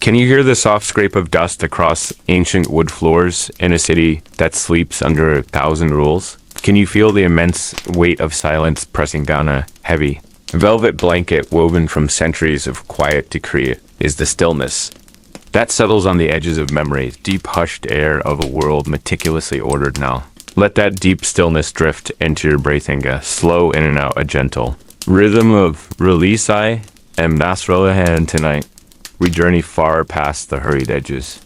Can you hear the soft scrape of dust across ancient wood floors in a city that sleeps under 1,000 rules? Can you feel the immense weight of silence pressing down a heavy, velvet blanket woven from centuries of quiet decree is the stillness that settles on the edges of memory, deep hushed air of a world meticulously ordered now. Let that deep stillness drift into your breathing, a slow in and out, a gentle rhythm of release. I am Nasrullah, and tonight we journey far past the hurried edges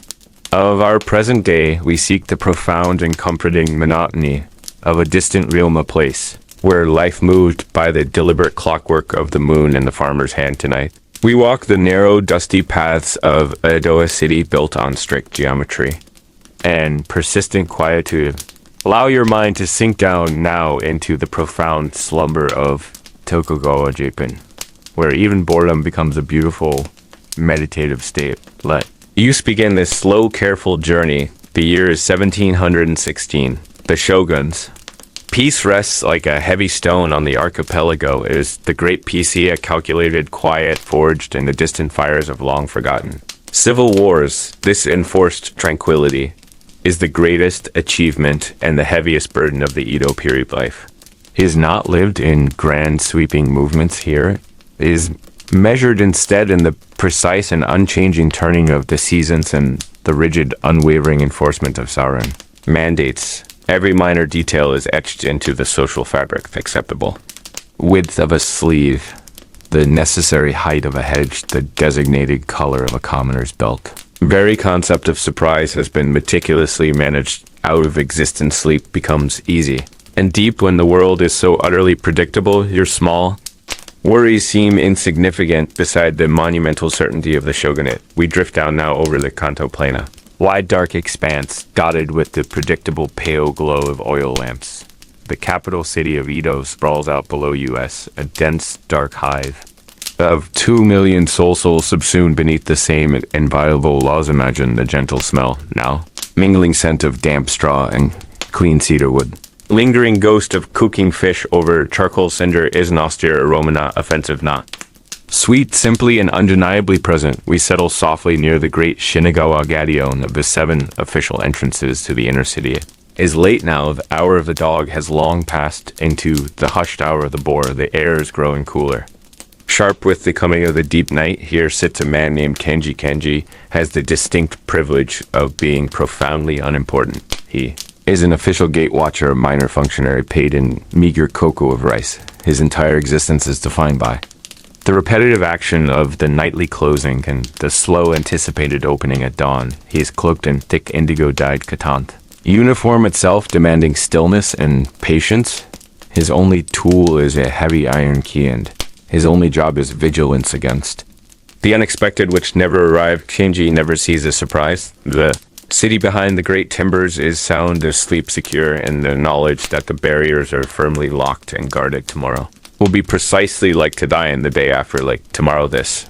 of our present day. We seek the profound and comforting monotony of a distant realm, a place where life moved by the deliberate clockwork of the moon in the farmer's hand. Tonight we walk the narrow, dusty paths of Edo, a city built on strict geometry and persistent quietude. Allow your mind to sink down now into the profound slumber of Tokugawa, Japan, where even boredom becomes a beautiful, meditative state. Let use begin this slow, careful journey. The year is 1716. The shoguns. Peace rests like a heavy stone on the archipelago. It is the great PC, a calculated quiet forged in the distant fires of long forgotten civil wars. This enforced tranquility is the greatest achievement and the heaviest burden of the Edo period life. He is not lived in grand sweeping movements here. It is measured instead in the precise and unchanging turning of the seasons and the rigid, unwavering enforcement of sovereign mandates. Every minor detail is etched into the social fabric. Acceptable width of a sleeve, the necessary height of a hedge, the designated color of a commoner's belt. Very concept of surprise has been meticulously managed out of existence. Sleep becomes easy and deep when the world is so utterly predictable. Your small worries seem insignificant beside the monumental certainty of the shogunate. We drift down now over the Kanto Plana. Wide dark expanse, dotted with the predictable pale glow of oil lamps. The capital city of Edo sprawls out below us, a dense, dark hive of 2 million souls subsumed beneath the same inviolable laws. Imagine the gentle smell, now mingling scent of damp straw and clean cedar wood. Lingering ghost of cooking fish over charcoal cinder is an austere aroma, not offensive, not sweet, simply and undeniably present. We settle softly near the great Shinagawa Gadion of the 7 official entrances to the inner city. It is late now. The hour of the dog has long passed into the hushed hour of the boar. The air is growing cooler. Sharp with the coming of the deep night, here sits a man named Kenji. Kenji has the distinct privilege of being profoundly unimportant. He is an official gate watcher, a minor functionary paid in meager cocoa of rice. His entire existence is defined by the repetitive action of the nightly closing and the slow anticipated opening at dawn. He is cloaked in thick indigo-dyed katant. Uniform itself demanding stillness and patience. His only tool is a heavy iron key, and his only job is vigilance against the unexpected which never arrived. Kenji never sees a surprise. The city behind the great timbers is sound asleep, secure in the knowledge that the barriers are firmly locked and guarded. Tomorrow will be precisely like today, and the day after like tomorrow. This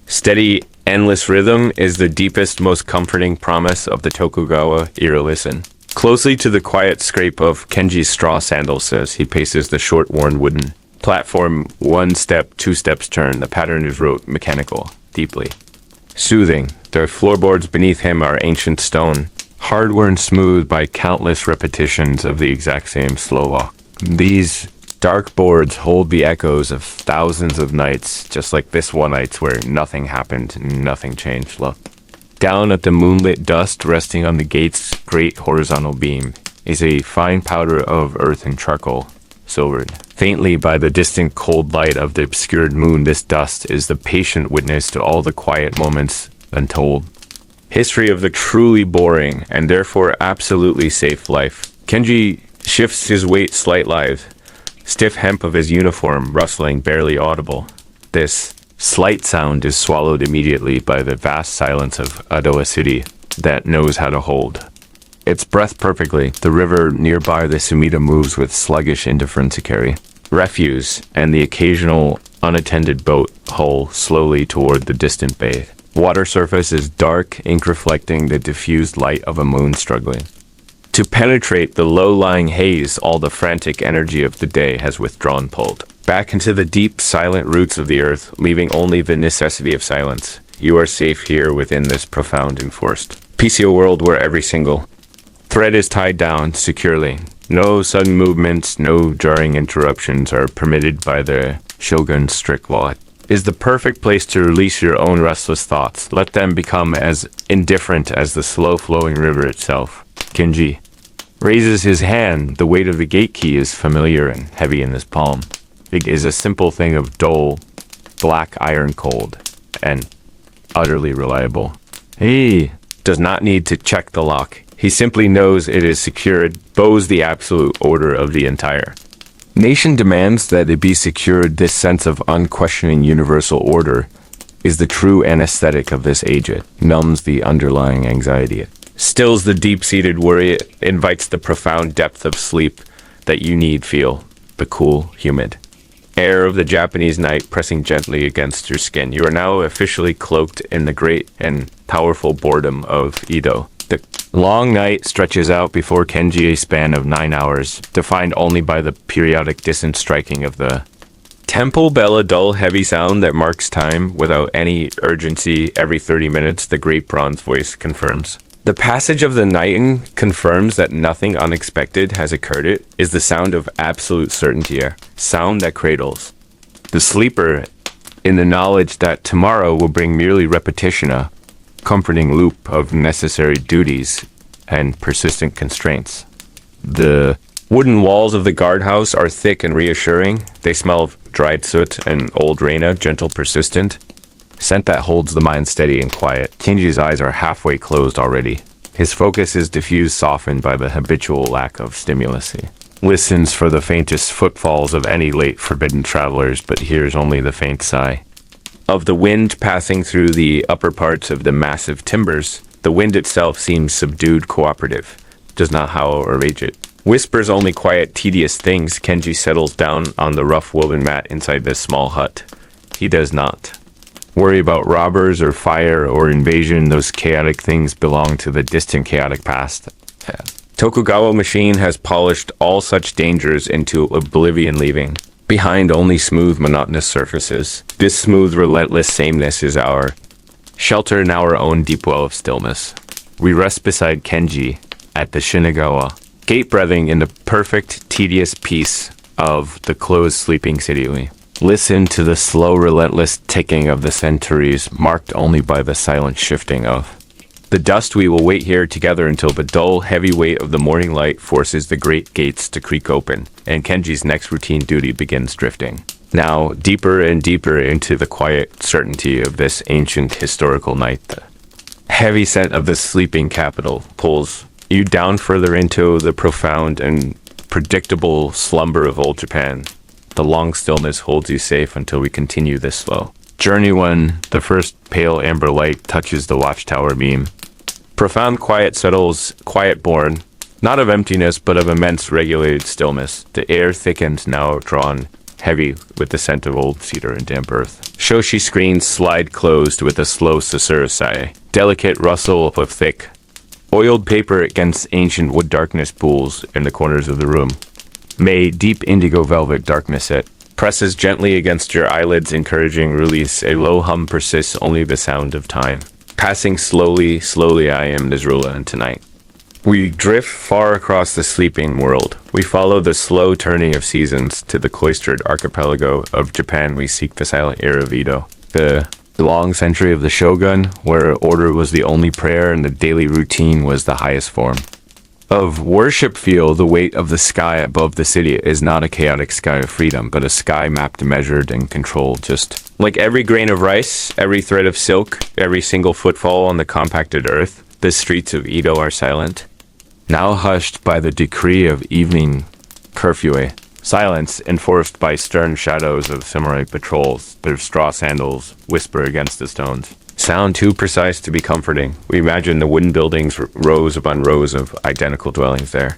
steady, endless rhythm is the deepest, most comforting promise of the Tokugawa era. Listen closely to the quiet scrape of Kenji's straw sandals as he paces the short, worn wooden platform. 1 step, 2 steps turn. The pattern is rote, mechanical, deeply soothing. The floorboards beneath him are ancient stone, hard-worn smooth by countless repetitions of the exact same slow walk. These dark boards hold the echoes of thousands of nights, just like this one night where nothing happened, nothing changed. Look down at the moonlit dust resting on the gate's great horizontal beam is a fine powder of earth and charcoal, silvered faintly by the distant cold light of the obscured moon. This dust is the patient witness to all the quiet moments untold history of the truly boring and therefore absolutely safe life. Kenji shifts his weight slightly, stiff hemp of his uniform rustling barely audible. This slight sound is swallowed immediately by the vast silence of Edo, a city that knows how to hold its breath perfectly. The river nearby, the Sumida, moves with sluggish indifference to carry refuse and the occasional unattended boat hull slowly toward the distant bay. Water surface is dark, ink reflecting the diffused light of a moon struggling to penetrate the low-lying haze. All the frantic energy of the day has withdrawn, pulled back into the deep, silent roots of the earth, leaving only the necessity of silence. You are safe here within this profound enforced PCO world where every single thread is tied down securely. No sudden movements, no jarring interruptions are permitted by the Shogun's strict law. Is the perfect place to release your own restless thoughts. Let them become as indifferent as the slow-flowing river itself. Kenji raises his hand. The weight of the gate key is familiar and heavy in his palm. It is a simple thing of dull, black iron cold, and utterly reliable. He does not need to check the lock. He simply knows it is secured, bows the absolute order of the entire nation demands that it be secured. This sense of unquestioning universal order is the true anesthetic of this age. It numbs the underlying anxiety. It stills the deep-seated worry. It invites the profound depth of sleep that you need feel, the cool, humid air of the Japanese night pressing gently against your skin. You are now officially cloaked in the great and powerful boredom of Edo. The long night stretches out before Kenji, a span of 9 hours, defined only by the periodic distant striking of the temple bell, a dull, heavy sound that marks time without any urgency. Every 30 minutes, the great bronze voice confirms. The passage of the night confirms that nothing unexpected has occurred. It is the sound of absolute certainty, a sound that cradles the sleeper in the knowledge that tomorrow will bring merely repetition, a comforting loop of necessary duties and persistent constraints. The wooden walls of the guardhouse are thick and reassuring. They smell of dried soot and old rain, gentle, persistent scent that holds the mind steady and quiet. Kenji's eyes are halfway closed already. His focus is diffused, softened by the habitual lack of stimulus. He listens for the faintest footfalls of any late forbidden travelers, but hears only the faint sigh of the wind passing through the upper parts of the massive timbers. The wind itself seems subdued, cooperative, does not howl or rage. It whispers only quiet, tedious things. Kenji settles down on the rough woven mat inside this small hut. He does not worry about robbers or fire or invasion. Those chaotic things belong to the distant chaotic past. Tokugawa machine has polished all such dangers into oblivion, leaving behind only smooth, monotonous surfaces. This smooth, relentless sameness is our shelter in our own deep well of stillness. We rest beside Kenji at the Shinagawa gate, breathing in the perfect, tedious peace of the closed, sleeping city. We listen to the slow, relentless ticking of the centuries, marked only by the silent shifting of the dust. We will wait here together until the dull, heavy weight of the morning light forces the great gates to creak open, and Kenji's next routine duty begins drifting now deeper and deeper into the quiet certainty of this ancient historical night. The heavy scent of the sleeping capital pulls you down further into the profound and predictable slumber of old Japan. The long stillness holds you safe until we continue this slow journey when the first pale amber light touches the watchtower beam. Profound quiet settles, quiet born, not of emptiness, but of immense regulated stillness. The air thickens, now drawn heavy with the scent of old cedar and damp earth. Shoshi screens slide closed with a slow susurrus sigh. Delicate rustle of thick, oiled paper against ancient wood. Darkness pools in the corners of the room. May deep indigo velvet darkness. It presses gently against your eyelids, encouraging release. A low hum persists, only the sound of time passing slowly, slowly. I am Nasrullah, and tonight we drift far across the sleeping world. We follow the slow turning of seasons to the cloistered archipelago of Japan. We seek the silent air of Edo, the long century of the shogun, where order was the only prayer and the daily routine was the highest form of worship. Feel the weight of the sky above the city. Is not a chaotic sky of freedom, but a sky mapped, measured, and controlled. Just like every grain of rice, every thread of silk, every single footfall on the compacted earth, the streets of Edo are silent, now hushed by the decree of evening curfew. Silence enforced by stern shadows of samurai patrols. Their straw sandals whisper against the stones. Sound too precise to be comforting. We imagine the wooden buildings, rows upon rows of identical dwellings there.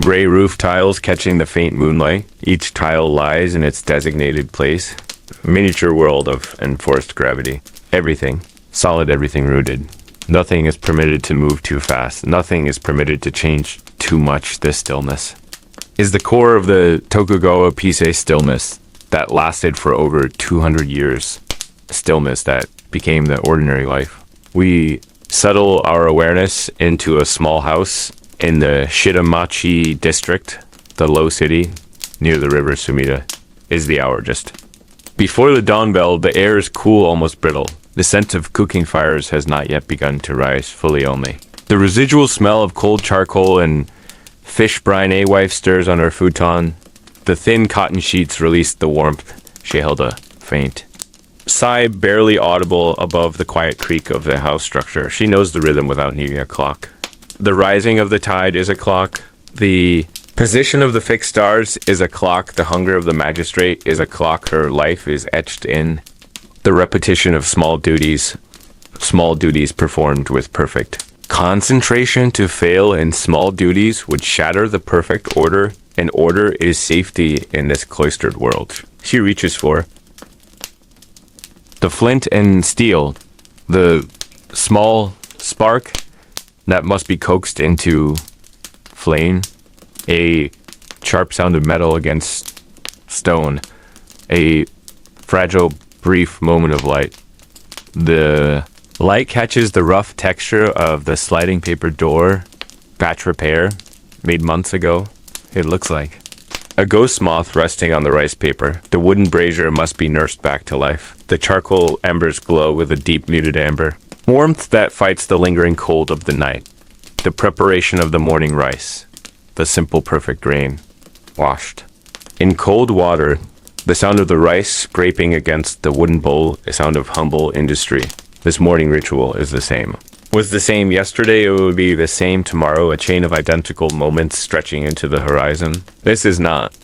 Gray roof tiles catching the faint moonlight. Each tile lies in its designated place. Miniature world of enforced gravity. Everything solid, everything rooted. Nothing is permitted to move too fast. Nothing is permitted to change too much. This stillness is the core of the Tokugawa Peisei stillness that lasted for over 200 years. Stillness that became the ordinary life. We settle our awareness into a small house in the Shitamachi district, the low city near the river Sumida. Is the hour just? Before the dawn bell, the air is cool, almost brittle. The scent of cooking fires has not yet begun to rise fully only. The residual smell of cold charcoal and fish brine A-wife stirs on her futon. The thin cotton sheets release the warmth. She held a faint sigh, barely audible above the quiet creak of the house structure. She knows the rhythm without needing a clock. The rising of the tide is a clock. The position of the fixed stars is a clock. The hunger of the magistrate is a clock. Her life is etched in. The repetition of small duties performed with perfect concentration. To fail in small duties would shatter the perfect order, and order is safety in this cloistered world. She reaches for the flint and steel, the small spark that must be coaxed into flame, a sharp sound of metal against stone, a fragile, brief moment of light. The light catches the rough texture of the sliding paper door, batch repair, made months ago. It looks like a ghost moth resting on the rice paper. The wooden brazier must be nursed back to life. The charcoal embers glow with a deep muted amber. Warmth that fights the lingering cold of the night. The preparation of the morning rice. The simple perfect grain. Washed in cold water. The sound of the rice scraping against the wooden bowl, a sound of humble industry. This morning ritual is the same. Was the same yesterday, it would be the same tomorrow, a chain of identical moments stretching into the horizon. This is not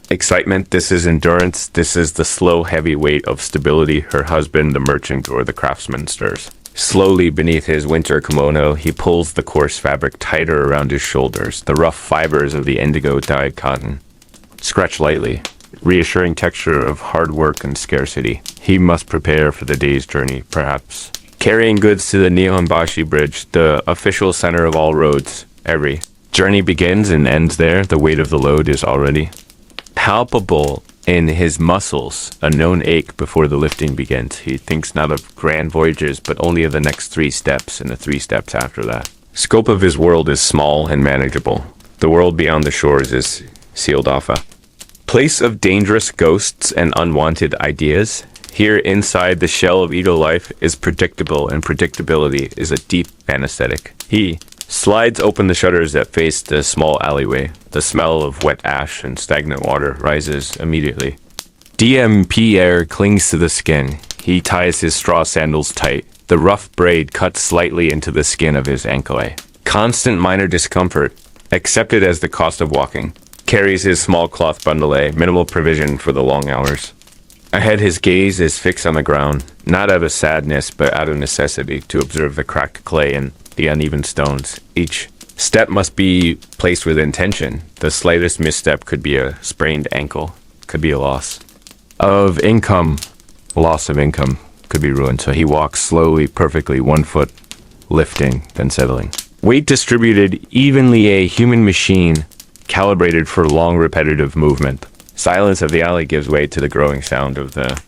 excitement, this is endurance, this is the slow, heavy weight of stability her husband, the merchant, or the craftsman stirs. Slowly beneath his winter kimono, he pulls the coarse fabric tighter around his shoulders, the rough fibers of the indigo-dyed cotton. Scratch lightly, reassuring texture of hard work and scarcity. He must prepare for the day's journey, perhaps. Carrying goods to the Nihonbashi Bridge, the official center of all roads. Every journey begins and ends there. The weight of the load is already palpable in his muscles, a known ache before the lifting begins. He thinks not of grand voyages, but only of the next 3 steps and the 3 steps after that. Scope of his world is small and manageable. The world beyond the shores is sealed off. A place of dangerous ghosts and unwanted ideas. Here inside the shell of Edo life is predictable, and predictability is a deep anesthetic. He slides open the shutters that face the small alleyway. The smell of wet ash and stagnant water rises immediately. DMP air clings to the skin. He ties his straw sandals tight. The rough braid cuts slightly into the skin of his ankle. Constant minor discomfort, accepted as the cost of walking. Carries his small cloth bundle, minimal provision for the long hours. Ahead, his gaze is fixed on the ground, not out of sadness, but out of necessity, to observe the cracked clay and the uneven stones. Each step must be placed with intention. The slightest misstep could be a sprained ankle, could be a loss of income could be ruined. So he walks slowly, perfectly, 1 foot, lifting, then settling. Weight distributed evenly, a human machine, calibrated for long, repetitive movement. Silence of the alley gives way to the growing sound of the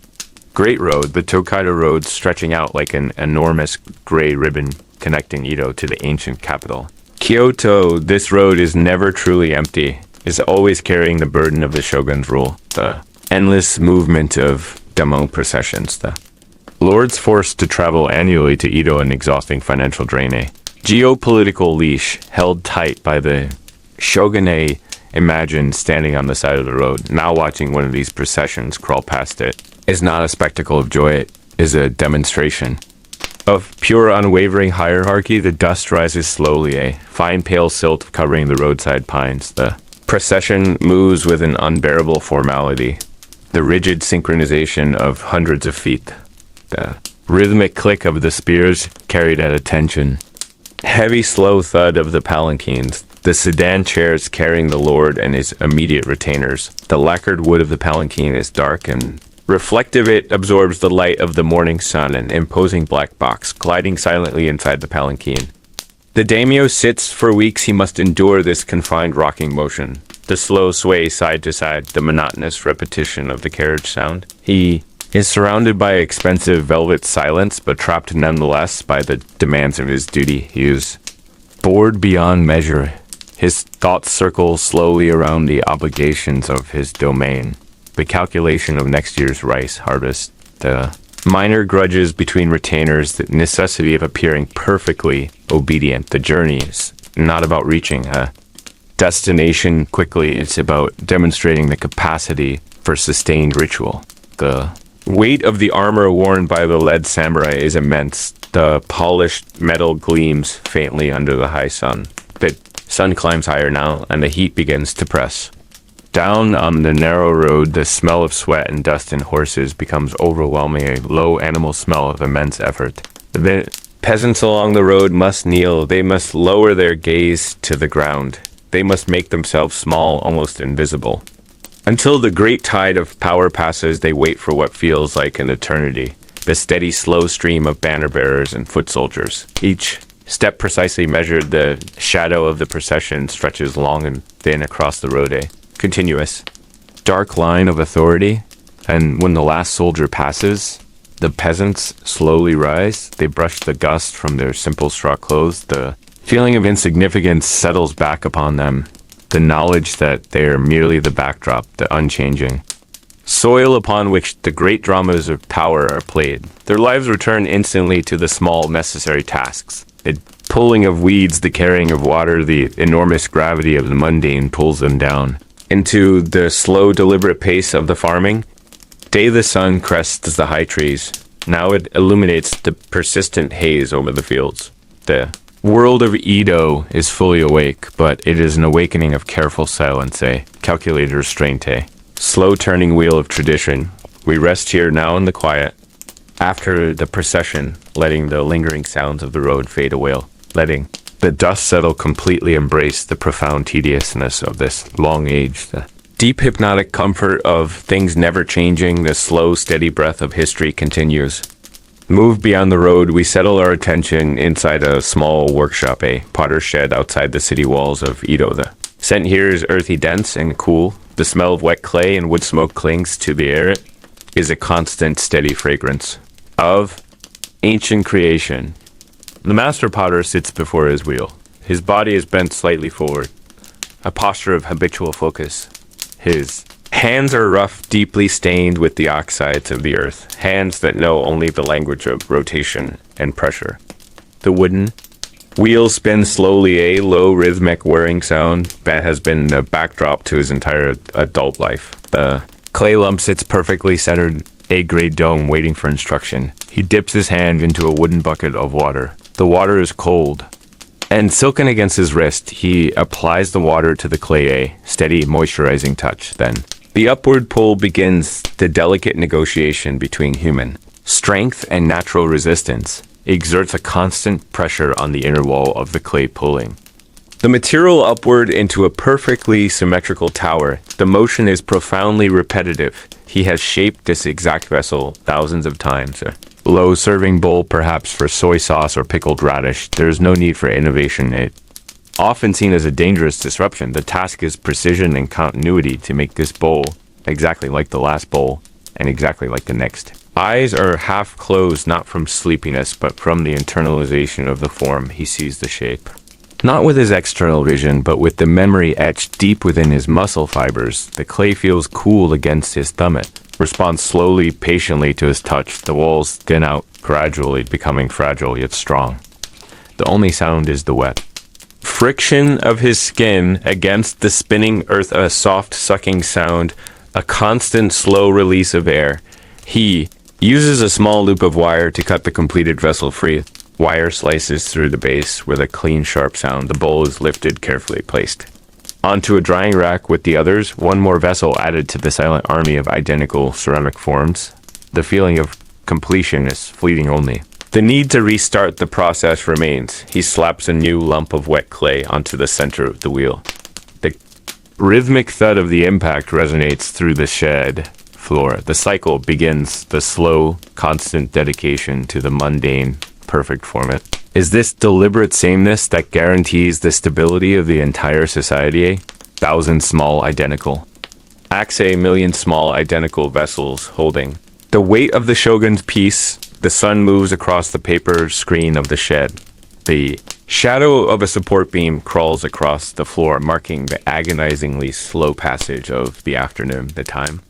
Great Road, the Tokaido Road stretching out like an enormous gray ribbon connecting Edo to the ancient capital. Kyoto, this road is never truly empty, is always carrying the burden of the shogun's rule. The endless movement of Damon processions, the lords forced to travel annually to Edo, an exhausting financial drain, a geopolitical leash held tight by the shogunate. Imagine standing on the side of the road, now watching one of these processions crawl past it. Is not a spectacle of joy, it is a demonstration of pure unwavering hierarchy. The dust rises slowly, a fine pale silt covering the roadside pines. The procession moves with an unbearable formality, the rigid synchronization of hundreds of feet. The rhythmic click of the spears carried at attention. Heavy slow thud of the palanquins. The sedan chairs carrying the lord and his immediate retainers. The lacquered wood of the palanquin is dark and reflective. It absorbs the light of the morning sun, an imposing black box, gliding silently inside the palanquin. The daimyo sits. For weeks he must endure this confined rocking motion. The slow sway side to side, the monotonous repetition of the carriage sound. He is surrounded by expensive velvet silence, but trapped nonetheless by the demands of his duty. He is bored beyond measure. His thoughts circle slowly around the obligations of his domain, the calculation of next year's rice harvest, the minor grudges between retainers, the necessity of appearing perfectly obedient. The journey is not about reaching a destination quickly, it's about demonstrating the capacity for sustained ritual. The weight of the armor worn by the lead samurai is immense. The polished metal gleams faintly under the high sun. The sun climbs higher now, and the heat begins to press. Down on the narrow road, the smell of sweat and dust and horses becomes overwhelming, a low animal smell of immense effort. The peasants along the road must kneel. They must lower their gaze to the ground. They must make themselves small, almost invisible. Until the great tide of power passes, they wait for what feels like an eternity. The steady, slow stream of banner bearers and foot soldiers. Each step precisely measured, the shadow of the procession stretches long and thin across the road. Continuous, dark line of authority, and when the last soldier passes, the peasants slowly rise. They brush the dust from their simple straw clothes. The feeling of insignificance settles back upon them, the knowledge that they are merely the backdrop, the unchanging soil upon which the great dramas of power are played. Their lives return instantly to the small necessary tasks. The pulling of weeds, the carrying of water, the enormous gravity of the mundane pulls them down into the slow, deliberate pace of the farming. Day the sun crests the high trees. Now it illuminates the persistent haze over the fields. The world of Edo is fully awake, but it is an awakening of careful silence, a calculated restraint, a slow turning wheel of tradition. We rest here now in the quiet, after the procession, letting the lingering sounds of the road fade away, letting the dust settle, completely embrace the profound tediousness of this long age, the deep hypnotic comfort of things never changing. The slow, steady breath of history continues. Move beyond the road, we settle our attention inside a small workshop, a potter's shed outside the city walls of Edo. The scent here is earthy, dense, and cool. The smell of wet clay and wood smoke clings to the air. It is a constant, steady fragrance of ancient creation. The master potter sits before his wheel. His body is bent slightly forward, a posture of habitual focus. His hands are rough, deeply stained with the oxides of the earth, hands that know only the language of rotation and pressure. The wooden wheel spins slowly, a low rhythmic whirring sound that has been the backdrop to his entire adult life. The clay lump sits perfectly centered, a grade dome waiting for instruction. He dips his hand into a wooden bucket of water. The water is cold and silken against his wrist. He applies the water to the clay, a steady moisturizing touch. Then the upward pull begins, the delicate negotiation between human strength and natural resistance. It exerts a constant pressure on the inner wall of the clay pulling the material upward into a perfectly symmetrical tower. The motion is profoundly repetitive. He has shaped this exact vessel thousands of times. A low serving bowl, perhaps for soy sauce or pickled radish. There is no need for innovation. It often seen as a dangerous disruption. The task is precision and continuity to make this bowl exactly like the last bowl and exactly like the next. Eyes are half closed, not from sleepiness, but from the internalization of the form. He sees the shape. Not with his external vision, but with the memory etched deep within his muscle fibers. The clay feels cool against his thumb. It responds slowly, patiently to his touch. The walls thin out, gradually becoming fragile yet strong. The only sound is the wet friction of his skin against the spinning earth, a soft sucking sound, a constant slow release of air. He uses a small loop of wire to cut the completed vessel free. Wire slices through the base with a clean, sharp sound. The bowl is lifted, carefully placed onto a drying rack with the others. One more vessel added to the silent army of identical ceramic forms. The feeling of completion is fleeting only. The need to restart the process remains. He slaps a new lump of wet clay onto the center of the wheel. The rhythmic thud of the impact resonates through the shed floor. The cycle begins, the slow, constant dedication to the mundane, perfect format. Is this deliberate sameness that guarantees the stability of the entire society? 1,000 small identical acts, a million small identical vessels holding The weight of the shogun's piece, the sun moves across the paper screen of the shed. The shadow of a support beam crawls across the floor, marking the agonizingly slow passage of the afternoon. The time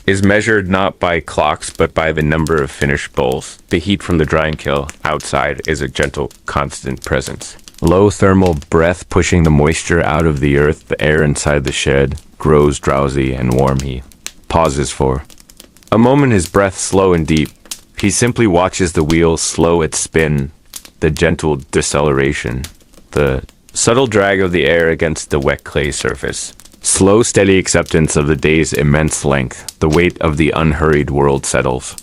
is measured not by clocks, but by the number of finished bowls. The heat from the drying kiln outside is a gentle, constant presence. Low thermal breath pushing the moisture out of the earth. The air inside the shed grows drowsy and warm. He pauses for a moment, his breath slow and deep. He simply watches the wheel slow its spin, the gentle deceleration, the subtle drag of the air against the wet clay surface. Slow, steady acceptance of the day's immense length. The weight of the unhurried world settles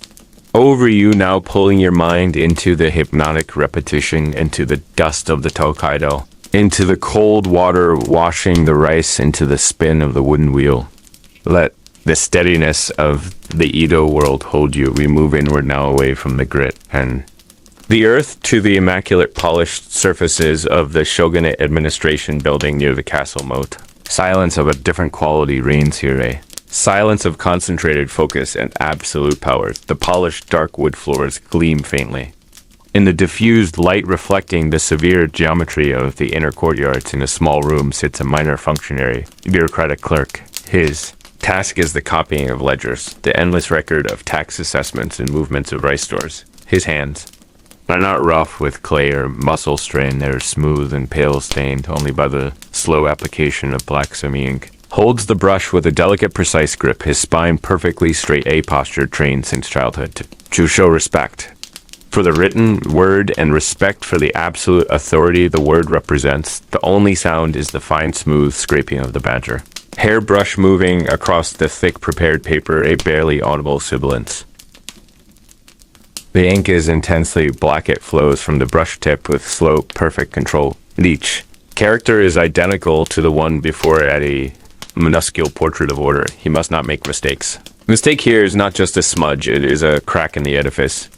over you, now pulling your mind into the hypnotic repetition, into the dust of the Tokaido, into the cold water washing the rice, into the spin of the wooden wheel. Let the steadiness of the Edo world hold you. We move inward now, away from the grit and the earth, to the immaculate polished surfaces of the shogunate administration building near the castle moat. Silence of a different quality reigns here, a silence of concentrated focus and absolute power. The polished dark wood floors gleam faintly in the diffused light, reflecting the severe geometry of the inner courtyards. In a small room sits a minor functionary, bureaucratic clerk. His task is the copying of ledgers, the endless record of tax assessments and movements of rice stores. His hands are not rough with clay or muscle strain. They're smooth and pale, stained only by the slow application of black semi-ink. Holds the brush with a delicate, precise grip, his spine perfectly straight, a posture trained since childhood to show respect for the written word and respect for the absolute authority the word represents. The only sound is the fine, smooth scraping of the badger. Hairbrush moving across the thick prepared paper, a barely audible sibilance. The ink is intensely black. It flows from the brush tip with slow, perfect control. Each character is identical to the one before it, at a minuscule portrait of order. He must not make mistakes. Mistake here is not just a smudge, it is a crack in the edifice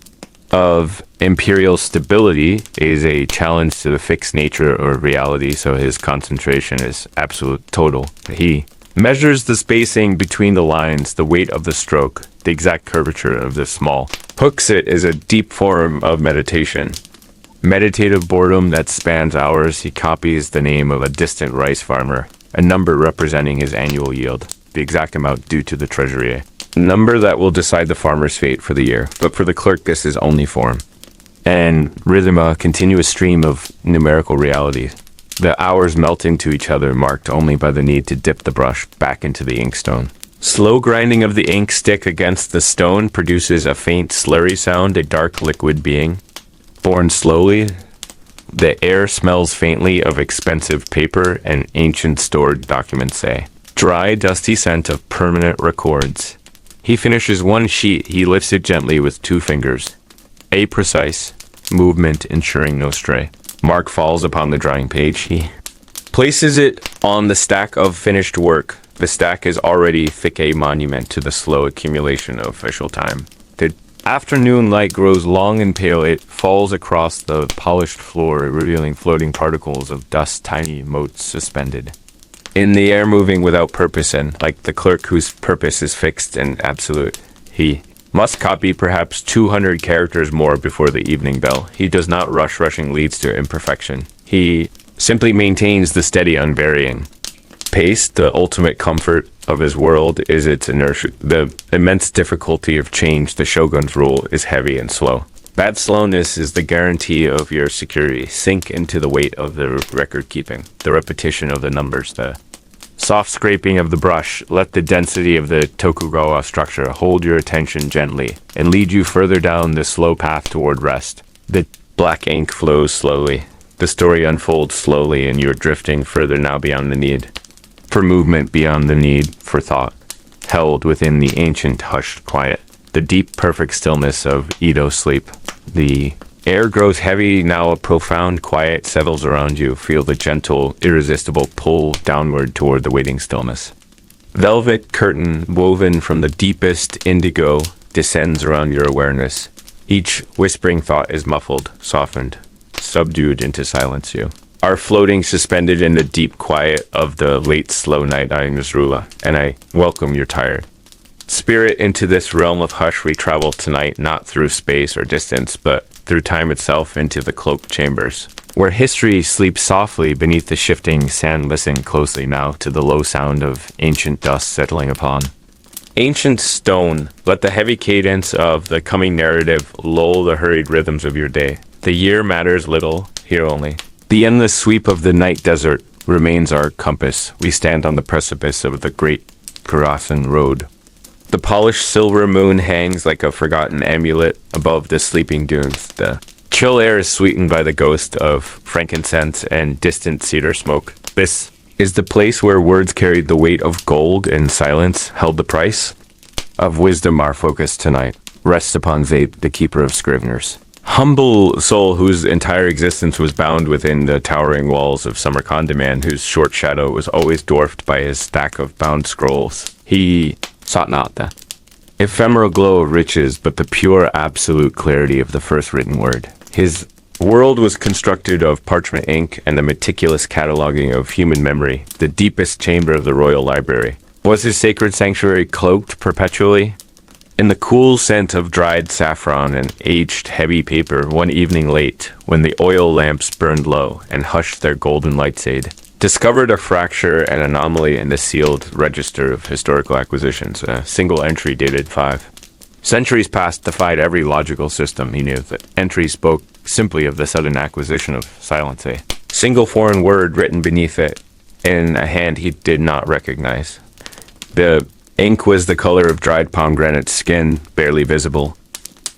of imperial stability, is a challenge to the fixed nature or reality, so his concentration is absolute, total. He measures the spacing between the lines, the weight of the stroke, the exact curvature of the small. Hooks it is a deep form of meditation. Meditative boredom that spans hours. He copies the name of a distant rice farmer, a number representing his annual yield, the exact amount due to the treasury, a number that will decide the farmer's fate for the year. But for the clerk, this is only form and rhythm, a continuous stream of numerical reality. The hours melt into each other, marked only by the need to dip the brush back into the inkstone. Slow grinding of the ink stick against the stone produces a faint slurry sound, a dark liquid being born slowly. The air smells faintly of expensive paper and ancient stored documents, a dry, dusty scent of permanent records. He finishes one sheet. He lifts it gently with 2 fingers, a precise movement ensuring no stray. Mark falls upon the drying page. He places it on the stack of finished work. The stack is already thick, a monument to the slow accumulation of official time. The afternoon light grows long and pale. It falls across the polished floor, revealing floating particles of dust, tiny motes suspended in the air, moving without purpose, and like the clerk whose purpose is fixed and absolute. He must copy perhaps 200 characters more before the evening bell. He does not rush. Rushing leads to imperfection. He simply maintains the steady, unvarying pace. The ultimate comfort of his world is its inertia. The immense difficulty of change, the shogun's rule, is heavy and slow. That slowness is the guarantee of your security. Sink into the weight of the record keeping, the repetition of the numbers, the soft scraping of the brush. Let the density of the Tokugawa structure hold your attention gently and lead you further down the slow path toward rest. The black ink flows slowly. The story unfolds slowly, and you're drifting further now beyond the need for movement, beyond the need for thought, held within the ancient hushed quiet, the deep perfect stillness of Edo sleep. The air grows heavy now. A profound quiet settles around you. Feel the gentle, irresistible pull downward toward the waiting stillness. Velvet curtain woven from the deepest indigo descends around your awareness. Each whispering thought is muffled, softened, subdued into silence. You are floating, suspended in the deep quiet of the late slow night. I am Nasrullah, and I welcome your tired Spirit, into this realm of hush we travel tonight, not through space or distance, but through time itself, into the cloaked chambers, where history sleeps softly beneath the shifting sand. Listen closely now to the low sound of ancient dust settling upon ancient stone. Let the heavy cadence of the coming narrative lull the hurried rhythms of your day. The year matters little, here only. The endless sweep of the night desert remains our compass. We stand on the precipice of the great Kurasan Road. The polished silver moon hangs like a forgotten amulet above the sleeping dunes. The chill air is sweetened by the ghost of frankincense and distant cedar smoke. This is the place where words carried the weight of gold and silence held the price of wisdom. Our focus tonight rests upon Zaid, the keeper of scriveners. Humble soul whose entire existence was bound within the towering walls of Samarkand, man whose short shadow was always dwarfed by his stack of bound scrolls. He sought not the ephemeral glow of riches, but the pure absolute clarity of the first written word. His world was constructed of parchment ink and the meticulous cataloging of human memory. The deepest chamber of the royal library was his sacred sanctuary, cloaked perpetually in the cool scent of dried saffron and aged heavy paper. One evening late, when the oil lamps burned low and hushed their golden lights, discovered a fracture and anomaly in the sealed register of historical acquisitions. A single entry dated 5 centuries past defied every logical system. He knew that entry spoke simply of the sudden acquisition of silence. A single foreign word written beneath it in a hand he did not recognize. The ink was the color of dried pomegranate skin, barely visible.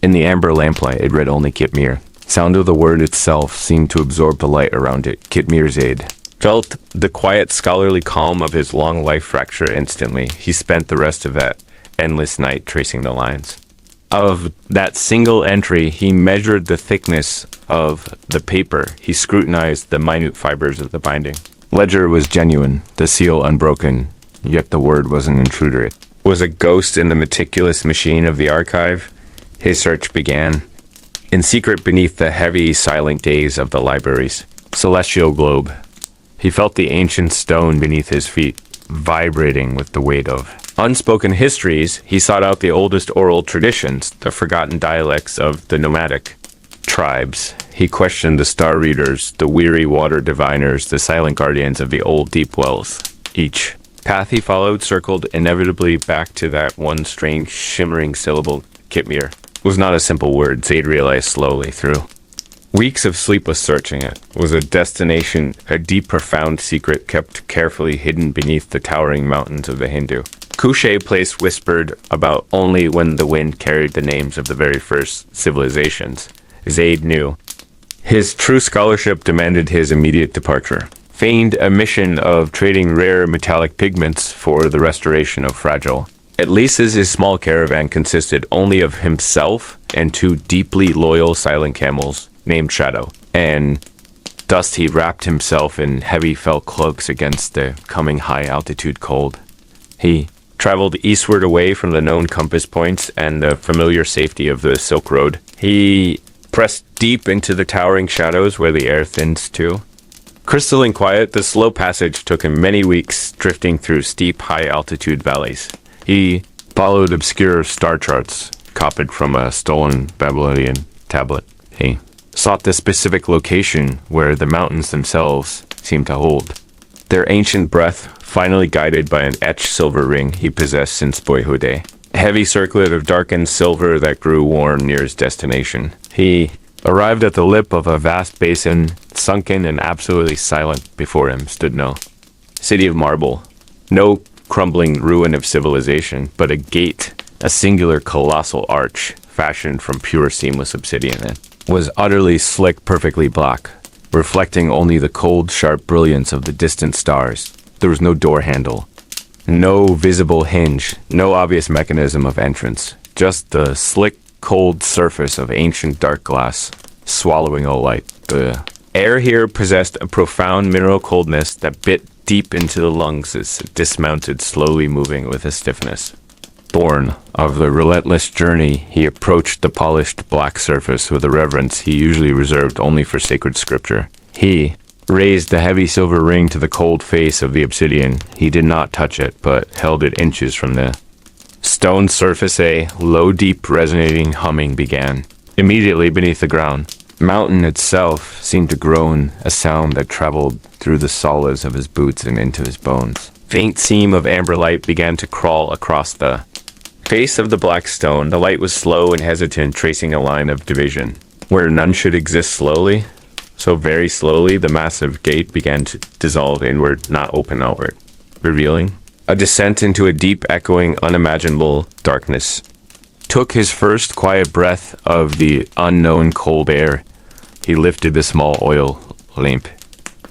In the amber lamplight, it read only Kitmir. Sound of the word itself seemed to absorb the light around it. Kitmir's aid. Felt the quiet scholarly calm of his long life fracture instantly. He spent the rest of that endless night tracing the lines of that single entry. He measured the thickness of the paper. He scrutinized the minute fibers of the binding. Ledger was genuine, the seal unbroken, yet the word was an intruder. It was a ghost in the meticulous machine of the archive. His search began in secret beneath the heavy, silent days of the library's celestial globe. He felt the ancient stone beneath his feet, vibrating with the weight of unspoken histories. He sought out the oldest oral traditions, the forgotten dialects of the nomadic tribes. He questioned the star readers, the weary water diviners, the silent guardians of the old deep wells. Each path he followed circled inevitably back to that one strange, shimmering syllable. Kitmir was not a simple word, Zaid realized slowly through weeks of sleepless searching. It was a destination, a deep, profound secret kept carefully hidden beneath the towering mountains of the Hindu Couché place, whispered about only when the wind carried the names of the very first civilizations. Zaid knew his true scholarship demanded his immediate departure. Feigned a mission of trading rare metallic pigments for the restoration of fragile. At least as his small caravan consisted only of himself and 2 deeply loyal silent camels named Shadow and Dust. He wrapped himself in heavy felt cloaks against the coming high-altitude cold. He traveled eastward away from the known compass points and the familiar safety of the Silk Road. He pressed deep into the towering shadows where the air thins too. Crystalline quiet, the slow passage took him many weeks, drifting through steep, high-altitude valleys. He followed obscure star charts, copied from a stolen Babylonian tablet. He sought the specific location where the mountains themselves seemed to hold their ancient breath, finally guided by an etched silver ring he possessed since boyhood. A heavy circlet of darkened silver that grew worn near his destination. He arrived at the lip of a vast basin. Sunken and absolutely silent before him stood no city of marble, no crumbling ruin of civilization, but a gate, a singular colossal arch fashioned from pure seamless obsidian. It was utterly slick, perfectly black, reflecting only the cold, sharp brilliance of the distant stars. There was no door handle, no visible hinge, no obvious mechanism of entrance, just the slick, cold surface of ancient dark glass, swallowing all light. The air here possessed a profound mineral coldness that bit deep into the lungs as it dismounted, slowly moving with a stiffness. Born of the relentless journey, he approached the polished black surface with a reverence he usually reserved only for sacred scripture. He raised the heavy silver ring to the cold face of the obsidian. He did not touch it, but held it inches from the Stone surface a low, deep, resonating humming began. Immediately beneath the ground, mountain itself seemed to groan, a sound that traveled through the soles of his boots and into his bones. Faint seam of amber light began to crawl across the face of the black stone. The light was slow and hesitant, tracing a line of division. Where none should exist slowly, so very slowly, the massive gate began to dissolve inward, not open outward, revealing a descent into a deep, echoing, unimaginable darkness. Took his first quiet breath of the unknown cold air. He lifted the small oil lamp.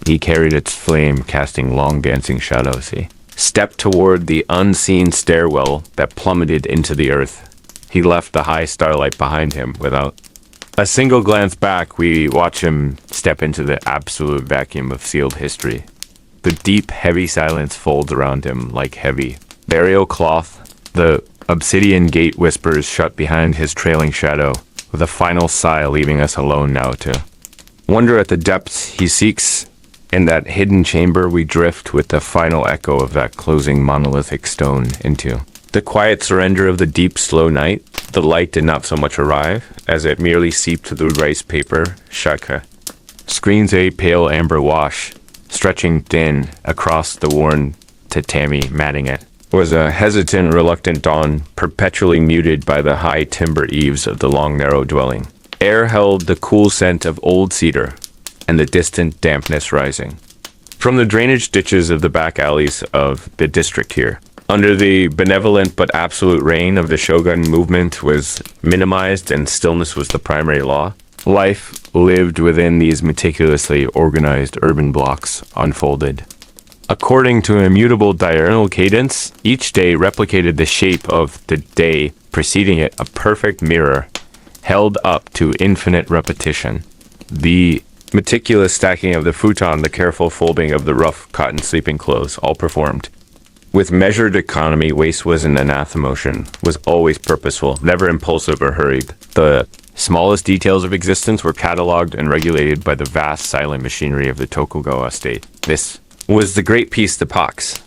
He carried its flame, casting long dancing shadows. He stepped toward the unseen stairwell that plummeted into the earth. He left the high starlight behind him. Without a single glance back, we watch him step into the absolute vacuum of sealed history. The deep, heavy silence folds around him like heavy burial cloth. The obsidian gate whispers shut behind his trailing shadow, with a final sigh leaving us alone now to wonder at the depths he seeks. In that hidden chamber we drift with the final echo of that closing monolithic stone into the quiet surrender of the deep, slow night. The light did not so much arrive, as it merely seeped through the rice paper shaka. Screens a pale amber wash, stretching thin across the worn tatami matting. It was a hesitant, reluctant dawn, perpetually muted by the high timber eaves of the long, narrow dwelling. Air held the cool scent of old cedar, and the distant dampness rising from the drainage ditches of the back alleys of the district here. Under the benevolent but absolute reign of the shogun, movement was minimized and stillness was the primary law. Life lived within these meticulously organized urban blocks unfolded. According to an immutable diurnal cadence, each day replicated the shape of the day preceding it, a perfect mirror held up to infinite repetition. The meticulous stacking of the futon, the careful folding of the rough cotton sleeping clothes, all performed with measured economy. Waste was an anathemotion, was always purposeful, never impulsive or hurried. The smallest details of existence were catalogued and regulated by the vast silent machinery of the Tokugawa state. This was the great piece de pax.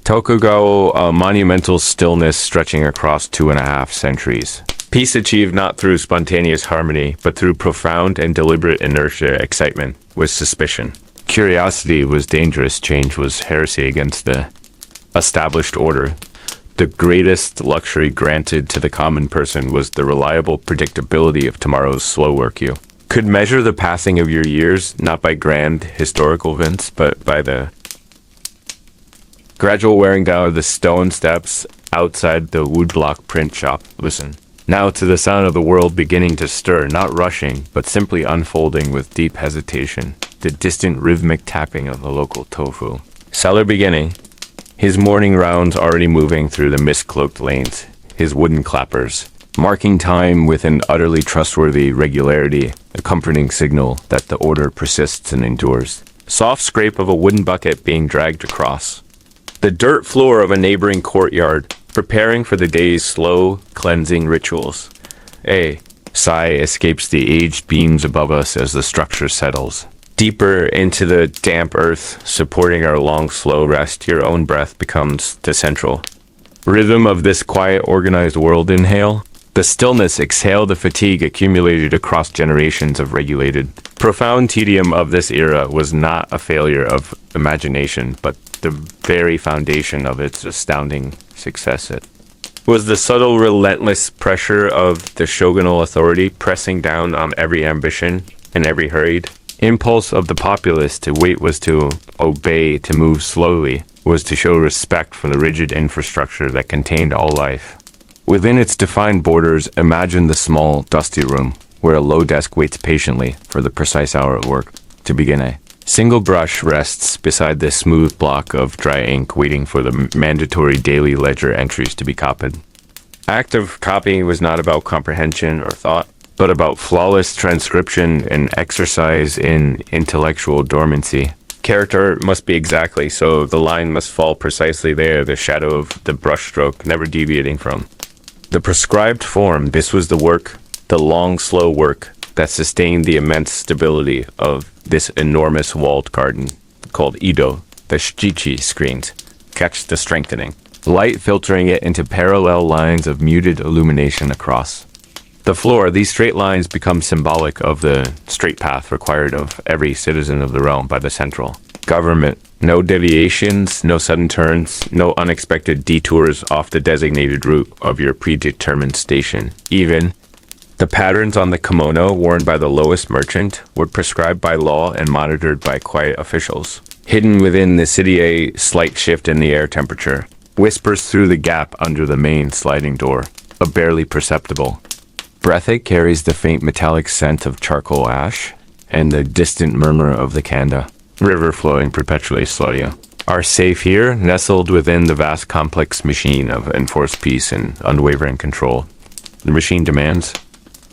Tokugawa, a monumental stillness stretching across 2.5 centuries. Peace achieved not through spontaneous harmony, but through profound and deliberate inertia. Excitement was suspicion. Curiosity was dangerous. Change was heresy against the established order. The greatest luxury granted to the common person was the reliable predictability of tomorrow's slow work. You could measure the passing of your years not by grand historical events, but by the gradual wearing down of the stone steps outside the woodblock print shop. Listen now to the sound of the world beginning to stir, not rushing, but simply unfolding with deep hesitation. The distant rhythmic tapping of the local tofu seller beginning. His morning rounds already moving through the mist-cloaked lanes, his wooden clappers, marking time with an utterly trustworthy regularity, a comforting signal that the order persists and endures. Soft scrape of a wooden bucket being dragged across the dirt floor of a neighboring courtyard, preparing for the day's slow, cleansing rituals. A sigh escapes the aged beams above us as the structure settles deeper into the damp earth, supporting our long, slow rest. Your own breath becomes the central rhythm of this quiet, organized world. Inhale the stillness, exhale the fatigue accumulated across generations of regulated. Profound tedium of this era was not a failure of imagination, but the very foundation of its astounding success. It was the subtle, relentless pressure of the shogunal authority pressing down on every ambition and every hurried impulse of the populace. To wait was to obey, to move slowly was to show respect for the rigid infrastructure that contained all life. Within its defined borders, imagine the small, dusty room where a low desk waits patiently for the precise hour of work to begin. A single brush rests beside this smooth block of dry ink, waiting for the mandatory daily ledger entries to be copied. Act of copying was not about comprehension or thought, but about flawless transcription and exercise in intellectual dormancy. Character must be exactly, so the line must fall precisely there, the shadow of the brushstroke never deviating from the prescribed form. This was the work, the long, slow work, that sustained the immense stability of this enormous walled garden called Edo. The shichi screens catch the strengthening light filtering it into parallel lines of muted illumination across the floor. These straight lines become symbolic of the straight path required of every citizen of the realm by the central government. No deviations, no sudden turns, no unexpected detours off the designated route of your predetermined station. Even the patterns on the kimono worn by the lowest merchant were prescribed by law and monitored by quiet officials. Hidden within the city, a slight shift in the air temperature whispers through the gap under the main sliding door, a barely perceptible breath. It carries the faint metallic scent of charcoal ash and the distant murmur of the Kanda River flowing perpetually slowly. Are safe here, nestled within the vast complex machine of enforced peace and unwavering control. The machine demands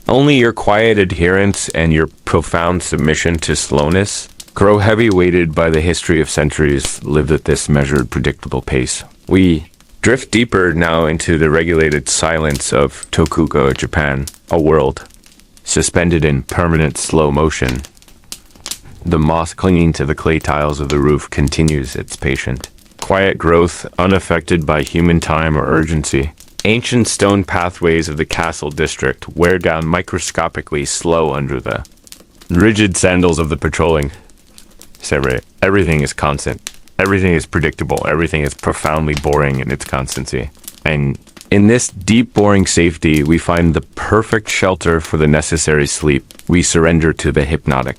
only your quiet adherence and your profound submission to slowness. Grow heavy weighted by the history of centuries lived at this measured, predictable pace. We drift deeper now into the regulated silence of Tokugawa, Japan, a world suspended in permanent slow motion. The moss clinging to the clay tiles of the roof continues its patient, quiet growth, unaffected by human time or urgency. Ancient stone pathways of the castle district wear down microscopically slow under the rigid sandals of the patrolling. Everything is constant. Everything is predictable. Everything is profoundly boring in its constancy. And in this deep, boring safety, we find the perfect shelter for the necessary sleep. We surrender to the hypnotic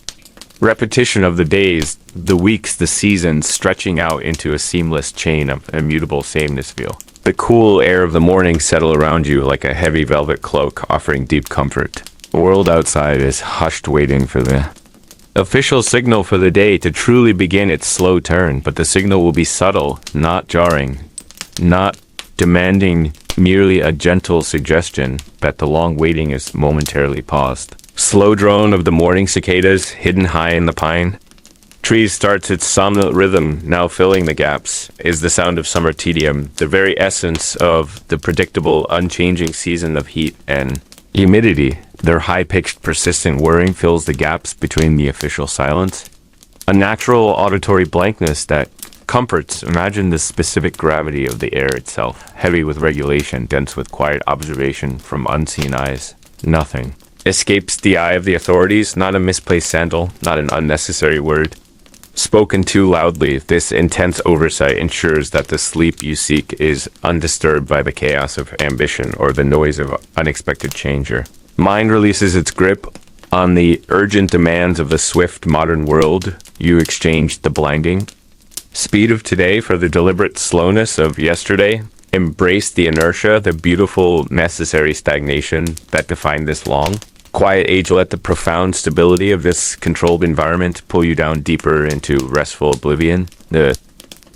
repetition of the days, the weeks, the seasons, stretching out into a seamless chain of immutable sameness feel. The cool air of the morning settle around you like a heavy velvet cloak, offering deep comfort. The world outside is hushed, waiting for the official signal for the day to truly begin its slow turn, but the signal will be subtle, not jarring, not demanding merely a gentle suggestion that the long waiting is momentarily paused. Slow drone of the morning cicadas hidden high in the pine trees starts its somnolent rhythm, now filling the gaps, is the sound of summer tedium, the very essence of the predictable, unchanging season of heat and humidity. Their high-pitched, persistent whirring fills the gaps between the official silence. A natural auditory blankness that comforts. Imagine the specific gravity of the air itself, heavy with regulation, dense with quiet observation from unseen eyes. Nothing escapes the eye of the authorities, not a misplaced sandal, not an unnecessary word spoken too loudly. This intense oversight ensures that the sleep you seek is undisturbed by the chaos of ambition or the noise of unexpected change. Your mind releases its grip on the urgent demands of the swift modern world. You exchange the blinding speed of today for the deliberate slowness of yesterday. Embrace the inertia, the beautiful, necessary stagnation that defined this long quiet age. Let the profound stability of this controlled environment pull you down deeper into restful oblivion. The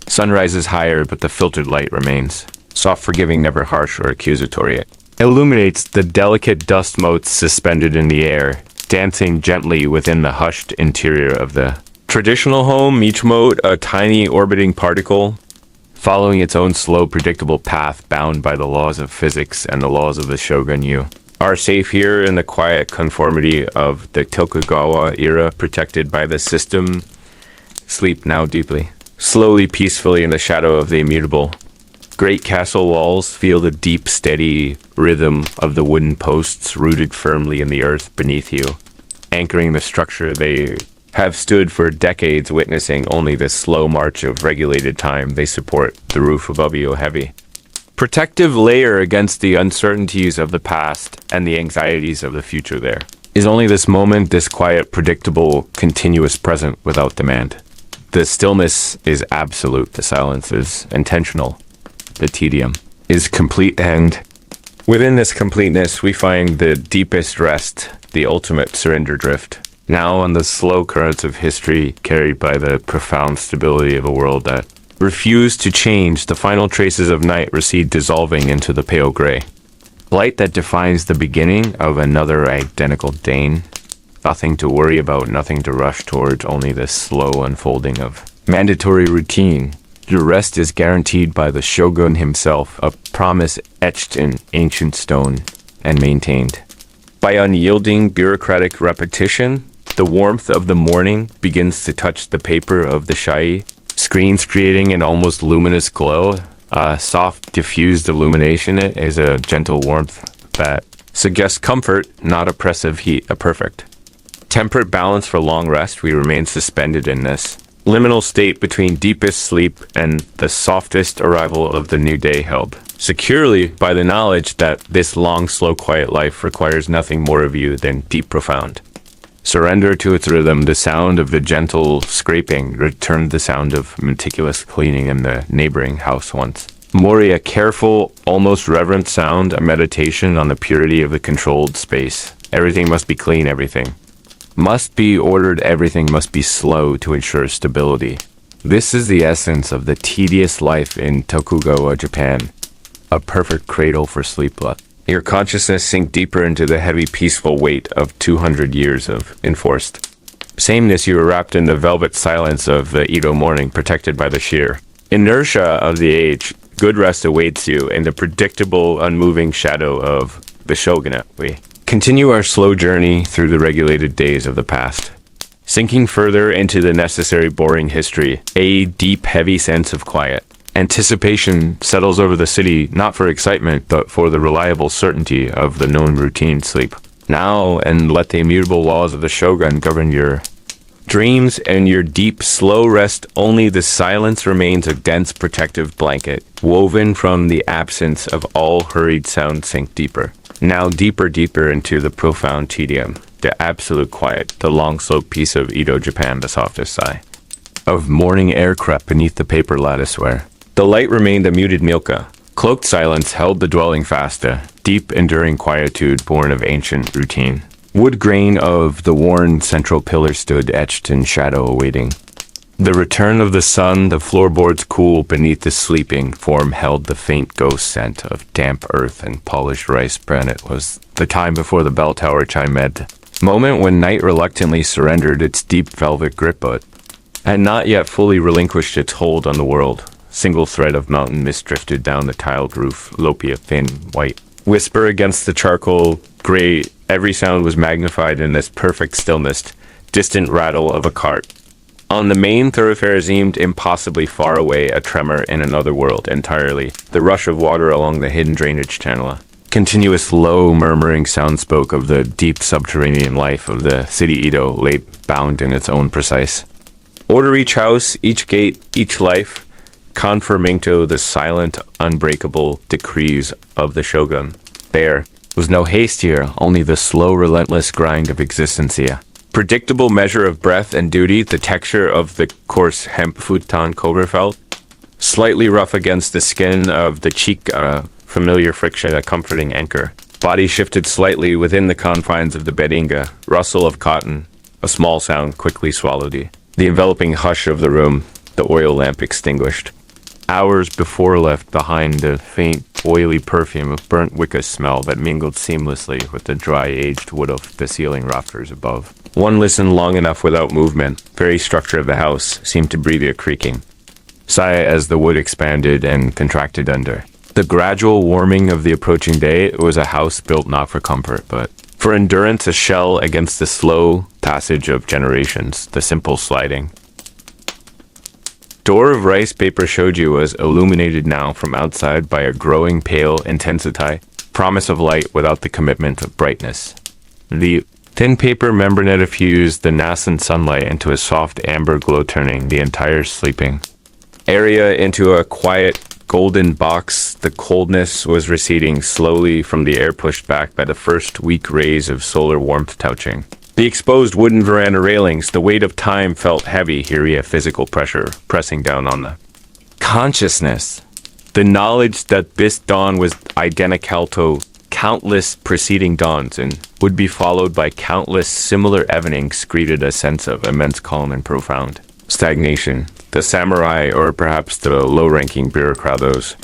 sun rises higher, but the filtered light remains. Soft, forgiving, never harsh or accusatory. It illuminates the delicate dust motes suspended in the air, dancing gently within the hushed interior of the traditional home. Each mote, a tiny orbiting particle, following its own slow, predictable path, bound by the laws of physics and the laws of the shogun. You are safe here in the quiet conformity of the Tokugawa era, protected by the system. Sleep now deeply, slowly, peacefully in the shadow of the immutable. Great castle walls feel the deep, steady rhythm of the wooden posts rooted firmly in the earth beneath you, anchoring the structure. They have stood for decades, witnessing only this slow march of regulated time. They support the roof above you, heavy protective layer against the uncertainties of the past and the anxieties of the future. There is only this moment, this quiet, predictable, continuous present without demand. The stillness is absolute. The silence is intentional. The tedium is complete, and within this completeness, we find the deepest rest, the ultimate surrender drift. Now on the slow currents of history, carried by the profound stability of a world that refused to change, the final traces of night recede, dissolving into the pale gray light that defines the beginning of another identical day. Nothing to worry about, nothing to rush towards, only this slow unfolding of mandatory routine. Your rest is guaranteed by the shogun himself, a promise etched in ancient stone and maintained by unyielding bureaucratic repetition. The warmth of the morning begins to touch the paper of the shai screens, creating an almost luminous glow. Soft, diffused illumination is a gentle warmth that suggests comfort, not oppressive heat, a perfect. Temperate balance for long rest, we remain suspended in this liminal state between deepest sleep and the softest arrival of the new day, held securely by the knowledge that this long, slow, quiet life requires nothing more of you than deep, profound surrender to its rhythm. The sound of the gentle scraping returned the sound of meticulous cleaning in the neighboring house once. Mori, a careful, almost reverent sound, a meditation on the purity of the controlled space. Everything must be clean, everything must be ordered, everything must be slow to ensure stability. This is the essence of the tedious life in Tokugawa, Japan. A perfect cradle for sleep. Your consciousness sink deeper into the heavy, peaceful weight of 200 years of enforced sameness. You are wrapped in the velvet silence of the Edo morning, protected by the sheer inertia of the age. Good rest awaits you in the predictable, unmoving shadow of the shogunate. We continue our slow journey through the regulated days of the past, sinking further into the necessary, boring history. A deep, heavy sense of quiet anticipation settles over the city, not for excitement, but for the reliable certainty of the known routine. Sleep now, and let the immutable laws of the shogun govern your dreams and your deep, slow rest. Only the silence remains, a dense protective blanket, woven from the absence of all hurried sound. Sink deeper, now deeper, deeper into the profound tedium, the absolute quiet, the long, slow peace of Edo, Japan. The softest sigh of morning air crept beneath the paper latticeware. The light remained a muted milka. Cloaked silence held the dwelling fast, a deep, enduring quietude born of ancient routine. Wood grain of the worn central pillar stood etched in shadow, awaiting the return of the sun. The floorboards cool beneath the sleeping form held the faint ghost scent of damp earth and polished rice bran. It was the time before the bell tower chimed, moment when night reluctantly surrendered its deep velvet grip, but had not yet fully relinquished its hold on the world. Single thread of mountain mist drifted down the tiled roof, lopia thin, white whisper against the charcoal gray. Every sound was magnified in this perfect stillness. Distant rattle of a cart on the main thoroughfare seemed impossibly far away, a tremor in another world entirely. The rush of water along the hidden drainage channel, continuous low murmuring sound spoke of the deep subterranean life of the city. Edo lay bound in its own precise order, each house, each gate, each life confirmento the silent, unbreakable decrees of the shogun. There was no haste here, only the slow, relentless grind of existence here. Predictable measure of breath and duty, the texture of the coarse hemp futon cobra felt, slightly rough against the skin of the cheek, familiar friction, a comforting anchor. Body shifted slightly within the confines of the beddinga, rustle of cotton, a small sound quickly swallowed the enveloping hush of the room, the oil lamp extinguished. Hours before left behind the faint, oily perfume of burnt wicker smell that mingled seamlessly with the dry, aged wood of the ceiling rafters above. One listened long enough without movement. Very structure of the house seemed to breathe a creaking sigh as the wood expanded and contracted under the gradual warming of the approaching day. It was a house built not for comfort, but for endurance, a shell against the slow passage of generations, the simple sliding door of rice paper shoji was illuminated now from outside by a growing pale intensity, promise of light without the commitment of brightness. The thin paper membrane diffused the nascent sunlight into a soft amber glow, turning the entire sleeping area into a quiet golden box. The coldness was receding slowly from the air, pushed back by the first weak rays of solar warmth touching the exposed wooden veranda railings. The weight of time felt heavy, here a physical pressure pressing down on the consciousness. The knowledge that this dawn was identical to countless preceding dawns and would be followed by countless similar evenings greeted a sense of immense calm and profound stagnation. The samurai, or perhaps the low-ranking bureaucratos,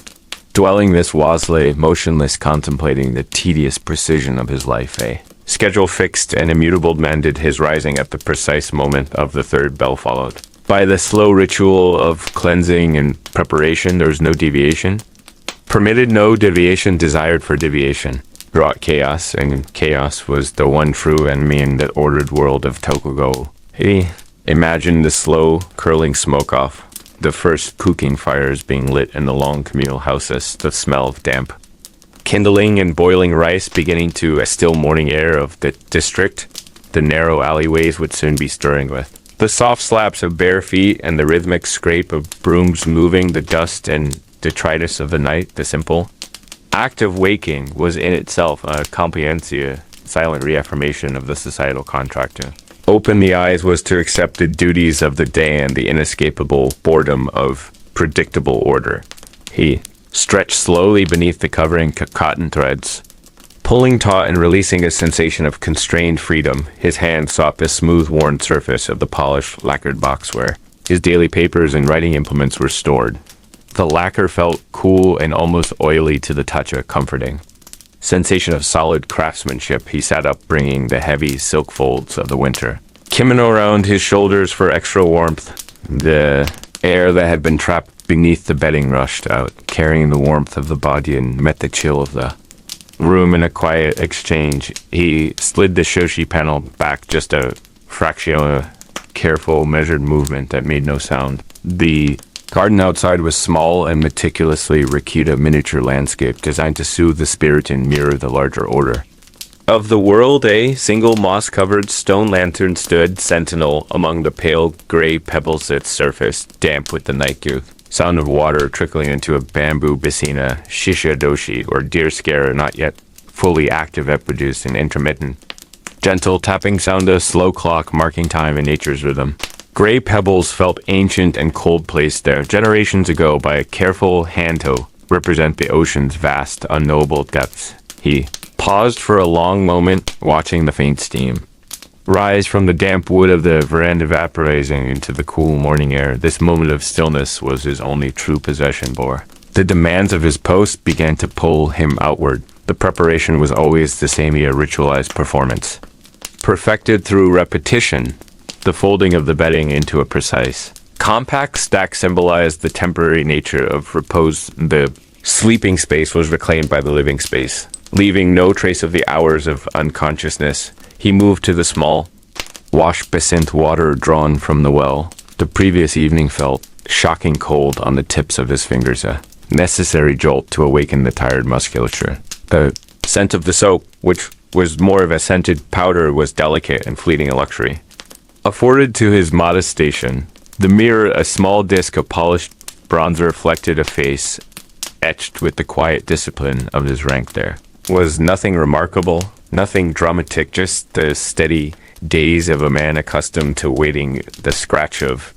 dwelling this lay motionless, contemplating the tedious precision of his life. A schedule fixed and immutable demanded his rising at the precise moment of the third bell, followed by the slow ritual of cleansing and preparation. There was no deviation permitted, no deviation desired for deviation brought chaos, and chaos was the one true enemy in the ordered world of Tokugawa. He imagined the slow curling smoke off the first cooking fires being lit in the long communal houses, the smell of damp kindling and boiling rice beginning to a still morning air of the district, the narrow alleyways would soon be stirring with. The soft slaps of bare feet and the rhythmic scrape of brooms moving the dust and detritus of the night, the simple act of waking was in itself a comprehensive, silent reaffirmation of the societal contract. To open the eyes was to accept the duties of the day and the inescapable boredom of predictable order. He stretched slowly beneath the covering cotton threads, pulling taut and releasing a sensation of constrained freedom. His hand sought the smooth, worn surface of the polished, lacquered box where his daily papers and writing implements were stored. The lacquer felt cool and almost oily to the touch, a comforting sensation of solid craftsmanship. He sat up, bringing the heavy silk folds of the winter kimono around his shoulders for extra warmth. The air that had been trapped beneath the bedding rushed out, carrying the warmth of the body and met the chill of the room in a quiet exchange. He slid the shoshi panel back just a fraction, a careful, measured movement that made no sound. The garden outside was small and meticulously Rakita miniature landscape designed to soothe the spirit and mirror the larger order of the world. A single moss-covered stone lantern stood sentinel among the pale gray pebbles its surface, damp with the night dew. Sound of water trickling into a bamboo basina, shisha doshi, or deer scare not yet fully active that produced an intermittent, gentle tapping sound, a slow clock marking time in nature's rhythm. Gray pebbles felt ancient and cold placed there generations ago by a careful hand to represent the ocean's vast, unknowable depths. He paused for a long moment, watching the faint steam rise from the damp wood of the veranda, evaporating into the cool morning air. This moment of stillness was his only true possession. Bore the demands of his post began to pull him outward. The preparation was always the same, a ritualized performance, perfected through repetition. The folding of the bedding into a precise, compact stack symbolized the temporary nature of repose. The sleeping space was reclaimed by the living space, leaving no trace of the hours of unconsciousness. He moved to the small wash basin, water drawn from the well. The previous evening felt shocking cold on the tips of his fingers, a necessary jolt to awaken the tired musculature. The scent of the soap, which was more of a scented powder, was delicate and fleeting a luxury afforded to his modest station. The mirror, a small disc of polished bronze, reflected a face etched with the quiet discipline of his rank. There was nothing remarkable, nothing dramatic, just the steady days of a man accustomed to waiting the scratch of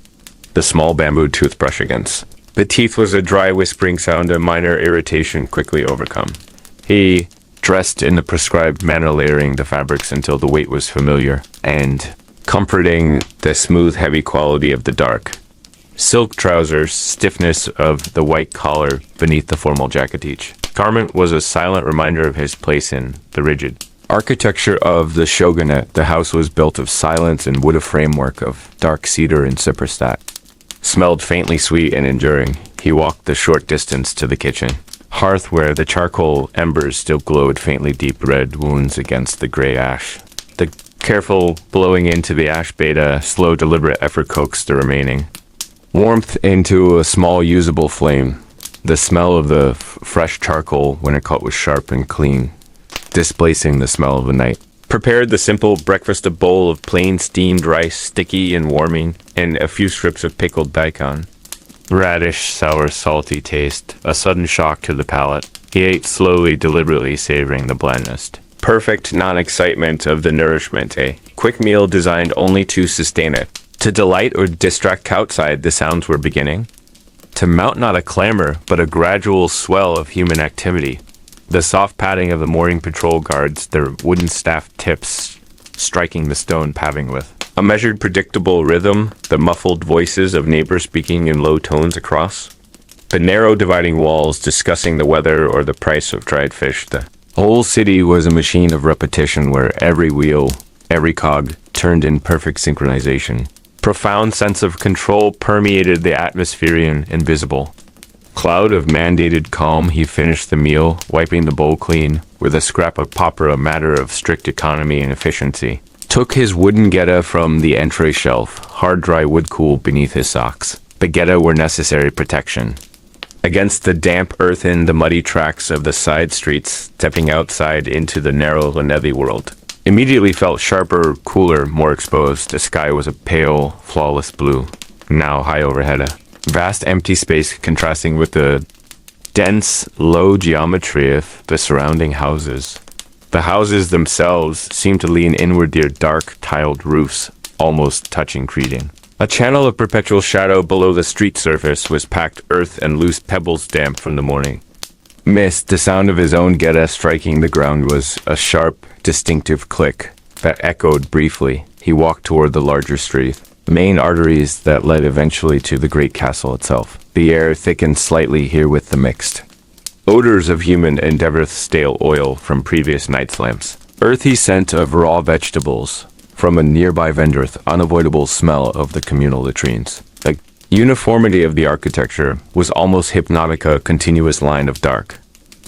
the small bamboo toothbrush against the teeth was a dry whispering sound, a minor irritation quickly overcome. He dressed in the prescribed manner, layering the fabrics until the weight was familiar and comforting, the smooth, heavy quality of the dark silk trousers, stiffness of the white collar beneath the formal jacket. Each garment was a silent reminder of his place in the rigid architecture of the shogunate. The house was built of silence and wood, a framework of dark cedar and cypress that smelled faintly sweet and enduring. He walked the short distance to the kitchen hearth where the charcoal embers still glowed faintly, deep red wounds against the gray ash. The careful blowing into the ash beta, slow, deliberate effort coaxed the remaining warmth into a small, usable flame. The smell of the fresh charcoal when it caught was sharp and clean, displacing the smell of the night. Prepared the simple breakfast, a bowl of plain steamed rice, sticky and warming, and a few strips of pickled daikon. Radish, sour, salty taste, a sudden shock to the palate. He ate slowly, deliberately savoring the blandness. Perfect non-excitement of the nourishment, a quick meal designed only to sustain it. To delight or distract outside, the sounds were beginning to mount, not a clamor, but a gradual swell of human activity. The soft padding of the mooring patrol guards, their wooden staff tips striking the stone paving with a measured, predictable rhythm, the muffled voices of neighbors speaking in low tones across the narrow dividing walls, discussing the weather or the price of dried fish. The whole city was a machine of repetition where every wheel, every cog turned in perfect synchronization. Profound sense of control permeated the atmosphere, invisible cloud of mandated calm. He finished the meal, wiping the bowl clean with a scrap of paper, a matter of strict economy and efficiency. Took his wooden geta from the entry shelf, hard dry wood cool beneath his socks. The ghetto were necessary protection. Against the damp earth in the muddy tracks of the side streets, stepping outside into the narrow Lenevi world immediately felt sharper, cooler, more exposed. The sky was a pale, flawless blue, now high overhead. A vast empty space contrasting with the dense, low geometry of the surrounding houses. The houses themselves seemed to lean inward, their dark, tiled roofs almost touching Cretan. A channel of perpetual shadow below the street surface was packed earth and loose pebbles damp from the morning mist. The sound of his own geta striking the ground was a sharp, distinctive click that echoed briefly. He walked toward the larger street, main arteries that led eventually to the great castle itself. The air thickened slightly here with the mixed odors of human endeavor, stale oil from previous night's lamps, earthy scent of raw vegetables from a nearby vendor, unavoidable smell of the communal latrines. The uniformity of the architecture was almost hypnotic, a continuous line of dark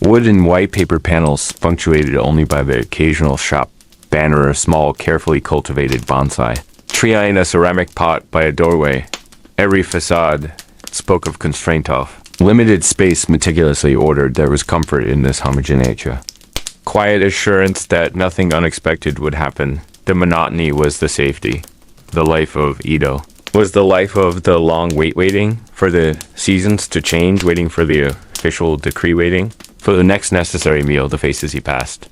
wood and white paper panels punctuated only by the occasional shop banner, a small, carefully cultivated bonsai tree in a ceramic pot by a doorway. Every facade spoke of constraint of limited space, meticulously ordered. There was comfort in this homogeneity, quiet assurance that nothing unexpected would happen. The monotony was the safety. The life of Edo was the life of the long waiting for the seasons to change, waiting for the official decree, waiting for the next necessary meal. The faces he passed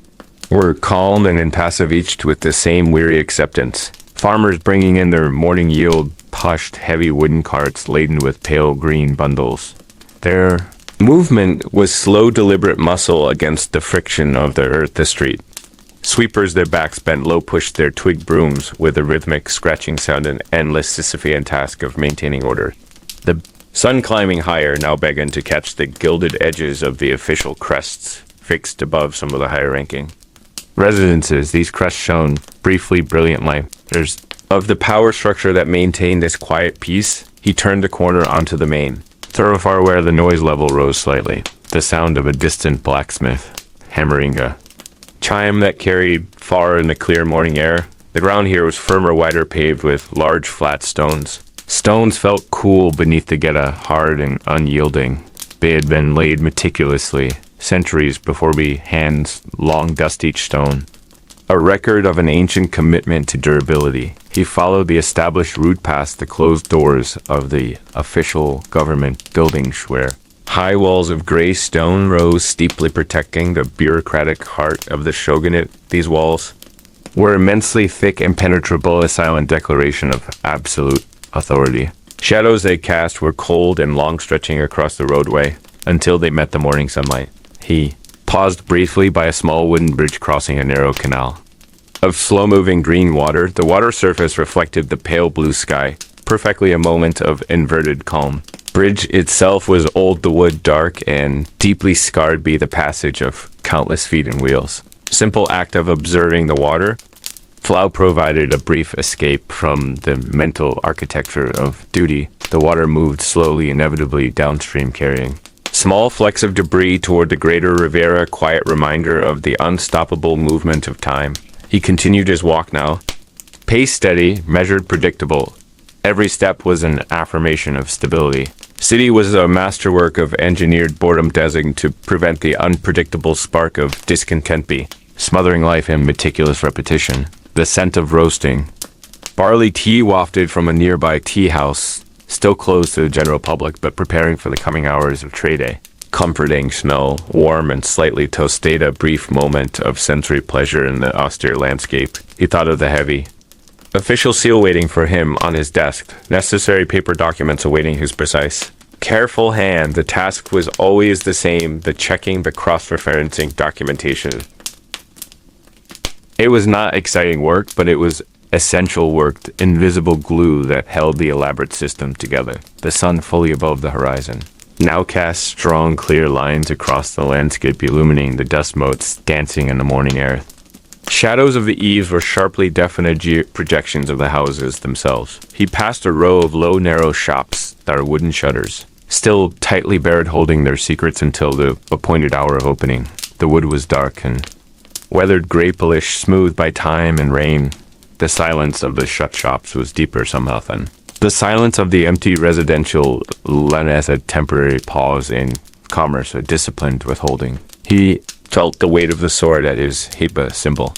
were calm and impassive, each with the same weary acceptance. Farmers bringing in their morning yield pushed heavy wooden carts laden with pale green bundles. Their movement was slow, deliberate muscle against the friction of the earth. The street sweepers, their backs bent low, pushed their twig brooms with a rhythmic scratching sound, an endless Sisyphean task of maintaining order. The sun climbing higher now began to catch the gilded edges of the official crests fixed above some of the higher-ranking residences. These crests shone briefly, brilliant light. There's of the power structure that maintained this quiet peace. He turned the corner onto the main thoroughfare where the noise level rose slightly. The sound of a distant blacksmith hammering a chime that carried far in the clear morning air. The ground here was firmer, wider, paved with large flat stones. Stones felt cool beneath the geta, hard and unyielding. They had been laid meticulously, centuries before we hands long dust each stone. A record of an ancient commitment to durability. He followed the established route past the closed doors of the official government buildings where high walls of gray stone rose steeply, protecting the bureaucratic heart of the shogunate. These walls were immensely thick, impenetrable, a silent declaration of absolute authority. Shadows they cast were cold and long, stretching across the roadway until they met the morning sunlight. He paused briefly by a small wooden bridge crossing a narrow canal of slow-moving green water. The water surface reflected the pale blue sky, perfectly a moment of inverted calm. Bridge itself was old, the wood dark and deeply scarred by the passage of countless feet and wheels. Simple act of observing the water flow provided a brief escape from the mental architecture of duty. The water moved slowly, inevitably downstream, carrying small flecks of debris toward the greater Riviera, a quiet reminder of the unstoppable movement of time. He continued his walk now, pace steady, measured, predictable. Every step was an affirmation of stability. City was a masterwork of engineered boredom designed to prevent the unpredictable spark of discontent be, smothering life in meticulous repetition. The scent of roasting barley tea wafted from a nearby tea house, still closed to the general public but preparing for the coming hours of trade day. Comforting smell, warm and slightly toasted, a brief moment of sensory pleasure in the austere landscape. He thought of the heavy official seal waiting for him on his desk, necessary paper documents awaiting his precise, careful hand. The task was always the same, the checking, the cross-referencing documentation. It was not exciting work, but it was essential work, the invisible glue that held the elaborate system together. The sun fully above the horizon now cast strong, clear lines across the landscape, illuminating the dust motes dancing in the morning air. Shadows of the eaves were sharply definite projections of the houses themselves. He passed a row of low, narrow shops that are wooden shutters, still tightly barred, holding their secrets until the appointed hour of opening. The wood was dark and weathered, grapeish, smoothed by time and rain. The silence of the shut shops was deeper somehow than The silence of the empty residential led as a temporary pause in commerce, a disciplined withholding. He felt the weight of the sword at his hiba symbol.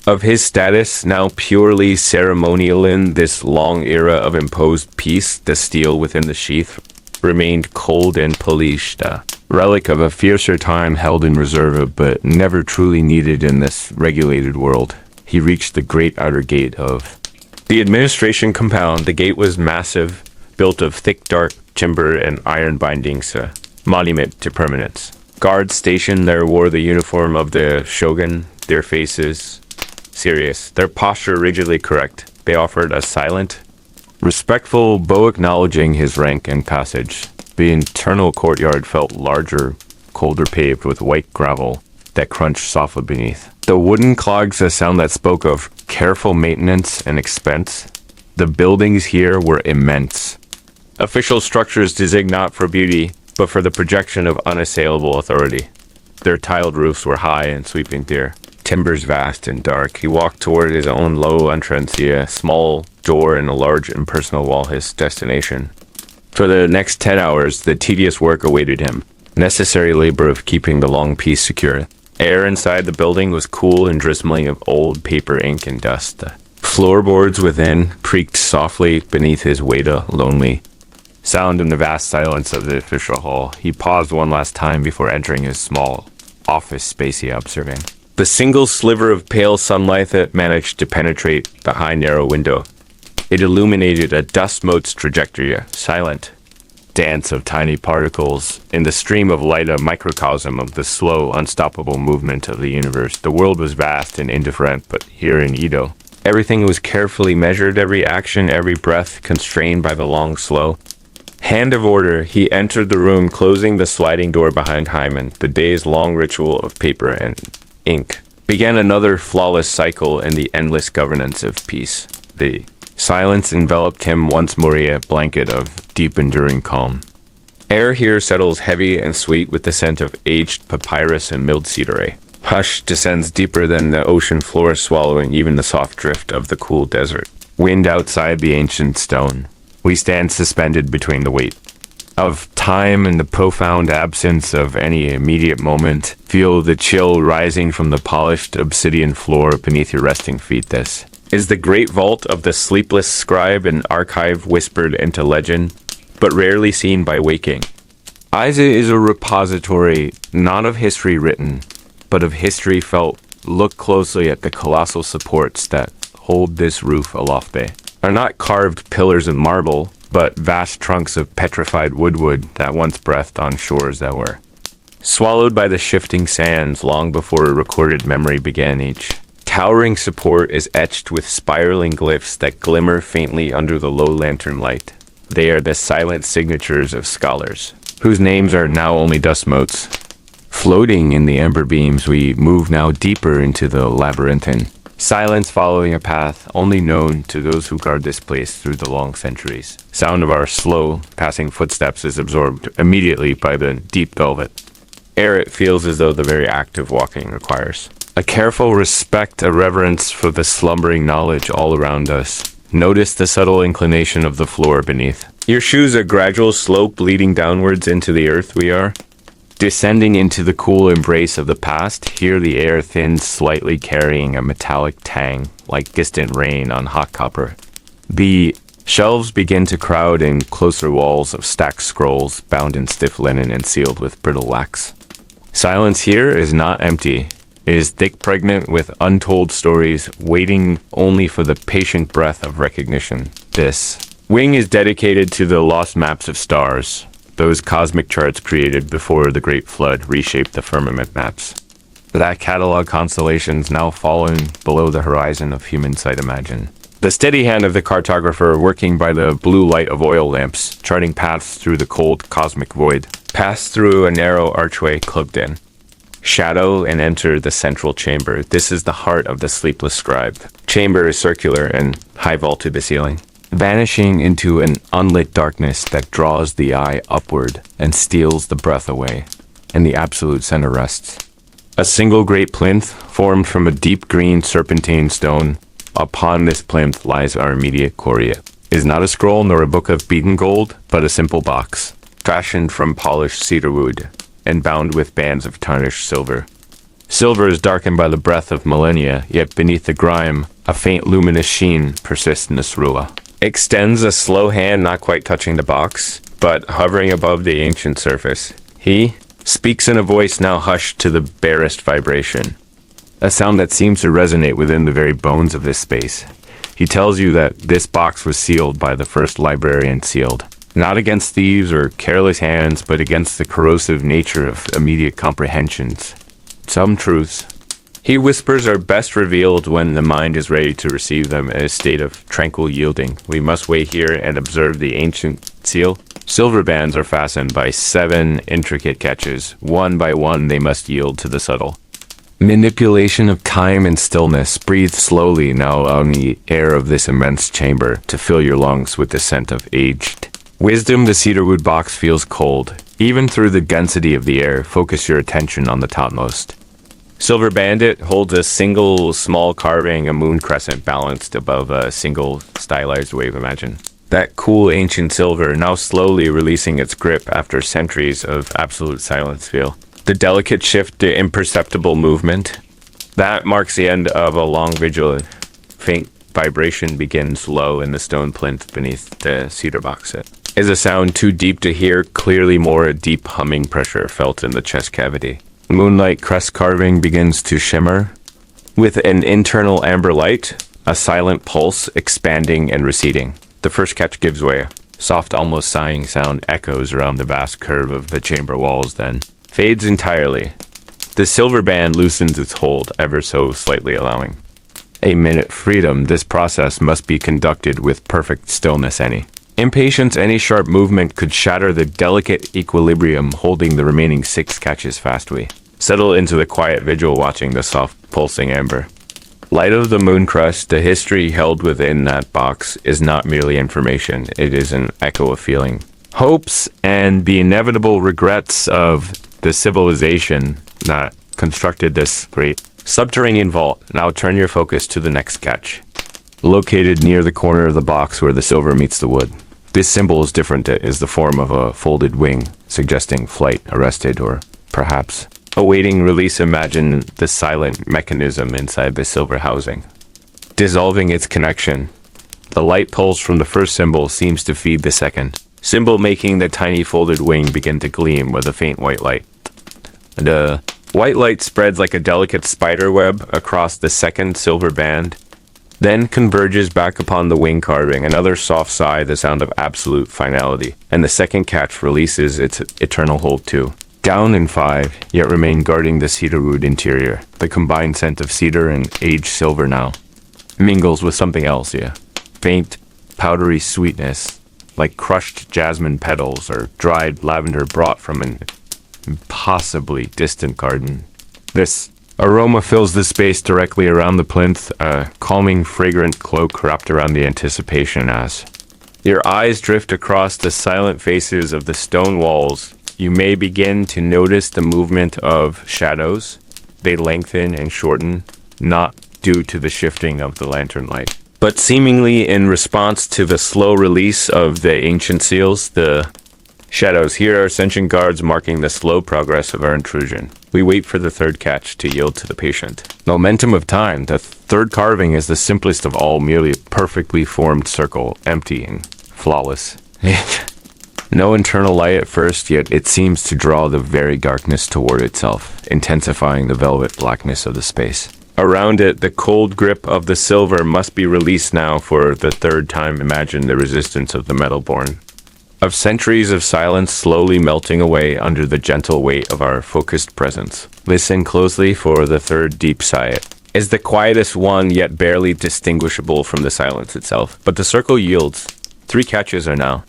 Of his status, now purely ceremonial in this long era of imposed peace, the steel within the sheath remained cold and polished, a relic of a fiercer time held in reserve but never truly needed in this regulated world. He reached the great outer gate of the administration compound. The gate was massive, built of thick dark timber and iron bindings, a monument to permanence. Guards stationed there wore the uniform of the shogun, their faces serious, their posture rigidly correct. They offered a silent, respectful bow acknowledging his rank and passage. The internal courtyard felt larger, colder, paved with white gravel that crunched softly beneath. The wooden clogs, a sound that spoke of careful maintenance and expense. The buildings here were immense. Official structures designed not for beauty, but for the projection of unassailable authority. Their tiled roofs were high and sweeping clear, timbers vast and dark. He walked toward his own low entrance, a small door in a large impersonal wall, his destination. For the next 10 hours, the tedious work awaited him, necessary labor of keeping the long peace secure. Air inside the building was cool and drizzling of old paper, ink, and dust. The floorboards within creaked softly beneath his weight, a lonely sound in the vast silence of the official hall. He paused one last time before entering his small office space, observing the single sliver of pale sunlight that managed to penetrate the high narrow window. It illuminated a dust mote's trajectory, a silent dance of tiny particles in the stream of light, a microcosm of the slow, unstoppable movement of the universe. The world was vast and indifferent, but here in Edo, everything was carefully measured, every action, every breath constrained by the long, slow hand of order. He entered the room, closing the sliding door behind Hyman. The day's long ritual of paper and ink began another flawless cycle in the endless governance of peace. The silence enveloped him once more, a blanket of deep enduring calm. Air here settles heavy and sweet with the scent of aged papyrus and milled cedar. Hush descends deeper than the ocean floor, swallowing even the soft drift of the cool desert. Wind outside the ancient stone. We stand suspended between the weight of time and the profound absence of any immediate moment. Feel the chill rising from the polished obsidian floor beneath your resting feet. This is the great vault of the sleepless scribe, an archive whispered into legend, but rarely seen by waking. Isa is a repository, not of history written, but of history felt. Look closely at the colossal supports that hold this roof aloft. They are not carved pillars of marble, but vast trunks of petrified woodwood that once breathed on shores that were swallowed by the shifting sands long before a recorded memory began. Each towering support is etched with spiraling glyphs that glimmer faintly under the low lantern light. They are the silent signatures of scholars, whose names are now only dust motes. Floating in the amber beams, we move now deeper into the labyrinthine silence, following a path only known to those who guard this place through the long centuries. Sound of our slow, passing footsteps is absorbed immediately by the deep velvet air. It feels as though the very act of walking requires a careful respect, a reverence for the slumbering knowledge all around us. Notice the subtle inclination of the floor beneath your shoes, a gradual slope leading downwards into the earth. We are descending into the cool embrace of the past. Here the air thins slightly, carrying a metallic tang like distant rain on hot copper. The shelves begin to crowd in closer walls of stacked scrolls bound in stiff linen and sealed with brittle wax. Silence here is not empty. It is thick, pregnant with untold stories, waiting only for the patient breath of recognition. This wing is dedicated to the lost maps of stars, those cosmic charts created before the Great Flood reshaped the firmament maps. That catalog constellations now fallen below the horizon of human sight imagine. The steady hand of the cartographer working by the blue light of oil lamps, charting paths through the cold cosmic void. Pass through a narrow archway clubbed in shadow and enter the central chamber. This is the heart of the sleepless scribe. Chamber is circular and high vaulted the ceiling, vanishing into an unlit darkness that draws the eye upward and steals the breath away. In the absolute center rests a single great plinth formed from a deep green serpentine stone. Upon this plinth lies our immediate Korea. is not a scroll nor a book of beaten gold, but a simple box, fashioned from polished cedar wood and bound with bands of tarnished silver. Silver is darkened by the breath of millennia, yet beneath the grime, a faint luminous sheen persists in Nasrullah. Extends a slow hand, not quite touching the box, but hovering above the ancient surface. He speaks in a voice now hushed to the barest vibration, a sound that seems to resonate within the very bones of this space. He tells you that this box was sealed by the first librarian sealed, not against thieves or careless hands, but against the corrosive nature of immediate comprehensions. Some truths, he whispers, are best revealed when the mind is ready to receive them in a state of tranquil yielding. We must wait here and observe the ancient seal. Silver bands are fastened by 7 intricate catches. One by one they must yield to the subtle manipulation of time and stillness. Breathe slowly now on the air of this immense chamber to fill your lungs with the scent of aged wisdom. The cedarwood box feels cold. Even through the density of the air, focus your attention on the topmost. Silver bandit holds a single small carving, a moon crescent balanced above a single stylized wave. Imagine that cool ancient silver now slowly releasing its grip after centuries of absolute silence. Feel the delicate shift, the imperceptible movement. That marks the end of a long vigil. Faint vibration begins low in the stone plinth beneath the cedar box. It is a sound too deep to hear clearly, more a deep humming pressure felt in the chest cavity. Moonlight crest carving begins to shimmer with an internal amber light, a silent pulse expanding and receding. The first catch gives way. Soft, almost sighing sound echoes around the vast curve of the chamber walls, then fades entirely. The silver band loosens its hold ever so slightly, allowing a minute freedom. This process must be conducted with perfect stillness. Any impatience, any sharp movement could shatter the delicate equilibrium holding the remaining 6 catches fast. We settle into the quiet vigil, watching the soft pulsing amber light of the moon crest. The history held within that box is not merely information. It is an echo of feeling, hopes, and the inevitable regrets of the civilization that constructed this great subterranean vault. Now turn your focus to the next catch, located near the corner of the box where the silver meets the wood. This symbol is different. It is the form of a folded wing, suggesting flight, arrested, or perhaps awaiting release. Imagine the silent mechanism inside the silver housing, dissolving its connection. The light pulse from the first symbol seems to feed the second symbol, making the tiny folded wing begin to gleam with a faint white light. The white light spreads like a delicate spider web across the second silver band, then converges back upon the wing carving. Another soft sigh, the sound of absolute finality, and the second catch releases its eternal hold too. Down in 5, yet remain guarding the cedarwood interior. The combined scent of cedar and aged silver now mingles with something else. Faint, powdery sweetness, like crushed jasmine petals or dried lavender brought from an impossibly distant garden. This aroma fills the space directly around the plinth, a calming, fragrant cloak wrapped around the anticipation. As your eyes drift across the silent faces of the stone walls, you may begin to notice the movement of shadows. They lengthen and shorten, not due to the shifting of the lantern light, but seemingly in response to the slow release of the ancient seals. The shadows here are sentient guards marking the slow progress of our intrusion. We wait for the third catch to yield to the patient momentum of time. The third carving is the simplest of all, merely a perfectly formed circle, empty and flawless. No internal light at first, yet it seems to draw the very darkness toward itself, intensifying the velvet blackness of the space. Around it, the cold grip of the silver must be released now for the third time. Imagine the resistance of the metal-born, of centuries of silence slowly melting away under the gentle weight of our focused presence. Listen closely, for the third deep sigh. It is the quietest one, yet barely distinguishable from the silence itself. But the circle yields. 3 catches are now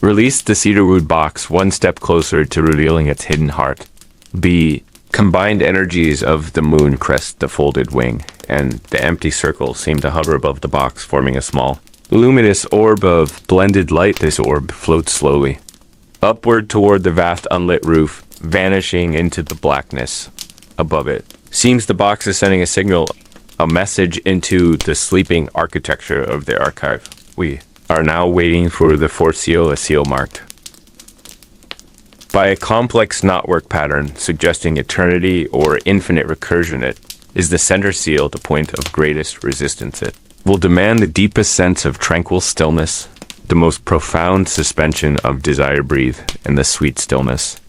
release. The cedarwood box one step closer to revealing its hidden heart. The combined energies of the moon crest, the folded wing, and the empty circle seem to hover above the box, forming a small, luminous orb of blended light. This orb floats slowly upward toward the vast unlit roof, vanishing into the blackness above it. Seems the box is sending a signal, a message into the sleeping architecture of the archive. We are now waiting for the fourth seal, a seal marked by a complex knotwork pattern suggesting eternity or infinite recursion. It is the center seal, the point of greatest resistance. It will demand the deepest sense of tranquil stillness, the most profound suspension of desire. Breathe in the sweet stillness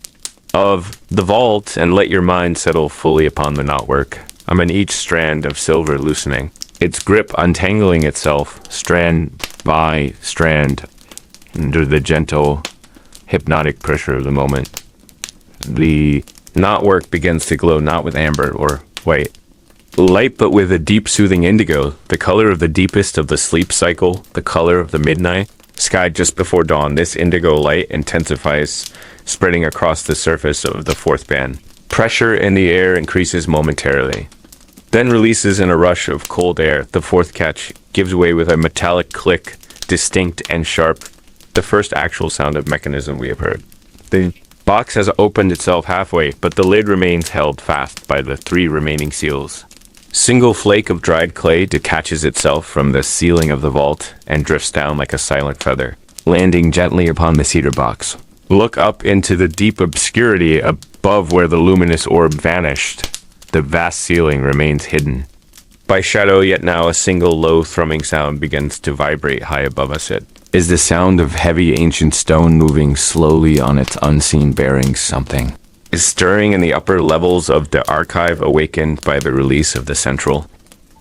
of the vault and let your mind settle fully upon the knotwork. On each strand of silver loosening, its grip untangling itself, strand by strand, under the gentle, hypnotic pressure of the moment. The knotwork begins to glow not with amber or white light, but with a deep, soothing indigo, the color of the deepest of the sleep cycle, the color of the midnight sky just before dawn. This indigo light intensifies, spreading across the surface of the fourth band. Pressure in the air increases momentarily, then releases in a rush of cold air. The fourth catch gives way with a metallic click, distinct and sharp, the first actual sound of mechanism we have heard. The box has opened itself halfway, but the lid remains held fast by the three remaining seals. Single flake of dried clay detaches itself from the ceiling of the vault and drifts down like a silent feather, landing gently upon the cedar box. Look up into the deep obscurity above where the luminous orb vanished. The vast ceiling remains hidden by shadow, yet now a single low thrumming sound begins to vibrate high above us. It is the sound of heavy ancient stone moving slowly on its unseen bearings. Something is stirring in the upper levels of the archive, awakened by the release of the central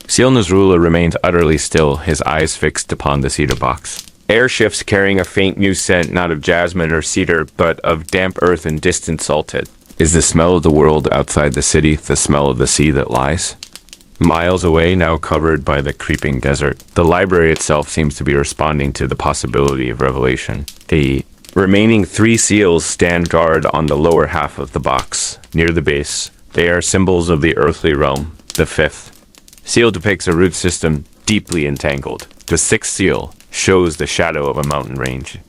seal. Nasrullah remains utterly still, his eyes fixed upon the cedar box. Air shifts, carrying a faint new scent, not of jasmine or cedar, but of damp earth and distant salted. Is the smell of the world outside the city, the smell of the sea that lies miles away, now covered by the creeping desert. The library itself seems to be responding to the possibility of revelation. The remaining three seals stand guard on the lower half of the box, near the base. They are symbols of the earthly realm. The fifth seal depicts a root system deeply entangled. The sixth seal shows the shadow of a mountain range.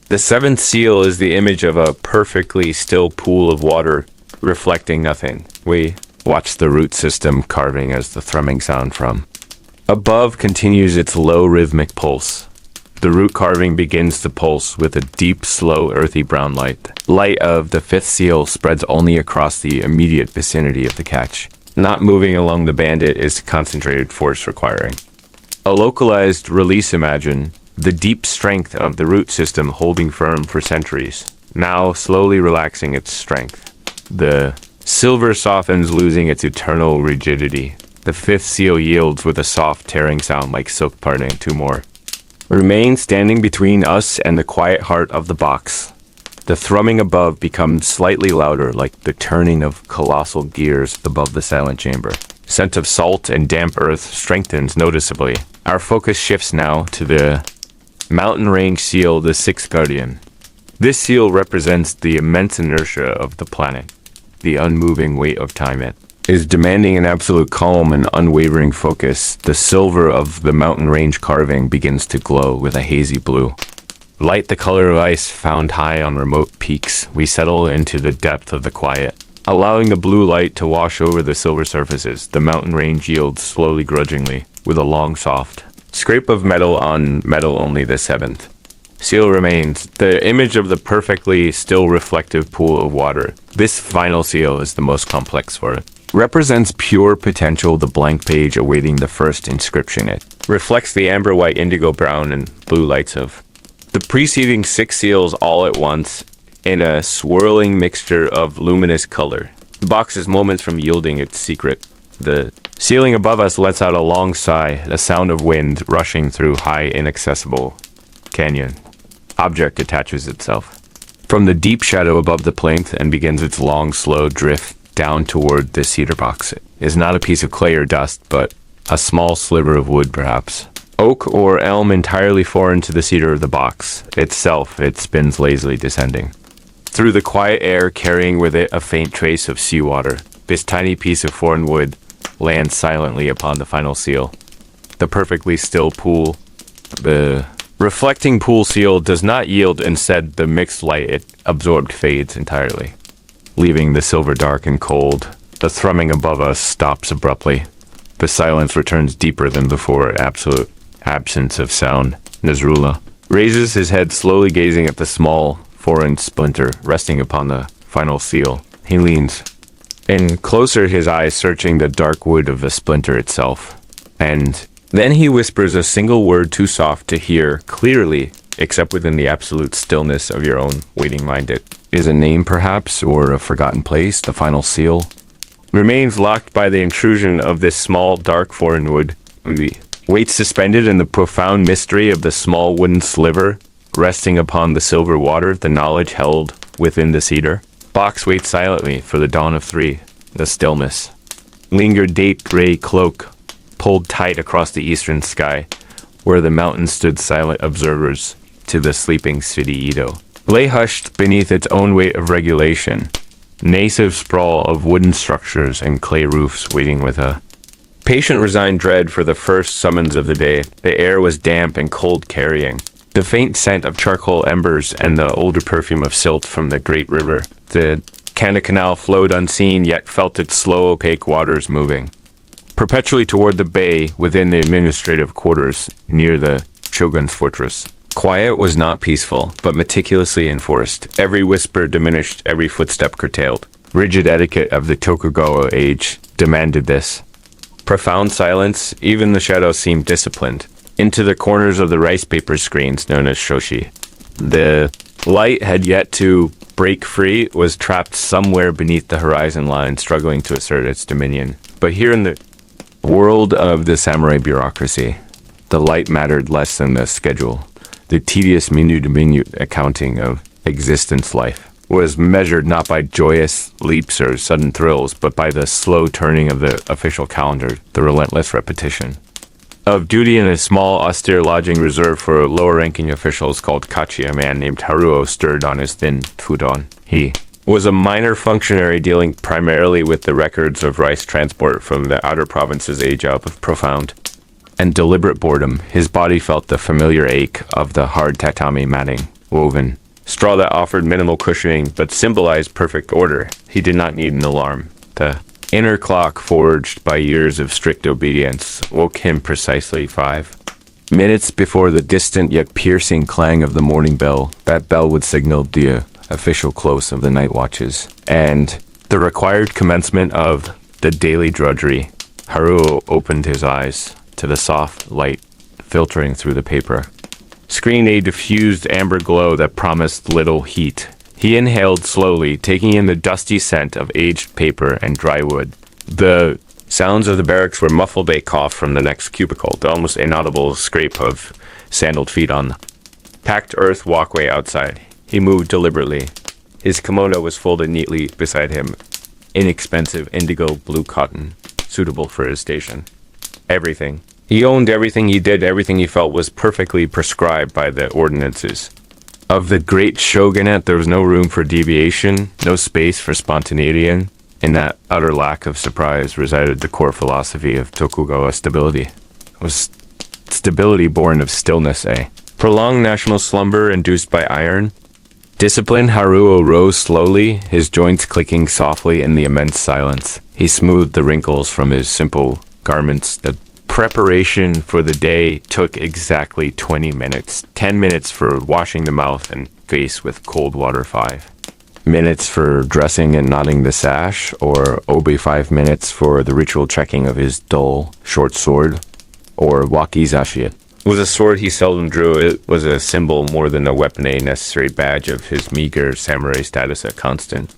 The seventh seal is the image of a perfectly still pool of water, reflecting nothing. We watch the root system carving as the thrumming sound from above continues its low rhythmic pulse. The root carving begins to pulse with a deep, slow, earthy brown light. Light of the fifth seal spreads only across the immediate vicinity of the catch. Not moving along the bandit is concentrated force requiring a localized release. Imagine the deep strength of the root system holding firm for centuries, now slowly relaxing its strength. The silver softens, losing its eternal rigidity. The fifth seal yields with a soft tearing sound like silk parting. Two more remain standing between us and the quiet heart of the box. The thrumming above becomes slightly louder, like the turning of colossal gears above the silent chamber. Scent of salt and damp earth strengthens noticeably. Our focus shifts now to the mountain range seal, the sixth guardian. This seal represents the immense inertia of the planet, the unmoving weight of time. It is demanding an absolute calm and unwavering focus. The silver of the mountain range carving begins to glow with a hazy blue. Light the color of ice found high on remote peaks. We settle into the depth of the quiet, allowing the blue light to wash over the silver surfaces. The mountain range yields slowly, grudgingly, with a long, soft scrape of metal on metal. Only the seventh seal remains, the image of the perfectly still reflective pool of water. This final seal is the most complex for it. Represents pure potential, the blank page awaiting the first inscription. It reflects the amber, white, indigo, brown, and blue lights of the preceding six seals all at once in a swirling mixture of luminous color. The box is moments from yielding its secret. The ceiling above us lets out a long sigh, the sound of wind rushing through high, inaccessible canyon. Object detaches itself from the deep shadow above the plinth and begins its long, slow drift down toward the cedar box. It is not a piece of clay or dust, but a small sliver of wood, perhaps. Oak or elm, entirely foreign to the cedar of the box itself. It spins lazily, descending through the quiet air, carrying with it a faint trace of seawater. This tiny piece of foreign wood lands silently upon the final seal. The perfectly still pool, the reflecting pool seal, does not yield. Instead, the mixed light it absorbed fades entirely, leaving the silver dark and cold. The thrumming above us stops abruptly. The silence returns deeper than before, absolute absence of sound. Nasrullah raises his head, slowly gazing at the small, foreign splinter resting upon the final seal. He leans in closer, his eyes searching the dark wood of the splinter itself. And then he whispers a single word too soft to hear clearly, except within the absolute stillness of your own waiting mind. It is a name, perhaps, or a forgotten place. The final seal remains locked by the intrusion of this small, dark foreign wood. We wait suspended in the profound mystery of the small wooden sliver resting upon the silver water, the knowledge held within the cedar. Box waits silently for the dawn of 3, the stillness. Lingered date gray cloak pulled tight across the eastern sky, where the mountains stood silent observers to the sleeping city Edo. Lay hushed beneath its own weight of regulation, native sprawl of wooden structures and clay roofs waiting with a patient resigned dread for the first summons of the day. The air was damp and cold, carrying the faint scent of charcoal embers and the older perfume of silt from the great river. The Kana Canal flowed unseen, yet felt its slow, opaque waters moving perpetually toward the bay within the administrative quarters near the Shogun's fortress. Quiet was not peaceful, but meticulously enforced. Every whisper diminished, every footstep curtailed. Rigid etiquette of the Tokugawa age demanded this. Profound silence, even the shadows seemed disciplined. Into the corners of the rice paper screens known as shoshi, the light had yet to break free, was trapped somewhere beneath the horizon line, struggling to assert its dominion. But here in the world of the samurai bureaucracy, the light mattered less than the schedule. The tedious minute-to-minute accounting of existence life was measured not by joyous leaps or sudden thrills, but by the slow turning of the official calendar, the relentless repetition of duty in a small, austere lodging reserved for lower-ranking officials called kachi. A man named Haruo stirred on his thin futon. He was a minor functionary dealing primarily with the records of rice transport from the outer provinces, a job of profound and deliberate boredom. His body felt the familiar ache of the hard tatami matting, woven straw that offered minimal cushioning but symbolized perfect order. He did not need an alarm. The inner clock, forged by years of strict obedience, woke him precisely 5 minutes before the distant yet piercing clang of the morning bell. That bell would signal the official close of the night watches and the required commencement of the daily drudgery. Haruo opened his eyes to the soft light filtering through the paper. Screen a diffused amber glow that promised little heat. He inhaled slowly, taking in the dusty scent of aged paper and dry wood. The sounds of the barracks were muffled, a cough from the next cubicle, the almost inaudible scrape of sandaled feet on the packed earth walkway outside. He moved deliberately. His kimono was folded neatly beside him, inexpensive indigo blue cotton, suitable for his station. Everything. He owned everything he did, everything he felt was perfectly prescribed by the ordinances of the great shogunate. There was no room for deviation, no space for spontaneity, and in that utter lack of surprise resided the core philosophy of Tokugawa stability. It was stability born of stillness, prolonged national slumber induced by iron. Disciplined, Haruo rose slowly, his joints clicking softly in the immense silence. He smoothed the wrinkles from his simple garments. The preparation for the day took exactly 20 minutes. 10 minutes for washing the mouth and face with cold water, 5 minutes for dressing and knotting the sash, or obi 5 minutes for the ritual checking of his dull, short sword, or wakizashi. It was a sword he seldom drew. It was a symbol more than a weapon, a necessary badge of his meager samurai status, a constant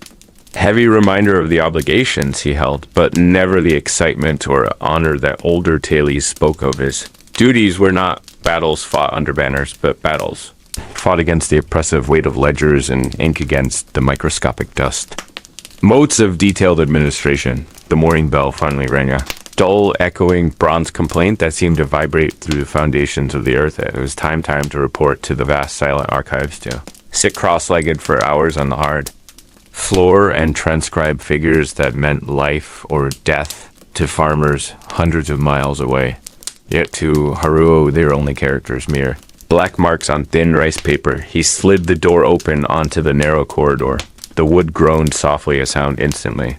heavy reminder of the obligations he held, but never the excitement or honor that older tales spoke of. His duties were not battles fought under banners, but battles fought against the oppressive weight of ledgers and ink against the microscopic dust. Motes of detailed administration. The morning bell finally rang, a dull, echoing bronze complaint that seemed to vibrate through the foundations of the earth. It was time to report to the vast silent archives, to sit cross-legged for hours on the hard floor and transcribe figures that meant life or death to farmers hundreds of miles away. Yet to Haruo, they were only characters, mere black marks on thin rice paper. He slid the door open onto the narrow corridor. The wood groaned softly, a sound instantly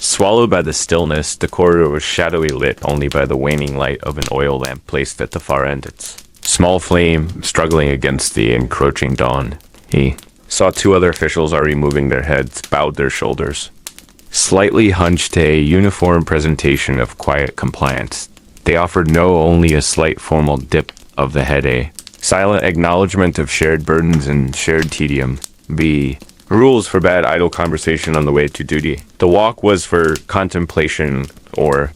swallowed by the stillness. The corridor was shadowy, lit only by the waning light of an oil lamp placed at the far end. Its small flame struggling against the encroaching dawn. He saw two other officials already moving their heads, bowed their shoulders, slightly hunched, a uniform presentation of quiet compliance. They offered no only a slight formal dip of the head, a silent acknowledgement of shared burdens and shared tedium. B. Rules forbade idle conversation on the way to duty. The walk was for contemplation, or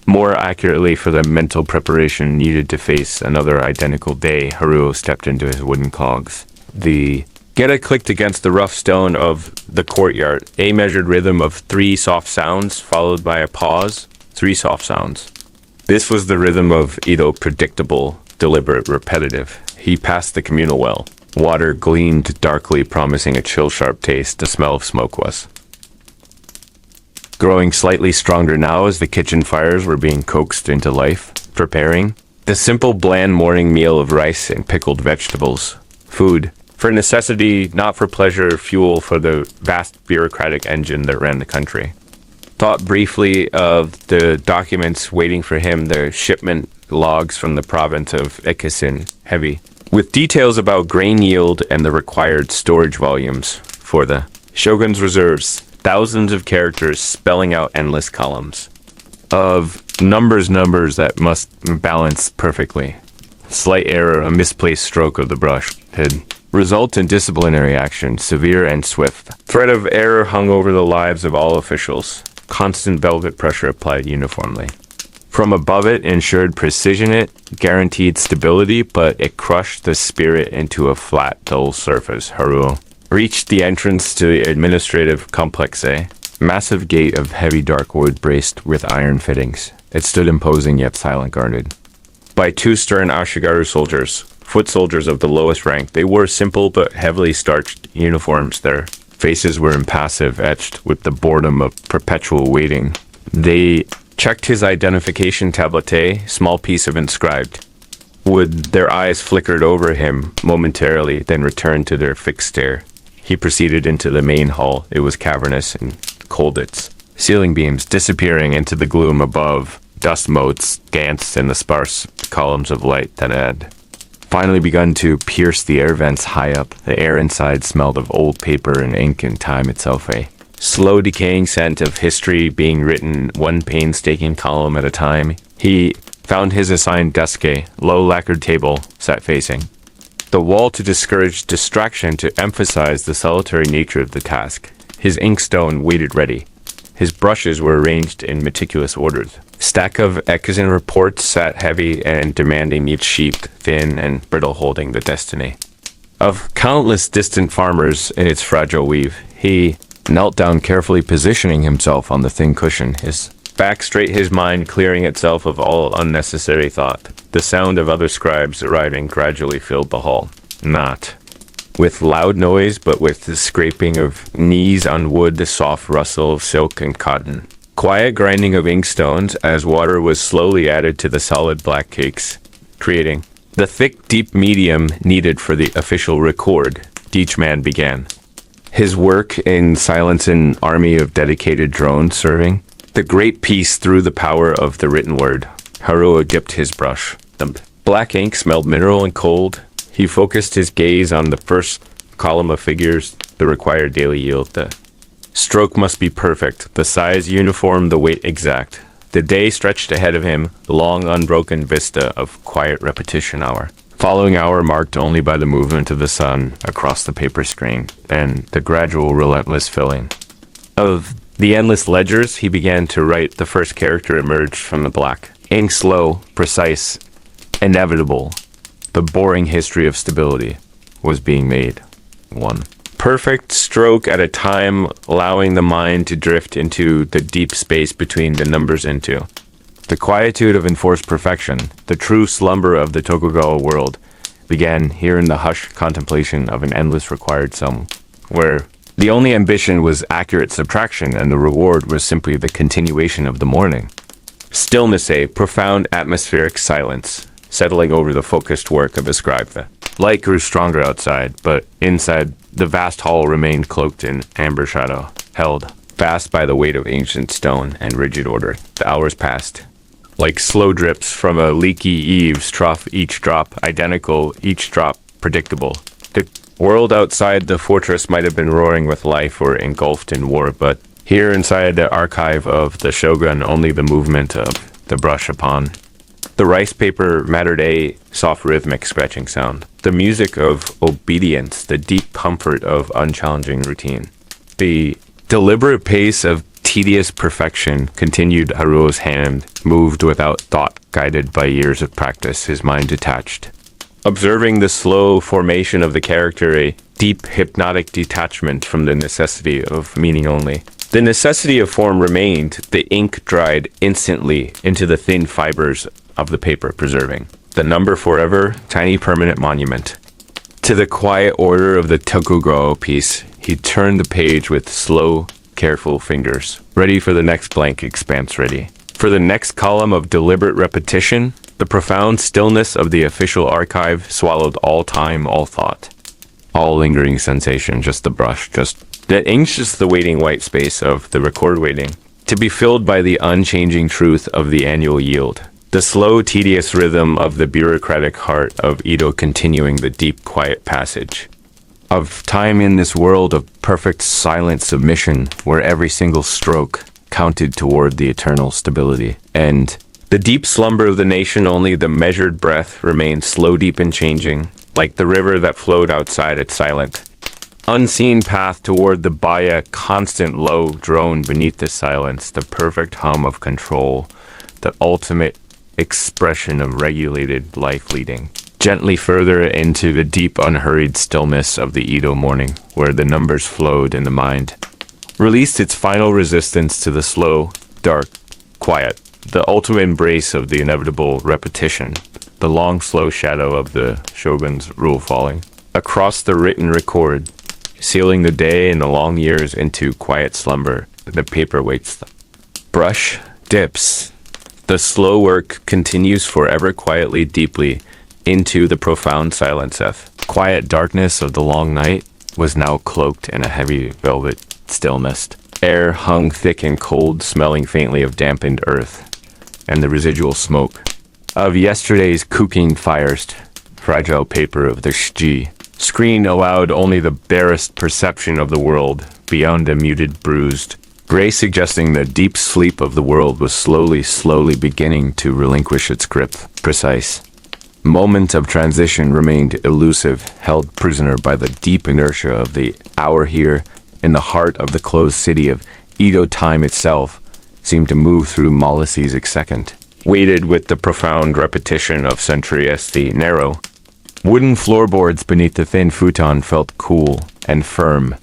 more accurately, for the mental preparation needed to face another identical day. Haruo stepped into his wooden clogs. The Geta clicked against the rough stone of the courtyard, a measured rhythm of 3 soft sounds, followed by a pause. 3 soft sounds. This was the rhythm of Edo, predictable, deliberate, repetitive. He passed the communal well. Water gleamed darkly, promising a chill, sharp taste. The smell of smoke was growing slightly stronger now as the kitchen fires were being coaxed into life, preparing the simple, bland morning meal of rice and pickled vegetables. Food for necessity, not for pleasure, fuel for the vast bureaucratic engine that ran the country. Thought briefly of the documents waiting for him, the shipment logs from the province of Ekisin, heavy, with details about grain yield and the required storage volumes for the shogun's reserves. Thousands of characters spelling out endless columns of numbers that must balance perfectly. Slight error, a misplaced stroke of the brush, could result in disciplinary action, severe and swift. Threat of error hung over the lives of all officials. Constant velvet pressure applied uniformly. From above it ensured precision, it guaranteed stability, but it crushed the spirit into a flat, dull surface. Haruo reached the entrance to the administrative complex, a massive gate of heavy dark wood braced with iron fittings. It stood imposing yet silent, guarded by 2 stern Ashigaru soldiers, foot soldiers of the lowest rank. They wore simple but heavily starched uniforms. Their faces were impassive, etched with the boredom of perpetual waiting. They checked his identification tablet, small piece of inscribed wood. Their eyes flickered over him momentarily, then returned to their fixed stare. He proceeded into the main hall. It was cavernous and cold, its ceiling beams disappearing into the gloom above, dust motes danced in the sparse columns of light that had finally begun to pierce the air vents high up. The air inside smelled of old paper and ink and time itself, a slow decaying scent of history being written one painstaking column at a time. He found his assigned desk, a low lacquered table sat facing the wall to discourage distraction, to emphasize the solitary nature of the task. His inkstone waited ready. His brushes were arranged in meticulous orders. Stack of Ekisin reports sat heavy and demanding, each sheet thin and brittle, holding the destiny of countless distant farmers in its fragile weave. He knelt down, carefully positioning himself on the thin cushion, his back straight, his mind clearing itself of all unnecessary thought. The sound of other scribes arriving gradually filled the hall, not with loud noise, but with the scraping of knees on wood, the soft rustle of silk and cotton. Quiet grinding of inkstones as water was slowly added to the solid black cakes, creating the thick, deep medium needed for the official record. Each man began his work in silence, an army of dedicated drones serving the great piece through the power of the written word. Haruo dipped his brush. The black ink smelled mineral and cold. He focused his gaze on the first column of figures, the required daily yield. The stroke must be perfect, the size uniform, the weight exact. The day stretched ahead of him, the long unbroken vista of quiet repetition hour. Following hour marked only by the movement of the sun across the paper screen, and the gradual relentless filling of the endless ledgers. He began to write. The first character emerged from the black. Ink slow, precise, inevitable. The boring history of stability was being made. 1 perfect stroke at a time, allowing the mind to drift into the deep space between the numbers, into the quietude of enforced perfection. The true slumber of the Tokugawa world began here in the hushed contemplation of an endless required sum, where the only ambition was accurate subtraction and the reward was simply the continuation of the morning. Stillness, a profound atmospheric silence, settling over the focused work of a scribe. The light grew stronger outside, but inside the vast hall remained cloaked in amber shadow, held fast by the weight of ancient stone and rigid order. The hours passed like slow drips from a leaky eaves trough, each drop identical, each drop predictable. The world outside the fortress might have been roaring with life or engulfed in war, but here inside the archive of the shogun, only the movement of the brush upon the rice paper mattered, a soft rhythmic scratching sound. The music of obedience, the deep comfort of unchallenging routine. The deliberate pace of tedious perfection continued. Haruo's hand moved without thought, guided by years of practice, his mind detached. Observing the slow formation of the character, a deep hypnotic detachment from the necessity of meaning only. The necessity of form remained, the ink dried instantly into the thin fibers of the paper, preserving the number forever, tiny permanent monument. To the quiet order of the Tokugawa piece, he turned the page with slow, careful fingers, ready for the next blank expanse, ready for the next column of deliberate repetition. The profound stillness of the official archive swallowed all time, all thought, all lingering sensation, just the brush, just the ink's just the waiting white space of the record waiting, to be filled by the unchanging truth of the annual yield. The slow, tedious rhythm of the bureaucratic heart of Edo continuing the deep, quiet passage of time in this world of perfect silent submission, where every single stroke counted toward the eternal stability. And the deep slumber of the nation, only the measured breath remained slow, deep, and changing, like the river that flowed outside its silent, unseen path toward the Baya, constant low drone beneath the silence, the perfect hum of control, the ultimate expression of regulated life leading gently further into the deep unhurried stillness of the Edo morning, where the numbers flowed and the mind released its final resistance to the slow, dark, quiet, the ultimate embrace of the inevitable repetition, the long slow shadow of the shogun's rule falling across the written record, sealing the day and the long years into quiet slumber. The paper waits. The brush dips. The slow work continues forever, quietly, deeply, into the profound silence of quiet darkness of the long night was now cloaked in a heavy velvet stillness. Air hung thick and cold, smelling faintly of dampened earth and the residual smoke of yesterday's cooking fires. Fragile paper of the shiji screen allowed only the barest perception of the world beyond a muted bruised gray, suggesting the deep sleep of the world was slowly beginning to relinquish its grip. Precise moment of transition remained elusive, held prisoner by the deep inertia of the hour here in the heart of the closed city of Edo. Time itself seemed to move through Mollise's second, weighted with the profound repetition of century as the narrow wooden floorboards beneath the thin futon felt cool and firm,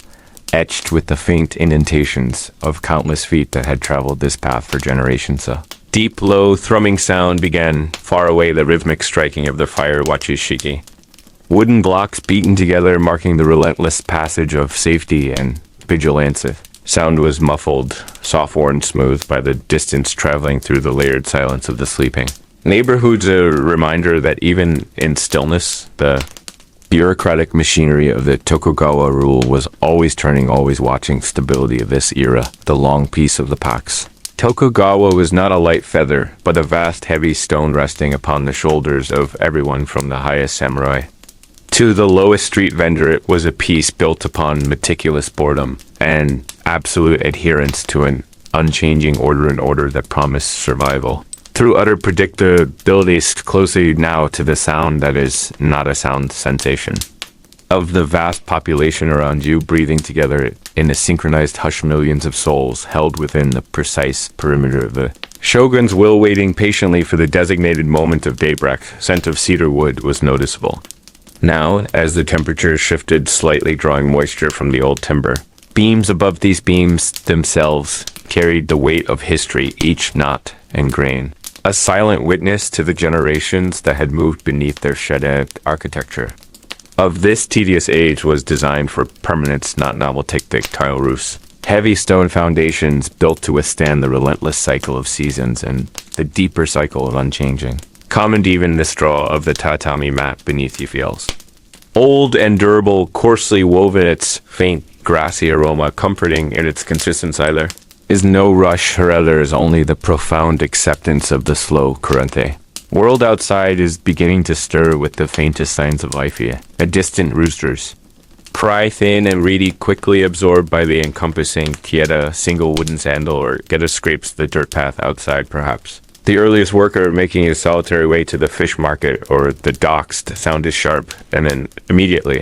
etched with the faint indentations of countless feet that had traveled this path for generations. A deep, low, thrumming sound began, far away, the rhythmic striking of the fire wachishiki. Wooden blocks beaten together, marking the relentless passage of safety and vigilance. Sound was muffled, soft-worn smooth by the distance traveling through the layered silence of the sleeping neighborhood's a reminder that even in stillness, the bureaucratic machinery of the Tokugawa rule was always turning, always watching stability of this era, the long peace of the Pax. Tokugawa was not a light feather, but a vast heavy stone resting upon the shoulders of everyone from the highest samurai to the lowest street vendor. It was a piece built upon meticulous boredom and absolute adherence to an unchanging order, and order that promised survival through utter predictability, closely now to the sound that is not a sound sensation of the vast population around you, breathing together in a synchronized hush, millions of souls held within the precise perimeter of the shogun's will, waiting patiently for the designated moment of daybreak. Scent of cedar wood was noticeable now as the temperature shifted slightly, drawing moisture from the old timber. Beams above these beams themselves carried the weight of history, each knot and grain a silent witness to the generations that had moved beneath their shed architecture of this tedious age was designed for permanence, not novel thick tile roofs. Heavy stone foundations built to withstand the relentless cycle of seasons and the deeper cycle of unchanging. Common even the straw of the tatami mat beneath you feels old and durable, coarsely woven, its faint grassy aroma comforting in its consistent silence. is no rush, rather is only the profound acceptance of the slow currente. World outside is beginning to stir with the faintest signs of life here. A distant roosters. Cry thin and reedy, quickly absorbed by the encompassing quieta single wooden sandal, or Geta scrapes the dirt path outside perhaps. The earliest worker making his solitary way to the fish market or the docks, the sound is sharp, and then immediately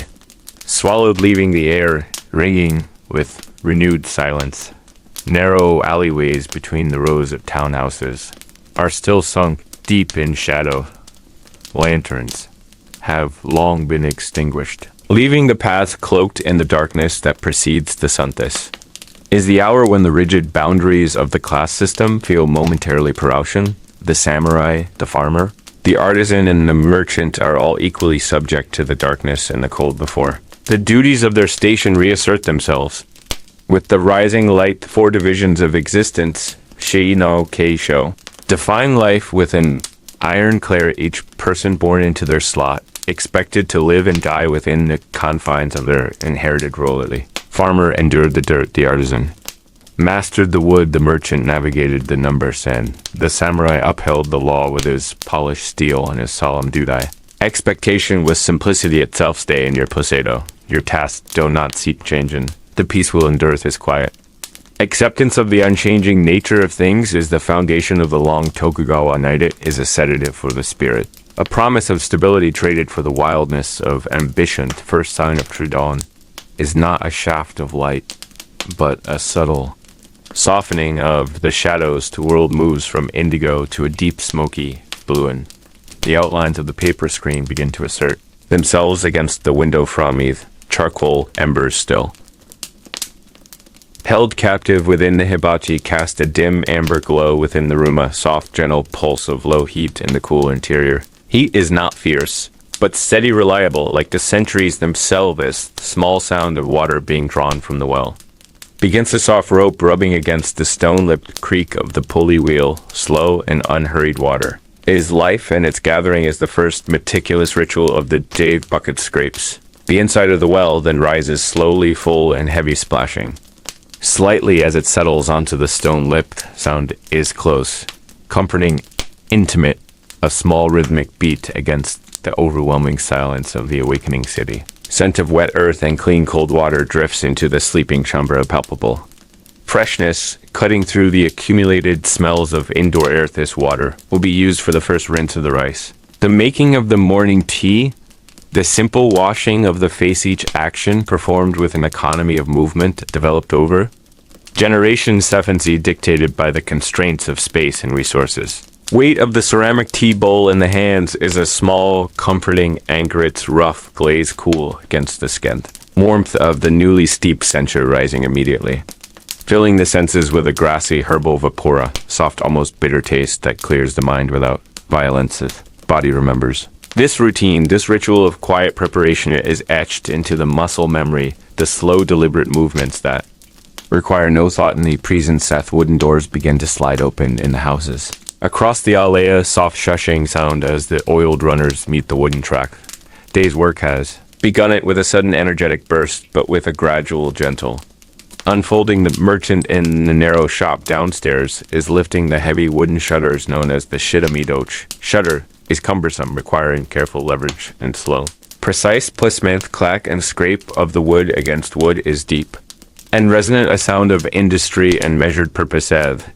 swallowed, leaving the air ringing with renewed silence. Narrow alleyways between the rows of townhouses are still sunk deep in shadow. Lanterns have long been extinguished, leaving the path cloaked in the darkness that precedes the sunset. Is the hour when the rigid boundaries of the class system feel momentarily Parausian. The samurai, the farmer, the artisan, and the merchant are all equally subject to the darkness and the cold before. The duties of their station reassert themselves. With the rising light, 4 divisions of existence, Shei no Keisho, define life with an ironclad each person born into their slot, expected to live and die within the confines of their inherited role. Farmer endured the dirt, the artisan mastered the wood, the merchant navigated the number sand, the samurai upheld the law with his polished steel and his solemn dudai. Expectation was simplicity itself. Stay in your posedo. Your task do not seek changing. The peace will endureth his quiet. Acceptance of the unchanging nature of things is the foundation of the long Tokugawa night. It is a sedative for the spirit. A promise of stability traded for the wildness of ambition. First sign of true dawn is not a shaft of light, but a subtle softening of the shadows. The world moves from indigo to a deep smoky blue, and the outlines of the paper screen begin to assert themselves against the window from charcoal embers still. Held captive within the hibachi cast a dim amber glow within the room, a soft gentle pulse of low heat in the cool interior. Heat is not fierce, but steady, reliable, like the centuries themselves. The small sound of water being drawn from the well begins the soft rope rubbing against the stone-lipped creak of the pulley wheel, slow and unhurried water. It is life, and its gathering is the first meticulous ritual of the Dave bucket scrapes. The inside of the well then rises slowly, full and heavy splashing. Slightly as it settles onto the stone-lipped, sound is close, comforting, intimate, a small rhythmic beat against the overwhelming silence of the awakening city. Scent of wet earth and clean cold water drifts into the sleeping chamber, palpable. Freshness, cutting through the accumulated smells of indoor air. This water will be used for the first rinse of the rice. The making of the morning tea, the simple washing of the face, each action performed with an economy of movement developed over generations, efficiency dictated by the constraints of space and resources. Weight of the ceramic tea bowl in the hands is a small, comforting anchor, its rough glaze cool against the skin. Warmth of the newly steeped censure rising immediately, filling the senses with a grassy herbal vapora, soft, almost bitter taste that clears the mind without violence, the body remembers. This routine, this ritual of quiet preparation is etched into the muscle memory, the slow, deliberate movements that require no thought in the present. Seth, wooden doors begin to slide open in the houses. Across the alea, soft shushing sound as the oiled runners meet the wooden track. Day's work has begun it with a sudden energetic burst, but with a gradual, gentle unfolding. The merchant in the narrow shop downstairs is lifting the heavy wooden shutters known as the shitamidoch. Shutter is cumbersome, requiring careful leverage and slow. Precise placement, clack and scrape of the wood against wood is deep and resonant, a sound of industry and measured purpose.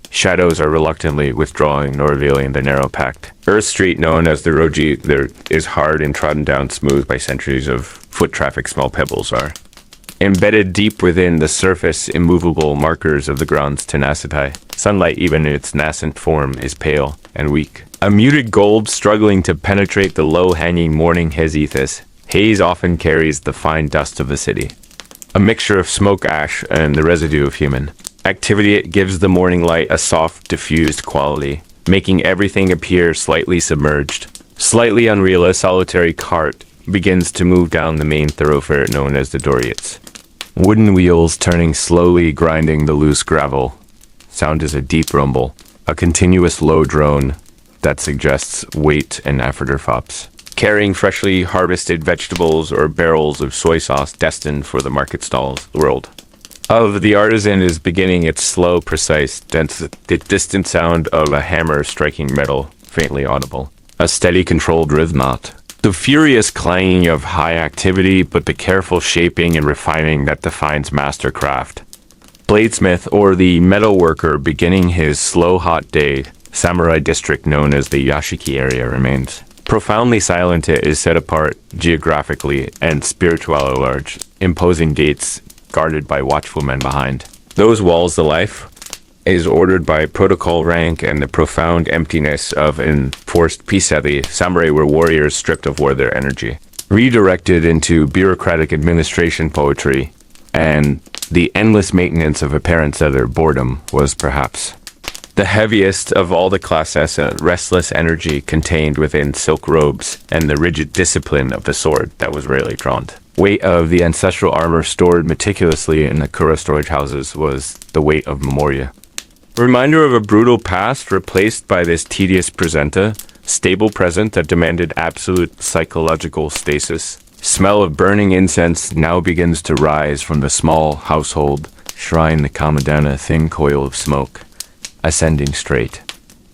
Shadows are reluctantly withdrawing nor revealing the narrow pact. Earth Street, known as the Roji, there is hard and trodden down smooth by centuries of foot traffic. Small pebbles are embedded deep within the surface, immovable markers of the ground's tenacity. Sunlight, even in its nascent form, is pale and weak. A muted gold struggling to penetrate the low-hanging morning haze. Haze often carries the fine dust of the city, a mixture of smoke ash and the residue of human activity. It gives the morning light a soft, diffused quality, making everything appear slightly submerged. Slightly unreal, a solitary cart begins to move down the main thoroughfare known as the Doriats. Wooden wheels turning slowly, grinding the loose gravel. Sound is a deep rumble, a continuous low drone that suggests weight and afterfops. Carrying freshly harvested vegetables or barrels of soy sauce destined for the market stalls world. of the artisan is beginning its slow, precise, distant sound of a hammer striking metal, faintly audible. A steady, controlled rhythm. The furious clanging of high activity, but the careful shaping and refining that defines mastercraft. Bladesmith, or the metal worker, beginning his slow, hot day. Samurai district known as the Yashiki area remains. Profoundly silent, it is set apart geographically and spiritually large, imposing gates guarded by watchful men behind. Those walls, the life is ordered by protocol rank and the profound emptiness of enforced peace. The samurai were warriors stripped of war their energy, redirected into bureaucratic administration poetry, and the endless maintenance of apparent other boredom was perhaps the heaviest of all the classes, a restless energy contained within silk robes and the rigid discipline of the sword that was rarely drawn. Weight of the ancestral armor stored meticulously in the Kura storage houses was the weight of memoria. Reminder of a brutal past replaced by this tedious presenta, stable present that demanded absolute psychological stasis. Smell of burning incense now begins to rise from the small household shrine, the Kamadana, thin coil of smoke, ascending straight.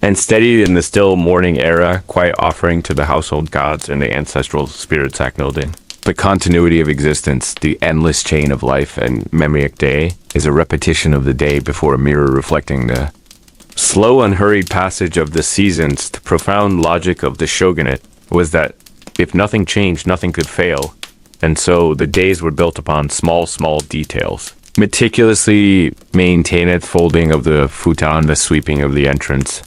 And steadied in the still morning era, quiet offering to the household gods and the ancestral spirits acknowledging. The continuity of existence, the endless chain of life and memoric day, is a repetition of the day before a mirror reflecting the slow, unhurried passage of the seasons. The profound logic of the shogunate was that if nothing changed, nothing could fail. And so the days were built upon small details. Meticulously maintained folding of the futon, the sweeping of the entrance.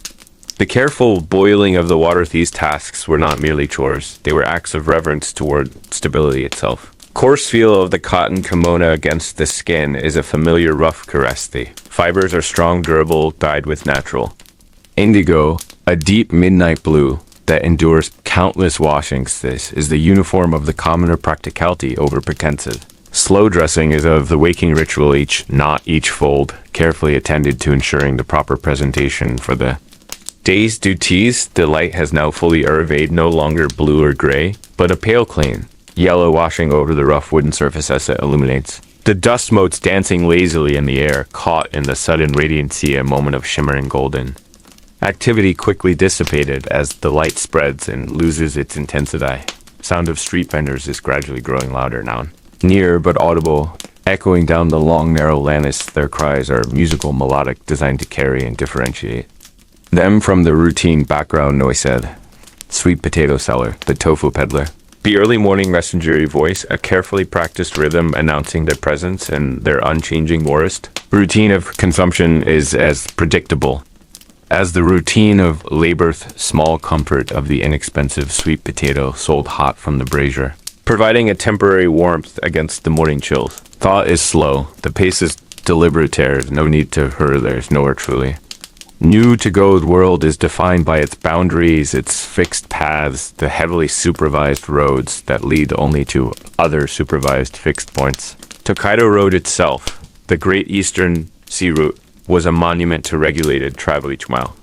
The careful boiling of the water. These tasks were not merely chores. They were acts of reverence toward stability itself. Coarse feel of the cotton kimono against the skin is a familiar rough caress. The fibers are strong, durable, dyed with natural. Indigo, a deep midnight blue that endures countless washings. This is the uniform of the commoner practicality over pretensive. Slow dressing is of the waking ritual, each knot, each fold, carefully attended to ensuring the proper presentation for the day's duties. The light has now fully ervade, no longer blue or gray, but a pale clean yellow washing over the rough wooden surface as it illuminates. The dust motes dancing lazily in the air, caught in the sudden radiancy, a moment of shimmering golden. Activity quickly dissipated as the light spreads and loses its intensity. Sound of street vendors is gradually growing louder now. Near but audible, echoing down the long narrow lannis, their cries are musical, melodic, designed to carry and differentiate them from the routine background noise. Said sweet potato seller, the tofu peddler. The early morning messengery voice, a carefully practiced rhythm announcing their presence and their unchanging worst. Routine of consumption is as predictable as the routine of labor's small comfort of the inexpensive sweet potato sold hot from the brazier, providing a temporary warmth against the morning chills. Thought is slow. The pace is deliberate. There's no need to hurry. There's nowhere truly. New to go world is defined by its boundaries, its fixed paths, the heavily supervised roads that lead only to other supervised fixed points. Tokaido Road itself, the Great Eastern Sea Route, was a monument to regulated travel each mile.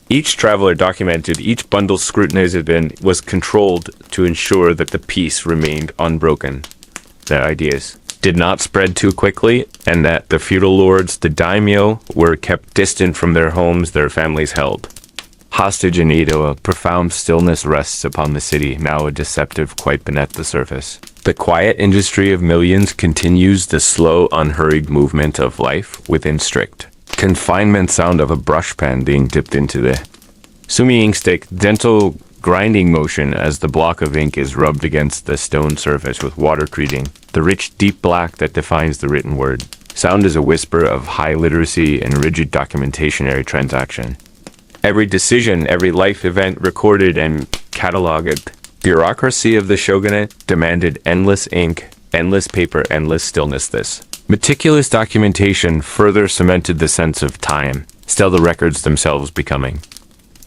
Each traveler documented, each bundle scrutinized and was controlled to ensure that the peace remained unbroken. The ideas did not spread too quickly, and that the feudal lords, the daimyo, were kept distant from their homes their families held. Hostage in Edo, a profound stillness rests upon the city, now a deceptive quite beneath the surface. The quiet industry of millions continues the slow, unhurried movement of life within strict confinement. Sound of a brush pen being dipped into the sumi ink stick, gentle grinding motion as the block of ink is rubbed against the stone surface with water creating the rich deep black that defines the written word. Sound is a whisper of high literacy and rigid documentationary transaction. Every decision, every life event recorded and cataloged. Bureaucracy of the shogunate demanded endless ink, endless paper, endless stillness. This meticulous documentation further cemented the sense of time, still the records themselves becoming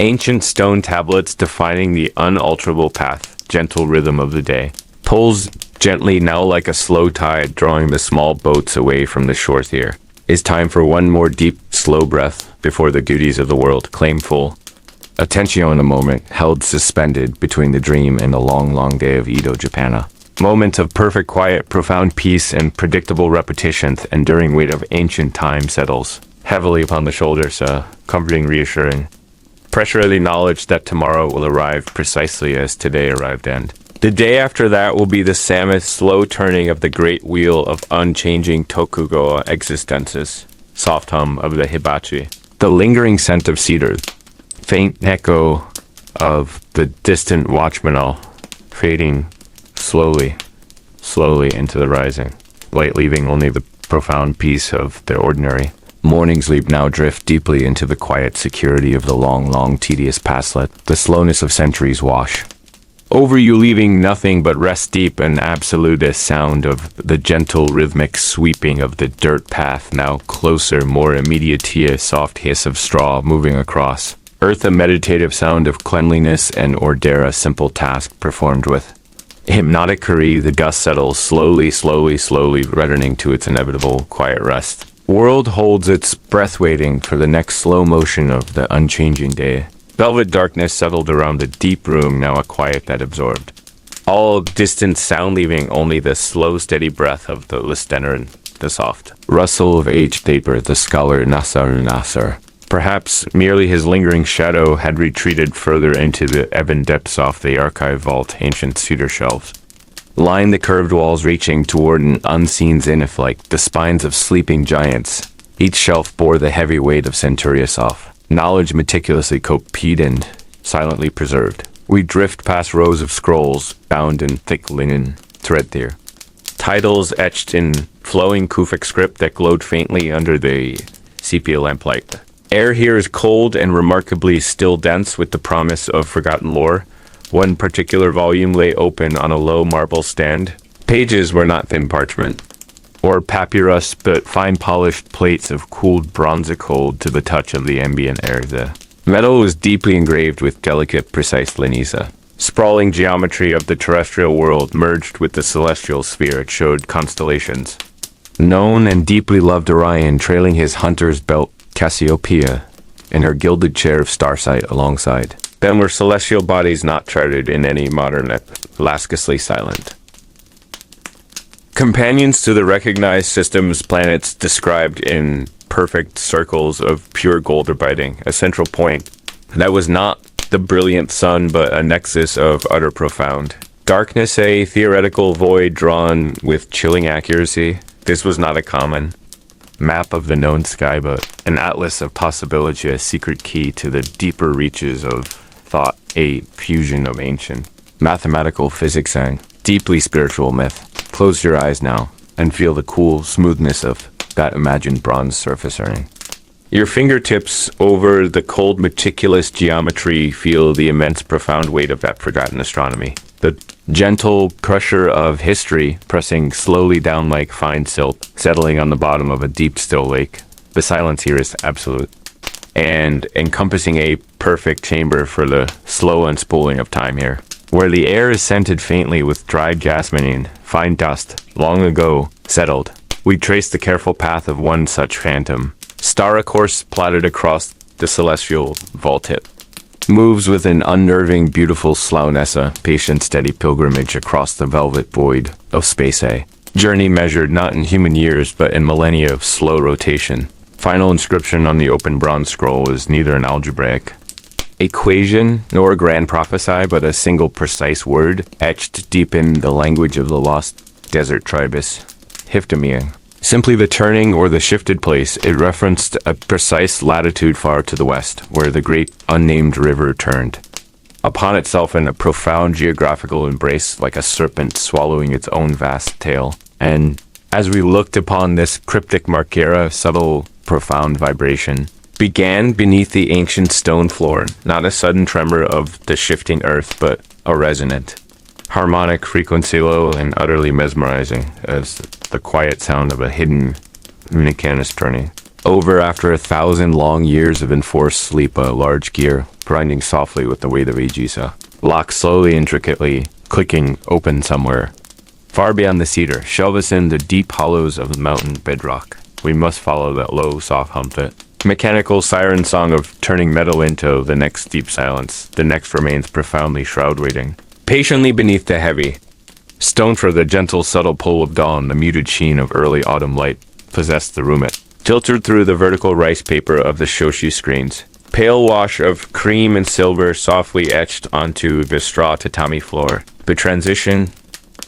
ancient stone tablets defining the unalterable path, gentle rhythm of the day. Pulls gently now like a slow tide, drawing the small boats away from the shores. Here is time for one more deep, slow breath before the duties of the world claim full attention in a moment held suspended between the dream and the long day of Edo Japan. Moments of perfect quiet, profound peace, and predictable repetition, the enduring weight of ancient time settles heavily upon the shoulders, comforting, reassuring. Pressure of the knowledge that tomorrow will arrive precisely as today arrived, and the day after that will be the mammoth slow turning of the great wheel of unchanging Tokugawa existences. Soft hum of the hibachi. The lingering scent of cedar. Faint echo of the distant watchmanal fading slowly into the rising. Light leaving only the profound peace of the ordinary. Morning sleep now drift deeply into the quiet security of the long, tedious past. Let the slowness of centuries wash over you, leaving nothing but rest deep and absolutist sound of the gentle rhythmic sweeping of the dirt path, now closer, more immediate, soft hiss of straw moving across. Earth, a meditative sound of cleanliness, and order, a simple task performed with hypnotic hurry. The dust settles slowly, returning to its inevitable quiet rest. World holds its breath, waiting for the next slow motion of the unchanging day. Velvet darkness settled around the deep room, now a quiet that absorbed all distant sound, leaving only the slow, steady breath of the listener and the soft rustle of aged paper. The scholar Nasrullah. Perhaps merely his lingering shadow had retreated further into the ebon depths of the archive vault. Ancient cedar shelves line the curved walls, reaching toward an unseen zenith like the spines of sleeping giants. Each shelf bore the heavy weight of centuries of knowledge, meticulously copied and silently preserved. We drift past rows of scrolls bound in thick linen threadbare. Titles etched in flowing Kufic script that glowed faintly under the sepia lamplight. Air here is cold and remarkably still, dense with the promise of forgotten lore. One particular volume lay open on a low marble stand. Pages were not thin parchment or papyrus, but fine polished plates of cooled bronze cold to the touch of the ambient air. The metal was deeply engraved with delicate, precise lineaments. Sprawling geometry of the terrestrial world merged with the celestial sphere. It showed constellations. Known and deeply loved Orion trailing his hunter's belt, Cassiopeia, in her gilded chair of starsight alongside. Then were celestial bodies not charted in any modern lasciously silent. Companions to the recognized systems, planets described in perfect circles of pure gold orbiting, a central point that was not the brilliant sun but a nexus of utter profound. Darkness, a theoretical void drawn with chilling accuracy. This was not a common map of the known sky, but an atlas of possibility, a secret key to the deeper reaches of thought, a fusion of ancient mathematical physics and deeply spiritual myth. Close your eyes now and feel the cool smoothness of that imagined bronze surface earning. Your fingertips over the cold, meticulous geometry feel the immense, profound weight of that forgotten astronomy. The gentle pressure of history pressing slowly down like fine silt, settling on the bottom of a deep, still lake. The silence here is absolute and encompassing a perfect chamber for the slow unspooling of time here, where the air is scented faintly with dried jasmine and fine dust, long ago settled. We trace the careful path of one such phantom. Star course plotted across the celestial vault. It moves with an unnerving, beautiful slowness, a patient, steady pilgrimage across the velvet void of space. A journey measured not in human years, but in millennia of slow rotation. Final inscription on the open bronze scroll is neither an algebraic equation nor a grand prophecy, but a single precise word etched deep in the language of the lost desert tribes. Hiftamia. Simply the turning or the shifted place. It referenced a precise latitude far to the west, where the great unnamed river turned upon itself in a profound geographical embrace, like a serpent swallowing its own vast tail. And as we looked upon this cryptic marker, a subtle, profound vibration began beneath the ancient stone floor, not a sudden tremor of the shifting earth, but a resonant, harmonic frequency, low and utterly mesmerizing as the quiet sound of a hidden unicanus turning over after 1,000 long years of enforced sleep. A large gear grinding softly with the weight of Aegisa, locked slowly, intricately, clicking open somewhere far beyond the cedar, shelve us in the deep hollows of the mountain bedrock. We must follow that low, soft hum, that mechanical siren song of turning metal into the next deep silence. The next remains profoundly shroud waiting patiently beneath the heavy Stoned for the gentle, subtle pull of dawn, the muted sheen of early autumn light possessed the room. It filtered through the vertical rice paper of the shoshi screens. Pale wash of cream and silver softly etched onto the straw tatami floor. The transition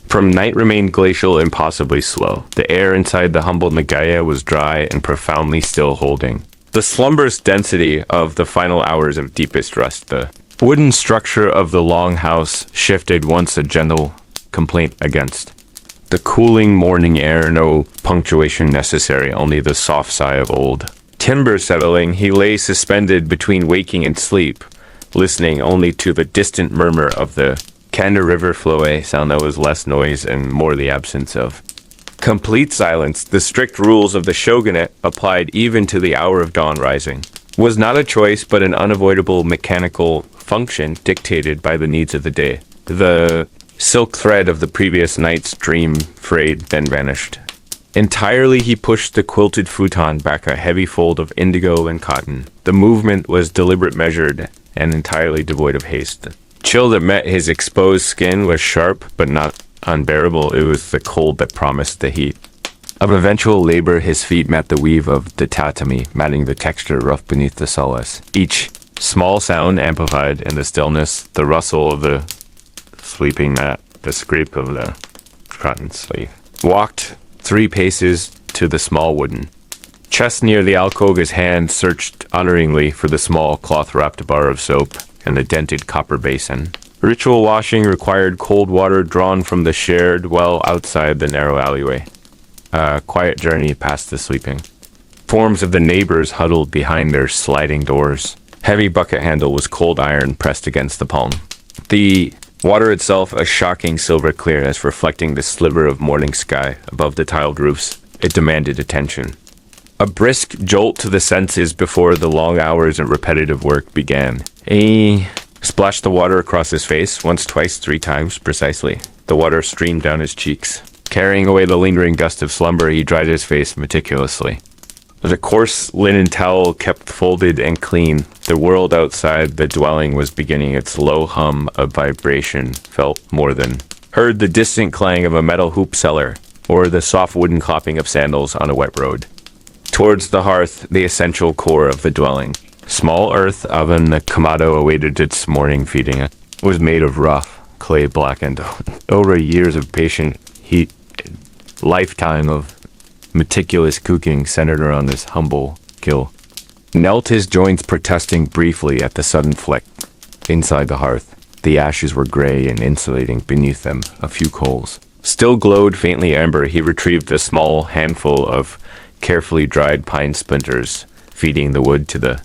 from night remained glacial and possibly slow. The air inside the humble Nagaya was dry and profoundly still, holding the slumberous density of the final hours of deepest rest. The wooden structure of the long house shifted once, a gentle complaint against the cooling morning air. No punctuation necessary, only the soft sigh of old timber settling. He lay suspended between waking and sleep, listening only to the distant murmur of the Kanda River flow, a sound that was less noise and more the absence of complete silence. The strict rules of the shogunate, applied even to the hour of dawn rising, was not a choice but an unavoidable mechanical function dictated by the needs of the day. The silk thread of the previous night's dream frayed, then vanished. Entirely, he pushed the quilted futon back, a heavy fold of indigo and cotton. The movement was deliberate, measured, and entirely devoid of haste. The chill that met his exposed skin was sharp, but not unbearable. It was the cold that promised the heat of eventual labor. His feet met the weave of the tatami, matting the texture rough beneath the solace. Each small sound amplified in the stillness: the rustle of the sleeping mat, the scrape of the cotton sleeve. Walked 3 paces to the small wooden chest near the alcove. His hand searched utteringly for the small cloth-wrapped bar of soap and the dented copper basin. Ritual washing required cold water drawn from the shared well outside the narrow alleyway. A quiet journey past the sleeping forms of the neighbors huddled behind their sliding doors. Heavy bucket handle was cold iron pressed against the palm. The water itself a shocking silver clearness, reflecting the sliver of morning sky above the tiled roofs. It demanded attention. A brisk jolt to the senses before the long hours of repetitive work began. He splashed the water across his face, once, twice, 3 times precisely. The water streamed down his cheeks. Carrying away the lingering dust of slumber, he dried his face meticulously. The coarse linen towel kept folded and clean. The world outside the dwelling was beginning its low hum of vibration, felt more than heard the distant clang of a metal hoop seller, or the soft wooden clopping of sandals on a wet road. Towards the hearth, the essential core of the dwelling, small earth oven, the kamado awaited its morning feeding. It was made of rough clay, blackened over years of patient heat, lifetime of meticulous cooking centered around this humble kill. Knelt, his joints protesting briefly at the sudden fleck inside the hearth. The ashes were gray and insulating beneath them. A few coals still glowed faintly amber. He retrieved a small handful of carefully dried pine splinters, feeding the wood to the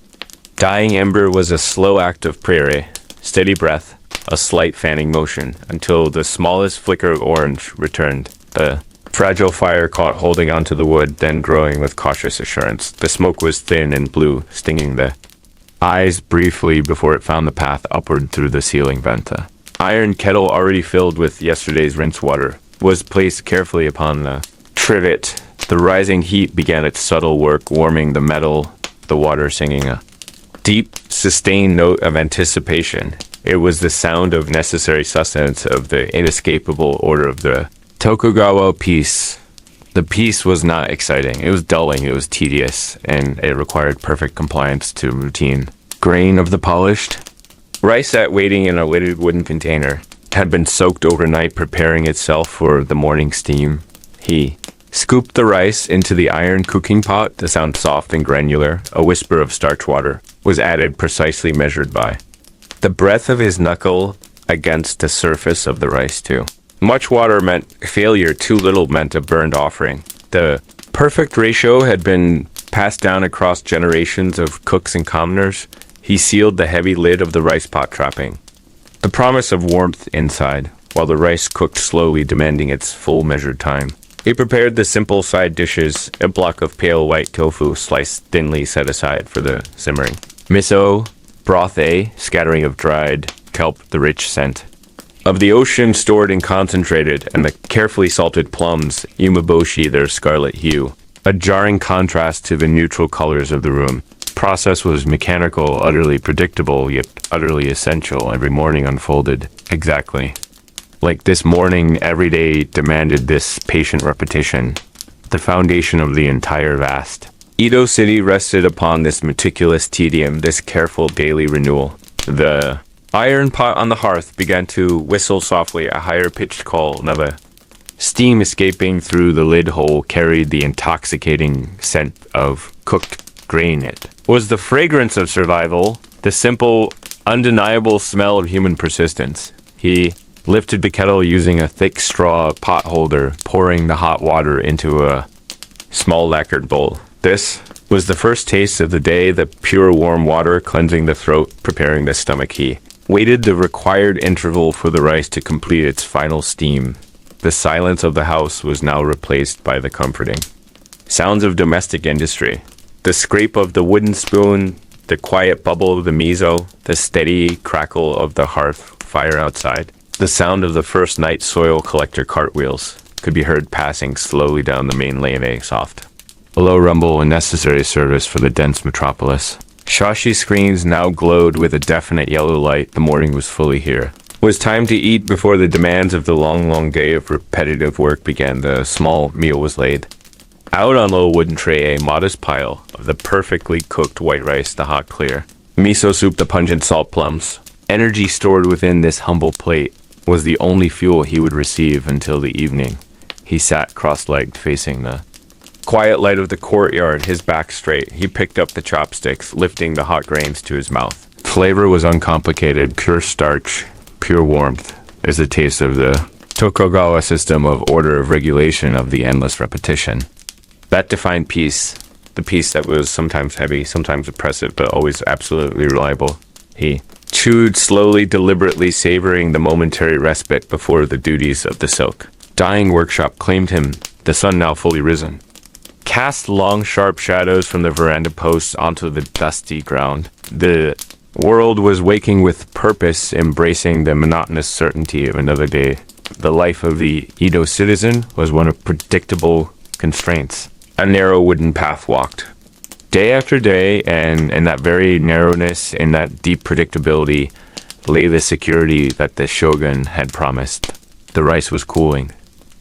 dying ember. Was a slow act of prayer, steady breath, a slight fanning motion, until the smallest flicker of orange returned. The fragile fire caught, holding onto the wood, then growing with cautious assurance. The smoke was thin and blue, stinging the eyes briefly before it found the path upward through the ceiling vent. The iron kettle, already filled with yesterday's rinse water, was placed carefully upon the trivet. The rising heat began its subtle work, warming the metal, the water singing a deep, sustained note of anticipation. It was the sound of necessary sustenance, of the inescapable order of the Tokugawa peace. The peace was not exciting. It was dulling, it was tedious, and it required perfect compliance to routine. Grain of the polished rice sat waiting in a lidded wooden container. Had been soaked overnight, preparing itself for the morning steam. He scooped the rice into the iron cooking pot. The sound soft and granular. A whisper of starch water was added, precisely measured by the breath of his knuckle against the surface of the rice, too. Much water meant failure, too little meant a burned offering. The perfect ratio had been passed down across generations of cooks and commoners. He sealed the heavy lid of the rice pot, trapping the promise of warmth inside, while the rice cooked slowly, demanding its full measured time. He prepared the simple side dishes, a block of pale white tofu sliced thinly set aside for the simmering. Miso, broth, a scattering of dried kelp, the rich scent of the ocean stored and concentrated, and the carefully salted plums, umeboshi, their scarlet hue, a jarring contrast to the neutral colors of the room. Process was mechanical, utterly predictable, yet utterly essential. Every morning unfolded exactly Like this morning, every day demanded this patient repetition, the foundation of the entire vast. Edo City rested upon this meticulous tedium, this careful daily renewal. The iron pot on the hearth began to whistle softly, a higher-pitched call, never. Steam escaping through the lid hole carried the intoxicating scent of cooked grain. It was the fragrance of survival, the simple, undeniable smell of human persistence. He lifted the kettle using a thick straw pot holder, pouring the hot water into a small lacquered bowl. This was the first taste of the day, the pure warm water cleansing the throat, preparing the stomach. He waited the required interval for the rice to complete its final steam. The silence of the house was now replaced by the comforting sounds of domestic industry. The scrape of the wooden spoon, the quiet bubble of the miso, the steady crackle of the hearth fire outside. The sound of the first night soil collector cartwheels could be heard passing slowly down the main lane, soft. A low rumble, a necessary service for the dense metropolis. Shashi screens now glowed with a definite yellow light. The morning was fully here. It was time to eat before the demands of the long day of repetitive work began. The small meal was laid. Out on a low wooden tray, a modest pile of the perfectly cooked white rice, the hot clear. Miso soup, the pungent salt plums. Energy stored within this humble plate was the only fuel he would receive until the evening. He sat cross-legged facing the quiet light of the courtyard, his back straight. He picked up the chopsticks, lifting the hot grains to his mouth. Flavor was uncomplicated, pure starch, pure warmth, is the taste of the Tokugawa system of order of regulation of the endless repetition. That defined peace, the peace that was sometimes heavy, sometimes oppressive, but always absolutely reliable. He chewed slowly, deliberately, savoring the momentary respite before the duties of the silk dyeing workshop claimed him, the sun now fully risen. Cast long, sharp shadows from the veranda posts onto the dusty ground. The world was waking with purpose, embracing the monotonous certainty of another day. The life of the Edo citizen was one of predictable constraints. A narrow wooden path walked. Day after day, and in that very narrowness, in that deep predictability, lay the security that the shogun had promised. The rice was cooling,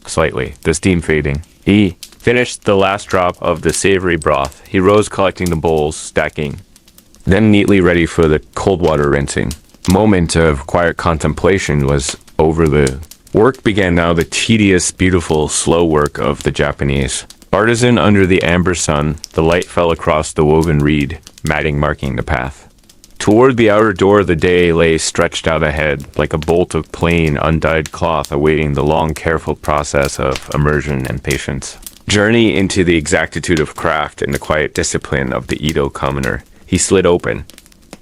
slightly, the steam fading. He finished the last drop of the savory broth. He rose, collecting the bowls, stacking, then neatly ready for the cold water rinsing. Moment of quiet contemplation was over. The work began now, the tedious, beautiful, slow work of the Japanese artisan under the amber sun. The light fell across the woven reed, matting marking the path. Toward the outer door, the day lay stretched out ahead, like a bolt of plain, undyed cloth awaiting the long, careful process of immersion and patience. Journey into the exactitude of craft and the quiet discipline of the Edo commoner. He slid open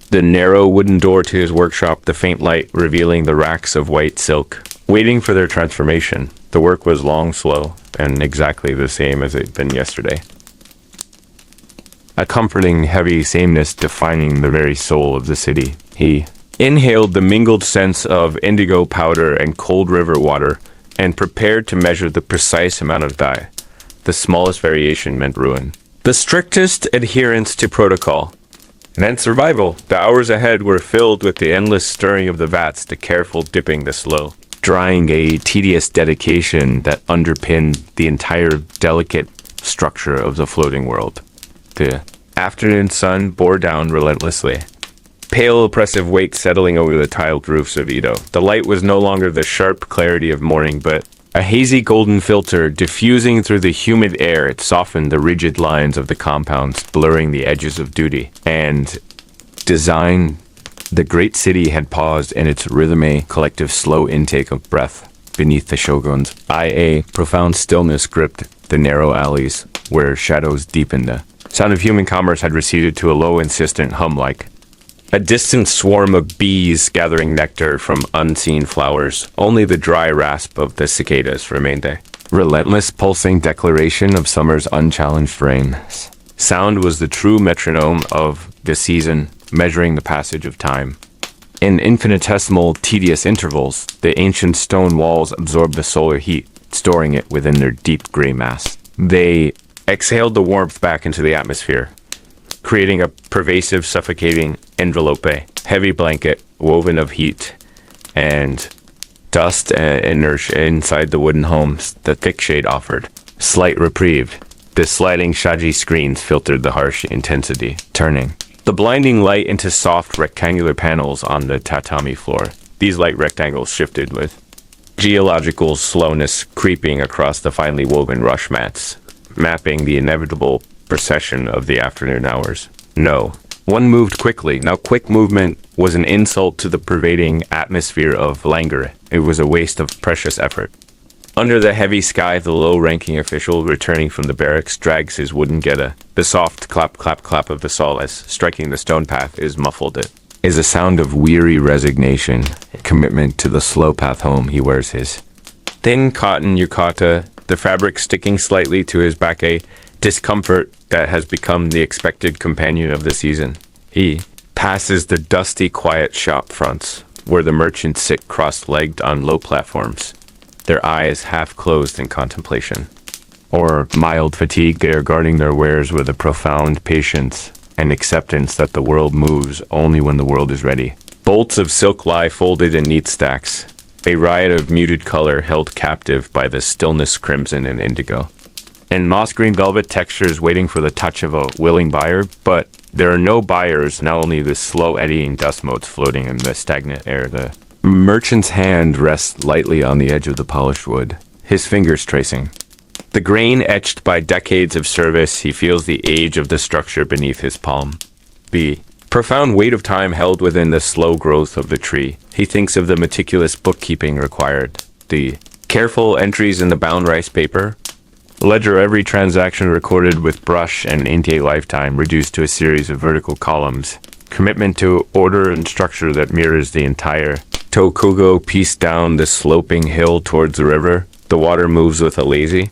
the narrow wooden door to his workshop, the faint light revealing the racks of white silk, waiting for their transformation. The work was long, slow, and exactly the same as it had been yesterday. A comforting, heavy sameness defining the very soul of the city. He inhaled the mingled scents of indigo powder and cold river water, and prepared to measure the precise amount of dye. The smallest variation meant ruin. The strictest adherence to protocol meant survival. The hours ahead were filled with the endless stirring of the vats, the careful dipping, the slow drying, a tedious dedication that underpinned the entire delicate structure of the floating world. The afternoon sun bore down relentlessly, pale oppressive weight settling over the tiled roofs of Edo. The light was no longer the sharp clarity of morning, but a hazy golden filter diffusing through the humid air. It softened the rigid lines of the compounds, blurring the edges of duty and design. The great city had paused in its rhythmic, collective slow intake of breath beneath the shogun's eye. A profound stillness gripped the narrow alleys where shadows deepened. The sound of human commerce had receded to a low, insistent hum, like a distant swarm of bees gathering nectar from unseen flowers. Only the dry rasp of the cicadas remained a relentless, pulsing declaration of summer's unchallenged reign. Sound was the true metronome of the season, measuring the passage of time. In infinitesimal, tedious intervals, the ancient stone walls absorbed the solar heat, storing it within their deep gray mass. They exhaled the warmth back into the atmosphere, creating a pervasive, suffocating envelope, heavy blanket woven of heat and Dust and inertia inside the wooden homes the thick shade offered. Slight reprieve. The sliding shaji screens filtered the harsh intensity, turning the blinding light into soft rectangular panels on the tatami floor. These light rectangles shifted with geological slowness creeping across the finely woven rush mats, mapping the inevitable procession of the afternoon hours. No. One moved quickly. Now, quick movement was an insult to the pervading atmosphere of languor. It was a waste of precious effort. Under the heavy sky, the low-ranking official, returning from the barracks, drags his wooden geta. The soft clap, clap, clap of the solace striking the stone path is muffled. It is a sound of weary resignation, commitment to the slow path home. He wears his thin cotton yukata, the fabric sticking slightly to his back, a discomfort that has become the expected companion of the season. He passes the dusty, quiet shop fronts, where the merchants sit cross-legged on low platforms, their eyes half closed in contemplation. Or mild fatigue, they are guarding their wares with a profound patience and acceptance that the world moves only when the world is ready. Bolts of silk lie folded in neat stacks, a riot of muted color held captive by the stillness crimson and indigo. And moss green velvet textures waiting for the touch of a willing buyer, but there are no buyers, now only the slow eddying dust motes floating in the stagnant air. The merchant's hand rests lightly on the edge of the polished wood, his fingers tracing. The grain etched by decades of service, he feels the age of the structure beneath his palm. The profound weight of time held within the slow growth of the tree. He thinks of the meticulous bookkeeping required, the careful entries in the bound rice paper, ledger every transaction recorded with brush and Inti lifetime reduced to a series of vertical columns. Commitment to order and structure that mirrors the entire Tokugawa piece down the sloping hill towards the river. The water moves with a lazy,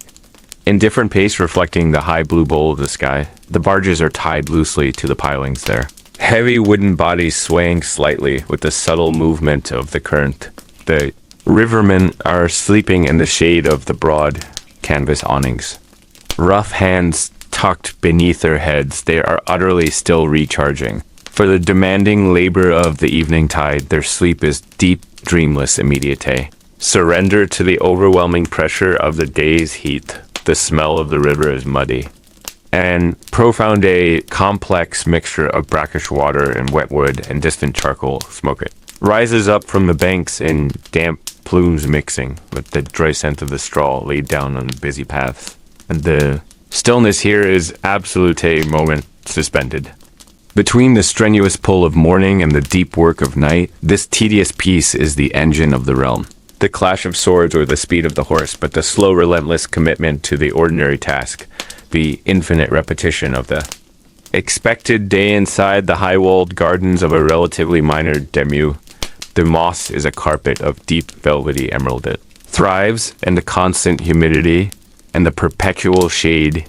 indifferent pace reflecting the high blue bowl of the sky. The barges are tied loosely to the pilings there. Heavy wooden bodies swaying slightly with the subtle movement of the current. The rivermen are sleeping in the shade of the broad canvas awnings. Rough hands tucked beneath their heads, they are utterly still recharging. For the demanding labor of the evening tide, their sleep is deep, dreamless immediate. Surrender to the overwhelming pressure of the day's heat. The smell of the river is muddy and profound, a complex mixture of brackish water and wet wood and distant charcoal smoke. It rises up from the banks in damp plumes mixing with the dry scent of the straw laid down on busy paths. And the stillness here is absolute, a moment suspended. Between the strenuous pull of morning and the deep work of night, this tedious peace is the engine of the realm. The clash of swords or the speed of the horse, but the slow, relentless commitment to the ordinary task, the infinite repetition of the expected day inside the high-walled gardens of a relatively minor demu. The moss is a carpet of deep, velvety emerald. It thrives in the constant humidity and the perpetual shade.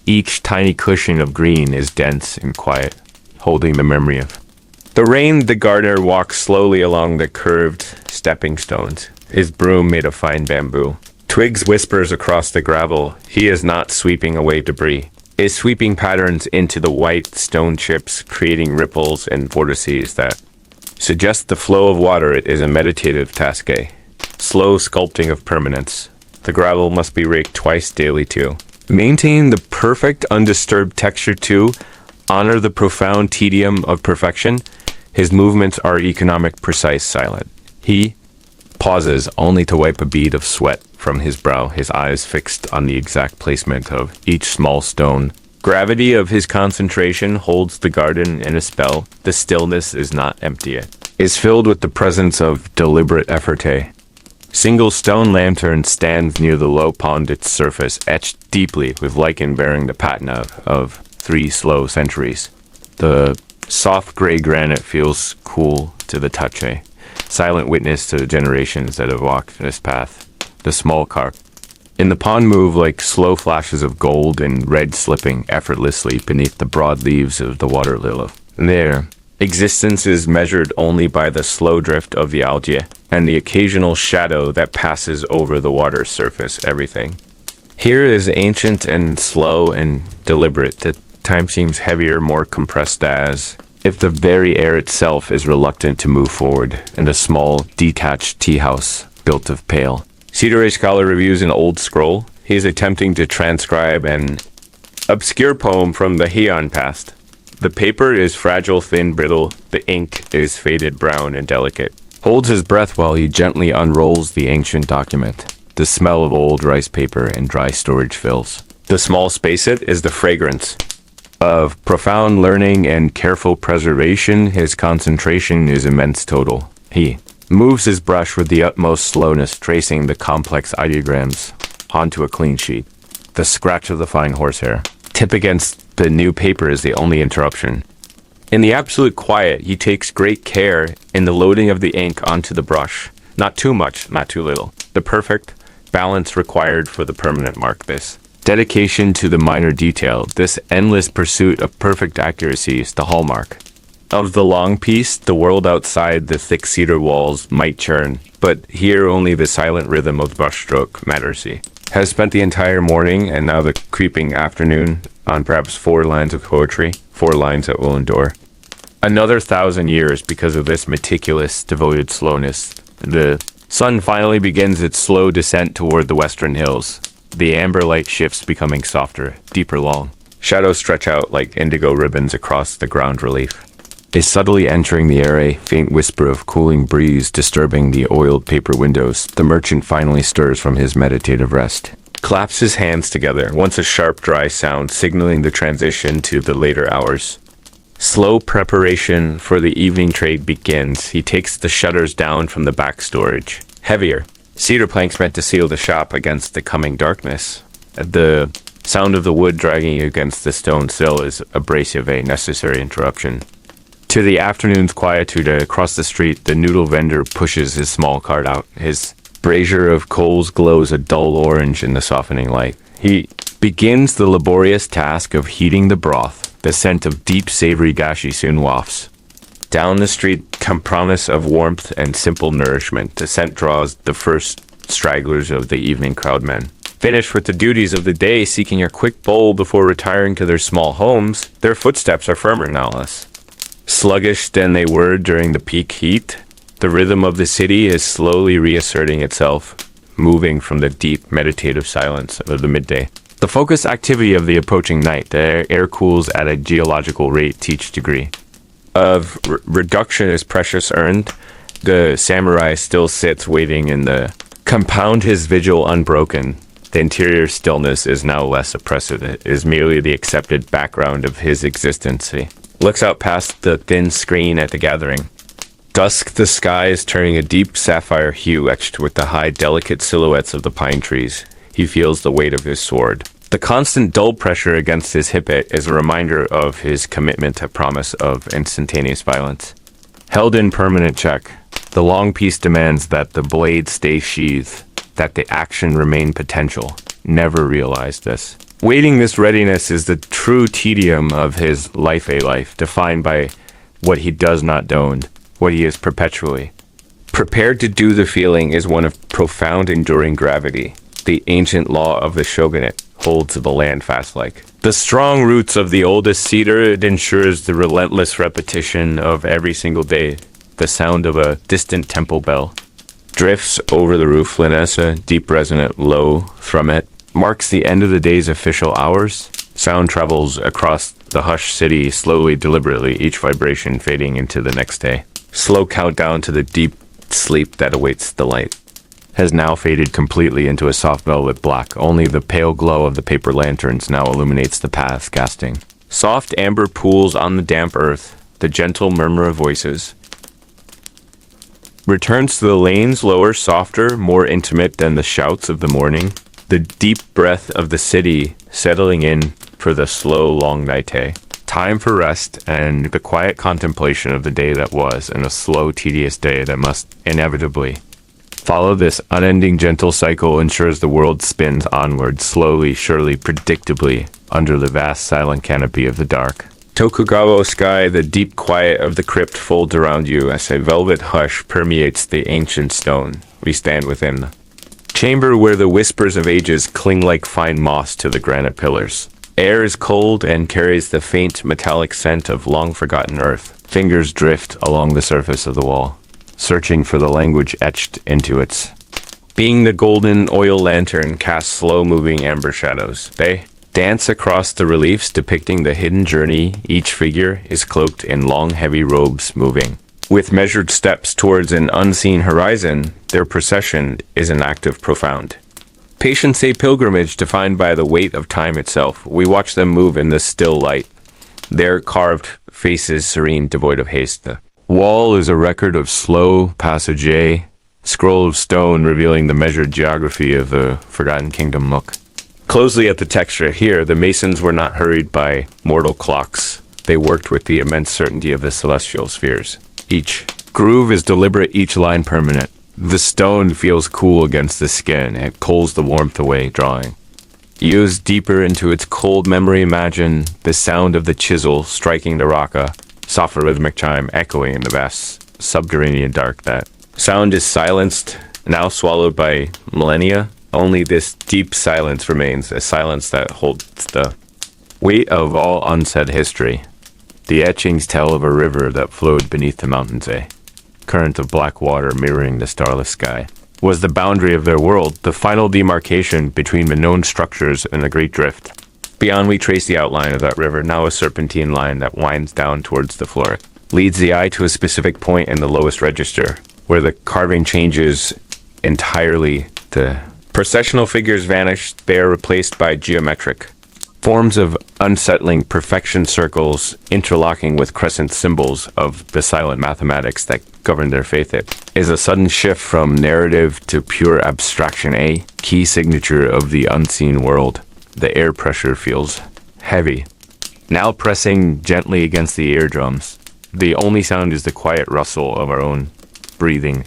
Each tiny cushion of green is dense and quiet, holding the memory of the rain. The gardener walks slowly along the curved stepping stones, his broom made of fine bamboo. Twigs whispers across the gravel. He is not sweeping away debris. Is sweeping patterns into the white stone chips, creating ripples and vortices that suggest the flow of water. It is a meditative task, a slow sculpting of permanence. The gravel must be raked twice daily too. Maintain the perfect undisturbed texture too. Honor the profound tedium of perfection. His movements are economic, precise, silent. He pauses only to wipe a bead of sweat from his brow, his eyes fixed on the exact placement of each small stone. Gravity of his concentration holds the garden in a spell. The stillness is not empty. It is filled with the presence of deliberate effort. A single stone lantern stands near the low pond, its surface etched deeply with lichen bearing the patina of 3 slow centuries. The soft gray granite feels cool to the touch, a silent witness to the generations that have walked this path. The small carp in the pond move like slow flashes of gold and red slipping effortlessly beneath the broad leaves of the water lily. Their existence is measured only by the slow drift of the algae and the occasional shadow that passes over the water's surface. Everything here is ancient and slow and deliberate. The time seems heavier, more compressed, as if the very air itself is reluctant to move forward. In a small, detached tea house built of pale. Cedar scholar reviews an old scroll. He is attempting to transcribe an obscure poem from the Heian past. The paper is fragile, thin, brittle. The ink is faded brown and delicate. Holds his breath while he gently unrolls the ancient document. The smell of old rice paper and dry storage fills. The small space it is the fragrance of profound learning and careful preservation. His concentration is immense total. He moves his brush with the utmost slowness, tracing the complex ideograms onto a clean sheet. The scratch of the fine horsehair tip against the new paper is the only interruption. In the absolute quiet, he takes great care in the loading of the ink onto the brush. Not too much, not too little. The perfect balance required for the permanent mark. This dedication to the minor detail, this endless pursuit of perfect accuracy is the hallmark of the long piece. The world outside the thick cedar walls might churn, but here only the silent rhythm of the brushstroke matters. He has spent the entire morning and now the creeping afternoon on perhaps 4 lines of poetry, 4 lines that will endure another 1,000 years because of this meticulous, devoted slowness. The sun finally begins its slow descent toward the western hills. The amber light shifts, becoming softer, deeper long. Shadows stretch out like indigo ribbons across the ground relief. Is subtly entering the air, a faint whisper of cooling breeze disturbing the oiled paper windows. The merchant finally stirs from his meditative rest. Claps his hands together, once a sharp, dry sound signaling the transition to the later hours. Slow preparation for the evening trade begins. He takes the shutters down from the back storage. Heavier. Cedar planks meant to seal the shop against the coming darkness. The sound of the wood dragging against the stone sill is abrasive, a necessary interruption. To the afternoon's quietude across the street, the noodle vendor pushes his small cart out. His brazier of coals glows a dull orange in the softening light. He begins the laborious task of heating the broth. The scent of deep, savory gashi soon wafts down the street, promise of warmth and simple nourishment. The scent draws the first stragglers of the evening crowdmen. Finished with the duties of the day, seeking a quick bowl before retiring to their small homes, their footsteps are firmer now less sluggish than they were during the peak heat. The rhythm of the city is slowly reasserting itself, moving from the deep meditative silence of the midday. The focused activity of the approaching night, the air cools at a geological rate each degree of reduction is precious earned. The samurai still sits waiting in the compound, his vigil unbroken. The interior stillness is now less oppressive. It is merely the accepted background of his existence. He looks out past the thin screen at the gathering. Dusk, the sky is turning a deep sapphire hue etched with the high, delicate silhouettes of the pine trees. He feels the weight of his sword. The constant dull pressure against his hip is a reminder of his commitment to promise of instantaneous violence. Held in permanent check, the long piece demands that the blade stay sheathed, that the action remain potential. Never realized this. Waiting this readiness is the true tedium of his life, a life defined by what he does not don, what he is perpetually. Prepared to do the feeling is one of profound enduring gravity. The ancient law of the shogunate holds the land fast like. The strong roots of the oldest cedar, it ensures the relentless repetition of every single day. The sound of a distant temple bell drifts over the roofliness, a deep resonant low thrummette marks the end of the day's official hours. Sound travels across the hushed city slowly, deliberately, each vibration fading into the next day. Slow countdown to the deep sleep that awaits the light has now faded completely into a soft velvet black. Only the pale glow of the paper lanterns now illuminates the path, casting soft amber pools on the damp earth. The gentle murmur of voices returns to the lanes, lower, softer, more intimate than the shouts of the morning. The deep breath of the city settling in for the slow, long night. Time for rest and the quiet contemplation of the day that was, and a slow, tedious day that must inevitably follow. This unending gentle cycle ensures the world spins onward, slowly, surely, predictably, under the vast silent canopy of the dark. Tokugawa sky, the deep quiet of the crypt folds around you as a velvet hush permeates the ancient stone. We stand within the chamber where the whispers of ages cling like fine moss to the granite pillars. Air is cold and carries the faint metallic scent of long-forgotten earth. Fingers drift along the surface of the wall, searching for the language etched into its Being the golden oil lantern casts slow-moving amber shadows. They dance across the reliefs depicting the hidden journey. Each figure is cloaked in long, heavy robes moving. With measured steps towards an unseen horizon, their procession is an act of profound patience, a pilgrimage defined by the weight of time itself. We watch them move in the still light, their carved faces serene, devoid of haste. The wall is a record of slow passage, a scroll of stone revealing the measured geography of the Forgotten Kingdom. Look closely at the texture. Here, the masons were not hurried by mortal clocks. They worked with the immense certainty of the celestial spheres. Each groove is deliberate, each line permanent. The stone feels cool against the skin. It pulls the warmth away, drawing Use deeper into its cold memory. Imagine the sound of the chisel striking the rock, a soft rhythmic chime echoing in the vast subterranean dark. That sound is silenced, now swallowed by millennia. Only this deep silence remains, a silence that holds the weight of all unsaid history. The etchings tell of a river that flowed beneath the mountains, a current of black water mirroring the starless sky. Was the boundary of their world, the final demarcation between the known structures and the great drift. Beyond, we trace the outline of that river, now a serpentine line that winds down towards the floor. Leads the eye to a specific point in the lowest register, where the carving changes entirely. The processional figures vanish. They are replaced by geometric forms of unsettling perfection, circles interlocking with crescent symbols of the silent mathematics that govern their faith. It is a sudden shift from narrative to pure abstraction, a key signature of the unseen world. The air pressure feels heavy, now pressing gently against the eardrums. The only sound is the quiet rustle of our own breathing,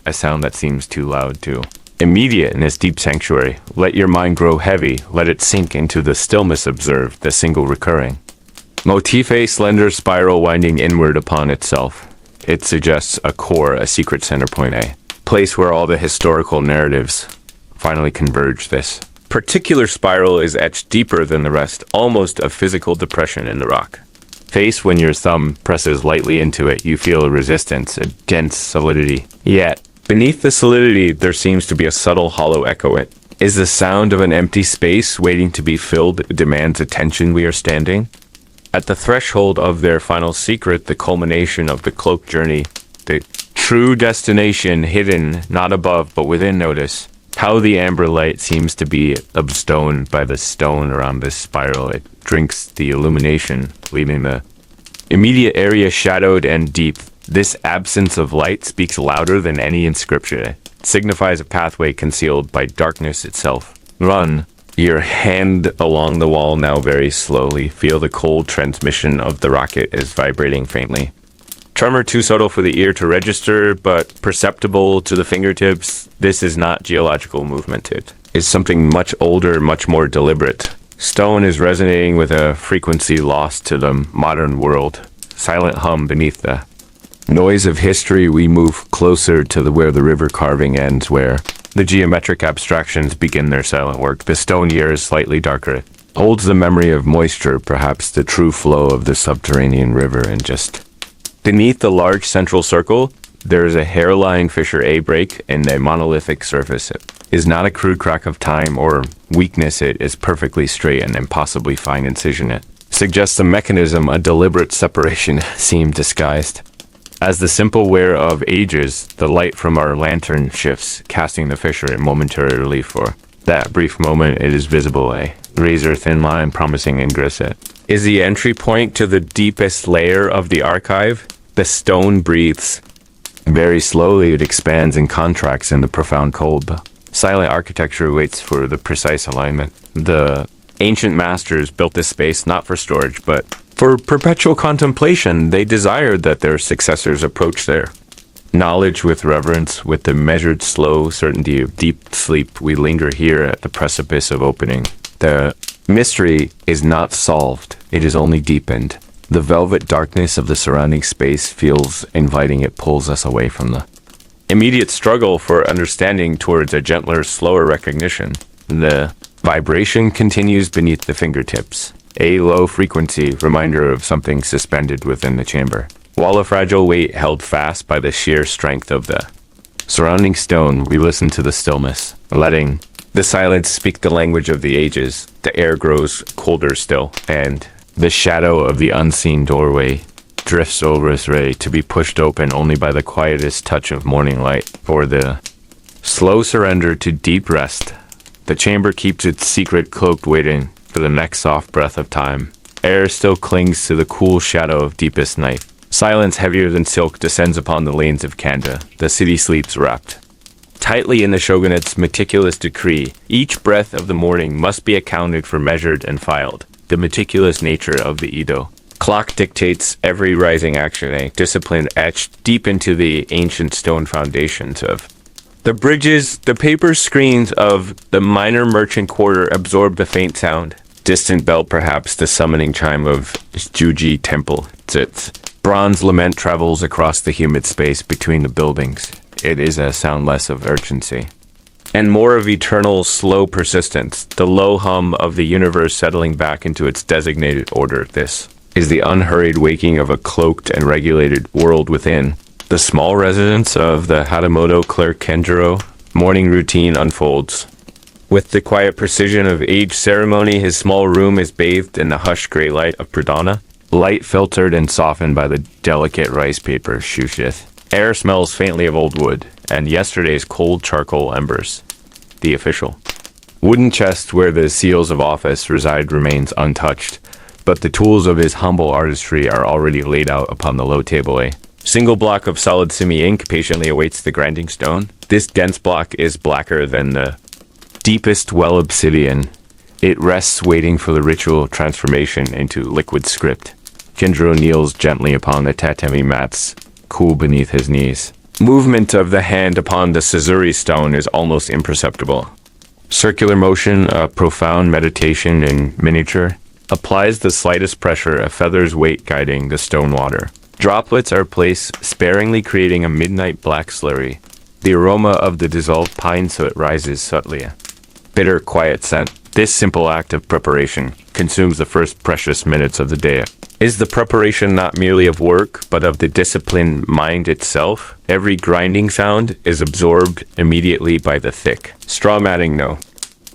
a sound that seems too loud to immediate in its deep sanctuary. Let your mind grow heavy, let it sink into the stillness. Observe the single recurring motif, a slender spiral winding inward upon itself. It suggests a core, a secret center point, a place where all the historical narratives finally converge. This particular spiral is etched deeper than the rest, almost a physical depression in the rock face. When your thumb presses lightly into it, you feel a resistance, a dense solidity. Yet beneath the solidity, there seems to be a subtle hollow echo. It is the sound of an empty space waiting to be filled. It demands attention. We are standing at the threshold of their final secret, the culmination of the cloaked journey, the true destination, hidden not above but within. Notice how the amber light seems to be abstoned by the stone around this spiral. It drinks the illumination, leaving the immediate area shadowed and deep. This absence of light speaks louder than any inscription. It signifies a pathway concealed by darkness itself. Run your hand along the wall now very slowly. Feel the cold transmission of the rocket is vibrating faintly. Tremor too subtle for the ear to register, but perceptible to the fingertips. This is not geological movement. It is something much older, much more deliberate. Stone is resonating with a frequency lost to the modern world. Silent hum beneath the noise of history. We move closer to where the river carving ends, where the geometric abstractions begin their silent work. The stone here is slightly darker. It holds the memory of moisture, perhaps the true flow of the subterranean river. And just beneath the large central circle, there is a hairline fissure, a break in the monolithic surface. It is not a crude crack of time or weakness. It is perfectly straight and impossibly fine incision. It suggests a mechanism, a deliberate separation, seemed disguised. As the simple wear of ages, the light from our lantern shifts, casting the fissure in momentary relief. For that brief moment, it is visible, a razor-thin line promising ingress. It is the entry point to the deepest layer of the archive. The stone breathes. Very slowly, it expands and contracts in the profound cold. The silent architecture waits for the precise alignment. The ancient masters built this space not for storage, but for perpetual contemplation. They desired that their successors approach their knowledge with reverence, with the measured, slow certainty of deep sleep. We linger here at the precipice of opening. The mystery is not solved, it is only deepened. The velvet darkness of the surrounding space feels inviting. It pulls us away from the immediate struggle for understanding towards a gentler, slower recognition. The vibration continues beneath the fingertips. A low frequency reminder of something suspended within the chamber, while a fragile weight held fast by the sheer strength of the Surrounding stone, we listen to the stillness, letting the silence speak the language of the ages. The air grows colder still, and the shadow of the unseen doorway drifts over us, ready to be pushed open only by the quietest touch of morning light, or the slow surrender to deep rest. The chamber keeps its secret cloaked, waiting for the next soft breath of time. Air still clings to the cool shadow of deepest night. Silence heavier than silk descends upon the lanes of Kanda. The city sleeps wrapped tightly in the shogunate's meticulous decree. Each breath of the morning must be accounted for, measured and filed. The meticulous nature of the Edo clock dictates every rising action, a discipline etched deep into the ancient stone foundations of the bridges. The paper screens of the minor merchant quarter absorb the faint sound. Distant bell, perhaps the summoning chime of Juji Temple. Its bronze lament travels across the humid space between the buildings. It is a sound less of urgency and more of eternal, slow persistence, the low hum of the universe settling back into its designated order. This is the unhurried waking of a cloaked and regulated world within. The small residence of the Hatamoto clerk Kenjiro. Morning routine unfolds. With the quiet precision of age ceremony, his small room is bathed in the hushed gray light of pradana, light filtered and softened by the delicate rice paper shushith. Air smells faintly of old wood, and yesterday's cold charcoal embers. The official wooden chest where the seals of office reside remains untouched, but the tools of his humble artistry are already laid out upon the low table. A single block of solid simi ink patiently awaits the grinding stone. This dense block is blacker than the deepest well obsidian. It rests waiting for the ritual transformation into liquid script. Kenjiro kneels gently upon the tatami mats, cool beneath his knees. Movement of the hand upon the Suzuri stone is almost imperceptible. Circular motion, a profound meditation in miniature, applies the slightest pressure, a feather's weight guiding the stone water. Droplets are placed sparingly, creating a midnight black slurry. The aroma of the dissolved pine soot rises subtly, a bitter, quiet scent. This simple act of preparation consumes the first precious minutes of the day. Is the preparation not merely of work, but of the disciplined mind itself? Every grinding sound is absorbed immediately by the thick straw matting. No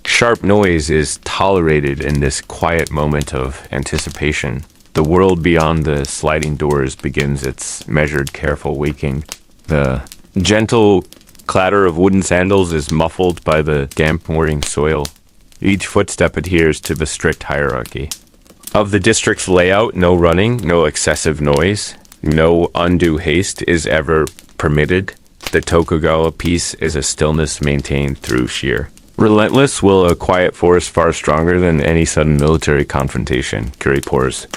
sharp noise is tolerated in this quiet moment of anticipation. The world beyond the sliding doors begins its measured, careful waking. The gentle clatter of wooden sandals is muffled by the damp morning soil. Each footstep adheres to the strict hierarchy of the district's layout. No running, no excessive noise, no undue haste is ever permitted. The Tokugawa peace is a stillness maintained through sheer relentless will, a quiet force far stronger than any sudden military confrontation. Kiri pours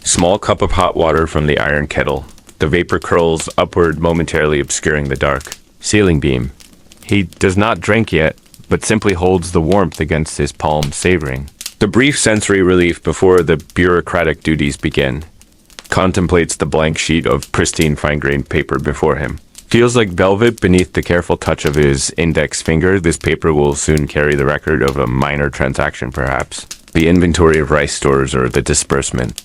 small cup of hot water from the iron kettle. The vapor curls upward, momentarily obscuring the dark ceiling beam. He does not drink yet, but simply holds the warmth against his palm, savoring the brief sensory relief before the bureaucratic duties begin. Contemplates the blank sheet of pristine fine-grained paper before him. Feels like velvet beneath the careful touch of his index finger. This paper will soon carry the record of a minor transaction, perhaps. The inventory of rice stores or the disbursement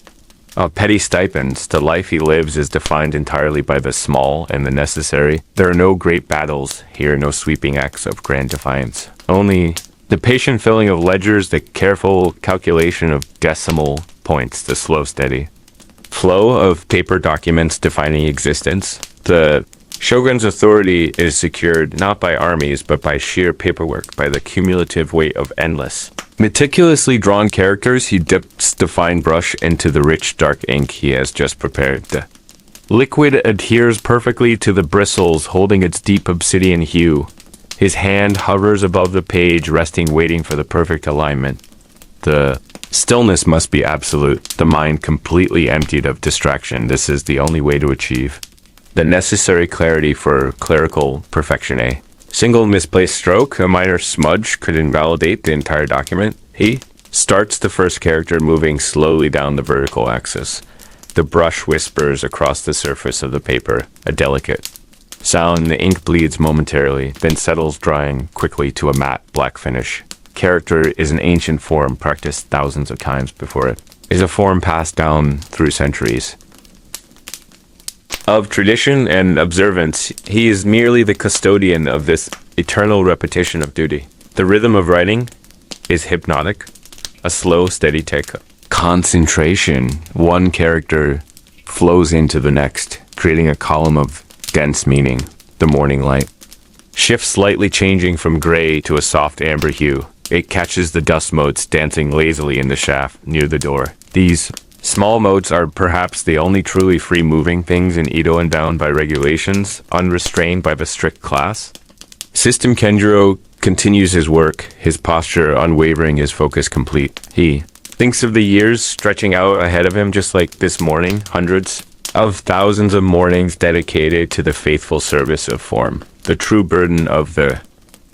of petty stipends. The life he lives is defined entirely by the small and the necessary. There are no great battles here, no sweeping acts of grand defiance. Only the patient filling of ledgers, the careful calculation of decimal points, the slow, steady flow of paper documents defining existence. The shogun's authority is secured not by armies, but by sheer paperwork, by the cumulative weight of endless meticulously drawn characters. He dips the fine brush into the rich, dark ink he has just prepared. The liquid adheres perfectly to the bristles, holding its deep obsidian hue. His hand hovers above the page, resting, waiting for the perfect alignment. The stillness must be absolute, the mind completely emptied of distraction. This is the only way to achieve the necessary clarity for clerical perfection. A single misplaced stroke, a minor smudge, could invalidate the entire document. He starts the first character, moving slowly down the vertical axis. The brush whispers across the surface of the paper, a delicate sound. The ink bleeds momentarily, then settles, drying quickly to a matte black finish. Character is an ancient form practiced thousands of times before it. Is a form passed down through centuries. Of tradition and observance, he is merely the custodian of this eternal repetition of duty. The rhythm of writing is hypnotic, a slow, steady tick. Concentration. One character flows into the next, creating a column of dense meaning. The morning light. Shifts slightly changing from gray to a soft amber hue. It catches the dust motes dancing lazily in the shaft near the door. These small motes are perhaps the only truly free-moving things in Edo and bound by regulations, unrestrained by the strict class. System Kenjiro continues his work, his posture unwavering, his focus complete. He thinks of the years stretching out ahead of him just like this morning, hundreds of thousands of mornings dedicated to the faithful service of form. The true burden of the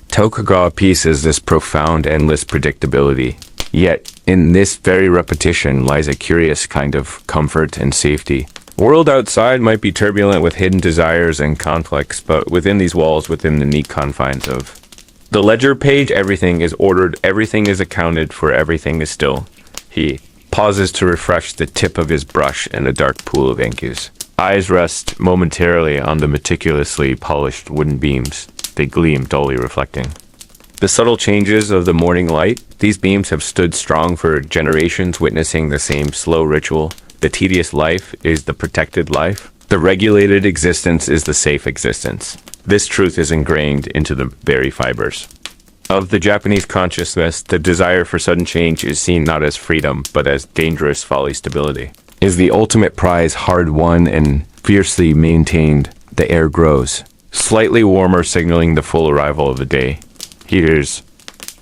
Tokugawa piece is this profound, endless predictability. Yet, in this very repetition lies a curious kind of comfort and safety. The world outside might be turbulent with hidden desires and conflicts, but within these walls, within the neat confines of the ledger page, everything is ordered, everything is accounted for, everything is still. He pauses to refresh the tip of his brush in a dark pool of incus. Eyes rest momentarily on the meticulously polished wooden beams. They gleam, dully reflecting the subtle changes of the morning light. These beams have stood strong for generations, witnessing the same slow ritual. The tedious life is the protected life. The regulated existence is the safe existence. This truth is ingrained into the very fibers of the Japanese consciousness. The desire for sudden change is seen not as freedom, but as dangerous folly. Stability is the ultimate prize, hard won and fiercely maintained. The air grows slightly warmer, signaling the full arrival of the day. He hears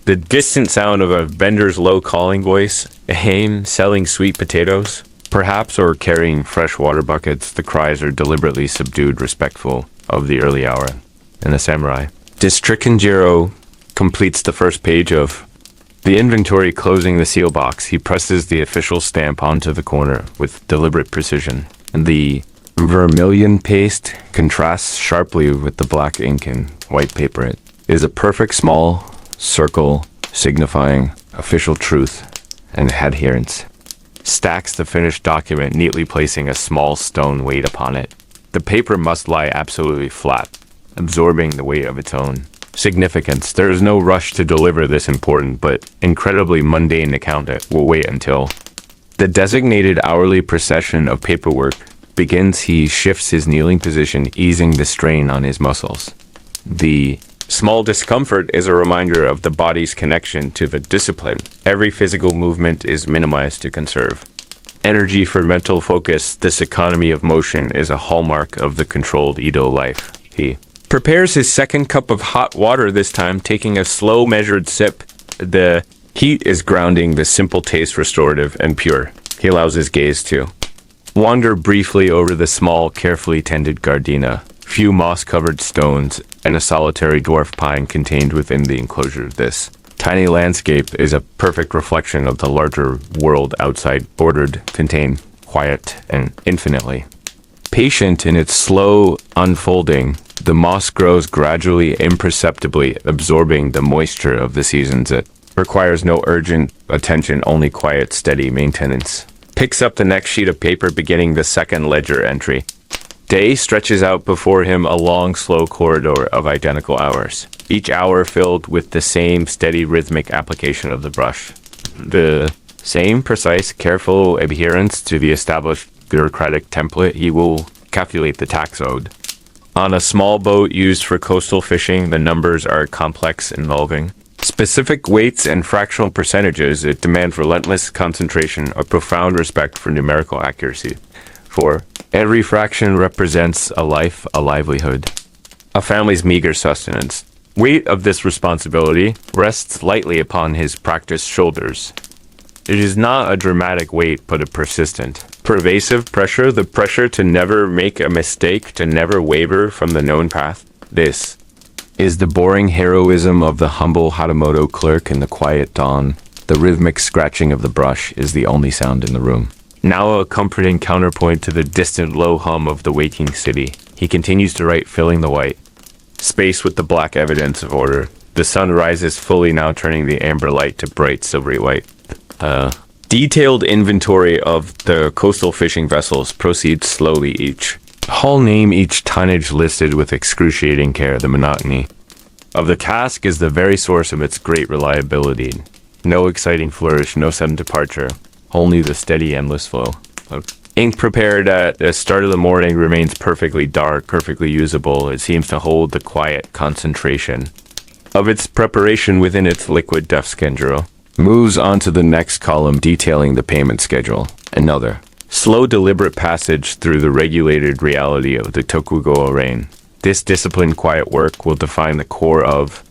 the distant sound of a vendor's low calling voice, a hame selling sweet potatoes, perhaps, or carrying fresh water buckets. The cries are deliberately subdued, respectful of the early hour. And the samurai. District Kenjiro completes the first page of the inventory, closing the seal box. He presses the official stamp onto the corner with deliberate precision. The vermilion paste contrasts sharply with the black ink and white paper. It is a perfect small circle signifying official truth and adherence. Stacks the finished document, neatly placing a small stone weight upon it. The paper must lie absolutely flat, absorbing the weight of its own significance. There is no rush to deliver this important but incredibly mundane account. It will wait until the designated hourly procession of paperwork begins. He shifts his kneeling position, easing the strain on his muscles. The small discomfort is a reminder of the body's connection to the discipline. Every physical movement is minimized to conserve energy for mental focus. This economy of motion is a hallmark of the controlled Edo life. He prepares his second cup of hot water, this time taking a slow, measured sip. The heat is grounding, the simple taste restorative and pure. He allows his gaze to wander briefly over the small, carefully tended gardenia, few moss-covered stones, and a solitary dwarf pine contained within the enclosure. This tiny landscape is a perfect reflection of the larger world outside, ordered, contained, quiet, and infinitely patient in its slow unfolding. The moss grows gradually, imperceptibly, absorbing the moisture of the seasons. It requires no urgent attention, only quiet, steady maintenance. Picks up the next sheet of paper, beginning the second ledger entry. Day stretches out before him, a long, slow corridor of identical hours, each hour filled with the same steady, rhythmic application of the brush. The same precise, careful adherence to the established bureaucratic template. He will calculate the tax owed. On a small boat used for coastal fishing, the numbers are complex, involving specific weights and fractional percentages. It demands relentless concentration, a profound respect for numerical accuracy. For every fraction represents a life, a livelihood, a family's meager sustenance. Weight of this responsibility rests lightly upon his practiced shoulders. It is not a dramatic weight, but a persistent, pervasive pressure, the pressure to never make a mistake, to never waver from the known path. This is the boring heroism of the humble Hatamoto clerk in the quiet dawn. The rhythmic scratching of the brush is the only sound in the room. Now a comforting counterpoint to the distant low hum of the waking city. He continues to write, filling the white space with the black evidence of order. The sun rises fully now, turning the amber light to bright silvery white. Detailed inventory of the coastal fishing vessels proceeds slowly, each I'll name each tonnage listed with excruciating care. The monotony of the cask is the very source of its great reliability. No exciting flourish, no sudden departure, only the steady, endless flow. Ink prepared at the start of the morning remains perfectly dark, perfectly usable. It seems to hold the quiet concentration of its preparation within its liquid depth. Kenjiro moves on to the next column detailing the payment schedule. Another slow, deliberate passage through the regulated reality of the Tokugawa reign. This disciplined, quiet work will define the core of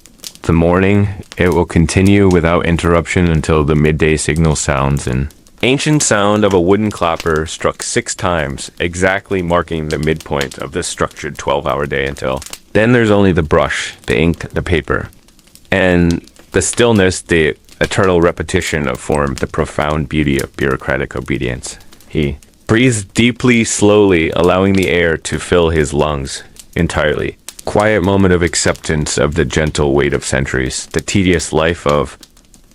the morning. It will continue without interruption until the midday signal sounds an ancient sound of a wooden clapper struck 6 times, exactly marking the midpoint of the structured 12-hour day until then there's only the brush, the ink, the paper, and the stillness, the eternal repetition of form, the profound beauty of bureaucratic obedience. He breathes deeply, slowly, allowing the air to fill his lungs entirely. Quiet moment of acceptance of the gentle weight of centuries. The tedious life of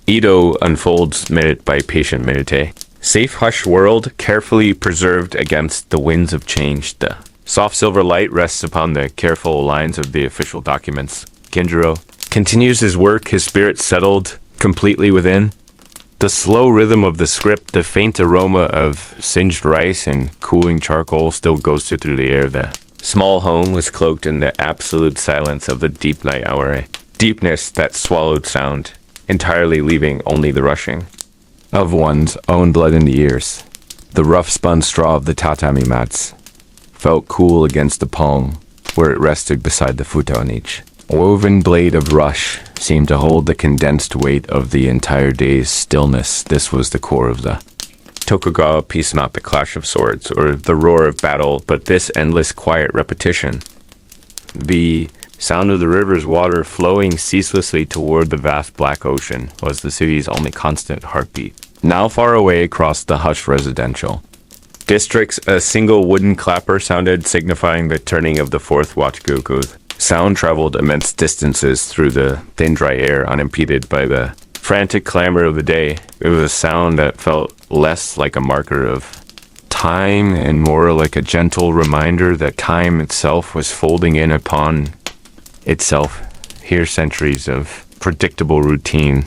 Edo unfolds minute by patient minute. Safe hushed world, carefully preserved against the winds of change. The soft silver light rests upon the careful lines of the official documents. Kenjiro continues his work, his spirit settled completely within. The slow rhythm of the script, the faint aroma of singed rice and cooling charcoal still goes through the air. The small home was cloaked in the absolute silence of the deep night hour, a deepness that swallowed sound, entirely leaving only the rushing of one's own blood in the ears. The rough spun straw of the tatami mats felt cool against the palm where it rested beside the futon. Each woven blade of rush seemed to hold the condensed weight of the entire day's stillness. This was the core of the Tokugawa piece, not the clash of swords or the roar of battle, but this endless quiet repetition. The sound of the river's water flowing ceaselessly toward the vast black ocean was the city's only constant heartbeat. Now far away across the hushed residential districts, a single wooden clapper sounded, signifying the turning of the fourth watch Goku. Sound traveled immense distances through the thin, dry air, unimpeded by the frantic clamor of the day. It was a sound that felt less like a marker of time and more like a gentle reminder that time itself was folding in upon itself. Here, centuries of predictable routine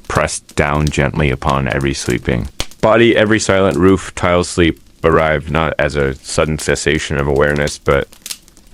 pressed down gently upon every sleeping body. Every silent roof tile sleep arrived not as a sudden cessation of awareness, but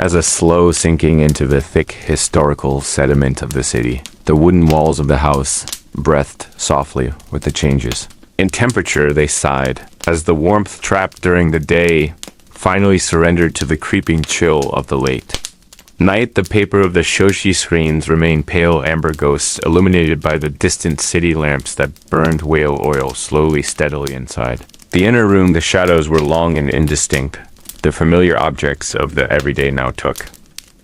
as a slow sinking into the thick historical sediment of the city. The wooden walls of the house breathed softly with the changes in temperature. They sighed as the warmth trapped during the day finally surrendered to the creeping chill of the late night. The paper of the shoshi screens remained pale amber ghosts, illuminated by the distant city lamps that burned whale oil slowly, steadily inside. The inner room, the shadows were long and indistinct. The familiar objects of the everyday now took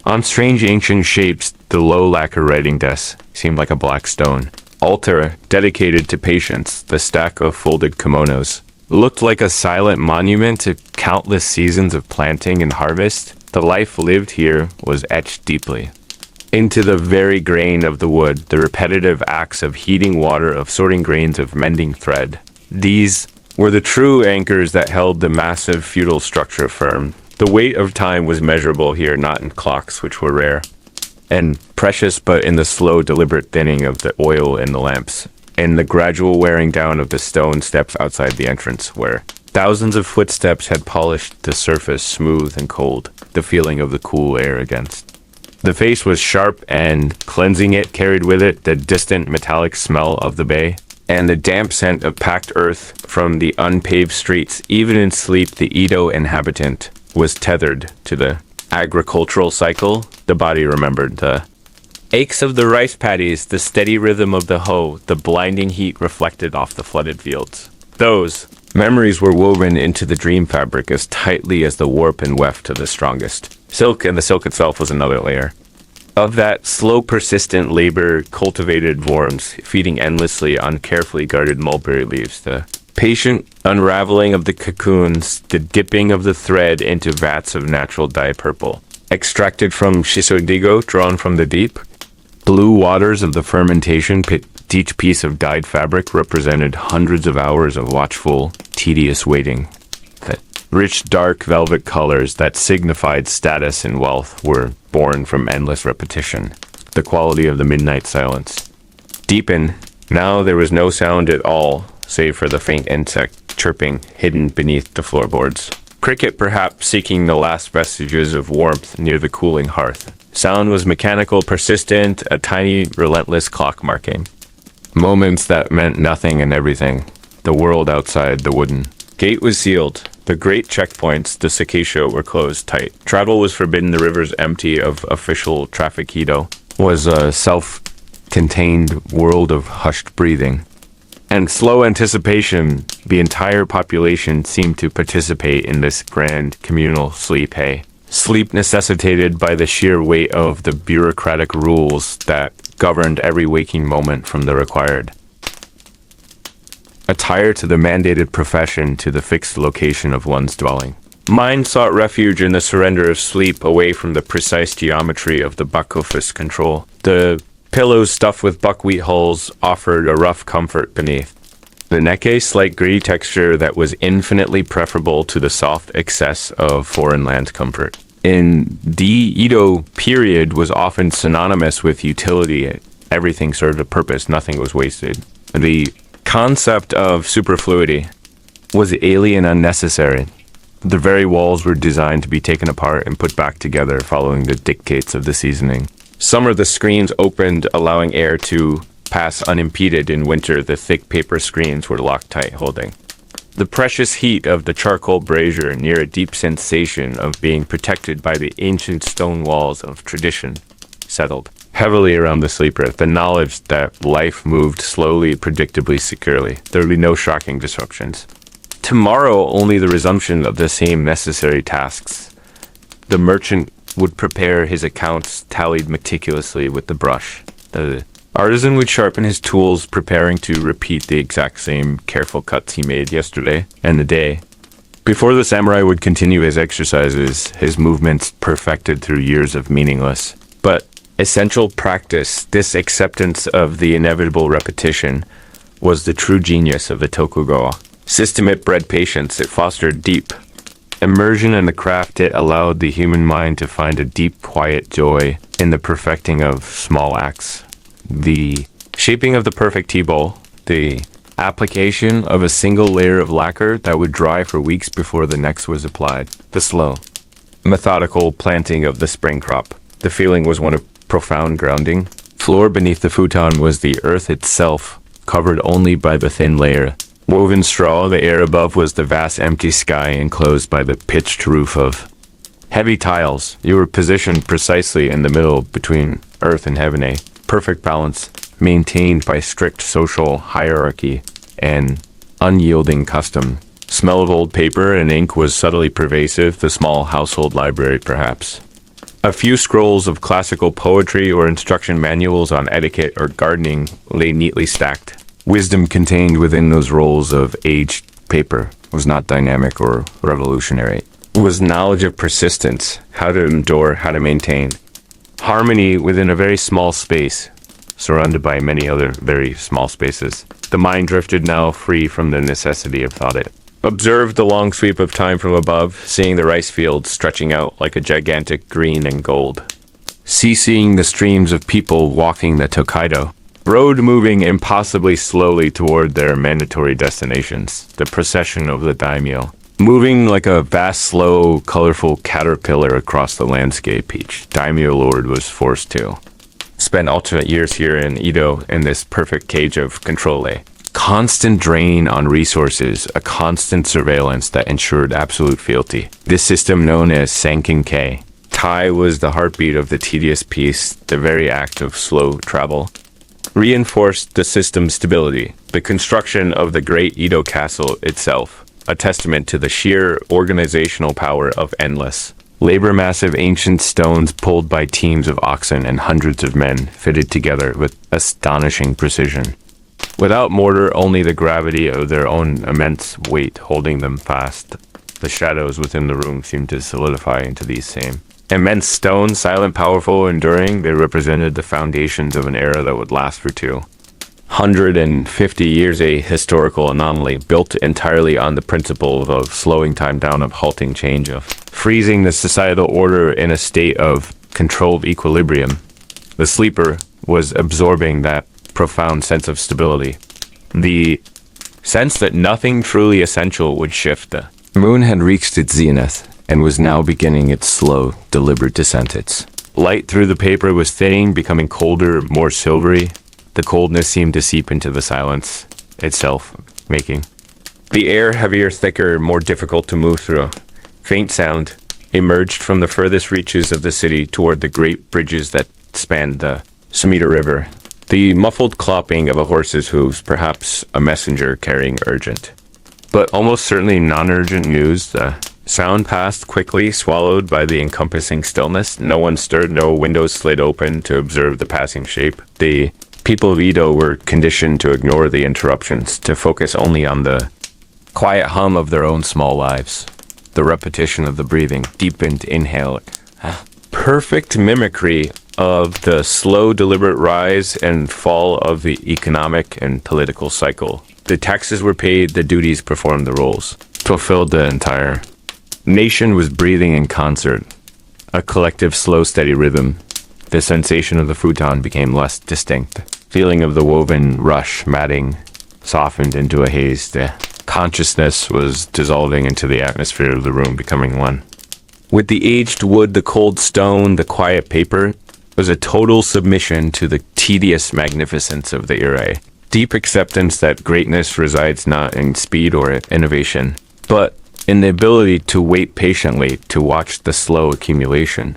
on strange ancient shapes. The low lacquer writing desk seemed like a black stone altar dedicated to patience. The stack of folded kimonos looked like a silent monument to countless seasons of planting and harvest. The life lived here was etched deeply into the very grain of the wood, the repetitive acts of heating water, of sorting grains, of mending thread. These were the true anchors that held the massive feudal structure firm. The weight of time was measurable here, not in clocks, which were rare and precious, but in the slow, deliberate thinning of the oil in the lamps, and the gradual wearing down of the stone steps outside the entrance, where thousands of footsteps had polished the surface smooth and cold, the feeling of the cool air against. The face was sharp, and cleansing it carried with it the distant metallic smell of the bay, and the damp scent of packed earth from the unpaved streets. Even in sleep, the Edo inhabitant was tethered to the agricultural cycle. The body remembered the aches of the rice paddies, the steady rhythm of the hoe, the blinding heat reflected off the flooded fields. Those memories were woven into the dream fabric as tightly as the warp and weft of the strongest silk, and the silk itself was another layer of that slow, persistent labor, cultivated worms feeding endlessly on carefully guarded mulberry leaves. The patient unraveling of the cocoons, the dipping of the thread into vats of natural dye purple, extracted from shisodigo drawn from the deep blue waters of the fermentation pit. Each piece of dyed fabric represented hundreds of hours of watchful, tedious waiting that Rich, dark velvet colors that signified status and wealth were born from endless repetition. The quality of the midnight silence deepened. Now there was no sound at all, save for the faint insect chirping hidden beneath the floorboards. Cricket perhaps seeking the last vestiges of warmth near the cooling hearth. Sound was mechanical, persistent, a tiny, relentless clock marking. Moments that meant nothing and everything. The world outside the wooden gate was sealed. The great checkpoints, the Sakisho, were closed tight. Travel was forbidden. The rivers empty of official traffic. Edo was a self-contained world of hushed breathing and slow anticipation. The entire population seemed to participate in this grand communal sleep. Sleep necessitated by the sheer weight of the bureaucratic rules that governed every waking moment, from the required attire to the mandated profession to the fixed location of one's dwelling. Mind sought refuge in the surrender of sleep, away from the precise geometry of the buck office control. The pillows stuffed with buckwheat hulls offered a rough comfort beneath. The neck's slight gritty texture that was infinitely preferable to the soft excess of foreign land comfort. In the Edo period was often synonymous with utility. Everything served a purpose, nothing was wasted. The concept of superfluity was alien, unnecessary. The very walls were designed to be taken apart and put back together following the dictates of the seasoning. Summer, the screens opened, allowing air to pass unimpeded. In winter, the thick paper screens were locked tight, holding the precious heat of the charcoal brazier near a deep sensation of being protected by the ancient stone walls of tradition settled heavily around the sleeper. The knowledge that life moved slowly, predictably, securely. There would be no shocking disruptions. Tomorrow, only the resumption of the same necessary tasks. The merchant would prepare his accounts, tallied meticulously with the brush. The artisan would sharpen his tools, preparing to repeat the exact same careful cuts he made yesterday and the day before. The samurai would continue his exercises, his movements perfected through years of meaningless but essential practice. This acceptance of the inevitable repetition was the true genius of the Tokugawa system. It bred patience. It fostered deep immersion in the craft. It allowed the human mind to find a deep, quiet joy in the perfecting of small acts. The shaping of the perfect tea bowl, the application of a single layer of lacquer that would dry for weeks before the next was applied, the slow, methodical planting of the spring crop. The feeling was one of profound grounding. Floor beneath the futon was the earth itself, covered only by the thin layer. Woven straw, the air above was the vast empty sky enclosed by the pitched roof of heavy tiles. You were positioned precisely in the middle between earth and heaven, a perfect balance maintained by strict social hierarchy and unyielding custom. Smell of old paper and ink was subtly pervasive, the small household library perhaps. A few scrolls of classical poetry or instruction manuals on etiquette or gardening lay neatly stacked. Wisdom contained within those rolls of aged paper was not dynamic or revolutionary. It was knowledge of persistence, how to endure, how to maintain harmony within a very small space, surrounded by many other very small spaces. The mind drifted now, free from the necessity of thought. It observed the long sweep of time from above, seeing the rice fields stretching out like a gigantic green and gold. Seeing the streams of people walking the Tokaido road, moving impossibly slowly toward their mandatory destinations. The procession of the daimyo, moving like a vast, slow, colorful caterpillar across the landscape. Each daimyo lord was forced to spend alternate years here in Edo in this perfect cage of control. A constant drain on resources, a constant surveillance that ensured absolute fealty. This system, known as Sankin-kei, Tai was the heartbeat of the tedious peace. The very act of slow travel reinforced the system's stability. The construction of the great Edo castle itself, a testament to the sheer organizational power of endless labor. Massive ancient stones pulled by teams of oxen and hundreds of men fitted together with astonishing precision. Without mortar, only the gravity of their own immense weight holding them fast. The shadows within the room seemed to solidify into these same immense stones, silent, powerful, enduring. They represented the foundations of an era that would last for 200 150 years a historical anomaly built entirely on the principle of slowing time down, of halting change, of freezing the societal order in a state of controlled equilibrium. The sleeper was absorbing that profound sense of stability, the sense that nothing truly essential would shift. The moon had reached its zenith and was now beginning its slow, deliberate descent. Its light through the paper was thinning, becoming colder, more silvery. The coldness seemed to seep into the silence itself, making the air heavier, thicker, more difficult to move through. Faint sound emerged from the furthest reaches of the city toward the great bridges that spanned the Sumida River. The muffled clopping of a horse's hooves, perhaps a messenger carrying urgent, but almost certainly non-urgent news. The sound passed quickly, swallowed by the encompassing stillness. No one stirred, no windows slid open to observe the passing shape. The people of Edo were conditioned to ignore the interruptions, to focus only on the quiet hum of their own small lives. The repetition of the breathing, deepened inhale, perfect mimicry of the slow, deliberate rise and fall of the economic and political cycle. The taxes were paid, the duties performed the roles, fulfilled the entire nation was breathing in concert, a collective slow, steady rhythm. The sensation of the futon became less distinct. Feeling of the woven rush matting softened into a haze. The consciousness was dissolving into the atmosphere of the room, becoming one. With the aged wood, the cold stone, the quiet paper, was a total submission to the tedious magnificence of the era. Deep acceptance that greatness resides not in speed or innovation, but in the ability to wait patiently, to watch the slow accumulation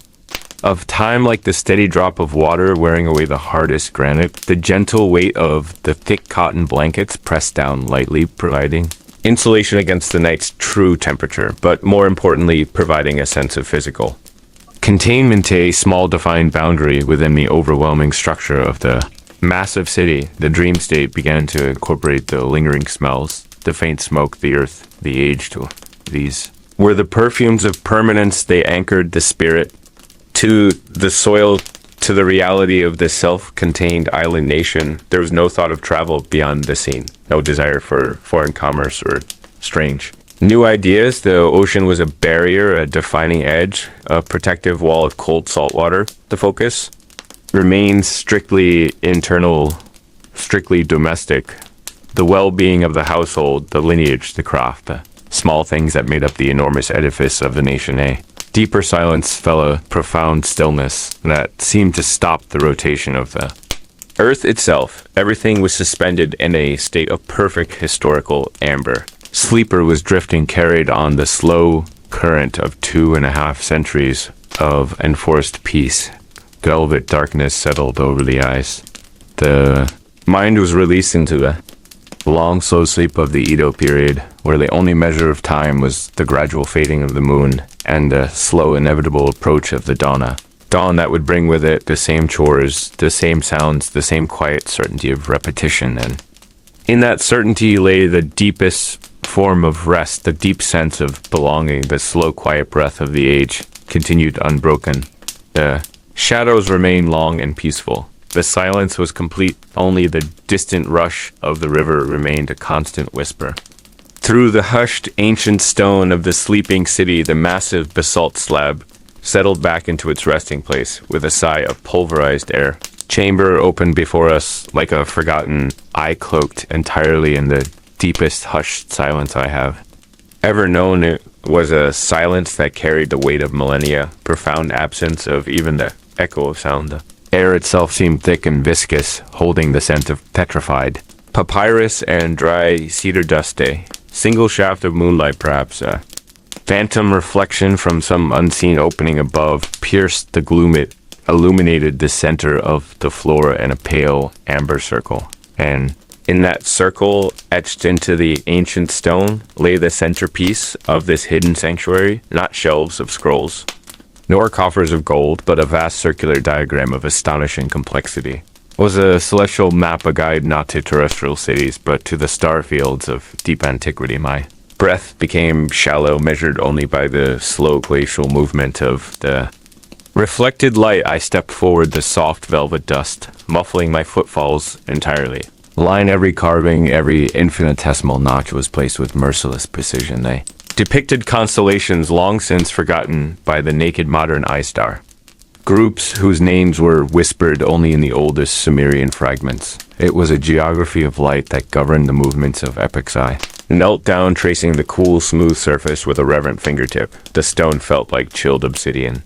of time, like the steady drop of water wearing away the hardest granite, the gentle weight of the thick cotton blankets pressed down lightly, providing insulation against the night's true temperature, but more importantly, providing a sense of physical containment, a small defined boundary within the overwhelming structure of the massive city. The dream state began to incorporate the lingering smells, the faint smoke, the earth, the age. These were the perfumes of permanence. They anchored the spirit to the soil, to the reality of this self-contained island nation. There was no thought of travel beyond the scene, no desire for foreign commerce or strange new ideas. The ocean was a barrier, a defining edge, a protective wall of cold salt water. The focus remains strictly internal, strictly domestic. The well-being of the household, the lineage, the craft, the small things that made up the enormous edifice of the nation. A deeper silence fell, a profound stillness that seemed to stop the rotation of the earth itself. Everything was suspended in a state of perfect historical amber. Sleeper was drifting, carried on the slow current of 2.5 centuries of enforced peace. Velvet darkness settled over the eyes. The mind was released into a long, slow sleep of the Edo period, where the only measure of time was the gradual fading of the moon and the slow, inevitable approach of the dawn. Dawn that would bring with it the same chores, the same sounds, the same quiet certainty of repetition. And in that certainty lay the deepest form of rest, the deep sense of belonging. The slow, quiet breath of the age continued unbroken. The shadows remained long and peaceful. The silence was complete. Only the distant rush of the river remained a constant whisper. Through the hushed ancient stone of the sleeping city, the massive basalt slab settled back into its resting place with a sigh of pulverized air. Chamber opened before us like a forgotten eye, cloaked entirely in the deepest hushed silence I have ever known. It was a silence that carried the weight of millennia, profound absence of even the echo of sound. The air itself seemed thick and viscous, holding the scent of petrified papyrus and dry cedar dust. A single shaft of moonlight, perhaps a phantom reflection from some unseen opening above, pierced the gloom. It illuminated the center of the floor in a pale amber circle, and in that circle, etched into the ancient stone, lay the centerpiece of this hidden sanctuary, not shelves of scrolls, nor coffers of gold, but a vast circular diagram of astonishing complexity. It was a celestial map, a guide not to terrestrial cities, but to the star fields of deep antiquity. My breath became shallow, measured only by the slow glacial movement of the reflected light. I stepped forward, the soft velvet dust muffling my footfalls entirely. Line every carving, every infinitesimal notch was placed with merciless precision. They depicted constellations long since forgotten by the naked modern eye star. Groups whose names were whispered only in the oldest Sumerian fragments. It was a geography of light that governed the movements of Epic's eye. Knelt down, tracing the cool, smooth surface with a reverent fingertip. The stone felt like chilled obsidian.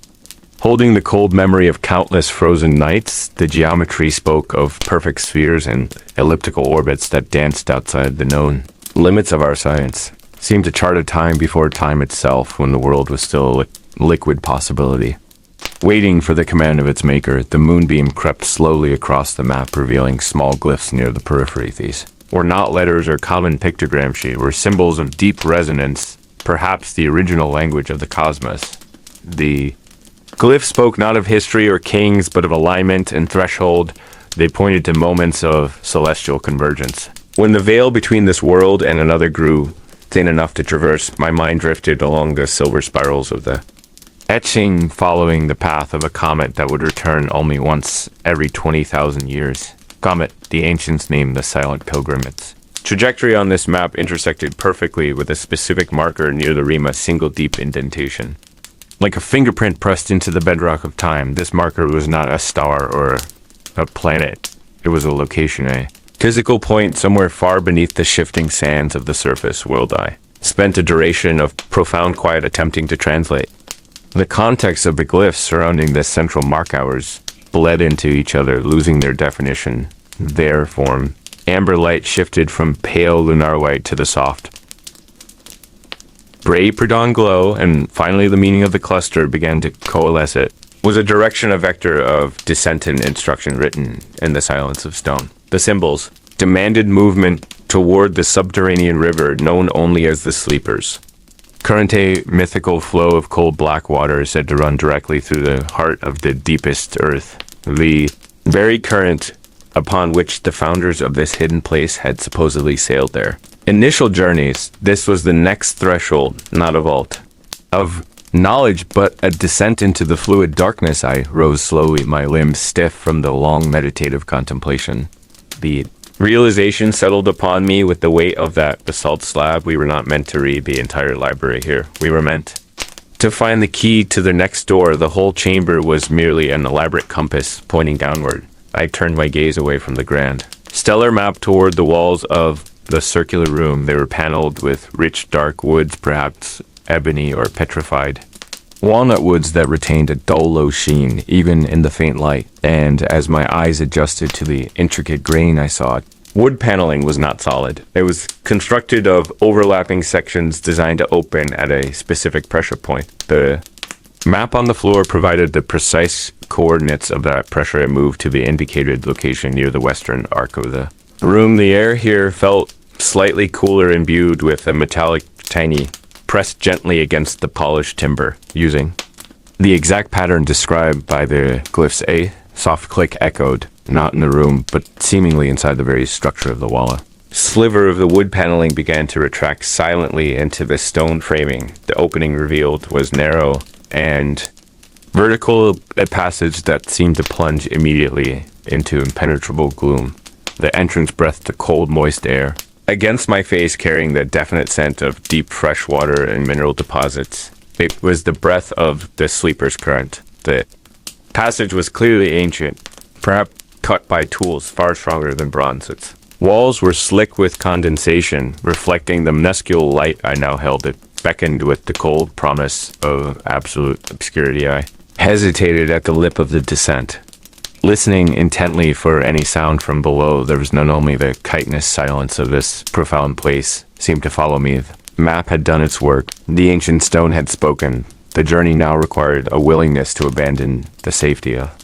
Holding the cold memory of countless frozen nights, the geometry spoke of perfect spheres and elliptical orbits that danced outside the known limits of our science. Seemed to chart a time before time itself, when the world was still a liquid possibility. Waiting for the command of its maker, the moonbeam crept slowly across the map, revealing small glyphs near the periphery. These were not letters or common pictogram sheet, were symbols of deep resonance, perhaps the original language of the cosmos. The glyphs spoke not of history or kings, but of alignment and threshold. They pointed to moments of celestial convergence. When the veil between this world and another grew thin enough to traverse, my mind drifted along the silver spirals of the etching, following the path of a comet that would return only once every 20,000 years. Comet, the ancients named the Silent Pilgrim. Its trajectory on this map intersected perfectly with a specific marker near the Rima, single deep indentation. Like a fingerprint pressed into the bedrock of time, this marker was not a star or a planet. It was a location, a physical point somewhere far beneath the shifting sands of the surface world. I spent a duration of profound quiet attempting to translate. The context of the glyphs surrounding this central mark hours bled into each other, losing their definition, their form. Amber light shifted from pale lunar white to the soft gray pre-dawn glow, and finally the meaning of the cluster began to coalesce. It was a direction, a vector of descent and instruction written in the silence of stone. The symbols demanded movement toward the subterranean river known only as the Sleepers. Current, a mythical flow of cold black water said to run directly through the heart of the deepest earth. The very current upon which the founders of this hidden place had supposedly sailed there. Initial journeys, this was the next threshold, not a vault of knowledge, but a descent into the fluid darkness. I rose slowly, my limbs stiff from the long meditative contemplation. The realization settled upon me with the weight of that basalt slab. We were not meant to read the entire library here. We were meant to find the key to the next door. The whole chamber was merely an elaborate compass pointing downward. I turned my gaze away from the grand stellar map toward the walls of the circular room. They were paneled with rich dark woods, perhaps ebony or petrified walnut woods that retained a dull low sheen even in the faint light. And as my eyes adjusted to the intricate grain I saw, wood paneling was not solid. It was constructed of overlapping sections designed to open at a specific pressure point. The map on the floor provided the precise coordinates of that pressure. It moved to the indicated location near the western arc of the room. The air here felt slightly cooler, imbued with a metallic tiny pressed gently against the polished timber, using the exact pattern described by the glyphs. A soft click echoed, not in the room, but seemingly inside the very structure of the wall. A sliver of the wood paneling began to retract silently into the stone framing. The opening revealed was narrow and vertical, a passage that seemed to plunge immediately into impenetrable gloom. The entrance breathed the cold, moist air against my face, carrying the definite scent of deep fresh water and mineral deposits. It was the breath of the Sleeper's current. The passage was clearly ancient, perhaps cut by tools far stronger than bronze. Its walls were slick with condensation, reflecting the minuscule light I now held. It beckoned with the cold promise of absolute obscurity. I hesitated at the lip of the descent, listening intently for any sound from below. There was not only the chitinous silence of this profound place seemed to follow me. The map had done its work. The ancient stone had spoken. The journey now required a willingness to abandon the safety of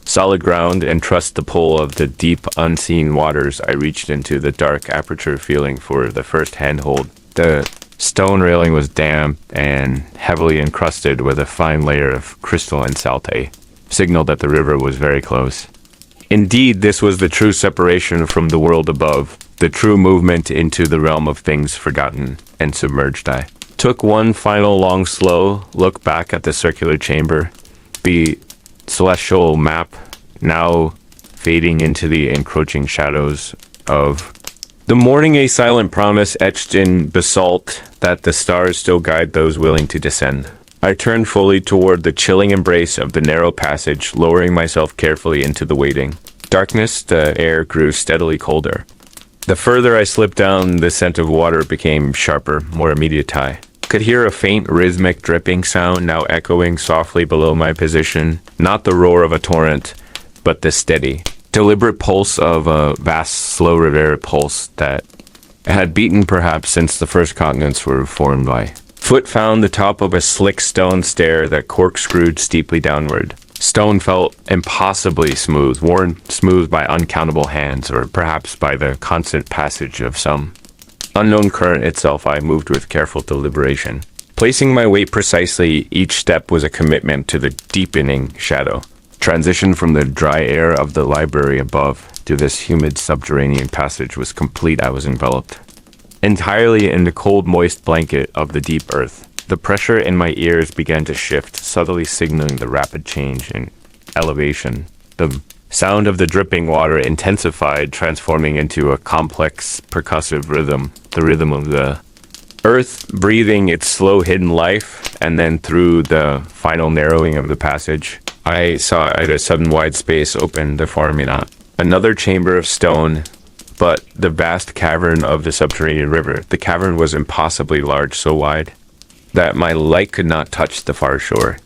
solid ground and trust the pull of the deep, unseen waters. I reached into the dark aperture, feeling for the first handhold. The stone railing was damp and heavily encrusted with a fine layer of crystalline saltae, signaled that the river was very close. Indeed, this was the true separation from the world above, the true movement into the realm of things forgotten and submerged. I took one final long, slow look back at the circular chamber, the celestial map now fading into the encroaching shadows, of the morning, a silent promise etched in basalt that the stars still guide those willing to descend. I turned fully toward the chilling embrace of the narrow passage, lowering myself carefully into the waiting darkness. The air grew steadily colder. The further I slipped down, the scent of water became sharper, more immediate. I could hear a faint rhythmic dripping sound now echoing softly below my position, not the roar of a torrent, but the steady, deliberate pulse of a vast, slow river pulse that had beaten perhaps since the first continents were formed. My foot found the top of a slick stone stair that corkscrewed steeply downward. Stone felt impossibly smooth, worn smooth by uncountable hands, or perhaps by the constant passage of some unknown current itself. I moved with careful deliberation. Placing my weight precisely, each step was a commitment to the deepening shadow. Transition from the dry air of the library above to this humid subterranean passage was complete. I was enveloped entirely in the cold, moist blanket of the deep earth. The pressure in my ears began to shift, subtly signaling the rapid change in elevation. The sound of the dripping water intensified, transforming into a complex, percussive rhythm, the rhythm of the earth breathing its slow, hidden life. And then through the final narrowing of the passage, I saw at a sudden wide space open before me, not another chamber of stone, but the vast cavern of the subterranean river. The cavern was impossibly large, so wide that my light could not touch the far shore.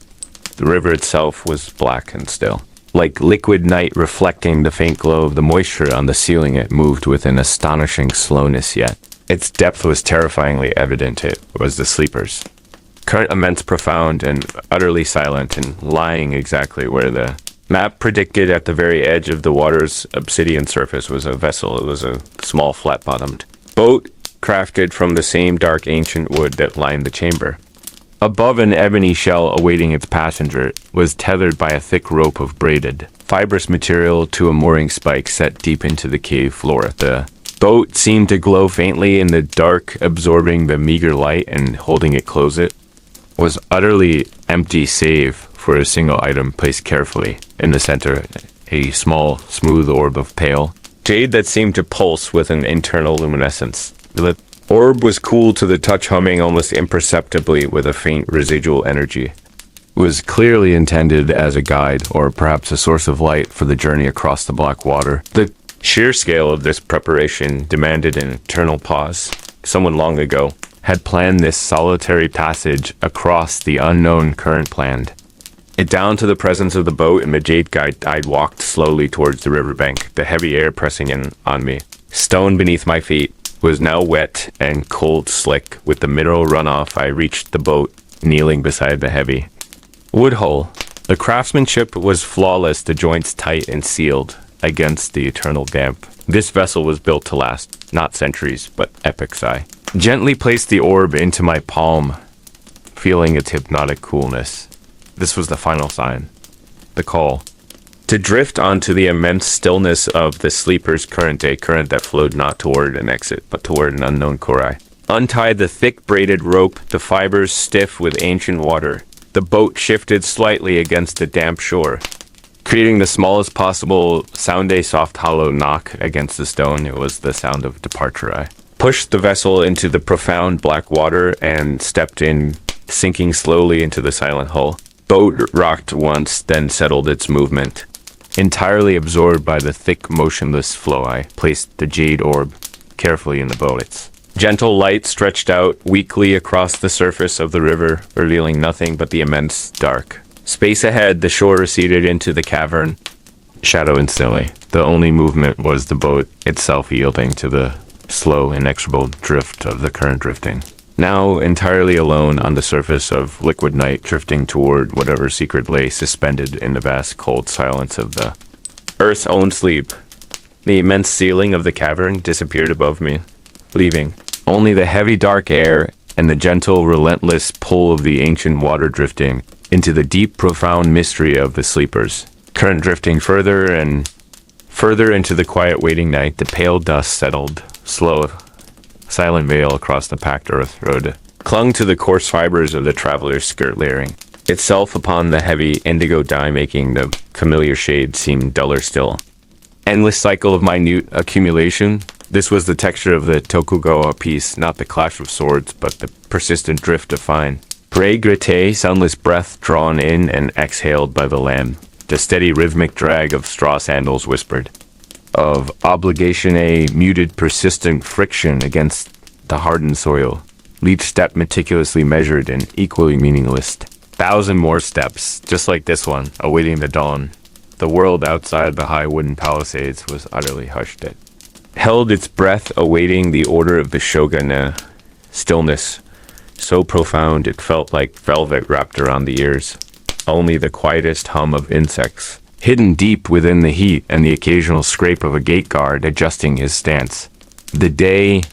The river itself was black and still. Like liquid night reflecting the faint glow of the moisture on the ceiling, it moved with an astonishing slowness, yet its depth was terrifyingly evident. It was the sleepers. Current immense, profound, and utterly silent, and lying exactly where the map predicted at the very edge of the water's obsidian surface was a vessel. It was a small, flat-bottomed boat crafted from the same dark ancient wood that lined the chamber. Above an ebony shell awaiting its passenger was tethered by a thick rope of braided, fibrous material to a mooring spike set deep into the cave floor. The boat seemed to glow faintly in the dark, absorbing the meager light and holding it close. It was utterly empty save for a single item placed carefully in the center, a small, smooth orb of pale jade that seemed to pulse with an internal luminescence. The orb was cool to the touch, humming almost imperceptibly with a faint residual energy. It was clearly intended as a guide, or perhaps a source of light for the journey across the black water. The sheer scale of this preparation demanded an eternal pause. Someone long ago had planned this solitary passage across the unknown current planned it down to the presence of the boat and the jade guide. I walked slowly towards the riverbank, the heavy air pressing in on me. Stone beneath my feet was now wet and cold slick. With the mineral runoff, I reached the boat, kneeling beside the heavy wood hull. The craftsmanship was flawless, the joints tight and sealed against the eternal damp. This vessel was built to last, not centuries, but epochs. I gently placed the orb into my palm, feeling its hypnotic coolness. This was the final sign, the call to drift onto the immense stillness of the sleeper's current, a current that flowed not toward an exit, but toward an unknown core. I untied the thick braided rope, the fibers stiff with ancient water. The boat shifted slightly against the damp shore, creating the smallest possible sound, a soft hollow knock against the stone. It was the sound of departure. I pushed the vessel into the profound black water and stepped in, sinking slowly into the silent hull. Boat rocked once, then settled its movement. Entirely absorbed by the thick, motionless flow, I placed the jade orb carefully in the boat. Its gentle light stretched out weakly across the surface of the river, revealing nothing but the immense dark space ahead. The shore receded into the cavern, shadow and stilly. The only movement was the boat itself yielding to the slow, inexorable drift of the current drifting. Now entirely alone on the surface of liquid night, drifting toward whatever secret lay suspended in the vast cold silence of the earth's own sleep. The immense ceiling of the cavern disappeared above me, leaving only the heavy dark air and the gentle, relentless pull of the ancient water drifting into the deep, profound mystery of the sleepers. Current drifting further and further into the quiet waiting night, the pale dust settled, slow, silent veil across the packed earth road, clung to the coarse fibers of the traveler's skirt, layering itself upon the heavy indigo dye, making the familiar shade seem duller still. endless cycle of minute accumulation. This was the texture of the Tokugawa piece, not the clash of swords, but the persistent drift of fine. Grey soundless breath drawn in and exhaled by the lamb. The steady rhythmic drag of straw sandals whispered. Of obligation a muted persistent friction against the hardened soil. Each step meticulously measured and equally meaningless. 1,000 more steps, just like this one, awaiting the dawn. The world outside the high wooden palisades was utterly hushed. It held its breath, awaiting the order of the shogun. A stillness so profound it felt like velvet wrapped around the ears. Only the quietest hum of insects, hidden deep within the heat, and the occasional scrape of a gate guard adjusting his stance. The day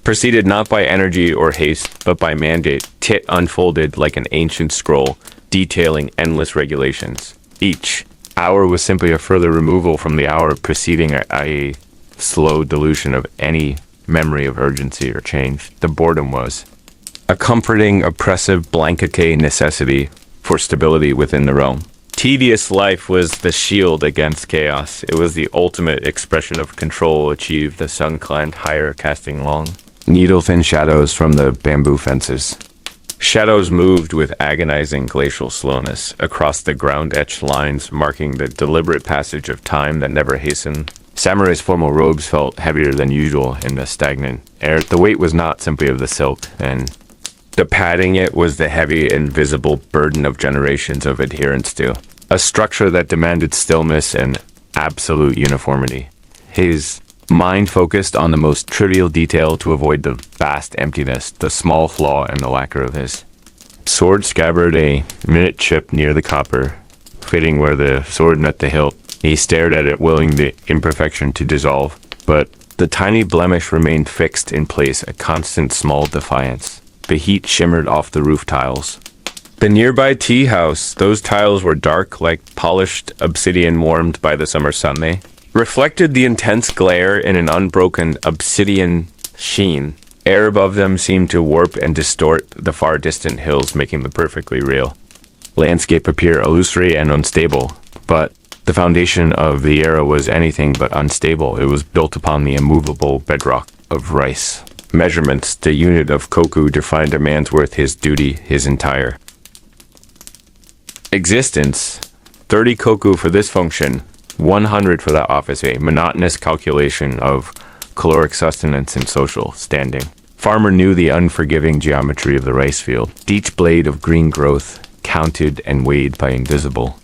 proceeded not by energy or haste, but by mandate. Tit unfolded like an ancient scroll, detailing endless regulations. Each hour was simply a further removal from the hour preceding, a slow dilution of any memory of urgency or change. The boredom was a comforting, oppressive blanket necessity for stability within the realm. Tedious life was the shield against chaos. It was the ultimate expression of control achieved. The sun climbed higher, casting long, needle-thin shadows from the bamboo fences. Shadows moved with agonizing glacial slowness across the ground-etched lines, marking the deliberate passage of time that never hastened. Samurai's formal robes felt heavier than usual in the stagnant air. The weight was not simply of the silk, and the padding it was the heavy, invisible burden of generations of adherence to a structure that demanded stillness and absolute uniformity. His mind focused on the most trivial detail to avoid the vast emptiness, the small flaw and the lacquer of his sword scabbard, a minute chip near the copper, fitting where the sword met the hilt. He stared at it, willing the imperfection to dissolve, but the tiny blemish remained fixed in place, a constant small defiance. The heat shimmered off the roof tiles. The nearby tea house, those tiles were dark like polished obsidian warmed by the summer sun. They reflected the intense glare in an unbroken obsidian sheen. Air above them seemed to warp and distort the far distant hills, making them perfectly real. Landscape appear illusory and unstable, but the foundation of the era was anything but unstable. It was built upon the immovable bedrock of rice. Measurements, the unit of koku, defined a man's worth, his duty, his entire existence. 30 koku for this function, 100 for that office, a monotonous calculation of caloric sustenance and social standing. Farmer knew the unforgiving geometry of the rice field. Each blade of green growth counted and weighed by invisible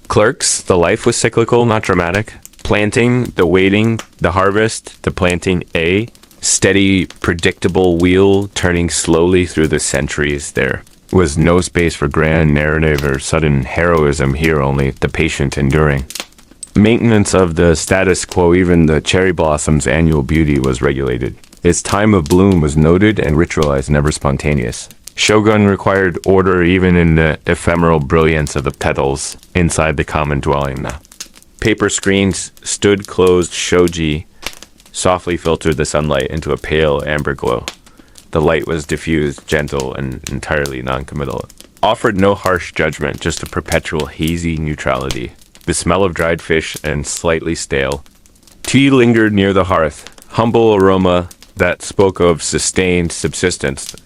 clerks. The life was cyclical, not dramatic. Planting, the waiting, the harvest, the planting, a steady, predictable wheel turning slowly through the centuries. There was no space for grand narrative or sudden heroism here, only the patient enduring maintenance of the status quo. Even the cherry blossom's annual beauty was regulated. Its time of bloom was noted and ritualized, never spontaneous. Shogun required order even in the ephemeral brilliance of the petals inside the common dwelling. The paper screens stood closed. Shoji softly filtered the sunlight into a pale amber glow. The light was diffused, gentle, and entirely non-committal. Offered no harsh judgment, just a perpetual hazy neutrality. The smell of dried fish and slightly stale tea lingered near the hearth, humble aroma that spoke of sustained subsistence.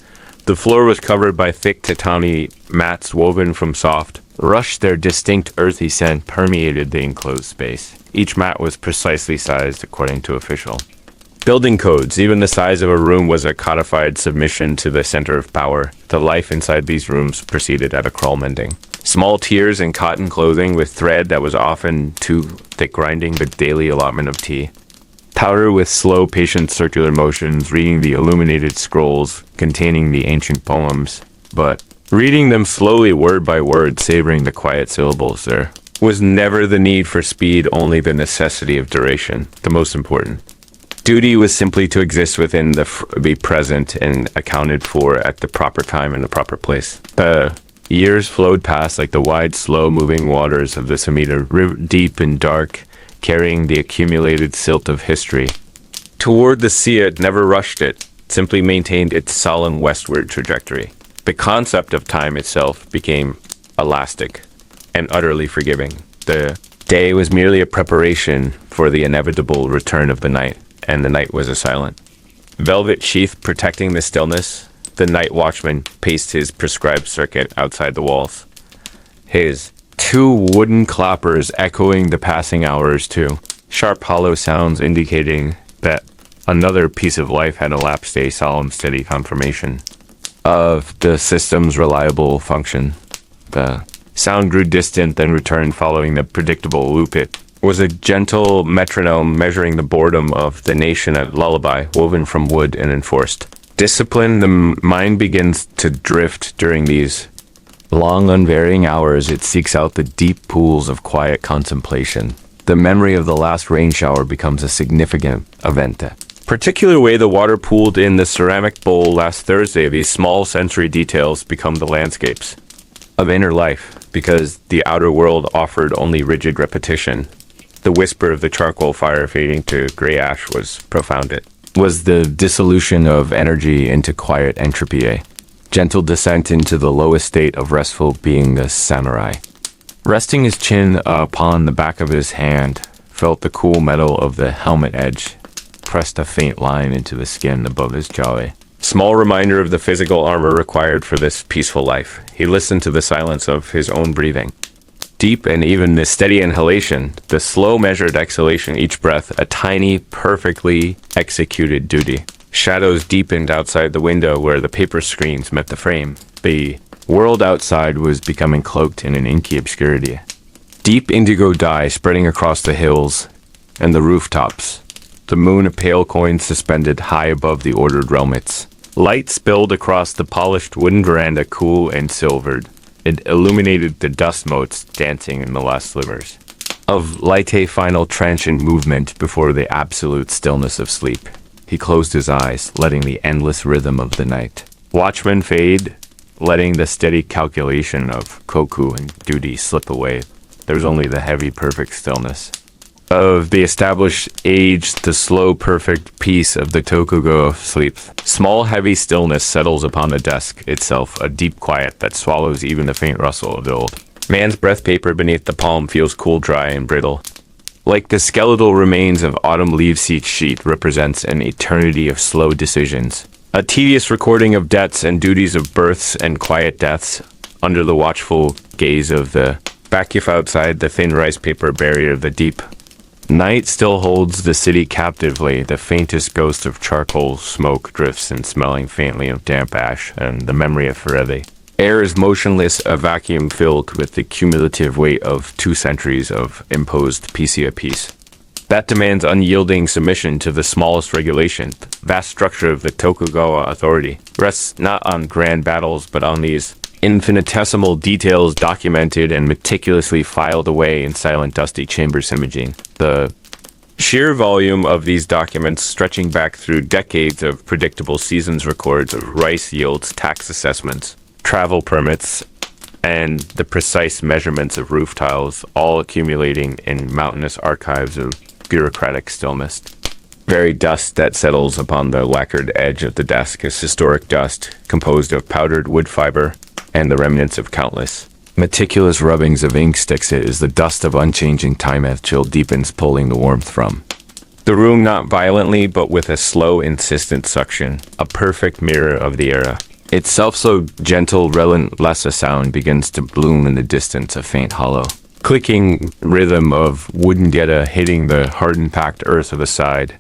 The floor was covered by thick tatami mats woven from soft rush. Their distinct earthy scent permeated the enclosed space. Each mat was precisely sized according to official building codes. Even the size of a room was a codified submission to the center of power. The life inside these rooms proceeded at a crawl mending. Small tiers in cotton clothing with thread that was often too thick, grinding the daily allotment of tea. Powder with slow, patient circular motions, reading the illuminated scrolls containing the ancient poems, but reading them slowly, word by word, savoring the quiet syllables. There was never the need for speed, only the necessity of duration, the most important. Duty was simply to exist within be present and accounted for at the proper time and the proper place. The years flowed past like the wide, slow-moving waters of the Samita, deep and dark, carrying the accumulated silt of history. Toward the sea, it never rushed it, simply maintained its solemn westward trajectory. The concept of time itself became elastic and utterly forgiving. The Day was merely a preparation for the inevitable return of the night, and the night was a silent. Velvet sheath protecting the stillness, the night watchman paced his prescribed circuit outside the walls. His two wooden clappers echoing the passing hours too, sharp hollow sounds indicating that another piece of life had elapsed, a solemn steady confirmation of the system's reliable function. The sound grew distant, then returned following the predictable loop. It was a gentle metronome measuring the boredom of the nation at lullaby, woven from wood and enforced. Discipline, the mind begins to drift during these long, unvarying hours. It seeks out the deep pools of quiet contemplation. The memory of the last rain shower becomes a significant event. Particular way the water pooled in the ceramic bowl last Thursday, these small sensory details become the landscapes of inner life, because the outer world offered only rigid repetition. The whisper of the charcoal fire fading to gray ash was profound. It was the dissolution of energy into quiet entropy, a gentle descent into the lowest state of restful being. The samurai, resting his chin upon the back of his hand, felt the cool metal of the helmet edge, pressed a faint line into the skin above his jaw. Small reminder of the physical armor required for this peaceful life. He listened to the silence of his own breathing. Deep and even the steady inhalation, the slow measured exhalation, each breath, a tiny, perfectly executed duty. Shadows deepened outside the window where the paper screens met the frame. The world outside was becoming cloaked in an inky obscurity. Deep indigo dye spreading across the hills and the rooftops. The moon a pale coin suspended high above the ordered realmets. Light spilled across the polished wooden veranda, cool and silvered. It illuminated the dust motes dancing in the last slivers of light, a final transient movement before the absolute stillness of sleep. He closed his eyes, letting the endless rhythm of the night watchman fade, letting the steady calculation of koku and duty slip away. There was only the heavy, perfect stillness of the established age, the slow, perfect peace of the Tokugawa sleep. Small, heavy stillness settles upon the desk itself, a deep quiet that swallows even the faint rustle of the old man's breath. Paper beneath the palm feels cool, dry, and brittle. Like the skeletal remains of autumn leaves, each sheet represents an eternity of slow decisions. A tedious recording of debts and duties, of births and quiet deaths, under the watchful gaze of the vacuum outside the thin rice paper barrier of the deep. Night still holds the city captively. The faintest ghost of charcoal smoke drifts in, smelling faintly of damp ash and the memory of forever. Air is motionless, a vacuum filled with the cumulative weight of 2 centuries of imposed piece peace. That demands unyielding submission to the smallest regulation. The vast structure of the Tokugawa authority rests not on grand battles, but on these infinitesimal details documented and meticulously filed away in silent, dusty chambers imaging. The sheer volume of these documents, stretching back through decades of predictable seasons records of rice yields, tax assessments, travel permits, and the precise measurements of roof tiles, all accumulating in mountainous archives of bureaucratic stillness. Very dust that settles upon the lacquered edge of the desk is historic dust, composed of powdered wood fiber and the remnants of countless meticulous rubbings of ink sticks. It is the dust of unchanging time as chill deepens, pulling the warmth from the room, not violently, but with a slow, insistent suction, a perfect mirror of the era. Itself so gentle, relentless a sound begins to bloom in the distance, a faint hollow clicking rhythm of wooden geta hitting the hardened packed earth of the side.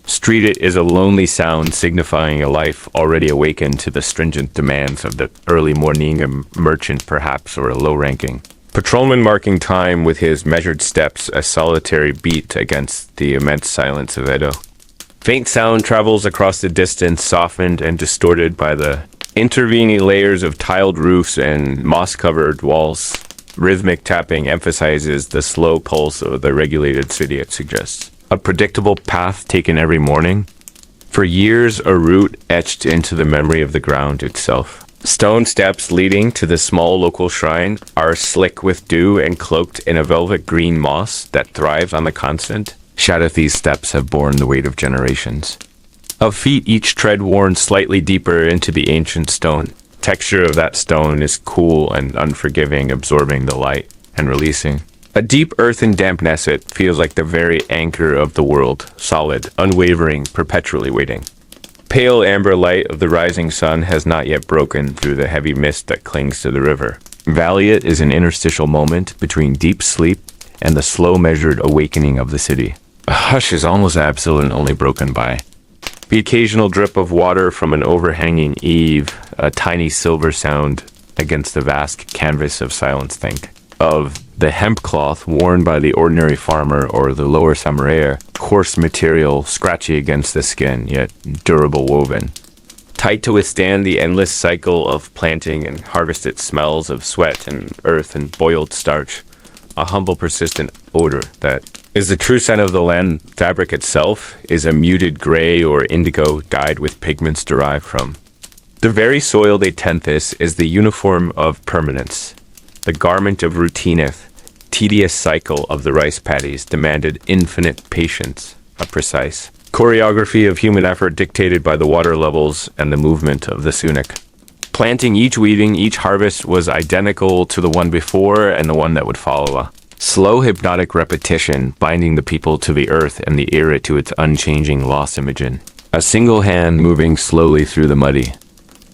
Street it is a lonely sound signifying a life already awakened to the stringent demands of the early morning, a merchant perhaps, or a low-ranking patrolman marking time with his measured steps, a solitary beat against the immense silence of Edo. Faint sound travels across the distance, softened and distorted by the intervening layers of tiled roofs and moss-covered walls. Rhythmic tapping emphasizes the slow pulse of the regulated city it suggests. A predictable path taken every morning. For years, a route etched into the memory of the ground itself. Stone steps leading to the small local shrine are slick with dew and cloaked in a velvet green moss that thrives on the constant. Shadow, these steps have borne the weight of generations. Of feet each tread worn slightly deeper into the ancient stone. Texture of that stone is cool and unforgiving, absorbing the light and releasing. A deep earthen dampness, it feels like the very anchor of the world, solid, unwavering, perpetually waiting. Pale amber light of the rising sun has not yet broken through the heavy mist that clings to the river. Valiant is an interstitial moment between deep sleep and the slow measured awakening of the city. A hush is almost absolute and only broken by the occasional drip of water from an overhanging eave, a tiny silver sound against the vast canvas of silence. Think of the hemp cloth worn by the ordinary farmer or the lower samurai, coarse material, scratchy against the skin, yet durable woven. Tight to withstand the endless cycle of planting and harvested smells of sweat and earth and boiled starch. A humble, persistent odor that is the true scent of the land. Fabric itself is a muted gray or indigo dyed with pigments derived from the very soil they tend. This is the uniform of permanence. The garment of routineth, tedious cycle of the rice paddies demanded infinite patience, a precise choreography of human effort dictated by the water levels and the movement of the sunic. Planting, each weeding, each harvest was identical to the one before and the one that would follow. A slow hypnotic repetition binding the people to the earth and the era to its unchanging lost imagine. A single hand moving slowly through the muddy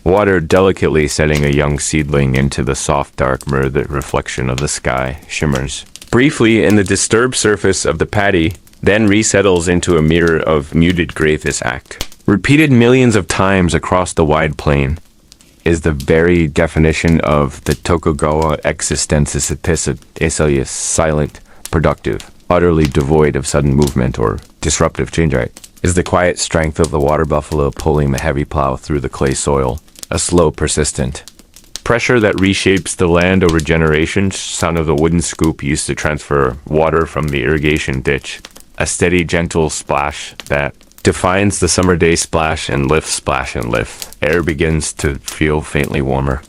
water, delicately setting a young seedling into the soft dark mirror. The reflection of the sky shimmers briefly in the disturbed surface of the paddy, then resettles into a mirror of muted gray. This act, repeated millions of times across the wide plain, is the very definition of the Tokugawa existensis esselius, silent, productive, utterly devoid of sudden movement or disruptive change. Is the quiet strength of the water buffalo pulling the heavy plow through the clay soil, a slow, persistent pressure that reshapes the land over generations. Sound of the wooden scoop used to transfer water from the irrigation ditch, a steady, gentle splash that defines the summer day splash and lift, splash and lift. Air begins to feel faintly warmer.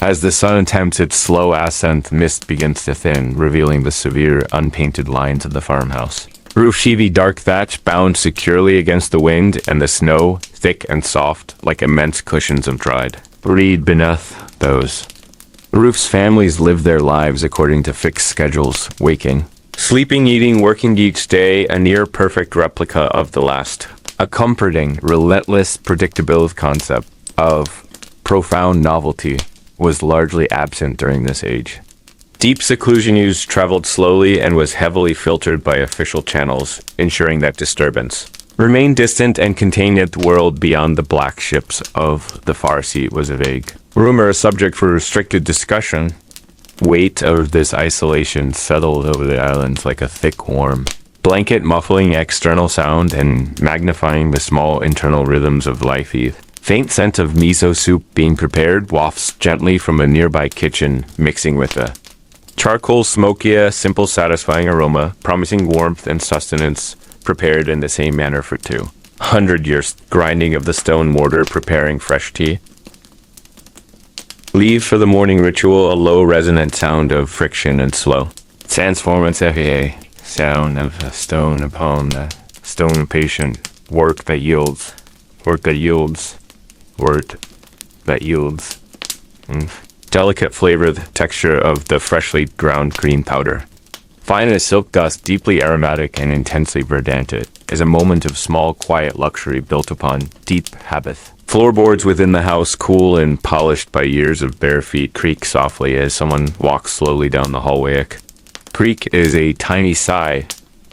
As the sun attempts its slow ascent, mist begins to thin, revealing the severe, unpainted lines of the farmhouse. Roof sheathy dark thatch bound securely against the wind, and the snow, thick and soft, like immense cushions of dried reed beneath those roofs. Families live their lives according to fixed schedules, waking, sleeping, eating, working each day, a near-perfect replica of the last. A comforting, relentless predictability concept of profound novelty was largely absent during this age. Deep seclusion news traveled slowly and was heavily filtered by official channels, ensuring that disturbance remained distant and contained at the world beyond the black ships of the far sea was a vague rumor, a subject for restricted discussion. Weight of this isolation settled over the islands like a thick, warm blanket, muffling external sound and magnifying the small internal rhythms of life. Faint scent of miso soup being prepared wafts gently from a nearby kitchen, mixing with a charcoal smoky, a simple satisfying aroma, promising warmth and sustenance, prepared in the same manner for 200 years. Grinding of the stone mortar, preparing fresh tea. Leave for the morning ritual, a low resonant sound of friction and slow transformance, sound of a stone upon the stone patient, work that yields. Delicate flavor, the texture of the freshly ground green powder. Fine as silk dust, deeply aromatic and intensely verdant, it is a moment of small, quiet luxury built upon deep habit. Floorboards within the house, cool and polished by years of bare feet, creak softly as someone walks slowly down the hallway. Creak is a tiny sigh,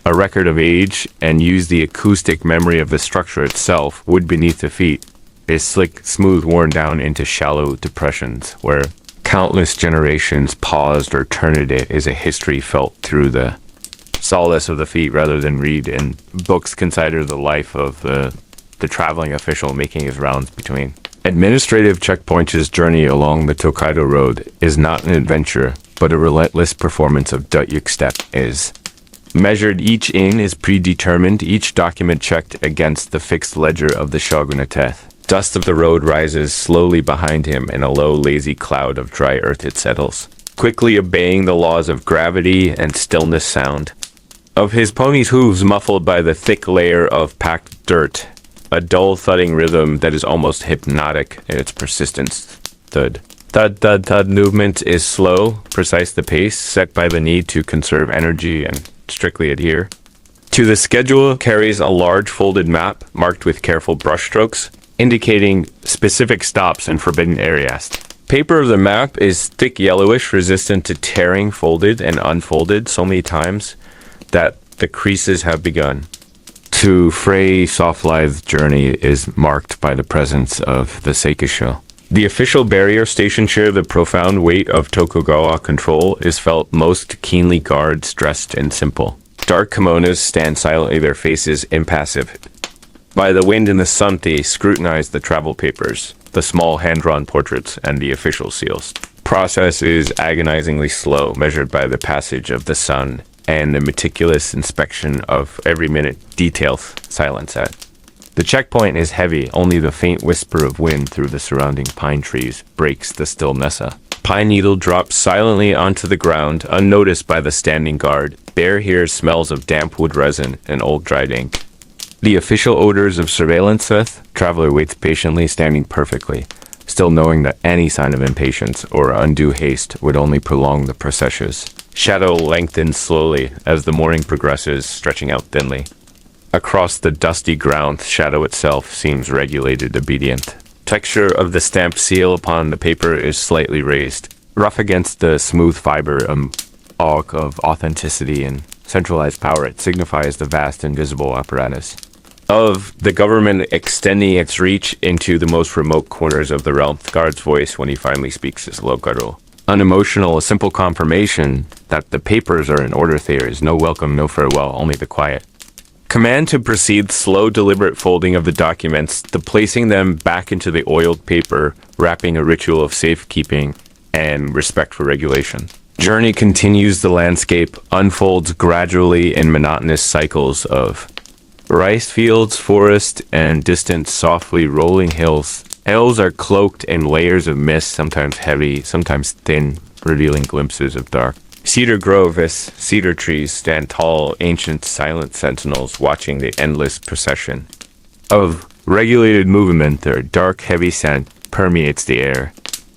a record of age, and use the acoustic memory of the structure itself. Wood beneath the feet is slick, smooth, worn down into shallow depressions, where countless generations paused or turned. It is a history felt through the solace of the feet rather than read in books. Consider the life of the traveling official making his rounds between administrative checkpoints. His journey along the Tokaido Road is not an adventure, but a relentless performance of Dutyuk step is measured. Each inn is predetermined, each document checked against the fixed ledger of the shogunate. Dust of the road rises slowly behind him. In a low, lazy cloud of dry earth it settles, quickly obeying the laws of gravity and stillness. Sound of his pony's hooves muffled by the thick layer of packed dirt, a dull thudding rhythm that is almost hypnotic in its persistence. Thud, Thud movement is slow, precise the pace, set by the need to conserve energy and strictly adhere. To the schedule carries a large folded map marked with careful brushstrokes, indicating specific stops and forbidden areas. Paper of the map is thick yellowish, resistant to tearing, folded and unfolded so many times that the creases have begun. To fray soft lithe journey is marked by the presence of the seikisho. The official barrier station share the profound weight of Tokugawa control is felt most keenly guards dressed and simple. Dark kimonos stand silently, their faces impassive. By the wind and the sun they scrutinize the travel papers, the small hand-drawn portraits, and the official seals. Process is agonizingly slow, measured by the passage of the sun and the meticulous inspection of every minute details silence at. The checkpoint is heavy, only the faint whisper of wind through the surrounding pine trees breaks the stillness. Pine needle drops silently onto the ground, unnoticed by the standing guard. Bear here smells of damp wood resin and old dried ink. The official odors of surveillance traveler waits patiently, standing perfectly, still knowing that any sign of impatience or undue haste would only prolong the processions. Shadow lengthens slowly as the morning progresses, stretching out thinly. Across the dusty ground, shadow itself seems regulated, obedient. Texture of the stamped seal upon the paper is slightly raised, rough against the smooth fiber, awe of authenticity and centralized power. It signifies the vast invisible apparatus of the government extending its reach into the most remote corners of the realm. The guard's voice, when he finally speaks, is lokaru. Unemotional, a simple confirmation that the papers are in order. There is no welcome, no farewell, only the quiet. Command to proceed, slow, deliberate folding of the documents, the placing them back into the oiled paper, wrapping a ritual of safekeeping and respect for regulation. Journey continues the landscape, unfolds gradually in monotonous cycles of rice fields, forest, and distant, softly rolling hills. Hills are cloaked in layers of mist, sometimes heavy, sometimes thin, revealing glimpses of dark. Cedar groves, cedar trees stand tall, ancient, silent sentinels watching the endless procession. Of regulated movement, their dark, heavy scent permeates the air,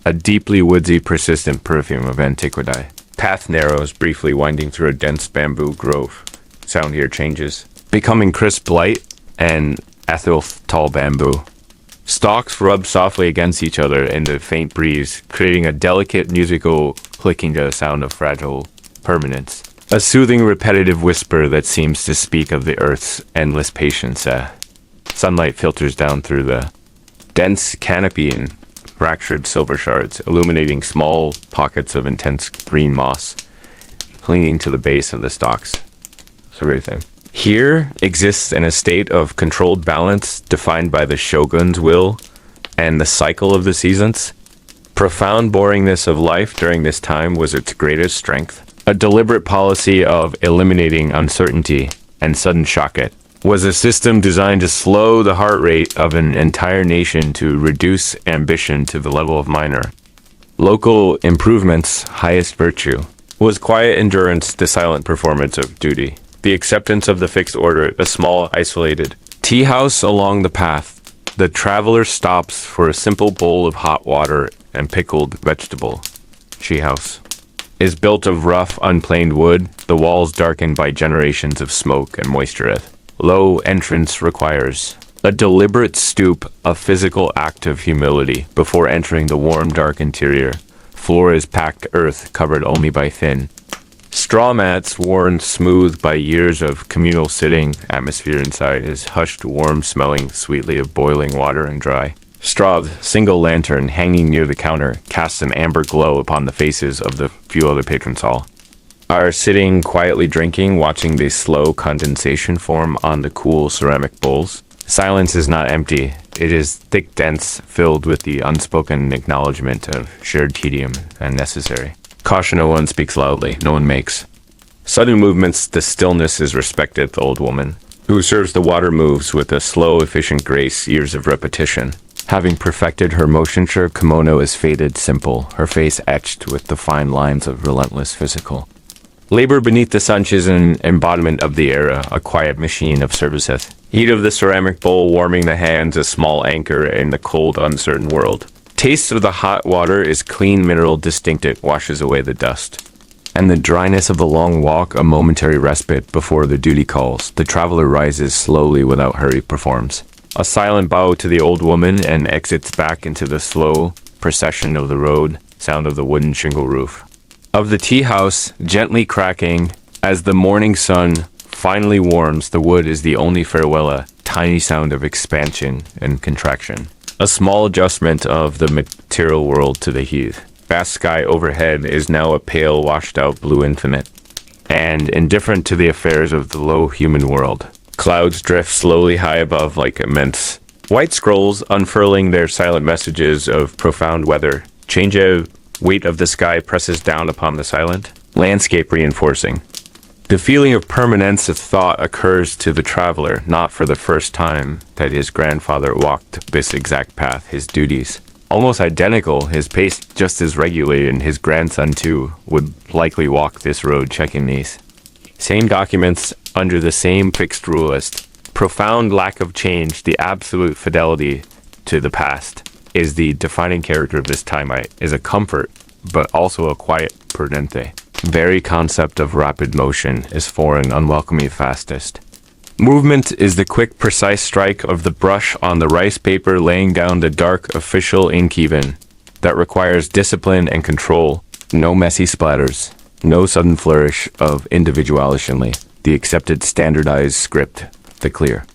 a deeply woodsy, persistent perfume of antiquity. Path narrows, briefly winding through a dense bamboo grove. Sound here changes, becoming crisp light and ethereal tall bamboo. Stalks rub softly against each other in the faint breeze, creating a delicate musical clicking to the sound of fragile permanence. A soothing, repetitive whisper that seems to speak of the earth's endless patience. Sunlight filters down through the dense canopy and fractured silver shards, illuminating small pockets of intense green moss, clinging to the base of the stalks. It's everything. Here exists in a state of controlled balance defined by the shogun's will and the cycle of the seasons. Profound boringness of life during this time was its greatest strength. A deliberate policy of eliminating uncertainty and sudden shock it was a system designed to slow the heart rate of an entire nation, to reduce ambition to the level of minor. Local improvements, highest virtue, was quiet endurance, the silent performance of duty. The acceptance of the fixed order, a small, isolated tea house along the path. The traveler stops for a simple bowl of hot water and pickled vegetable. She house is built of rough, unplaned wood, the walls darkened by generations of smoke and moisture. Low entrance requires a deliberate stoop, a physical act of humility before entering the warm, dark interior. Floor is packed earth covered only by thin straw mats worn smooth by years of communal sitting. Atmosphere inside is hushed, warm, smelling sweetly of boiling water and dry. Straw single lantern hanging near the counter casts an amber glow upon the faces of the few other patrons all. Are sitting quietly drinking, watching the slow condensation form on the cool ceramic bowls. Silence is not empty. It is thick, dense, filled with the unspoken acknowledgement of shared tedium and necessary. Caution, no one speaks loudly, no one makes sudden movements. The stillness is respected. The old woman who serves the water moves with a slow, efficient grace, years of repetition. Having perfected her motion, sure kimono is faded, simple, her face etched with the fine lines of relentless physical labor beneath the sun. Is an embodiment of the era, a quiet machine of serviceth. Heat of the ceramic bowl warming the hands, a small anchor in the cold, uncertain world. Taste of the hot water is clean mineral distinct. It washes away the dust. And the dryness of the long walk, a momentary respite before the duty calls. The traveler rises slowly without hurry, performs a silent bow to the old woman and exits back into the slow procession of the road, sound of the wooden shingle roof. Of the tea house, gently cracking, as the morning sun finally warms the wood is the only farewell, a tiny sound of expansion and contraction. A small adjustment of the material world to the heath. Vast sky overhead is now a pale, washed-out blue infinite, and indifferent to the affairs of the low human world. Clouds drift slowly high above like immense white scrolls, unfurling their silent messages of profound weather. Change of weight of the sky presses down upon the silent landscape, reinforcing. The feeling of permanence of thought occurs to the traveler, not for the first time, that his grandfather walked this exact path, his duties. Almost identical, his pace just as regulated, and his grandson too would likely walk this road, checking these. Same documents under the same fixed rule list. Profound lack of change, the absolute fidelity to the past, is the defining character of this time. Is a comfort, but also a quiet prudente. Very concept of rapid motion is foreign, unwelcoming fastest. Movement is the quick, precise strike of the brush on the rice paper, laying down the dark, official ink even, that requires discipline and control. No messy splatters, no sudden flourish of individuality, the accepted standardized script, the clear,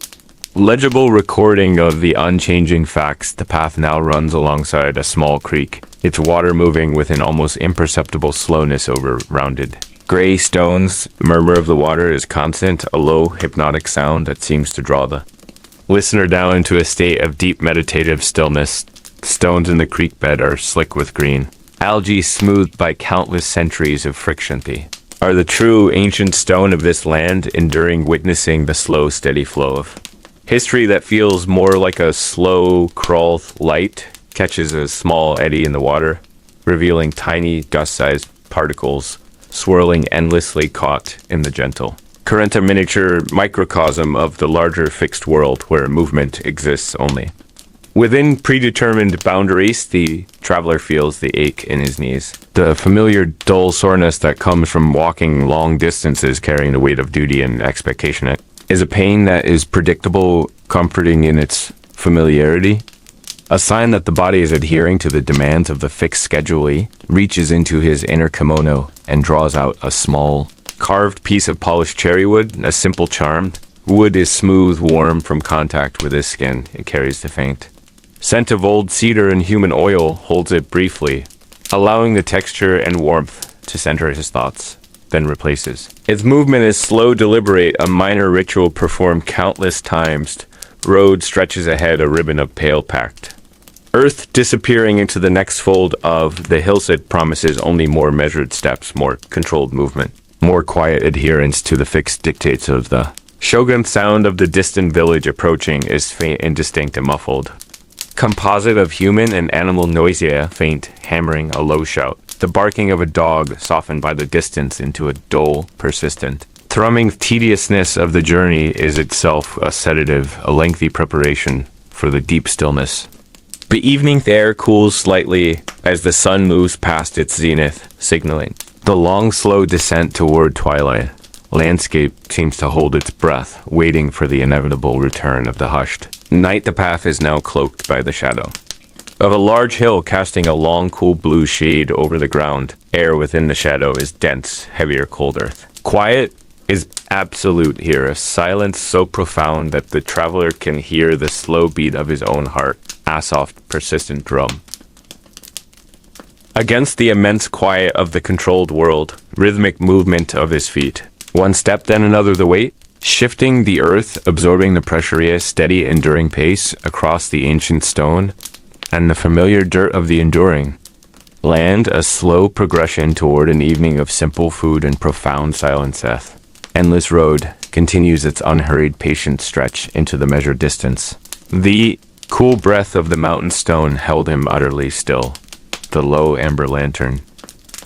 legible recording of the unchanging facts. The path now runs alongside a small creek, its water moving with an almost imperceptible slowness over rounded gray stones. Murmur of the water is constant, a low, hypnotic sound that seems to draw the listener down into a state of deep meditative stillness. Stones in the creek bed are slick with green. Algae smoothed by countless centuries of friction are the true ancient stone of this land, enduring, witnessing the slow, steady flow of history that feels more like a slow crawl. Light catches a small eddy in the water, revealing tiny gust-sized particles swirling endlessly, caught in the gentle current, a miniature microcosm of the larger fixed world where movement exists only. Within predetermined boundaries, the traveler feels the ache in his knees. The familiar dull soreness that comes from walking long distances carrying the weight of duty and expectation. It is a pain that is predictable, comforting in its familiarity. A sign that the body is adhering to the demands of the fixed schedule. He reaches into his inner kimono and draws out a small, carved piece of polished cherry wood, a simple charm. Wood is smooth, warm from contact with his skin. It carries the faint scent of old cedar and human oil, holds it briefly, allowing the texture and warmth to center his thoughts, then replaces. Its movement is slow, deliberate, a minor ritual performed countless times. Road stretches ahead, a ribbon of pale packed earth disappearing into the next fold of the hillside promises only more measured steps, more controlled movement, more quiet adherence to the fixed dictates of the shogun. Sound of the distant village approaching is faint, indistinct, and muffled. Composite of human and animal noisia, faint, hammering, a low shout. The barking of a dog softened by the distance into a dull, persistent thrumming. Tediousness of the journey is itself a sedative, a lengthy preparation for the deep stillness. The evening air cools slightly as the sun moves past its zenith, signaling the long, slow descent toward twilight. Landscape seems to hold its breath, waiting for the inevitable return of the hushed night. The path is now cloaked by the shadow of a large hill, casting a long, cool blue shade over the ground. Air within the shadow is dense, heavier, cold earth. Quiet is absolute here, a silence so profound that the traveler can hear the slow beat of his own heart, a soft, persistent drum. Against the immense quiet of the controlled world, rhythmic movement of his feet. One step, then another, the weight, shifting the earth, absorbing the pressure, steady, enduring pace across the ancient stone, and the familiar dirt of the enduring land, a slow progression toward an evening of simple food and profound silence. Endless road continues its unhurried, patient stretch into the measured distance. The cool breath of the mountain stone held him utterly still. The low amber lantern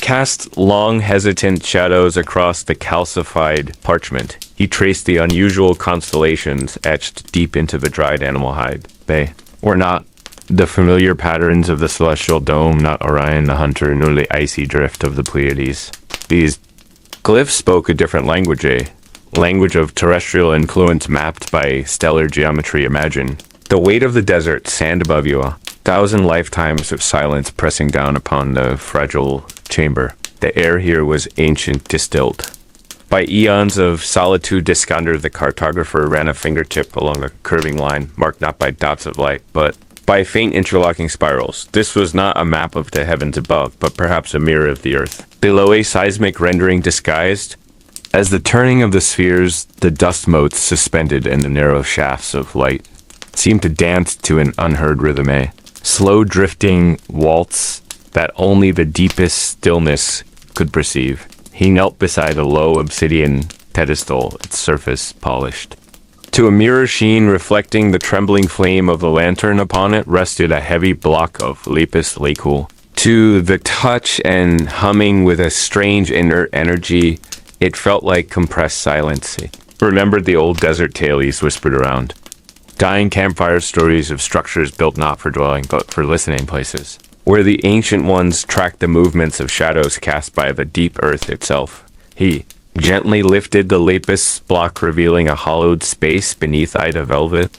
cast long, hesitant shadows across the calcified parchment. He traced the unusual constellations etched deep into the dried animal hide. They were not The familiar patterns of the celestial dome, not Orion the hunter, nor the icy drift of the Pleiades. These glyphs spoke a different language, a language of terrestrial influence mapped by stellar geometry. Imagine the weight of the desert, sand above you, 1,000 lifetimes of silence pressing down upon the fragile chamber. The air here was ancient, distilled. By eons of solitude, Iskander the cartographer ran a fingertip along a curving line, marked not by dots of light, but by faint interlocking spirals. This was not a map of the heavens above, but perhaps a mirror of the earth. Below, a seismic rendering disguised as the turning of the spheres, the dust motes suspended in the narrow shafts of light seemed to dance to an unheard rhythm, a slow drifting waltz that only the deepest stillness could perceive. He knelt beside a low obsidian pedestal, its surface polished. To a mirror sheen reflecting the trembling flame of the lantern upon it rested a heavy block of lapis lazuli. To the touch and humming with a strange inert energy, it felt like compressed silence. He remembered the old desert tales whispered around. Dying campfire stories of structures built not for dwelling, but for listening places, where the ancient ones tracked the movements of shadows cast by the deep earth itself. He gently lifted the lapis block, revealing a hollowed space beneath Ida velvet.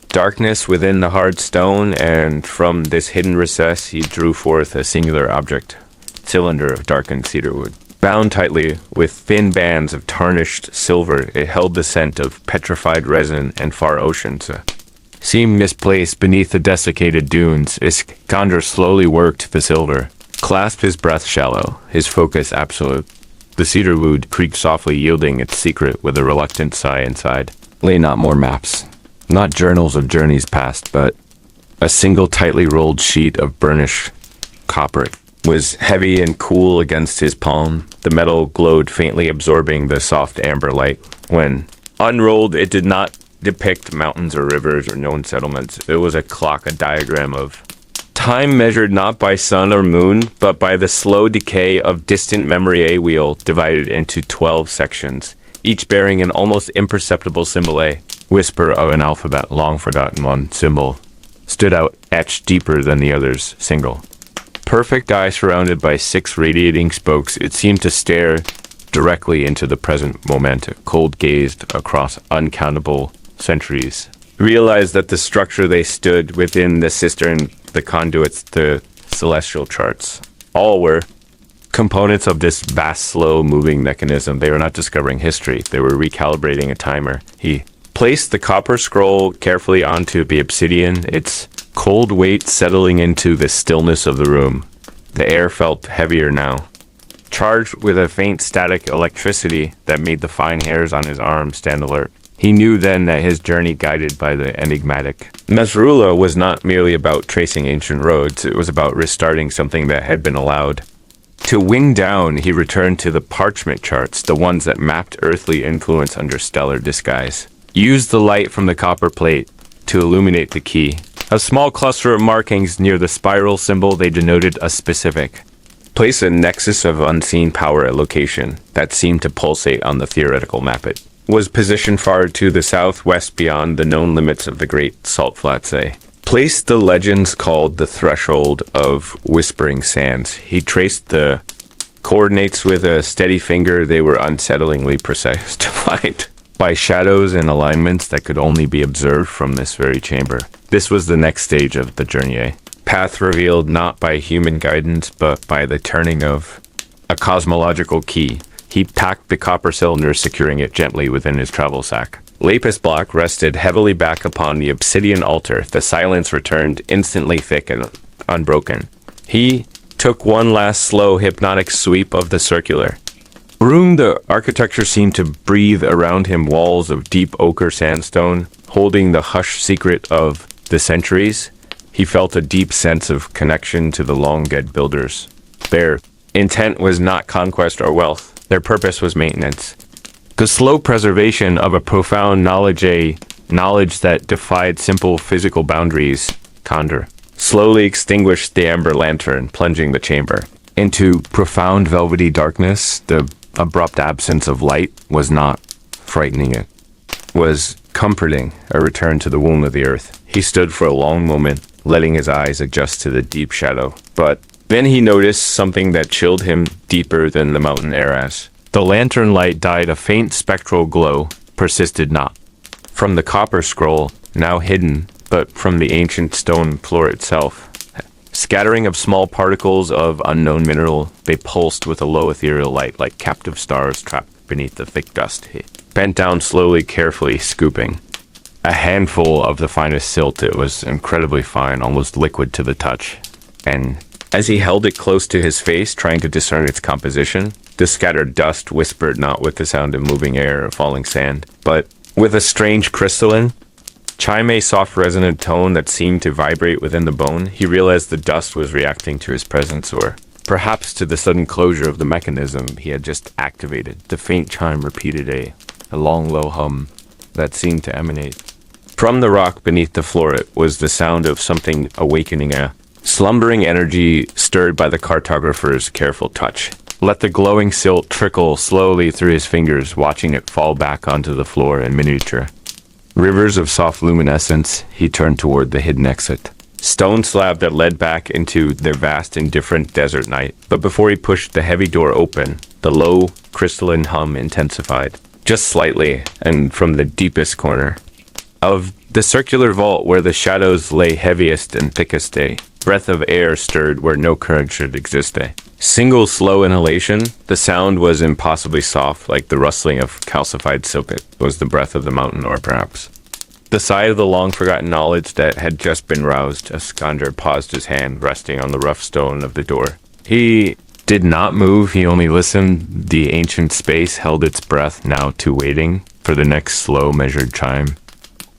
Darkness within the hard stone, and from this hidden recess he drew forth a singular object, cylinder of darkened cedar wood. Bound tightly with thin bands of tarnished silver, it held the scent of petrified resin and far oceans. Seemed misplaced beneath the desiccated dunes, Iskander slowly worked the silver, clasped his breath shallow, his focus absolute. The cedar wood creaked softly, yielding its secret with a reluctant sigh inside. Lay not more maps, not journals of journeys past, but a single tightly rolled sheet of burnished copper. It was heavy and cool against his palm. The metal glowed faintly, absorbing the soft amber light. When unrolled, it did not depict mountains or rivers or known settlements. It was a clock, a diagram of time measured not by sun or moon, but by the slow decay of distant memory. A wheel divided into 12 sections, each bearing an almost imperceptible symbol. A whisper of an alphabet, long forgotten. One symbol stood out, etched deeper than the others, single. Perfect eye surrounded by 6 radiating spokes, it seemed to stare directly into the present moment, cold-gazed across uncountable centuries. Realized that the structure they stood within, the cistern, the conduits, the celestial charts, all were components of this vast, slow-moving mechanism. They were not discovering history. They were recalibrating a timer. He placed the copper scroll carefully onto the obsidian, its cold weight settling into the stillness of the room. The air felt heavier now, charged with a faint static electricity that made the fine hairs on his arm stand alert. He knew then that his journey guided by the enigmatic Nasrullah was not merely about tracing ancient roads, it was about restarting something that had been allowed. To wing down, he returned to the parchment charts, the ones that mapped earthly influence under stellar disguise. Used the light from the copper plate to illuminate the key. A small cluster of markings near the spiral symbol, they denoted a specific place, a nexus of unseen power at location that seemed to pulsate on the theoretical map. It was positioned far to the southwest beyond the known limits of the great salt flats. Placed the legends called the threshold of whispering sands. He traced the coordinates with a steady finger. They were unsettlingly precise to find by shadows and alignments that could only be observed from this very chamber. This was the next stage of the journey. Path revealed not by human guidance, but by the turning of a cosmological key. He packed the copper cylinder, securing it gently within his travel sack. Lapis block rested heavily back upon the obsidian altar. The silence returned, instantly thick and unbroken. He took one last slow, hypnotic sweep of the circular room. The architecture seemed to breathe around him, walls of deep ochre sandstone, holding the hushed secret of the centuries. He felt a deep sense of connection to the long-dead builders. Their intent was not conquest or wealth. Their purpose was maintenance. The slow preservation of a profound knowledge, a knowledge that defied simple physical boundaries. Condor slowly extinguished the amber lantern, plunging the chamber into profound velvety darkness. The abrupt absence of light was not frightening, it was comforting, a return to the womb of the earth. He stood for a long moment, letting his eyes adjust to the deep shadow. But then he noticed something that chilled him deeper than the mountain air as. The lantern light died a faint spectral glow, persisted not. From the copper scroll, now hidden, but from the ancient stone floor itself, scattering of small particles of unknown mineral, they pulsed with a low ethereal light like captive stars trapped beneath the thick dust. He bent down slowly, carefully, scooping a handful of the finest silt. It was incredibly fine, almost liquid to the touch. And as he held it close to his face, trying to discern its composition, the scattered dust whispered not with the sound of moving air or falling sand, but with a strange crystalline, chime soft resonant tone that seemed to vibrate within the bone. He realized the dust was reacting to his presence, or perhaps to the sudden closure of the mechanism he had just activated. The faint chime repeated a long low hum that seemed to emanate from the rock beneath the floor. It was the sound of something awakening, a slumbering energy stirred by the cartographer's careful touch. Let the glowing silt trickle slowly through his fingers, watching it fall back onto the floor in miniature rivers of soft luminescence. He turned toward the hidden exit, stone slab that led back into their vast, indifferent desert night. But before he pushed the heavy door open, the low, crystalline hum intensified, just slightly, and from the deepest corner of the circular vault where the shadows lay heaviest and thickest, a breath of air stirred where no current should exist. A single slow inhalation. The sound was impossibly soft, like the rustling of calcified silk. It was the breath of the mountain, or perhaps the sigh of the long-forgotten knowledge that had just been roused. Iskander paused, his hand resting on the rough stone of the door. He did not move, he only listened. The ancient space held its breath, now too waiting for the next slow, measured chime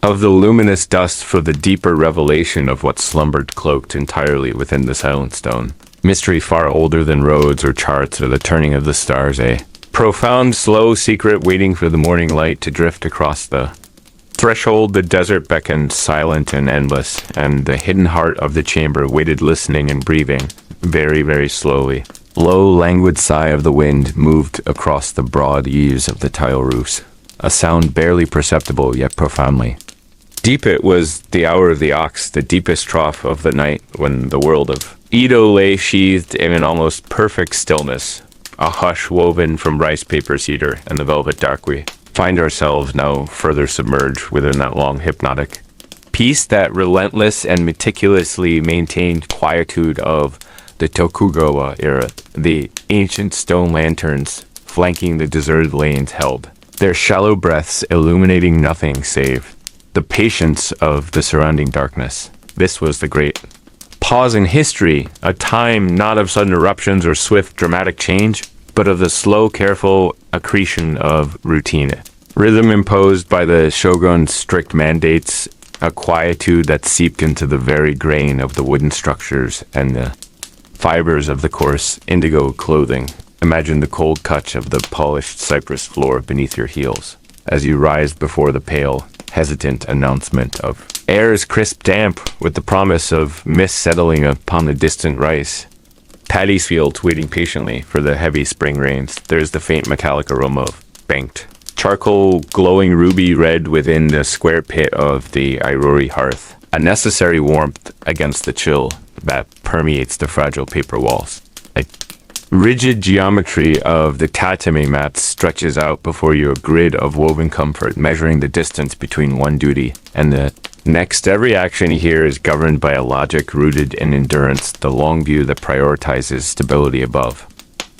of the luminous dust, for the deeper revelation of what slumbered cloaked entirely within the silent stone. Mystery far older than roads or charts or the turning of the stars, a profound, slow secret waiting for the morning light to drift across the threshold. The desert beckoned, silent and endless, and the hidden heart of the chamber waited, listening and breathing, very, very slowly. Low, languid sigh of the wind moved across the broad eaves of the tile roofs, a sound barely perceptible yet profoundly deep. It was the hour of the ox, the deepest trough of the night, when the world of Edo lay sheathed in an almost perfect stillness, a hush woven from rice paper cedar and the velvet dark. We find ourselves now further submerged within that long hypnotic peace, that relentless and meticulously maintained quietude of the Tokugawa era. The ancient stone lanterns flanking the deserted lanes held their shallow breaths, illuminating nothing save the patience of the surrounding darkness. This was the great pause in history, a time not of sudden eruptions or swift dramatic change, but of the slow, careful accretion of routine. Rhythm imposed by the shogun's strict mandates, a quietude that seeped into the very grain of the wooden structures and the fibers of the coarse indigo clothing. Imagine the cold touch of the polished cypress floor beneath your heels as you rise before the pale, hesitant announcement of air is crisp damp, with the promise of mist settling upon the distant rice paddy fields waiting patiently for the heavy spring rains. There's the faint metallic aroma of banked charcoal glowing ruby red within the square pit of the Irori hearth, a necessary warmth against the chill that permeates the fragile paper walls. A rigid geometry of the tatami mat stretches out before you, a grid of woven comfort, measuring the distance between one duty and the next. Every action here is governed by a logic rooted in endurance, the long view that prioritizes stability above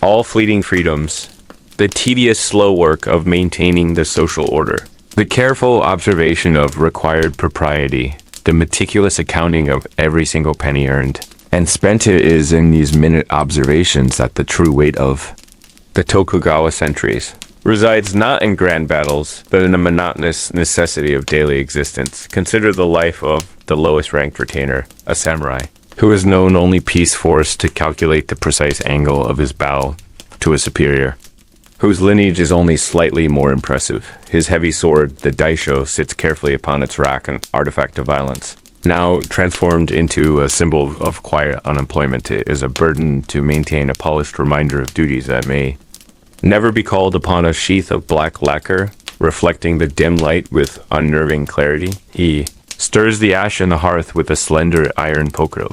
all fleeting freedoms, the tedious slow work of maintaining the social order, the careful observation of required propriety, the meticulous accounting of every single penny earned and spent. It is in these minute observations that the true weight of the Tokugawa centuries resides, not in grand battles, but in the monotonous necessity of daily existence. Consider the life of the lowest ranked retainer, a samurai, who is known only piece force to calculate the precise angle of his bow to a superior, whose lineage is only slightly more impressive. His heavy sword, the daisho, sits carefully upon its rack, an artifact of violence. Now transformed into a symbol of quiet unemployment, it is a burden to maintain a polished reminder of duties that may never be called upon. A sheath of black lacquer, reflecting the dim light with unnerving clarity. He stirs the ash in the hearth with a slender iron poker.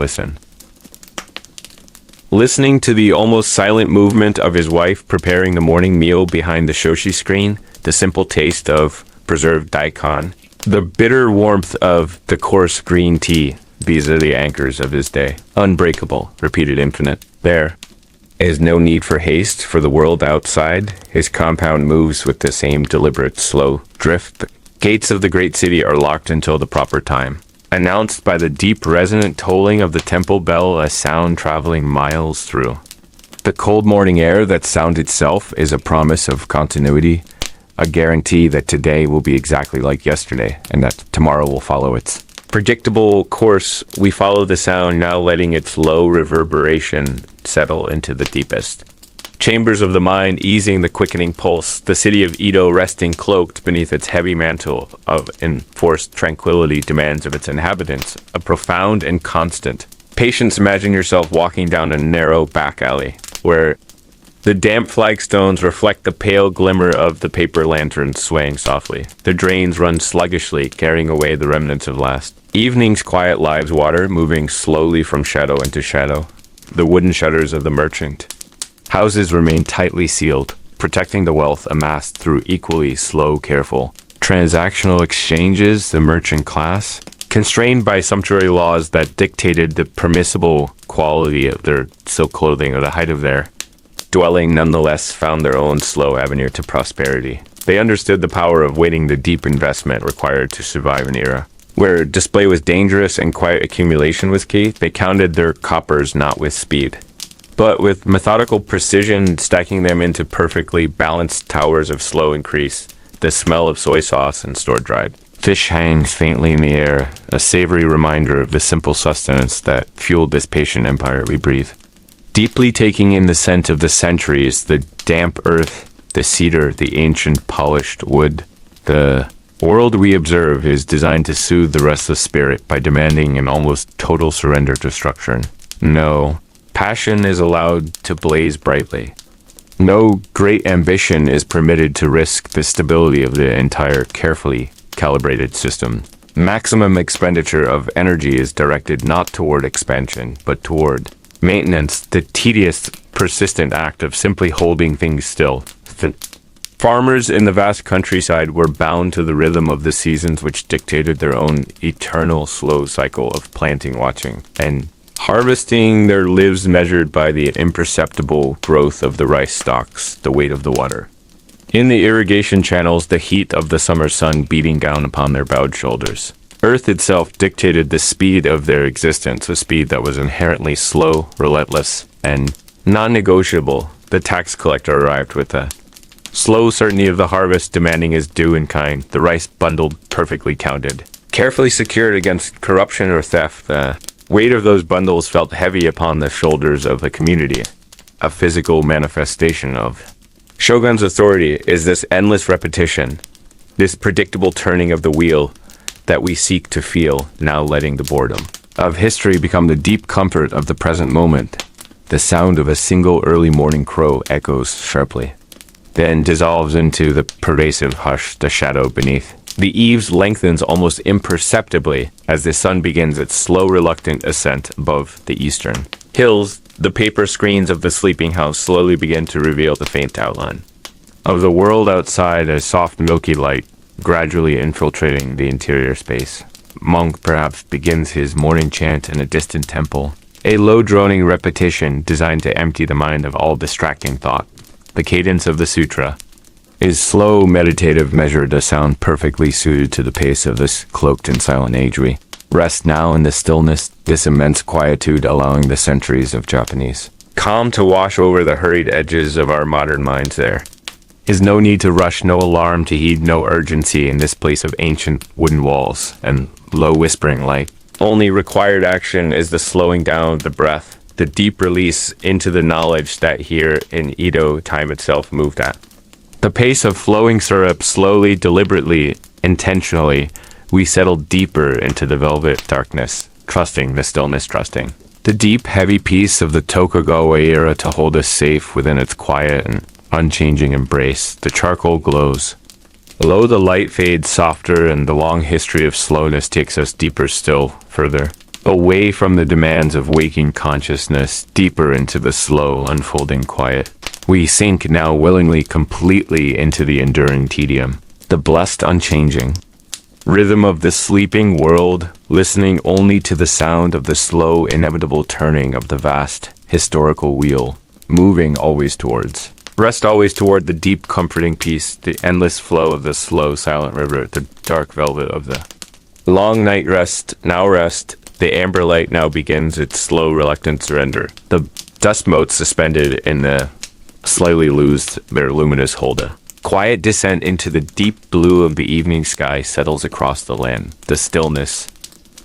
Listening to the almost silent movement of his wife preparing the morning meal behind the shoshi screen, the simple taste of preserved daikon, the bitter warmth of the coarse green tea, these are the anchors of his day. Unbreakable, repeated infinite. There is no need for haste for the world outside. His compound moves with the same deliberate, slow drift. The gates of the great city are locked until the proper time. Announced by the deep resonant tolling of the temple bell, a sound traveling miles through. The cold morning air that sound itself is a promise of continuity, a guarantee that today will be exactly like yesterday, and that tomorrow will follow its predictable course. We follow the sound, now letting its low reverberation settle into the deepest chambers of the mind, easing the quickening pulse, the city of Edo resting cloaked beneath its heavy mantle of enforced tranquility demands of its inhabitants a profound and constant patience. Imagine yourself walking down a narrow back alley where the damp flagstones reflect the pale glimmer of the paper lanterns swaying softly. The drains run sluggishly, carrying away the remnants of last evening's quiet lives water, moving slowly from shadow into shadow. The wooden shutters of the merchant houses remain tightly sealed, protecting the wealth amassed through equally slow, careful transactional exchanges. The merchant class, constrained by sumptuary laws that dictated the permissible quality of their silk clothing or the height of their dwelling, nonetheless found their own slow avenue to prosperity. They understood the power of weighting the deep investment required to survive an era where display was dangerous and quiet accumulation was key. They counted their coppers not with speed, but with methodical precision, stacking them into perfectly balanced towers of slow increase. The smell of soy sauce and stored dried fish hangs faintly in the air, a savory reminder of the simple sustenance that fueled this patient empire we breathe. Deeply taking in the scent of the centuries, the damp earth, the cedar, the ancient polished wood. The world we observe is designed to soothe the restless spirit by demanding an almost total surrender to structure. No passion is allowed to blaze brightly. No great ambition is permitted to risk the stability of the entire carefully calibrated system. Maximum expenditure of energy is directed not toward expansion, but toward maintenance, the tedious, persistent act of simply holding things still. The farmers in the vast countryside were bound to the rhythm of the seasons, which dictated their own eternal slow cycle of planting, watching, and harvesting, their lives measured by the imperceptible growth of the rice stalks, the weight of the water in the irrigation channels, the heat of the summer sun beating down upon their bowed shoulders. Earth itself dictated the speed of their existence, a speed that was inherently slow, relentless, and non-negotiable. The tax collector arrived with a slow certainty of the harvest, demanding his due in kind, the rice bundled, perfectly counted, carefully secured against corruption or theft. The weight of those bundles felt heavy upon the shoulders of the community. A physical manifestation of Shogun's authority is this endless repetition, this predictable turning of the wheel that we seek to feel, now letting the boredom of history become the deep comfort of the present moment. The sound of a single early morning crow echoes sharply, then dissolves into the pervasive hush, the shadow beneath. The eaves lengthens almost imperceptibly as the sun begins its slow, reluctant ascent above the eastern hills. The paper screens of the sleeping house slowly begin to reveal the faint outline of the world outside, a soft milky light gradually infiltrating the interior space. Monk perhaps begins his morning chant in a distant temple, a low droning repetition designed to empty the mind of all distracting thought. The cadence of the sutra is slow, meditative, measured, a sound perfectly suited to the pace of this cloaked and silent age. We rest now in the stillness, this immense quietude allowing the centuries of Japanese calm to wash over the hurried edges of our modern minds. There is no need to rush, no alarm to heed, no urgency in this place of ancient wooden walls and low whispering light. Only required action is the slowing down of the breath, the deep release into the knowledge that here in Edo time itself moved at the pace of flowing syrup. Slowly, deliberately, intentionally, we settle deeper into the velvet darkness, trusting the stillness, trusting the deep, heavy peace of the Tokugawa era to hold us safe within its quiet and unchanging embrace. The charcoal glows Below the light fades softer and the long history of slowness takes us deeper still, further. Away from the demands of waking consciousness, deeper into the slow, unfolding quiet. We sink now willingly completely into the enduring tedium, the blessed unchanging rhythm of the sleeping world, listening only to the sound of the slow, inevitable turning of the vast, historical wheel, moving always towards. Rest always toward the deep, comforting peace, the endless flow of the slow, silent river, the dark velvet of the long night rest, now rest. The amber light now begins its slow, reluctant surrender. The dust motes suspended in the slightly lose their luminous hold. Quiet descent into the deep blue of the evening sky settles across the land. The stillness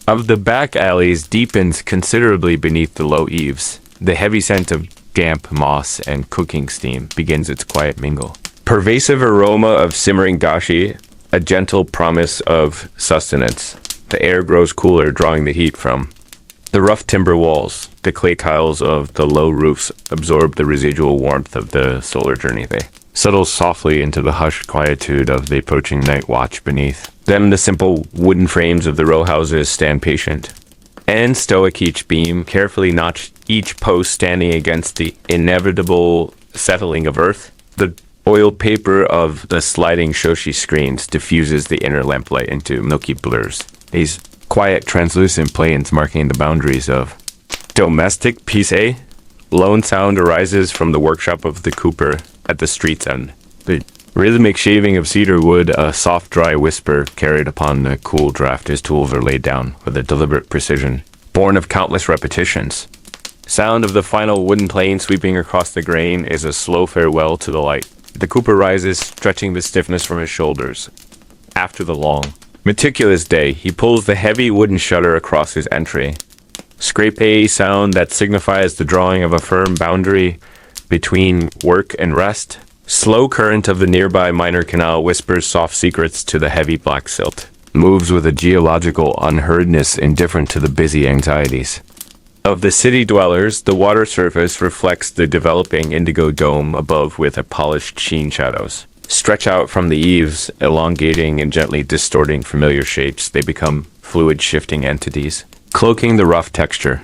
of the back alleys deepens considerably beneath the low eaves. The heavy scent of damp moss and cooking steam begins its quiet mingle. Pervasive aroma of simmering dashi, a gentle promise of sustenance. The air grows cooler, drawing the heat from the rough timber walls. The clay tiles of the low roofs absorb the residual warmth of the solar journey. They settle softly into the hushed quietude of the approaching night watch beneath. Then the simple wooden frames of the row houses stand patient and stoic, each beam carefully notched, each post standing against the inevitable settling of earth. The oiled paper of the sliding shoshi screens diffuses the inner lamplight into milky blurs. These quiet, translucent planes marking the boundaries of domestic peace. A lone sound arises from the workshop of the cooper at the street's end. The rhythmic shaving of cedar wood, a soft, dry whisper carried upon the cool draft. His tools are laid down with a deliberate precision, born of countless repetitions. Sound of the final wooden plane sweeping across the grain is a slow farewell to the light. The cooper rises, stretching the stiffness from his shoulders. After the long, meticulous day, he pulls the heavy wooden shutter across his entry. Scrape a sound that signifies the drawing of a firm boundary between work and rest. Slow current of the nearby minor canal whispers soft secrets to the heavy black silt. Moves with a geological unheardness indifferent to the busy anxieties of the city dwellers. The water surface reflects the developing indigo dome above with a polished sheen shadows. Stretch out from the eaves, elongating and gently distorting familiar shapes. They become fluid shifting entities, cloaking the rough texture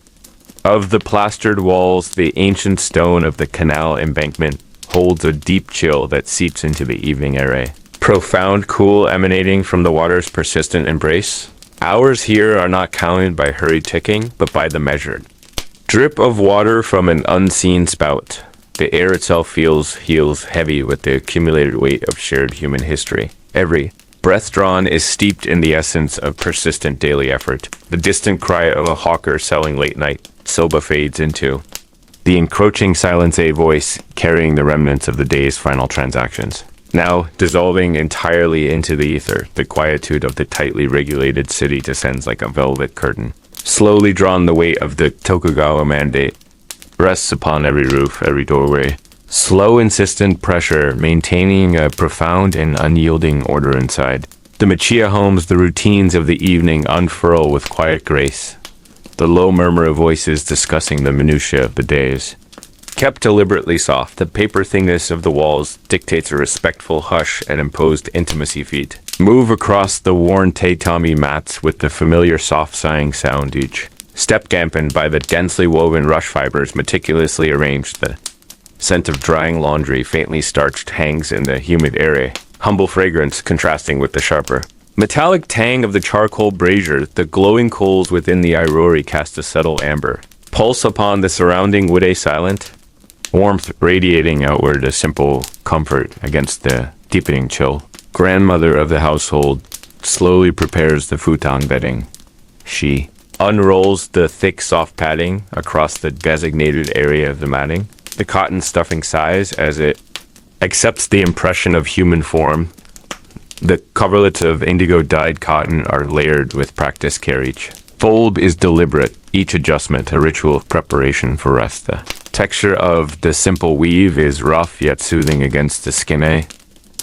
of the plastered walls. The ancient stone of the canal embankment holds a deep chill that seeps into the evening air. Profound cool emanating from the water's persistent embrace. Hours here are not counted by hurried ticking, but by the measured drip of water from an unseen spout. The air itself feels heavy with the accumulated weight of shared human history. Every breath drawn is steeped in the essence of persistent daily effort. The distant cry of a hawker selling late night soba fades into the encroaching silence, a voice carrying the remnants of the day's final transactions. Now dissolving entirely into the ether, the quietude of the tightly regulated city descends like a velvet curtain. Slowly drawn, the weight of the Tokugawa mandate rests upon every roof, every doorway. Slow, insistent pressure, maintaining a profound and unyielding order inside. The Machiya homes, the routines of the evening unfurl with quiet grace. The low murmur of voices discussing the minutiae of the days. Kept deliberately soft, the paper thinness of the walls dictates a respectful hush and imposed intimacy feet. Move across the worn tatami mats with the familiar soft sighing sound each step dampened by the densely woven rush fibers meticulously arranged. The scent of drying laundry faintly starched hangs in the humid air, humble fragrance contrasting with the sharper metallic tang of the charcoal brazier. The glowing coals within the airori cast a subtle amber pulse upon the surrounding wood, a silent warmth radiating outward, a simple comfort against the deepening chill. Grandmother of the household slowly prepares the futon bedding. She unrolls the thick, soft padding across the designated area of the matting. The cotton stuffing sighs as it accepts the impression of human form. The coverlets of indigo-dyed cotton are layered with practiced care. Each fold is deliberate, each adjustment a ritual of preparation for rest. The texture of the simple weave is rough yet soothing against the skin.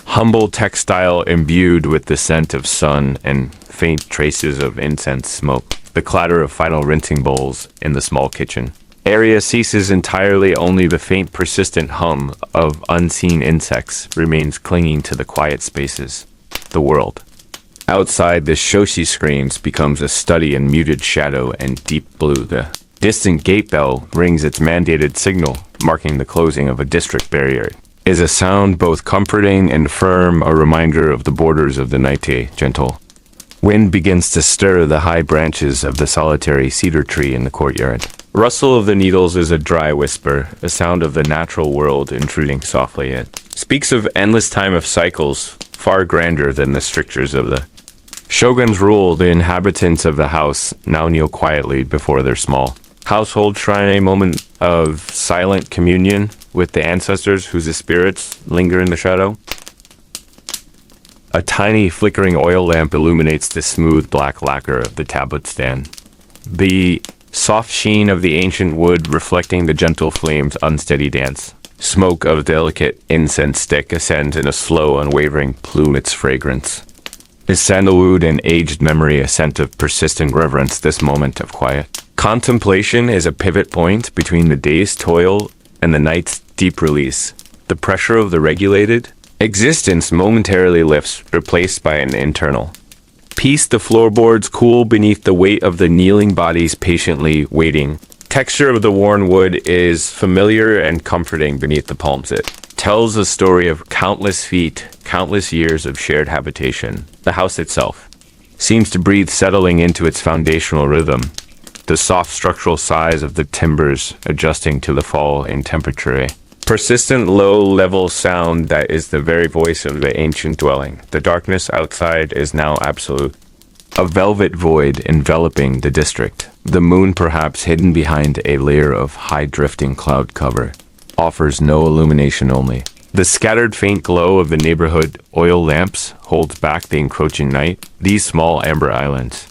Humble textile imbued with the scent of sun and faint traces of incense smoke. The clatter of final rinsing bowls in the small kitchen area ceases entirely. Only the faint persistent hum of unseen insects remains clinging to the quiet spaces. the world. Outside, the shoshi screens becomes a study in muted shadow and deep blue. The distant gate bell rings its mandated signal, marking the closing of a district barrier. Is a sound both comforting and firm, a reminder of the borders of the night. Gentle wind begins to stir the high branches of the solitary cedar tree in the courtyard. Rustle of the needles is a dry whisper, a sound of the natural world intruding softly. It speaks of endless time of cycles, far grander than the strictures of the shogun's rule. The inhabitants of the house now kneel quietly before their small household shrine, a moment of silent communion with the ancestors whose spirits linger in the shadow. A tiny flickering oil lamp illuminates the smooth black lacquer of the tablet stand. The soft sheen of the ancient wood reflecting the gentle flame's unsteady dance. Smoke of delicate incense stick ascends in a slow, unwavering plume its fragrance. Is sandalwood and aged memory a scent of persistent reverence, this moment of quiet? Contemplation is a pivot point between the day's toil and the night's deep release. The pressure of the regulated existence momentarily lifts, replaced by an internal peace. The floorboards cool beneath the weight of the kneeling bodies patiently waiting. Texture of the worn wood is familiar and comforting beneath the palms. It tells a story of countless feet, countless years of shared habitation. The house itself seems to breathe, settling into its foundational rhythm. The soft structural size of the timbers adjusting to the fall in temperature. Persistent low-level sound that is the very voice of the ancient dwelling. The darkness outside is now absolute. A velvet void enveloping the district. The moon, perhaps hidden behind a layer of high-drifting cloud cover, offers no illumination only. The scattered faint glow of the neighborhood oil lamps holds back the encroaching night. These small amber islands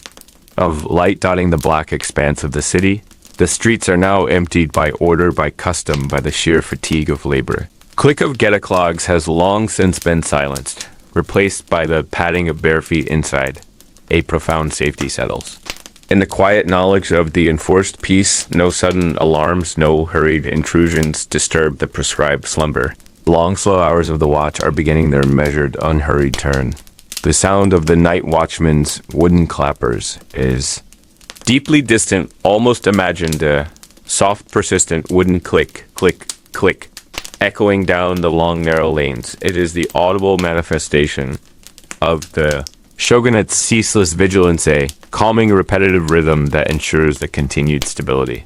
of light dotting the black expanse of the city. The streets are now emptied by order, by custom, by the sheer fatigue of labor. Click of geta clogs has long since been silenced, replaced by the padding of bare feet inside. A profound safety settles. In the quiet knowledge of the enforced peace, no sudden alarms, no hurried intrusions disturb the prescribed slumber. Long, slow hours of the watch are beginning their measured, unhurried turn. The sound of the night watchman's wooden clappers is deeply distant, almost imagined a soft, persistent wooden click, click, click, echoing down the long, narrow lanes. It is the audible manifestation of the shogunate's ceaseless vigilance, a calming, repetitive rhythm that ensures the continued stability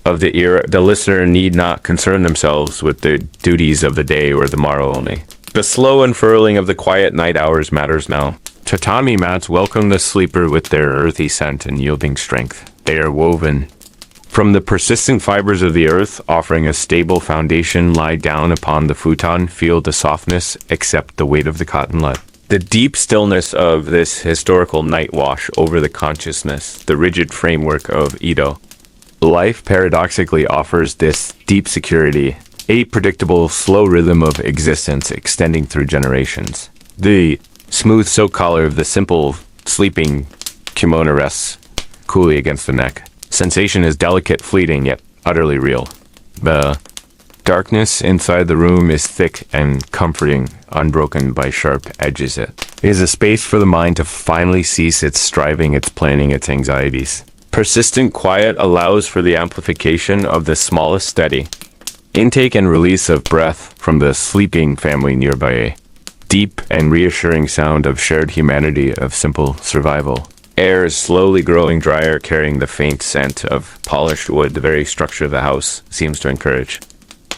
of the era. The listener need not concern themselves with the duties of the day or the morrow only. The slow unfurling of the quiet night hours matters now. Tatami mats welcome the sleeper with their earthy scent and yielding strength. They are woven from the persistent fibers of the earth, offering a stable foundation. Lie down upon the futon, feel the softness, accept the weight of the cotton lid. The deep stillness of this historical night wash over the consciousness, the rigid framework of Edo. Life paradoxically offers this deep security, a predictable, slow rhythm of existence extending through generations. The smooth silk collar of the simple sleeping kimono rests coolly against the neck. Sensation is delicate, fleeting, yet utterly real. The darkness inside the room is thick and comforting, unbroken by sharp edges. It is a space for the mind to finally cease its striving, its planning, its anxieties. Persistent quiet allows for the amplification of the smallest steady intake and release of breath from the sleeping family nearby. A deep and reassuring sound of shared humanity, of simple survival. Air is slowly growing drier, carrying the faint scent of polished wood. The very structure of the house seems to encourage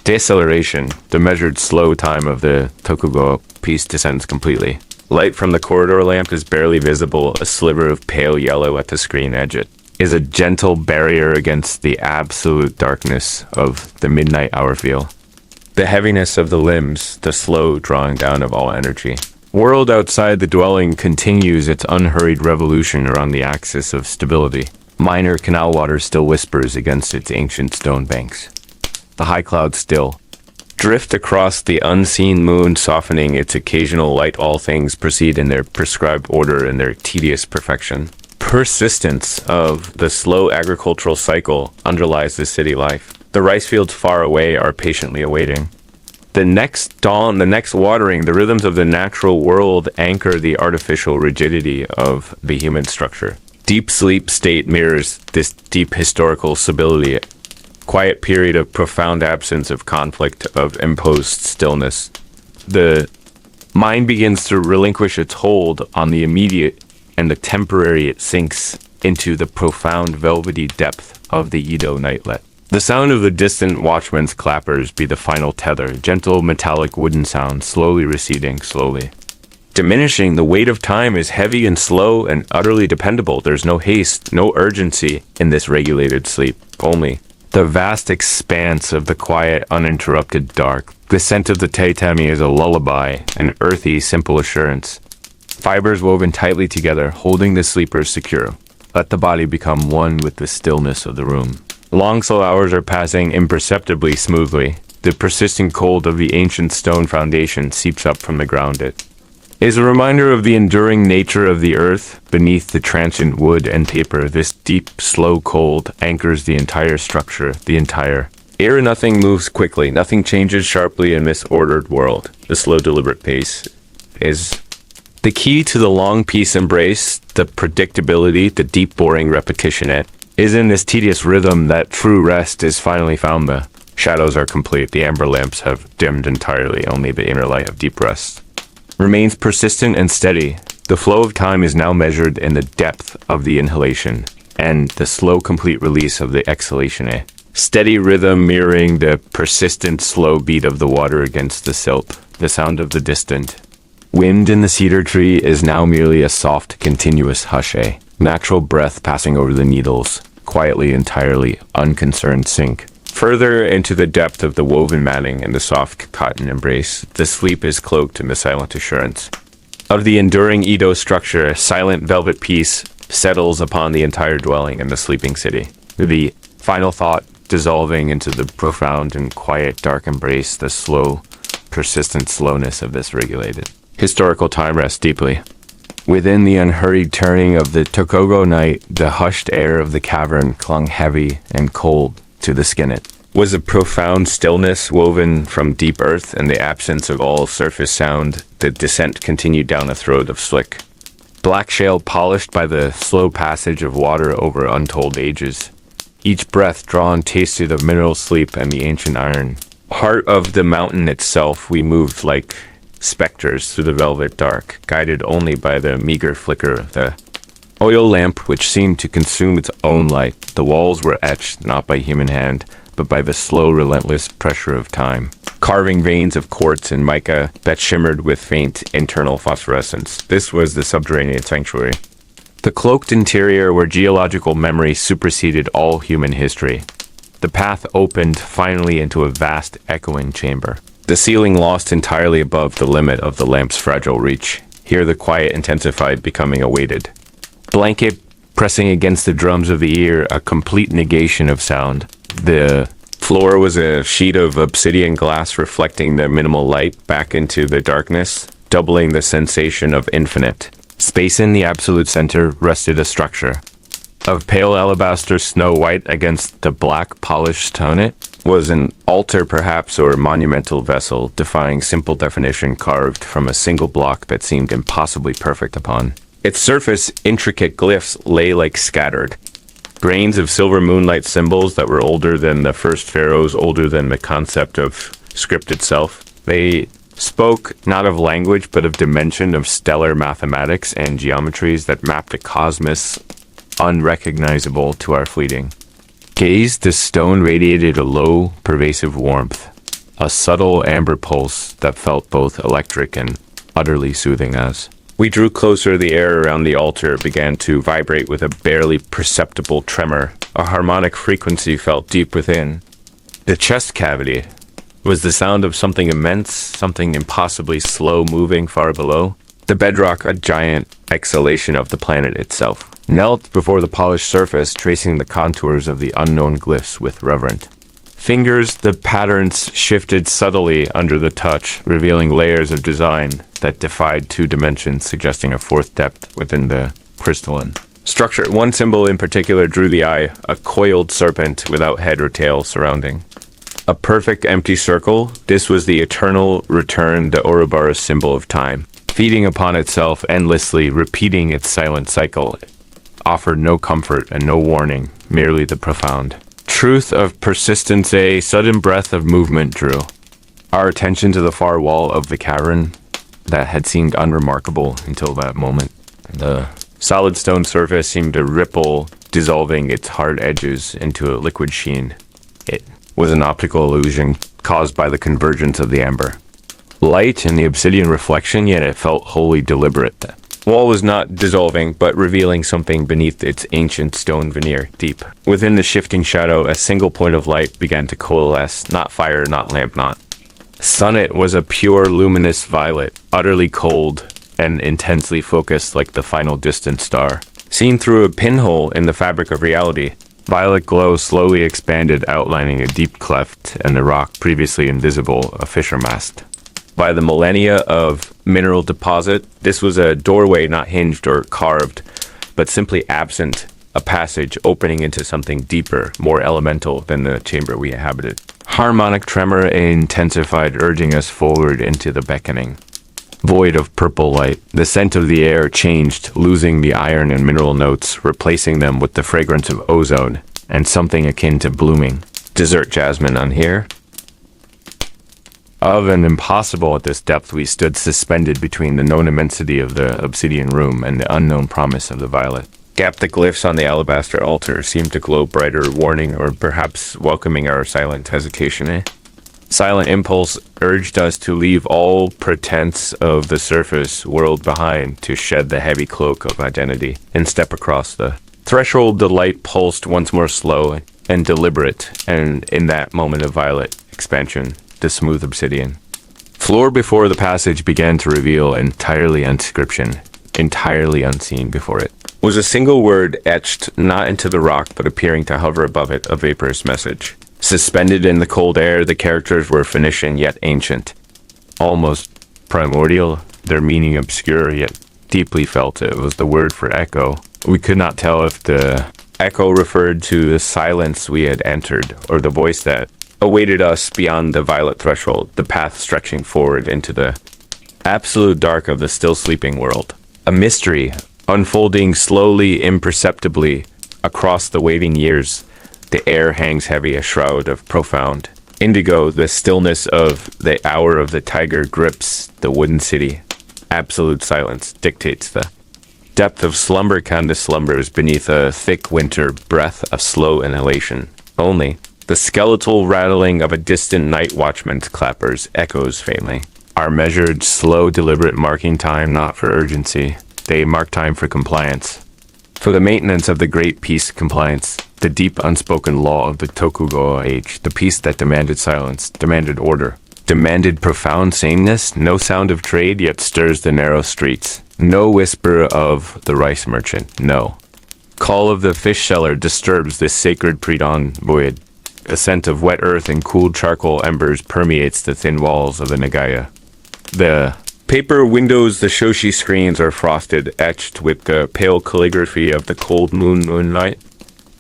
deceleration. The measured slow time of the Tokugawa piece descends completely. Light from the corridor lamp is barely visible, a sliver of pale yellow at the screen edge. It is a gentle barrier against the absolute darkness of the midnight hour feel. The heaviness of the limbs, the slow drawing down of all energy. World outside the dwelling continues its unhurried revolution around the axis of stability. Minor canal water still whispers against its ancient stone banks. The high clouds still drift across the unseen moon, softening its occasional light. All things proceed in their prescribed order and their tedious perfection. Persistence of the slow agricultural cycle underlies the city life. The rice fields far away are patiently awaiting. The next dawn, the next watering, the rhythms of the natural world anchor the artificial rigidity of the human structure. Deep sleep state mirrors this deep historical stability, quiet period of profound absence of conflict, of imposed stillness. The mind begins to relinquish its hold on the immediate, and the temporary it sinks into the profound velvety depth of the Edo nightlet. The sound of the distant watchman's clappers be the final tether, gentle metallic wooden sound, slowly receding, slowly diminishing. The weight of time is heavy and slow and utterly dependable. There's no haste, no urgency in this regulated sleep, only the vast expanse of the quiet, uninterrupted dark. The scent of the tatami is a lullaby, an earthy, simple assurance. Fibers woven tightly together, holding the sleeper secure. Let the body become one with the stillness of the room. Long, slow hours are passing imperceptibly smoothly. The persisting cold of the ancient stone foundation seeps up from the ground. It is a reminder of the enduring nature of the earth beneath the transient wood and paper. This deep, slow cold anchors the entire structure, the entire. Here nothing moves quickly, nothing changes sharply in this ordered world. The slow, deliberate pace is the key to the long peace embrace, the predictability, the deep, boring repetition. It is in this tedious rhythm that true rest is finally found. The shadows are complete, the amber lamps have dimmed entirely, only the inner light of deep rest remains persistent and steady. The flow of time is now measured in the depth of the inhalation and the slow, complete release of the exhalation. A steady rhythm mirroring the persistent, slow beat of the water against the silt. The sound of the distant wind in the cedar tree is now merely a soft, continuous hush. A natural breath passing over the needles, quietly, entirely unconcerned sink further into the depth of the woven matting and the soft cotton embrace. The sleep is cloaked in the silent assurance of the enduring Edo structure. A silent velvet peace settles upon the entire dwelling in the sleeping city. The final thought dissolving into the profound and quiet dark embrace, the slow, persistent slowness of this regulated historical time rests deeply. Within the unhurried turning of the Tokugawa night, the hushed air of the cavern clung heavy and cold to the skin. It was a profound stillness woven from deep earth and the absence of all surface sound. The descent continued down a throat of slick black shale polished by the slow passage of water over untold ages. Each breath drawn tasted of mineral sleep and the ancient iron heart of the mountain itself. We moved like specters through the velvet dark, guided only by the meager flicker of the oil lamp, which seemed to consume its own light. The walls were etched not by human hand, but by the slow, relentless pressure of time, carving veins of quartz and mica that shimmered with faint internal phosphorescence. This was the subterranean sanctuary, the cloaked interior where geological memory superseded all human history. The path opened finally into a vast, echoing chamber, the ceiling lost entirely above the limit of the lamp's fragile reach. Here the quiet intensified, becoming a weighted blanket pressing against the drums of the ear, a complete negation of sound. The floor was a sheet of obsidian glass reflecting the minimal light back into the darkness, doubling the sensation of infinite space. In the absolute center rested a structure of pale alabaster, snow white against the black polished stone. It was an altar perhaps, or monumental vessel, defying simple definition, carved from a single block that seemed impossibly perfect. Upon its surface, intricate glyphs lay like scattered grains of silver moonlight symbols that were older than the first pharaohs, older than the concept of script itself. They spoke not of language, but of dimension, of stellar mathematics and geometries that mapped a cosmos unrecognizable to our fleeting gaze. The stone radiated a low, pervasive warmth, a subtle amber pulse that felt both electric and utterly soothing. As we drew closer, the air around the altar began to vibrate with a barely perceptible tremor. A harmonic frequency felt deep within. The chest cavity was the sound of something immense, something impossibly slow moving far below. The bedrock, a giant exhalation of the planet itself, knelt before the polished surface, tracing the contours of the unknown glyphs with reverent fingers. The patterns shifted subtly under the touch, revealing layers of design that defied two dimensions, suggesting a fourth depth within the crystalline structure. One symbol in particular drew the eye, a coiled serpent without head or tail surrounding A perfect empty circle, this was the eternal return, the Ouroboros symbol of time, feeding upon itself endlessly, repeating its silent cycle. It offered no comfort and no warning, merely the profound truth of persistence. A sudden breath of movement drew our attention to the far wall of the cavern that had seemed unremarkable until that moment. The solid stone surface seemed to ripple, dissolving its hard edges into a liquid sheen. It was an optical illusion caused by the convergence of the amber light and the obsidian reflection, yet it felt wholly deliberate. The wall was not dissolving, but revealing something beneath its ancient stone veneer, deep. Within the shifting shadow, a single point of light began to coalesce, not fire, not lamp, not sun. It was a pure, luminous violet, utterly cold and intensely focused like the final distant star. Seen through a pinhole in the fabric of reality, violet glow slowly expanded, outlining a deep cleft in the rock previously invisible, a fissure mast. By the millennia of mineral deposit, this was a doorway not hinged or carved, but simply absent, a passage opening into something deeper, more elemental than the chamber we inhabited. Harmonic tremor intensified, urging us forward into the beckoning void of purple light. The scent of the air changed, losing the iron and mineral notes, replacing them with the fragrance of ozone and something akin to blooming desert jasmine on here. Of and impossible at this depth, we stood suspended between the known immensity of the obsidian room and the unknown promise of the violet. The glyphs on the alabaster altar seemed to glow brighter, warning or perhaps welcoming our silent hesitation. Silent impulse urged us to leave all pretense of the surface world behind, to shed the heavy cloak of identity and step across the threshold. The light pulsed once more, slow and deliberate, and in that moment of violet expansion, the smooth obsidian floor before the passage began to reveal entirely inscription, entirely unseen before it was a single word etched not into the rock but appearing to hover above it, a vaporous message. Suspended in the cold air, the characters were Phoenician yet ancient, almost primordial, their meaning obscure yet deeply felt. It was the word for echo. We could not tell if the echo referred to the silence we had entered or the voice that awaited us beyond the violet threshold, the path stretching forward into the absolute dark of the still sleeping world. A mystery unfolding slowly, imperceptibly across the waiting years. The air hangs heavy, a shroud of profound indigo. The stillness of the hour of the tiger grips the wooden city. Absolute silence dictates the depth of slumber. Candace slumbers beneath a thick winter breath of slow inhalation. Only the skeletal rattling of a distant night watchman's clappers echoes faintly. Our measured, slow, deliberate marking time, not for urgency. They mark time for compliance. For the maintenance of the great peace compliance, the deep unspoken law of the Tokugawa age, the peace that demanded silence, demanded order, demanded profound sameness. No sound of trade yet stirs the narrow streets. No whisper of the rice merchant. No call of the fish seller disturbs this sacred pre-dawn void. A scent of wet earth and cooled charcoal embers permeates the thin walls of the Nagaya. The paper windows, the shoshi screens are frosted, etched with the pale calligraphy of the cold moonlight.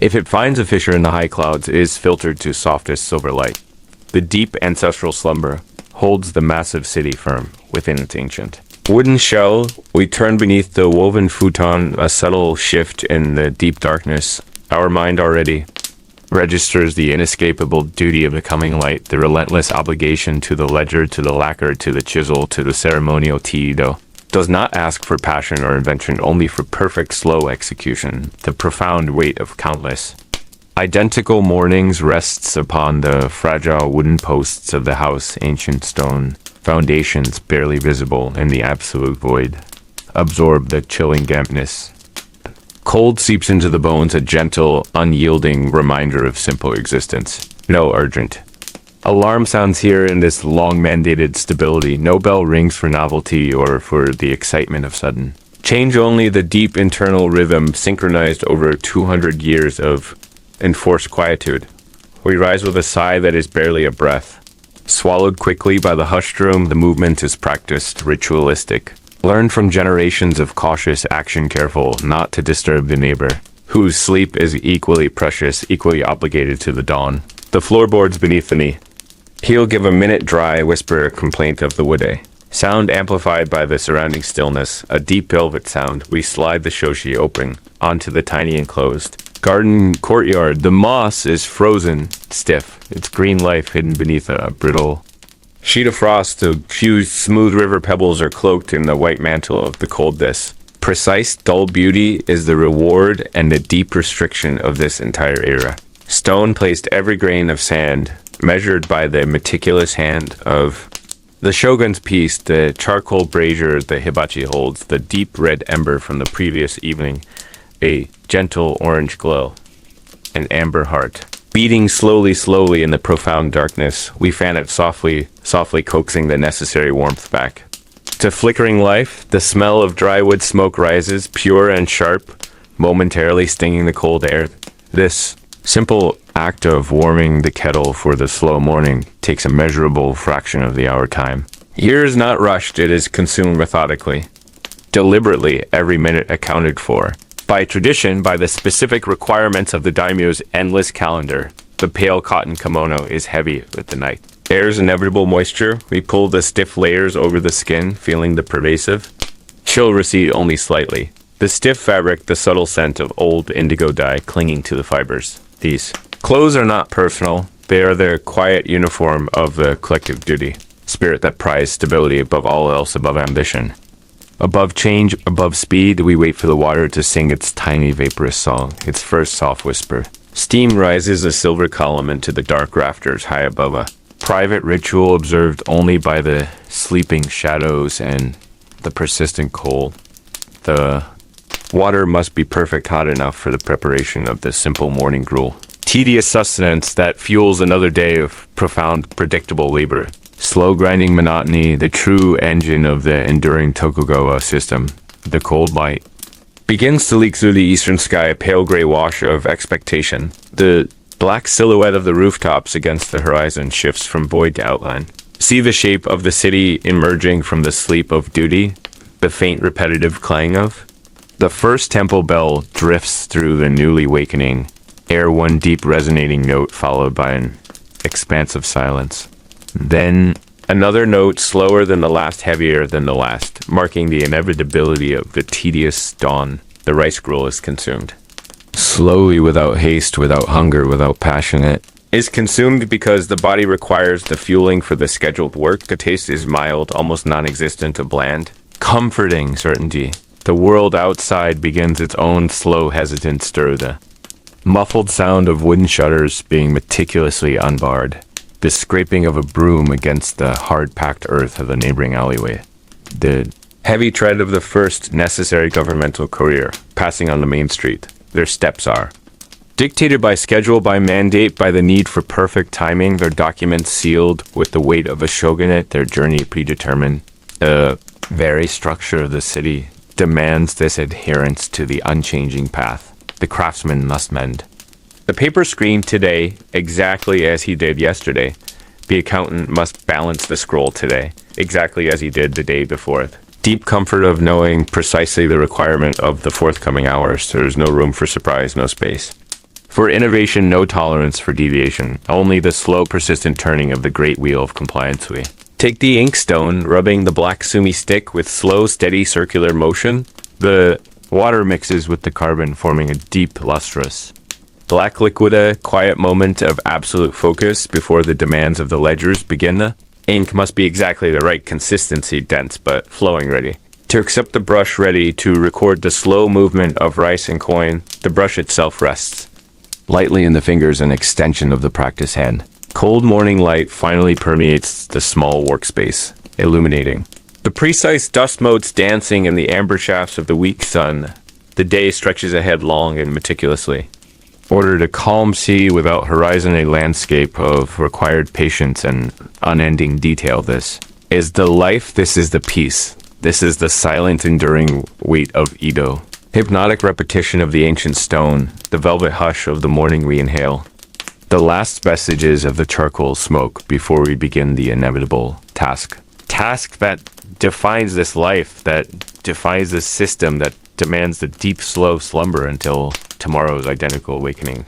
If it finds a fissure in the high clouds, it is filtered to softest silver light. The deep ancestral slumber holds the massive city firm within its ancient wooden shell. We turn beneath the woven futon, a subtle shift in the deep darkness. Our mind already registers the inescapable duty of the coming light, the relentless obligation to the ledger, to the lacquer, to the chisel, to the ceremonial Tido. Does not ask for passion or invention, only for perfect slow execution. The profound weight of countless identical mornings rests upon the fragile wooden posts of the house, ancient stone foundations barely visible in the absolute void. Absorb the chilling dampness. Cold seeps into the bones, a gentle, unyielding reminder of simple existence. No urgent alarm sounds here in this long-mandated stability. No bell rings for novelty or for the excitement of sudden change, only the deep internal rhythm synchronized over 200 years of enforced quietude. We rise with a sigh that is barely a breath. Swallowed quickly by the hushed room, the movement is practiced, ritualistic. Learned from generations of cautious action, careful not to disturb the neighbor, whose sleep is equally precious, equally obligated to the dawn. The floorboards beneath the knee He'll give a minute dry whisper complaint of the woode. Sound amplified by the surrounding stillness, a deep velvet sound. We slide the shoshi open onto the tiny enclosed garden courtyard. The moss is frozen stiff, its green life hidden beneath a brittle sheet of frost. The few smooth river pebbles are cloaked in the white mantle of the coldness. Precise, dull beauty is the reward and the deep restriction of this entire era. Stone placed every grain of sand, measured by the meticulous hand of the shogun's piece, the charcoal brazier the hibachi holds, the deep red ember from the previous evening, a gentle orange glow, an amber heart. Beating slowly in the profound darkness, we fan it softly coaxing the necessary warmth back. To flickering life, the smell of dry wood smoke rises, pure and sharp, momentarily stinging the cold air. This simple act of warming the kettle for the slow morning takes a measurable fraction of the hour time. Here is not rushed, it is consumed methodically. Deliberately, every minute accounted for. By tradition, by the specific requirements of the daimyo's endless calendar, the pale cotton kimono is heavy with the night. Air's inevitable moisture, we pull the stiff layers over the skin, feeling the pervasive. Chill recede only slightly. The stiff fabric, the subtle scent of old indigo dye clinging to the fibers. These clothes are not personal, they are the quiet uniform of the collective duty, spirit that prized stability above all else, above ambition. Above change, above speed, we wait for the water to sing its tiny vaporous song, its first soft whisper. Steam rises a silver column into the dark rafters high above a private ritual observed only by the sleeping shadows and the persistent cold. The water must be perfect hot enough for the preparation of the simple morning gruel. Tedious sustenance that fuels another day of profound, predictable labor. Slow grinding monotony, the true engine of the enduring Tokugawa system. The cold light begins to leak through the eastern sky, a pale gray wash of expectation. The black silhouette of the rooftops against the horizon shifts from void to outline. See the shape of the city emerging from the sleep of duty, the faint repetitive clang of. The first temple bell drifts through the newly wakening air, one deep resonating note followed by an expansive silence. Then another note, slower than the last, heavier than the last, marking the inevitability of the tedious dawn. The rice gruel is consumed. Slowly, without haste, without hunger, without passion, it is consumed because the body requires the fueling for the scheduled work. The taste is mild, almost non-existent, a bland, comforting certainty. The world outside begins its own slow, hesitant stir, the muffled sound of wooden shutters being meticulously unbarred. The scraping of a broom against the hard-packed earth of the neighboring alleyway. The heavy tread of the first necessary governmental courier passing on the main street. Their steps are dictated by schedule, by mandate, by the need for perfect timing, their documents sealed with the weight of a shogunate, their journey predetermined. The very structure of the city demands this adherence to the unchanging path. The craftsman must mend. The paper screen today, exactly as he did yesterday. The accountant must balance the scroll today, exactly as he did the day before it. Deep comfort of knowing precisely the requirement of the forthcoming hours. There is no room for surprise, no space. For innovation, no tolerance for deviation. Only the slow, persistent turning of the great wheel of compliance. We take the inkstone, rubbing the black sumi stick with slow, steady circular motion. The water mixes with the carbon, forming a deep, lustrous black liquid, a quiet moment of absolute focus before the demands of the ledgers begin. The ink must be exactly the right consistency, dense but flowing ready. To accept the brush ready to record the slow movement of rice and coin, the brush itself rests lightly in the fingers, an extension of the practice hand. Cold morning light finally permeates the small workspace, illuminating the precise dust motes dancing in the amber shafts of the weak sun. The day stretches ahead long and meticulously. Ordered a calm sea without horizon, a landscape of required patience and unending detail. This is the life, this is the peace. This is the silent, enduring weight of Edo. Hypnotic repetition of the ancient stone, the velvet hush of the morning we inhale. The last vestiges of the charcoal smoke before we begin the inevitable task. Task that defines this life, that defines this system, that demands the deep, slow slumber until tomorrow's identical awakening.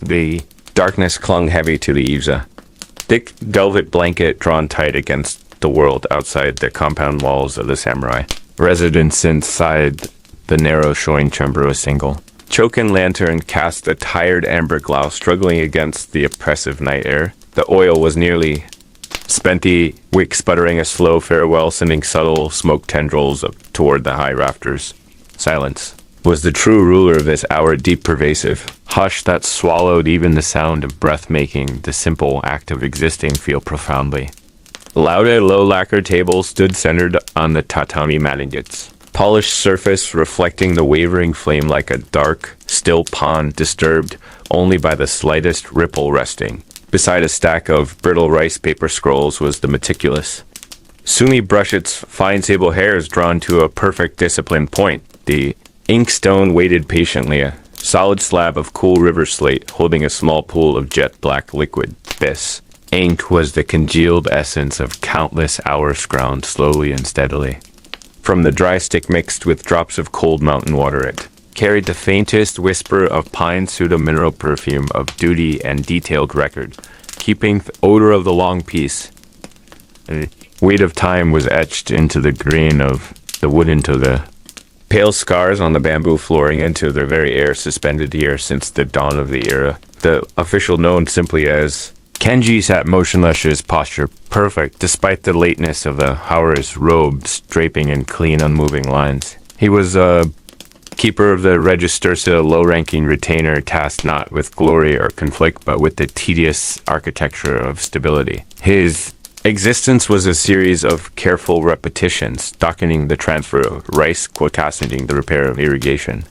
The darkness clung heavy to the eaves. thick velvet blanket drawn tight against the world outside the compound walls of the samurai. Residents inside the narrow showing chamber was single. Chokin lantern cast a tired amber glow struggling against the oppressive night air. The oil was nearly spent, the wick sputtering a slow farewell, sending subtle smoke tendrils up toward the high rafters. Silence was the true ruler of this hour, deep, pervasive. Hush that swallowed even the sound of breath, making the simple act of existing feel profoundly. Loud low lacquer tables stood centered on the tatami mattingets. Polished surface reflecting the wavering flame like a dark, still pond disturbed only by the slightest ripple resting. Beside a stack of brittle rice paper scrolls was the meticulous Sumi brushets, fine sable hairs drawn to a perfect disciplined point. The inkstone waited patiently, a solid slab of cool river slate holding a small pool of jet black liquid. This ink was the congealed essence of countless hours ground slowly and steadily. From the dry stick mixed with drops of cold mountain water, it carried the faintest whisper of pine pseudo-mineral perfume of duty and detailed record, keeping the odor of the long piece. The weight of time was etched into the grain of the wood, into the pale scars on the bamboo flooring, into the very air suspended here since the dawn of the era. The official known simply as Kenji sat motionless, his posture perfect, despite the lateness of the hour's robes draping in clean, unmoving lines. He was a keeper of the registersa, low-ranking retainer, tasked not with glory or conflict, but with the tedious architecture of stability. His existence was a series of careful repetitions, docketing the transfer of rice, quotacenting the repair of irrigation,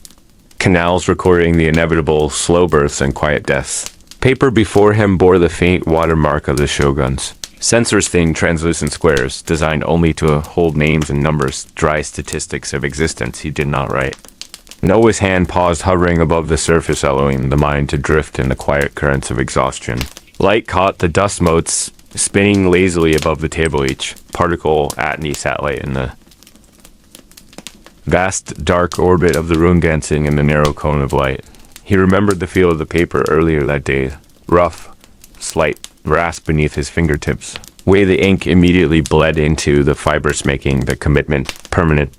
canals recording the inevitable slow births and quiet deaths. Paper before him bore the faint watermark of the shoguns. Censors thing translucent squares, designed only to hold names and numbers, dry statistics of existence he did not write. Noah's hand paused, hovering above the surface, allowing the mind to drift in the quiet currents of exhaustion. Light caught the dust motes spinning lazily above the table, each particle atney satellite in the vast dark orbit of the rune dancing in the narrow cone of light. He remembered the feel of the paper earlier that day, rough, slight rasp beneath his fingertips. Way the ink immediately bled into the fibers, making the commitment permanent.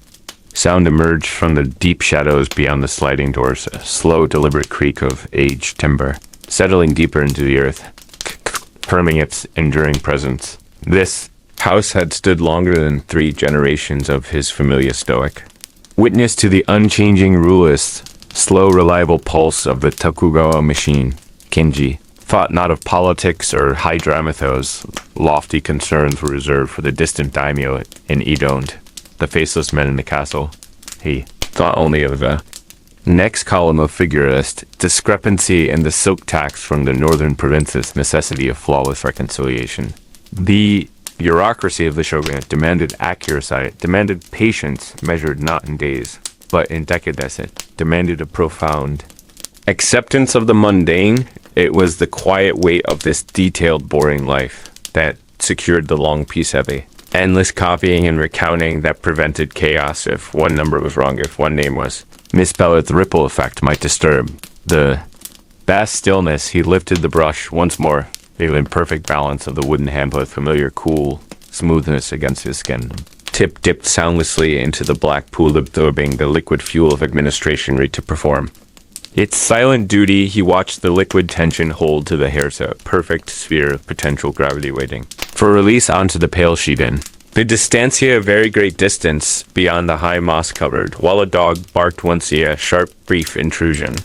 Sound emerged from the deep shadows beyond the sliding doors, a slow, deliberate creak of aged timber, settling deeper into the earth, confirming its enduring presence. This house had stood longer than 3 generations of his familiar stoic. Witness to the unchanging ruleless, slow, reliable pulse of the Tokugawa machine, Kenji thought not of politics or high dramathos. Lofty concerns were reserved for the distant daimyo in Edo, the faceless men in the castle. He thought only of the next column of figurist discrepancy and the silk tax from the northern province's necessity of flawless reconciliation. The bureaucracy of the shogunate demanded accuracy, demanded patience measured not in days, but in decades. It demanded a profound acceptance of the mundane. It was the quiet weight of this detailed, boring life that secured the long peace heavy. Endless copying and recounting that prevented chaos if one number was wrong, if one name was misspelled. The ripple effect might disturb the vast stillness. He lifted the brush once more, feeling perfect balance of the wooden handle with familiar cool smoothness against his skin. Tip dipped soundlessly into the black pool, absorbing the liquid fuel of administration ready to perform its silent duty. He watched the liquid tension hold to the hair's a perfect sphere of potential gravity waiting for release onto the pale sheet-in. The distancia, a very great distance beyond the high moss-covered, while a dog barked once a sharp, brief intrusion.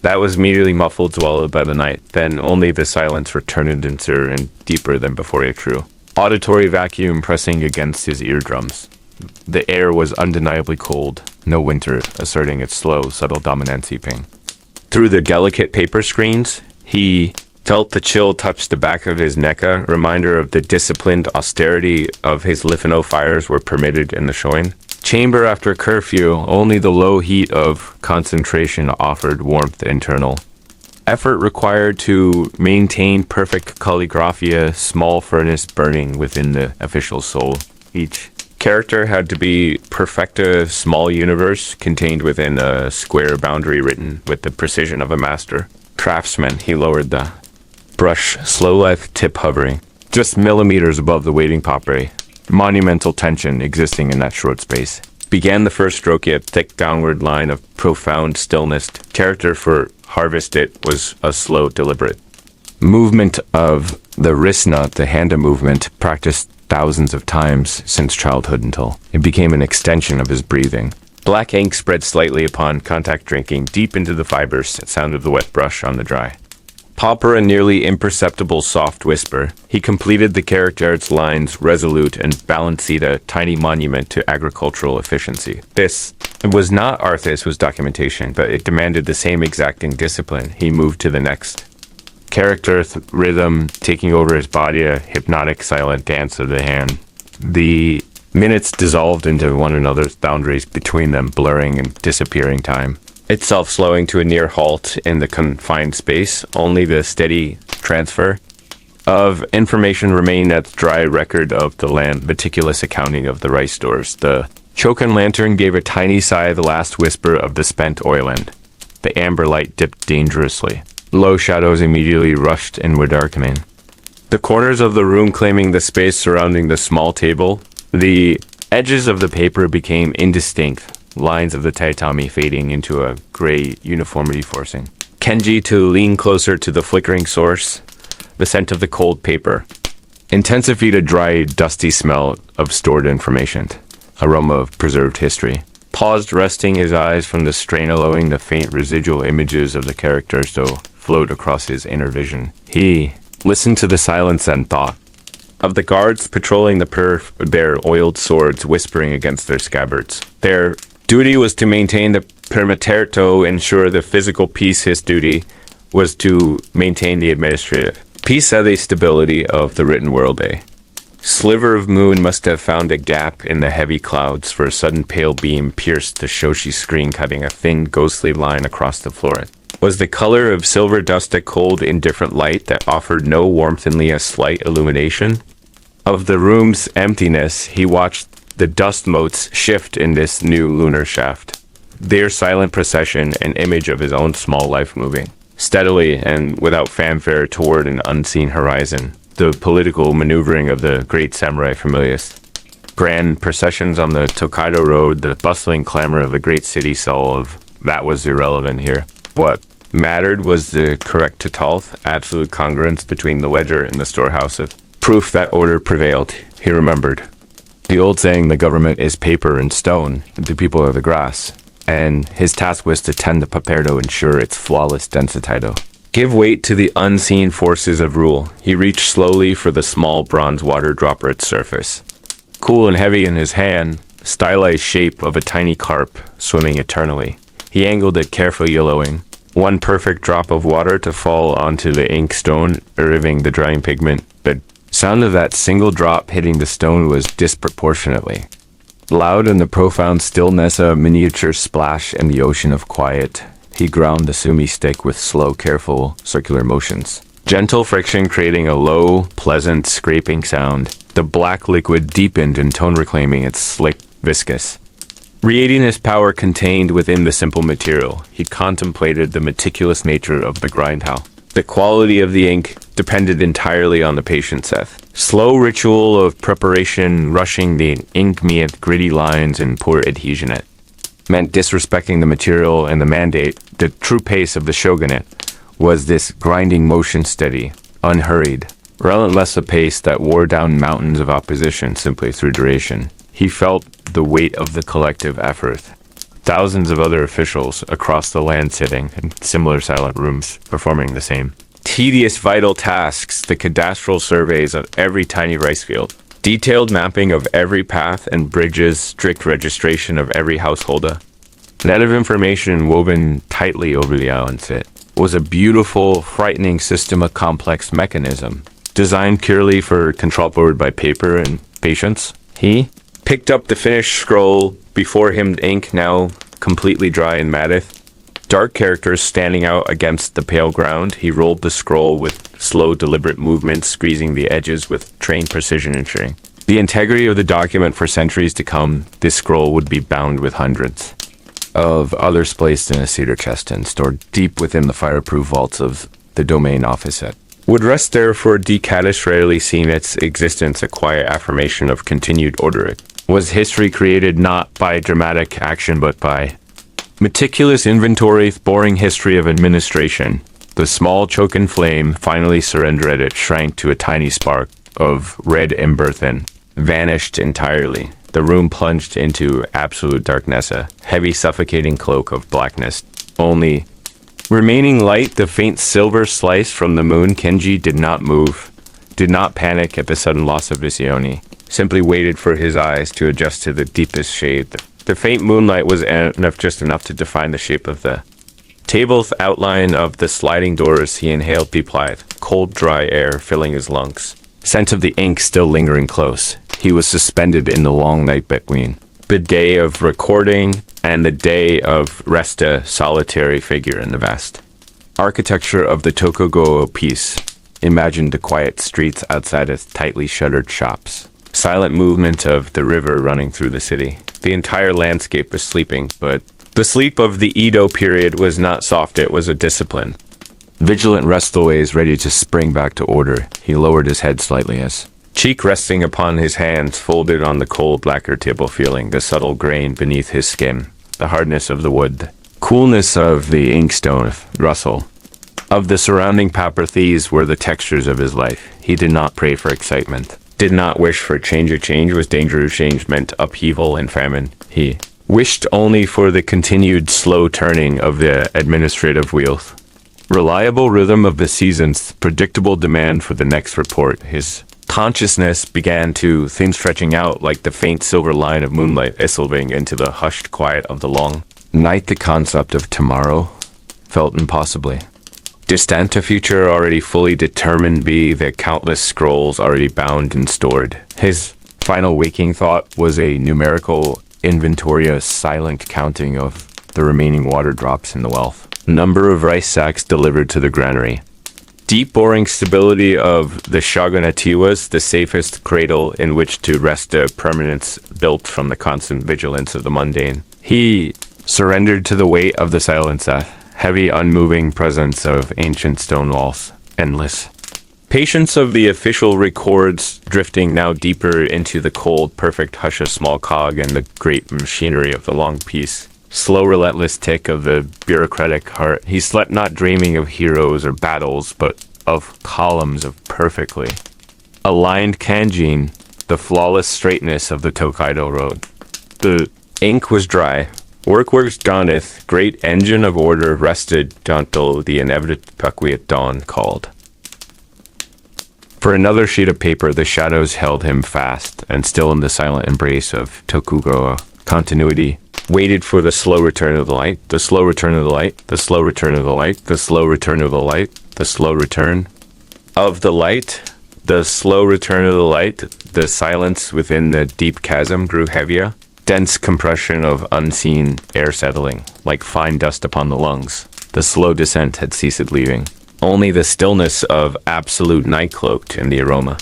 That was immediately muffled, swallowed by the night. Then only the silence returned denser and deeper than before a true auditory vacuum pressing against his eardrums. The air was undeniably cold, no winter, asserting its slow, subtle dominance seeping through the delicate paper screens. He felt the chill touch the back of his neck, a reminder of the disciplined austerity of his Lifino fires were permitted in the showing chamber after curfew. Only the low heat of concentration offered warmth. Internal effort required to maintain perfect calligraphia, small furnace burning within the official soul. Each character had to be perfect, a small universe contained within a square boundary written with the precision of a master craftsman. He lowered the brush, slow life tip hovering, just millimeters above the waiting pottery. Monumental tension existing in that short space. Began the first stroke, yet thick downward line of profound stillness. Character for harvest it was a slow, deliberate movement of the wrist knot, the hand movement, practiced thousands of times since childhood until it became an extension of his breathing. Black ink spread slightly upon contact, drinking deep into the fibers, sound of the wet brush on the dry. Pauper, a nearly imperceptible soft whisper. He completed the character's lines, resolute and balanced a tiny monument to agricultural efficiency. This was not Arthur's documentation, but it demanded the same exacting discipline. He moved to the next. Character, rhythm, taking over his body, a hypnotic silent dance of the hand. The minutes dissolved into one another's boundaries between them, blurring and disappearing time. Itself slowing to a near halt in the confined space. Only the steady transfer of information remained at the dry record of the land, meticulous accounting of the rice stores. The choken lantern gave a tiny sigh, the last whisper of the spent oil end. The amber light dipped dangerously. Low shadows immediately rushed and were darkening. The corners of the room claiming the space surrounding the small table, the edges of the paper became indistinct. Lines of the tatami fading into a gray uniformity, forcing Kenji to lean closer to the flickering source, the scent of the cold paper. Intensified a dry, dusty smell of stored information, aroma of preserved history. Paused, resting his eyes from the strain, allowing the faint residual images of the characters to float across his inner vision. He listened to the silence and thought of the guards patrolling their oiled swords, whispering against their scabbards. Their duty was to maintain the perimeter, ensure the physical peace. His duty was to maintain the administrative peace and the stability of the written world. A sliver of moon must have found a gap in the heavy clouds, for a sudden pale beam pierced the shoshi screen, cutting a thin, ghostly line across the floor. It was the color of silver dust, a cold, indifferent light that offered no warmth, only a slight illumination of the room's emptiness. He watched the dust motes shift in this new lunar shaft. Their silent procession, an image of his own small life moving steadily and without fanfare toward an unseen horizon. The political maneuvering of the great samurai familiars. Grand processions on the Tokaido Road, the bustling clamor of the great city soul of that was irrelevant here. What mattered was the correct totalth, absolute congruence between the ledger and the storehouse of proof that order prevailed. He remembered the old saying, the government is paper and stone, the people are the grass, and his task was to tend the paper to ensure its flawless densitido. Give weight to the unseen forces of rule. He reached slowly for the small bronze water dropper at surface. Cool and heavy in his hand, stylized shape of a tiny carp swimming eternally. He angled it carefully, yellowing. One perfect drop of water to fall onto the ink stone, arriving the drying pigment. The sound of that single drop hitting the stone was disproportionately loud in the profound stillness, a miniature splash in the ocean of quiet. He ground the sumi stick with slow, careful, circular motions. Gentle friction creating a low, pleasant, scraping sound. The black liquid deepened in tone, reclaiming its slick, viscous. Radiating his power contained within the simple material, he contemplated the meticulous nature of the grindhouse. The quality of the ink depended entirely on the patient's depth. Slow ritual of preparation, rushing the ink meant gritty lines and poor adhesion. It meant disrespecting the material and the mandate. The true pace of the shogunate was this grinding motion, steady, unhurried, relentless, a pace that wore down mountains of opposition simply through duration. He felt the weight of the collective effort. Thousands of other officials across the land sitting in similar silent rooms, performing the same tedious vital tasks, the cadastral surveys of every tiny rice field, detailed mapping of every path and bridges, strict registration of every householder. Net of information woven tightly over the island's it was a beautiful, frightening system, a complex mechanism, designed purely for control forward by paper and patience. He picked up the finished scroll before him, ink now completely dry and matted. Dark characters standing out against the pale ground. He rolled the scroll with slow, deliberate movements, squeezing the edges with trained precision, ensuring the integrity of the document for centuries to come. This scroll would be bound with hundreds of others, placed in a cedar chest and stored deep within the fireproof vaults of the domain office. At would rest there for decades, rarely seeing its existence a quiet affirmation of continued order. Was history created not by dramatic action but by meticulous inventory, boring history of administration? The small choken flame finally surrendered. It shrank to a tiny spark of red ember, then vanished entirely. The room plunged into absolute darkness, a heavy suffocating cloak of blackness. Only remaining light, the faint silver slice from the moon. Kenji did not move, did not panic at the sudden loss of Visione, simply waited for his eyes to adjust to the deepest shade. The faint moonlight was just enough to define the shape of the table's outline of the sliding doors. He inhaled deep, cold, dry air filling his lungs. Scent of the ink still lingering close. He was suspended in the long night between the day of recording and the day of rest, a solitary figure in the vast architecture of the Tokugawa piece. Imagined the quiet streets outside its tightly shuttered shops. Silent movement of the river running through the city. The entire landscape was sleeping, but the sleep of the Edo period was not soft, it was a discipline. Vigilant restaways ready to spring back to order. He lowered his head slightly, his cheek resting upon his hands folded on the cold lacquer table, feeling the subtle grain beneath his skin, the hardness of the wood, the coolness of the inkstone rustle of the surrounding paper. These were the textures of his life. He did not pray for excitement, did not wish for change. A change was danger. Change meant upheaval and famine. He wished only for the continued slow turning of the administrative wheels, reliable rhythm of the seasons, predictable demand for the next report. His consciousness began to thin, stretching out like the faint silver line of moonlight isselving into the hushed quiet of the long night. The concept of tomorrow felt impossibly distant, a future already fully determined, be the countless scrolls already bound and stored. His final waking thought was a numerical inventory, a silent counting of the remaining water drops in the wealth. Number of rice sacks delivered to the granary. Deep boring stability of the shogunate was the safest cradle in which to rest, a permanence built from the constant vigilance of the mundane. He surrendered to the weight of the silence, a heavy, unmoving presence of ancient stone walls, endless patience of the official records drifting now deeper into the cold, perfect hush, a small cog in the great machinery of the long piece. Slow, relentless tick of the bureaucratic heart. He slept not dreaming of heroes or battles, but of columns of perfectly aligned kanjin, the flawless straightness of the Tokaido Road. The ink was dry. Workworks dawneth, great engine of order rested until the inevitable at dawn called. For another sheet of paper, the shadows held him fast, and still in the silent embrace of Tokugawa continuity, waited for the slow return of the light, the slow return of the light, the slow return of the light, the slow return of the light, the slow return of the light, the slow return of the light. The silence within the deep chasm grew heavier, dense compression of unseen air settling, like fine dust upon the lungs. The slow descent had ceased, leaving only the stillness of absolute night cloaked in the aroma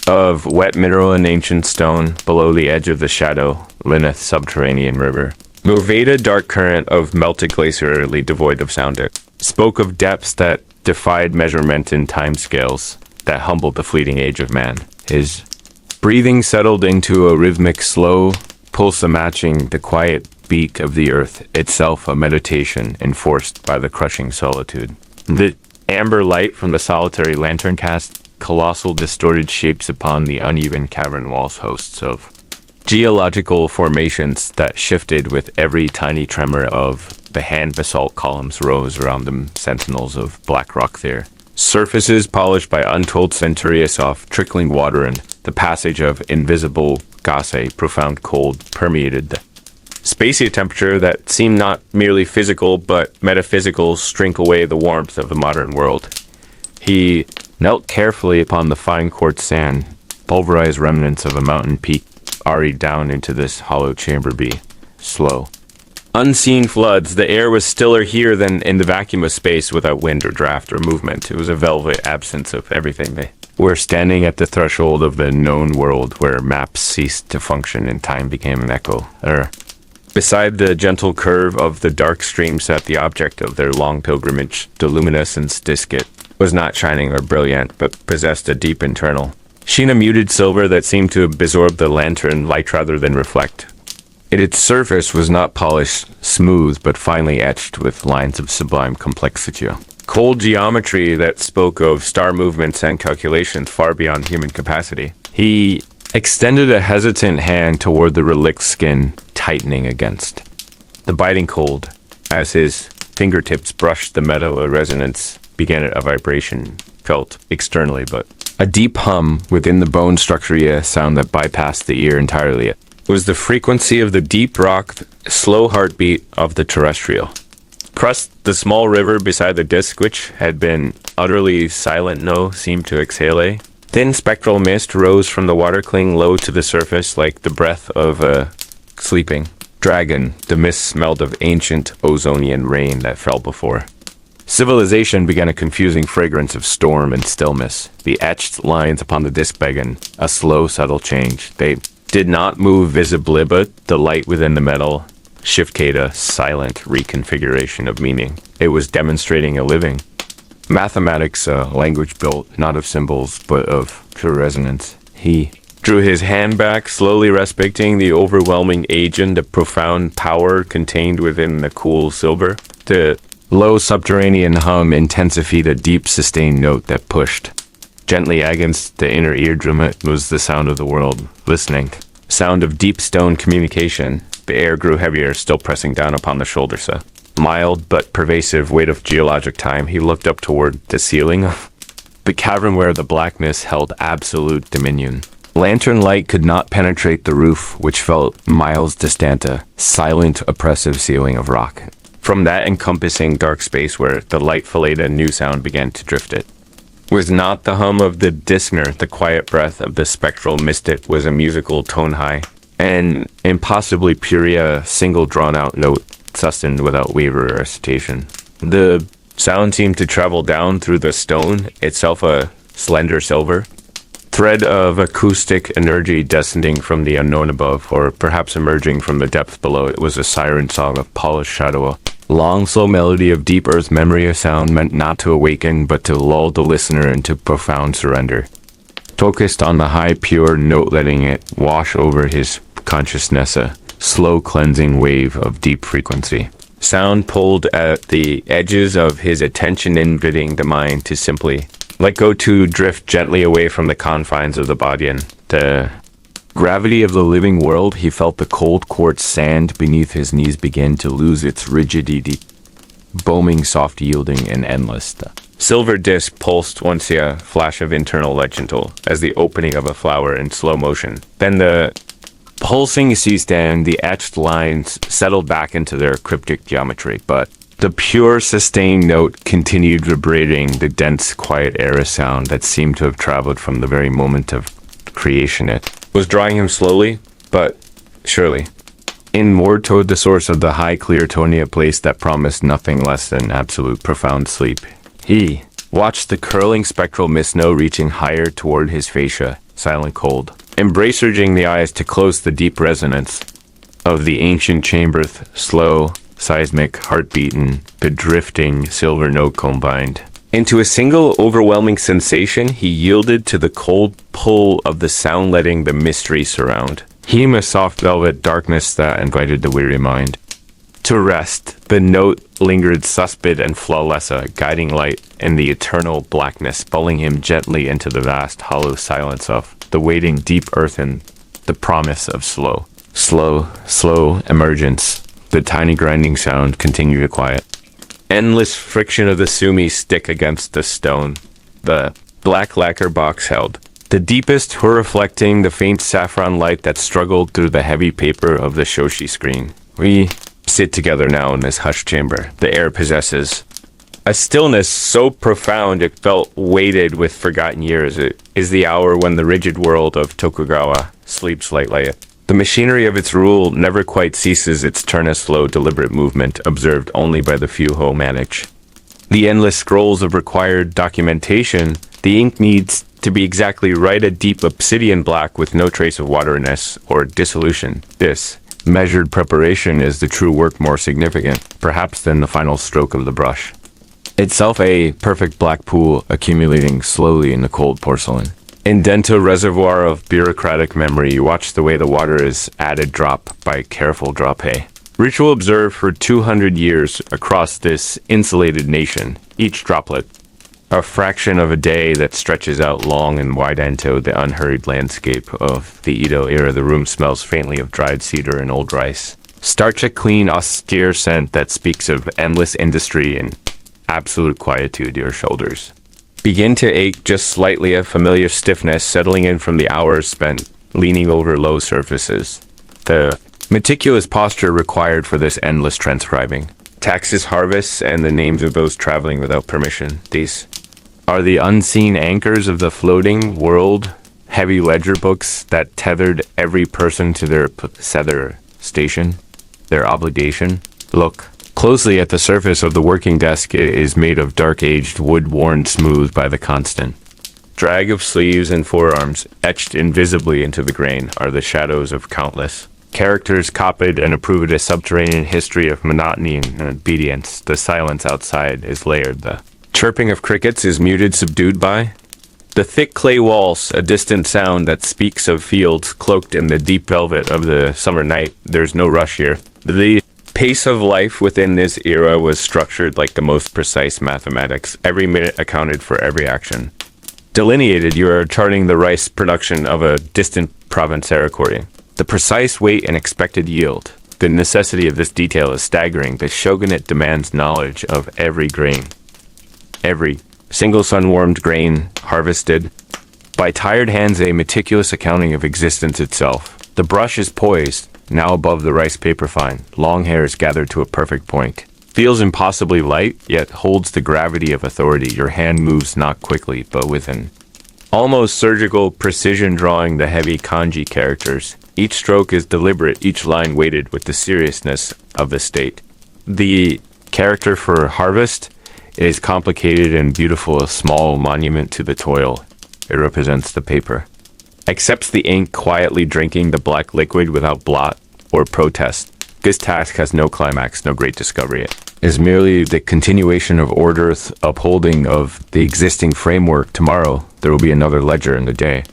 of wet mineral and ancient stone. Below the edge of the shadow, linneth subterranean river. Moveda, dark current of melted glacier, utterly devoid of sound. It spoke of depths that defied measurement in time scales that humbled the fleeting age of man. His breathing settled into a rhythmic slow pulse matching the quiet beat of the earth itself, a meditation enforced by the crushing solitude. The amber light from the solitary lantern cast colossal distorted shapes upon the uneven cavern walls, hosts of geological formations that shifted with every tiny tremor of the hand. Basalt columns rose around them, sentinels of black rock there. Surfaces polished by untold centuries of trickling water, and the passage of invisible gas, a profound cold permeated the spacey temperature that seemed not merely physical but metaphysical, shrink away the warmth of the modern world. He knelt carefully upon the fine quartz sand, pulverized remnants of a mountain peak aried down into this hollow chamber. Be slow. Unseen floods. The air was stiller here than in the vacuum of space, without wind or draft or movement. It was a velvet absence of everything. They were standing at the threshold of the known world, where maps ceased to function and time became an echo. Beside the gentle curve of the dark stream sat the object of their long pilgrimage, the luminescence discate, was not shining or brilliant, but possessed a deep internal sheen, a muted silver that seemed to absorb the lantern light rather than reflect. Its surface was not polished, smooth, but finely etched with lines of sublime complexity. Cold geometry that spoke of star movements and calculations far beyond human capacity. He extended a hesitant hand toward the relict skin, tightening against the biting cold. As his fingertips brushed the metal, a resonance began a vibration, felt externally, but a deep hum within the bone structure, a sound that bypassed the ear entirely. It was the frequency of the deep rock, slow heartbeat of the terrestrial. Across the small river beside the disk, which had been utterly silent, seemed to exhale a thin spectral mist rose from the water, clinging low to the surface like the breath of a sleeping dragon. The mist smelled of ancient ozonian rain that fell before civilization began, a confusing fragrance of storm and stillness. The etched lines upon the disc began a slow, subtle change. They did not move visibly, but the light within the metal shifted a silent reconfiguration of meaning. It was demonstrating a living mathematics, a language built not of symbols, but of pure resonance. He drew his hand back, slowly respecting the overwhelming agent, the profound power contained within the cool silver. The low subterranean hum intensified a deep sustained note that pushed gently against the inner eardrum. It was the sound of the world listening, sound of deep stone communication. The air grew heavier, still pressing down upon the shoulders, a mild but pervasive weight of geologic time. He looked up toward the ceiling of the cavern where the blackness held absolute dominion. Lantern light could not penetrate the roof, which felt miles distant, a silent, oppressive ceiling of rock. From that encompassing dark space where the light filleted, a new sound began to drift. It was not the hum of the diskner, the quiet breath of the spectral mystic was a musical tone high, and impossibly pure, a single drawn-out note, sustained without waver or citation. The sound seemed to travel down through the stone, itself a slender silver thread of acoustic energy descending from the unknown above, or perhaps emerging from the depths below. It was a siren song of polished shadow, a long, slow melody of deep earth memory, a sound meant not to awaken, but to lull the listener into profound surrender. Focused on the high, pure note, letting it wash over his consciousness, a slow cleansing wave of deep frequency. Sound pulled at the edges of his attention, inviting the mind to simply let go, to drift gently away from the confines of the body and the gravity of the living world. He felt the cold quartz sand beneath his knees begin to lose its rigidity, booming, soft, yielding, and endless. The silver disc pulsed once, a flash of internal legendal, as the opening of a flower in slow motion. Then the pulsing ceased and the etched lines settled back into their cryptic geometry, but the pure, sustained note continued vibrating, the dense, quiet air sound that seemed to have traveled from the very moment of creation. It was drawing him slowly, but surely, inward toward the source of the high, clear tone, a place that promised nothing less than absolute profound sleep. He watched the curling spectral mist snow reaching higher toward his fascia, silent cold, embrace urging the eyes to close the deep resonance of the ancient chamber, slow, seismic heartbeat and the drifting silver note combined into a single overwhelming sensation. He yielded to the cold pull of the sound, letting the mystery surround him, a soft velvet darkness that invited the weary mind to rest. The note lingered suspect and flawless, a guiding light in the eternal blackness, pulling him gently into the vast hollow silence of the waiting deep earth and the promise of slow emergence. The tiny grinding sound continued to quiet. Endless friction of the sumi stick against the stone. The black lacquer box held the deepest, reflecting the faint saffron light that struggled through the heavy paper of the shoshi screen. We sit together now in this hushed chamber. The air possesses a stillness so profound it felt weighted with forgotten years. It is the hour when the rigid world of Tokugawa sleeps lightly. The machinery of its rule never quite ceases its turn, a slow, deliberate movement, observed only by the few who manage the endless scrolls of required documentation. The ink needs to be exactly right, a deep obsidian black with no trace of wateriness or dissolution. This measured preparation is the true work, more significant, perhaps, than the final stroke of the brush. Itself a perfect black pool accumulating slowly in the cold porcelain. Indento reservoir of bureaucratic memory, you watch the way the water is added drop by careful droppe. Ritual observed for 200 years across this insulated nation, each droplet a fraction of a day that stretches out long and wide into the unhurried landscape of the Edo era. The room smells faintly of dried cedar and old rice. Starch a clean, austere scent that speaks of endless industry and absolute quietude to your shoulders. Begin to ache just slightly, a familiar stiffness settling in from the hours spent leaning over low surfaces. The meticulous posture required for this endless transcribing. Taxes, harvests, and the names of those traveling without permission. These are the unseen anchors of the floating world, heavy ledger books that tethered every person to their station, their obligation. Look closely at the surface of the working desk. It is made of dark-aged wood worn smooth by the constant drag of sleeves and forearms. Etched invisibly into the grain are the shadows of countless characters copied and approved, a subterranean history of monotony and obedience. The silence outside is layered. The chirping of crickets is muted, subdued by the thick clay walls, a distant sound that speaks of fields cloaked in the deep velvet of the summer night. There's no rush here. The pace of life within this era was structured like the most precise mathematics. Every minute accounted for every action. Delineated, you are charting the rice production of a distant province recording. The precise weight and expected yield. The necessity of this detail is staggering. The shogunate demands knowledge of every grain. Every single sun-warmed grain harvested by tired hands, a meticulous accounting of existence itself. The brush is poised, now above the rice paper fine. Long hairs gathered to a perfect point. Feels impossibly light, yet holds the gravity of authority. Your hand moves not quickly, but with an almost surgical precision, drawing the heavy kanji characters. Each stroke is deliberate, each line weighted with the seriousness of the state. The character for harvest is complicated and beautiful, a small monument to the toil. It represents the paper. Accepts the ink, quietly drinking the black liquid without blot or protest. This task has no climax, no great discovery. It is merely the continuation of order, upholding of the existing framework. Tomorrow, there will be another ledger in the day.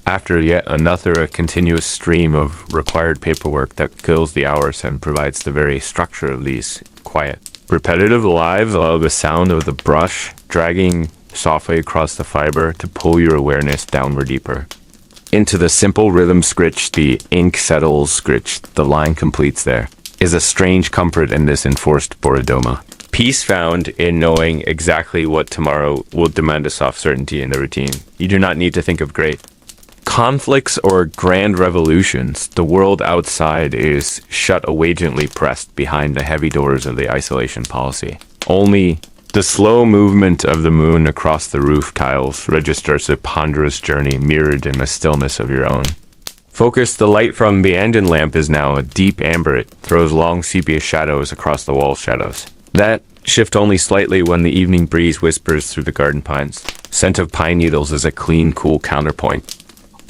After yet another, a continuous stream of required paperwork that kills the hours and provides the very structure of these quiet, repetitive lives. Allow the sound of the brush dragging softly across the fiber to pull your awareness downward deeper. Into the simple rhythm scritch, the ink settles scritch, the line completes. There is a strange comfort in this enforced borodoma. Peace found in knowing exactly what tomorrow will demand, a soft certainty in the routine. You do not need to think of great conflicts or grand revolutions. The world outside is shut away, gently pressed behind the heavy doors of the isolation policy. Only the slow movement of the moon across the roof tiles registers a ponderous journey mirrored in the stillness of your own. Focus. The light from the engine lamp is now a deep amber. It throws long sepia shadows across the wall shadows that shift only slightly when the evening breeze whispers through the garden pines. Scent of pine needles is a clean, cool counterpoint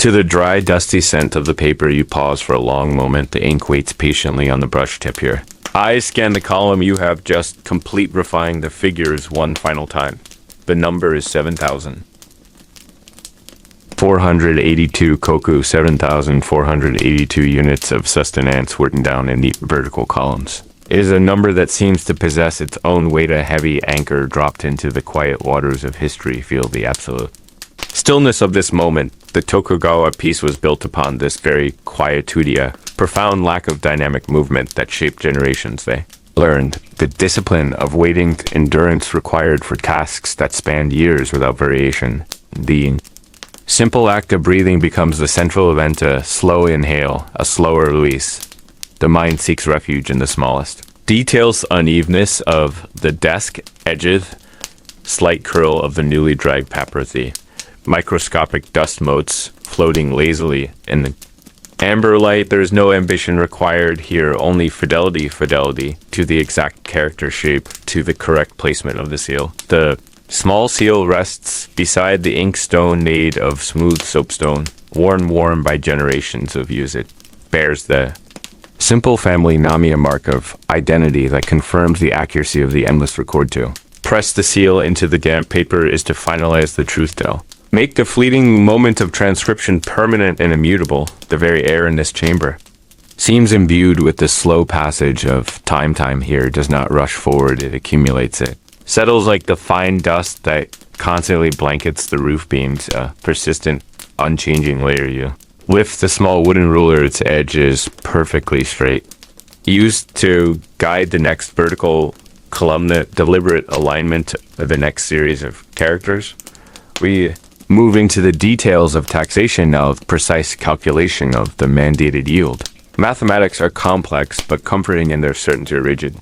to the dry, dusty scent of the paper. You pause for a long moment. The ink waits patiently on the brush tip here. Eyes scan the column. You have just complete refining the figures one final time. The number is 7,482 koku, 7,482 units of sustenance written down in neat vertical columns. It is a number that seems to possess its own weight, a heavy anchor dropped into the quiet waters of history. Feel the absolute stillness of this moment. The Tokugawa piece was built upon this very quietudia, profound lack of dynamic movement that shaped generations. They learned the discipline of waiting, endurance required for tasks that spanned years without variation. The simple act of breathing becomes the central event, a slow inhale, a slower release. The mind seeks refuge in the smallest details, unevenness of the desk edges, slight curl of the newly dried paperithy, microscopic dust motes floating lazily in the amber light. There is no ambition required here, only fidelity to the exact character shape, to the correct placement of the seal. The small seal rests beside the inkstone made of smooth soapstone, worn warm by generations of use. It bears the simple family nami, a mark of identity that confirms the accuracy of the endless record to. press the seal into the damp paper is to finalize the truth tell. Make the fleeting moment of transcription permanent and immutable, the very air in this chamber. Seems imbued with the slow passage of time here does not rush forward, it accumulates it. Settles like the fine dust that constantly blankets the roof beams, a persistent, unchanging layer you. Lift the small wooden ruler, its edge is perfectly straight. Used to guide the next vertical columnate, deliberate alignment of the next series of characters. We move into the details of taxation now, precise calculation of the mandated yield. Mathematics are complex, but comforting in their certainty rigid.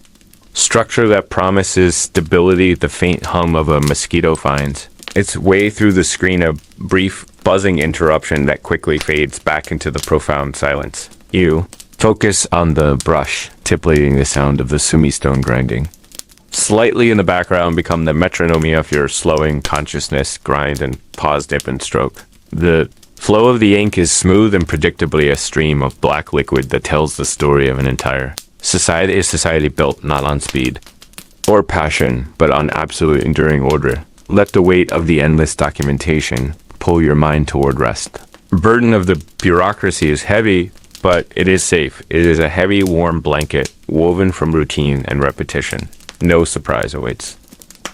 Structure that promises stability, the faint hum of a mosquito finds its way through the screen, a brief, buzzing interruption that quickly fades back into the profound silence. You focus on the brush, tippling the sound of the sumi-stone grinding. Slightly in the background become the metronome of your slowing consciousness, grind and pause, dip and stroke. The flow of the ink is smooth and predictably a stream of black liquid that tells the story of an entire society. Is society built not on speed or passion, but on absolute enduring order? Let the weight of the endless documentation pull your mind toward rest. Burden of the bureaucracy is heavy, but it is safe. It is a heavy, warm blanket woven from routine and repetition. No surprise awaits.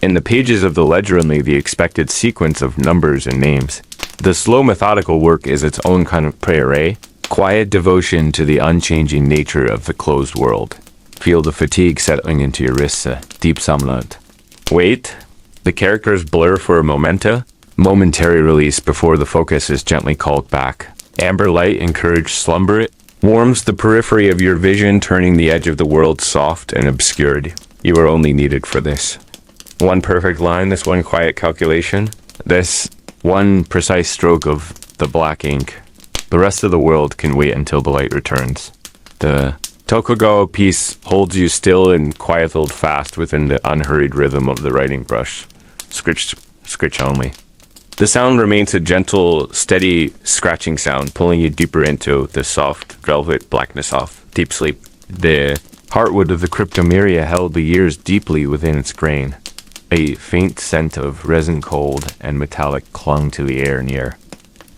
In the pages of the ledger only the expected sequence of numbers and names. The slow methodical work is its own kind of prayer, quiet devotion to the unchanging nature of the closed world. Feel the fatigue settling into your wrists, a deep somnolent. Wait, the characters blur for a momentary release before the focus is gently called back. Amber light encouraged slumber. It warms the periphery of your vision, turning the edge of the world soft and obscured. You are only needed for this. One perfect line, this one quiet calculation, this one precise stroke of the black ink. The rest of the world can wait until the light returns. The Tokugawa piece holds you still and quietly fast within the unhurried rhythm of the writing brush. Scritch only. The sound remains a gentle, steady scratching sound, pulling you deeper into the soft velvet blackness of deep sleep. The heartwood of the cryptomeria held the years deeply within its grain. A faint scent of resin cold and metallic clung to the air near.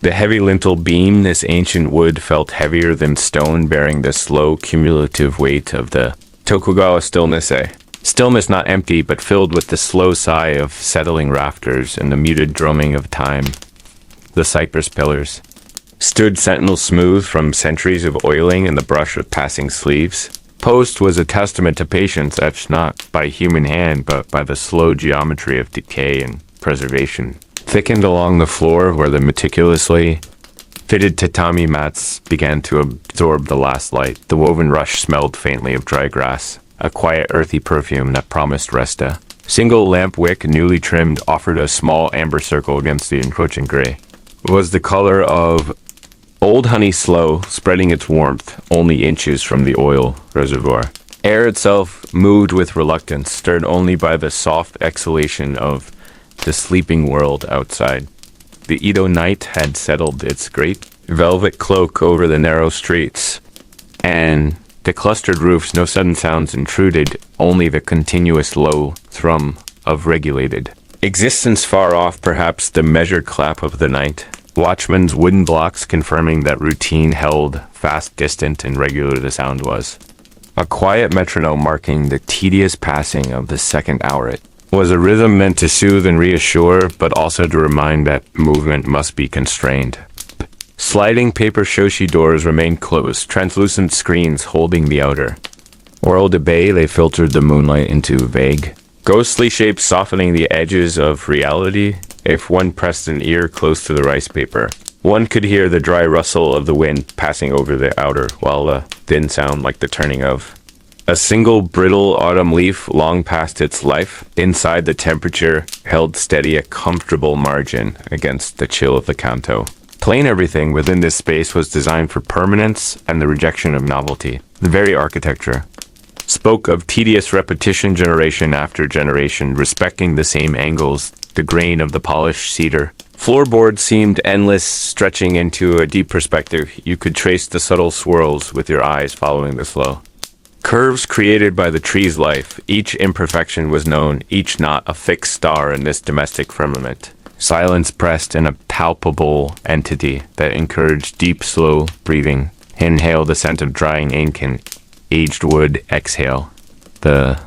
The heavy lintel beam, this ancient wood felt heavier than stone, bearing the slow cumulative weight of the Tokugawa stillness. Stillness not empty, but filled with the slow sigh of settling rafters and the muted drumming of time. The cypress pillars stood sentinel smooth from centuries of oiling and the brush of passing sleeves. Post was a testament to patience etched not by human hand, but by the slow geometry of decay and preservation. Thickened along the floor where the meticulously fitted tatami mats began to absorb the last light. The woven rush smelled faintly of dry grass, a quiet earthy perfume that promised rest. A single lamp wick, newly trimmed, offered a small amber circle against the encroaching gray. It was the color of old honey slow, spreading its warmth only inches from the oil reservoir. Air itself moved with reluctance, stirred only by the soft exhalation of the sleeping world outside. The Edo night had settled its great velvet cloak over the narrow streets, and the clustered roofs, no sudden sounds intruded, only the continuous low thrum of regulated existence far off, perhaps the measured clap of the night. Watchmen's wooden blocks confirming that routine held fast, distant, and regular the sound was. A quiet metronome marking the tedious passing of the second hour. It was a rhythm meant to soothe and reassure, but also to remind that movement must be constrained. Sliding paper shoshi doors remained closed, translucent screens holding the outer world at bay. They filtered the moonlight into vague, ghostly shapes, softening the edges of reality. If one pressed an ear close to the rice paper, one could hear the dry rustle of the wind passing over the outer, while a thin sound like the turning of a single brittle autumn leaf long past its life. Inside, the temperature held steady, a comfortable margin against the chill of the canto. Plain everything within this space was designed for permanence and the rejection of novelty. The very architecture spoke of tedious repetition generation after generation, respecting the same angles, the grain of the polished cedar. Floorboards seemed endless, stretching into a deep perspective. You could trace the subtle swirls with your eyes following the flow. Curves created by the tree's life, each imperfection was known, each knot a fixed star in this domestic firmament. Silence pressed in a palpable entity that encouraged deep, slow breathing. Inhale the scent of drying ink and aged wood. Exhale. The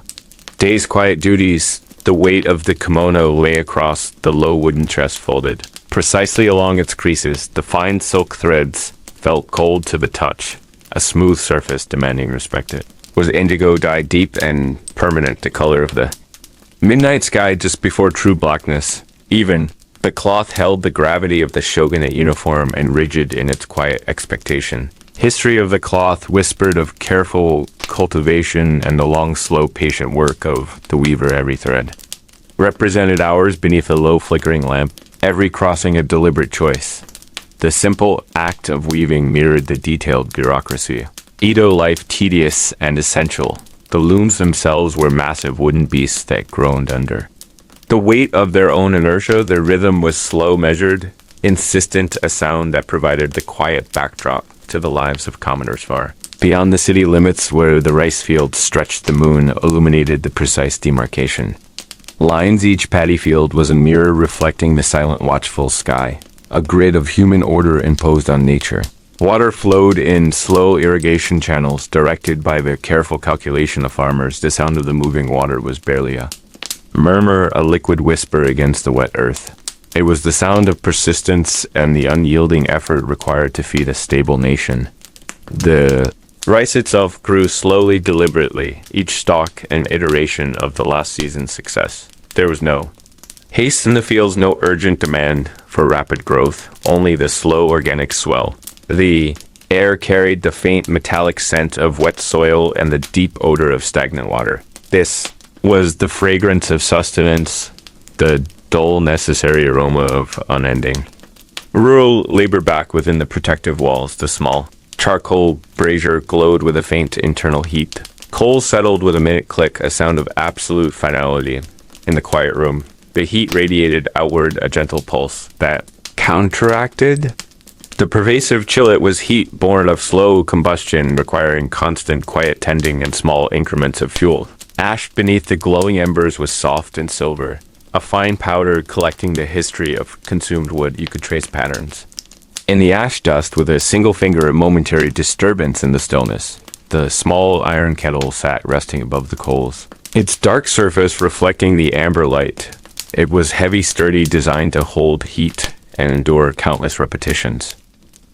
day's quiet duties, the weight of the kimono lay across the low wooden chest folded. Precisely along its creases, the fine silk threads felt cold to the touch, a smooth surface demanding respect. It was indigo dyed deep and permanent, the color of the midnight sky just before true blackness. Even the cloth held the gravity of the shogunate uniform and rigid in its quiet expectation. History of the cloth whispered of careful cultivation and the long, slow, patient work of the weaver. Every thread represented hours beneath a low flickering lamp, every crossing a deliberate choice. The simple act of weaving mirrored the detailed bureaucracy. Edo life tedious and essential. The looms themselves were massive wooden beasts that groaned under the weight of their own inertia. Their rhythm was slow, measured, insistent, a sound that provided the quiet backdrop to the lives of commoners far beyond the city limits, where the rice fields stretched. The moon illuminated the precise demarcation lines. Each paddy field was a mirror reflecting the silent, watchful sky, a grid of human order imposed on nature. Water flowed in slow irrigation channels, directed by the careful calculation of farmers. The sound of the moving water was barely a murmur, a liquid whisper against the wet earth. It was the sound of persistence and the unyielding effort required to feed a stable nation. The rice itself grew slowly, deliberately, each stalk an iteration of the last season's success. There was no haste in the fields, no urgent demand for rapid growth, only the slow organic swell. The air carried the faint metallic scent of wet soil and the deep odor of stagnant water. This was the fragrance of sustenance, the dull, necessary aroma of unending rural labor. Back within the protective walls, the small charcoal brazier glowed with a faint internal heat. Coals settled with a minute click, a sound of absolute finality in the quiet room. The heat radiated outward, a gentle pulse that counteracted the pervasive chill. It was heat born of slow combustion, requiring constant quiet tending and small increments of fuel. Ash beneath the glowing embers was soft and silver, a fine powder collecting the history of consumed wood. You could trace patterns in the ash dust with a single finger, a momentary disturbance in the stillness. The small iron kettle sat resting above the coals, its dark surface reflecting the amber light. It was heavy, sturdy, designed to hold heat and endure countless repetitions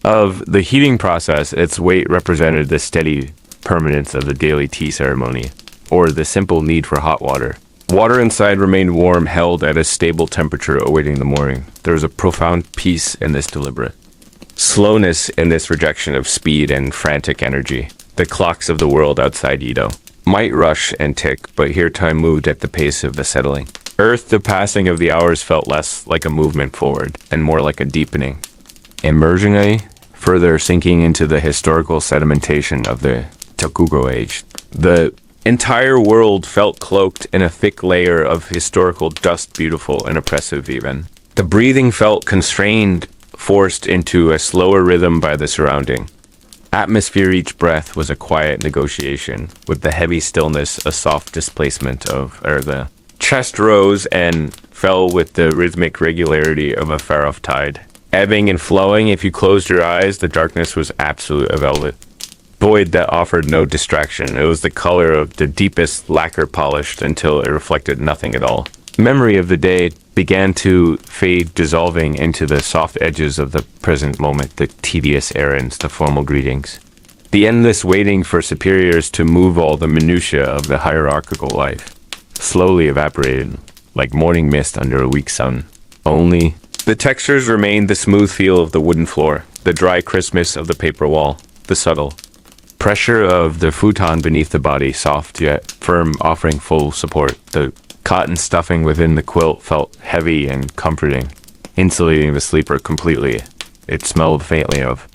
of the heating process. Its weight represented the steady permanence of the daily tea ceremony, or the simple need for hot water. Water inside remained warm, held at a stable temperature, awaiting the morning. There was a profound peace in this deliberate slowness, in this rejection of speed and frantic energy. The clocks of the world outside Edo might rush and tick, but here time moved at the pace of the settling earth. The passing of the hours felt less like a movement forward and more like a deepening, immersion, further sinking into the historical sedimentation of the Tokugawa age. The entire world felt cloaked in a thick layer of historical dust, beautiful and oppressive even. The breathing felt constrained, forced into a slower rhythm by the surrounding atmosphere. Each breath was a quiet negotiation with the heavy stillness, a soft displacement of the chest rose and fell with the rhythmic regularity of a far-off tide, ebbing and flowing. If you closed your eyes, the darkness was absolute, a velvet void that offered no distraction. It was the color of the deepest lacquer, polished until it reflected nothing at all. Memory of the day began to fade, dissolving into the soft edges of the present moment, the tedious errands, the formal greetings, the endless waiting for superiors to move. All the minutiae of the hierarchical life slowly evaporated like morning mist under a weak sun. Only the textures remained: the smooth feel of the wooden floor, the dry crispness of the paper wall, the subtle pressure of the futon beneath the body, soft yet firm, offering full support. The cotton stuffing within the quilt felt heavy and comforting, insulating the sleeper completely. It smelled faintly of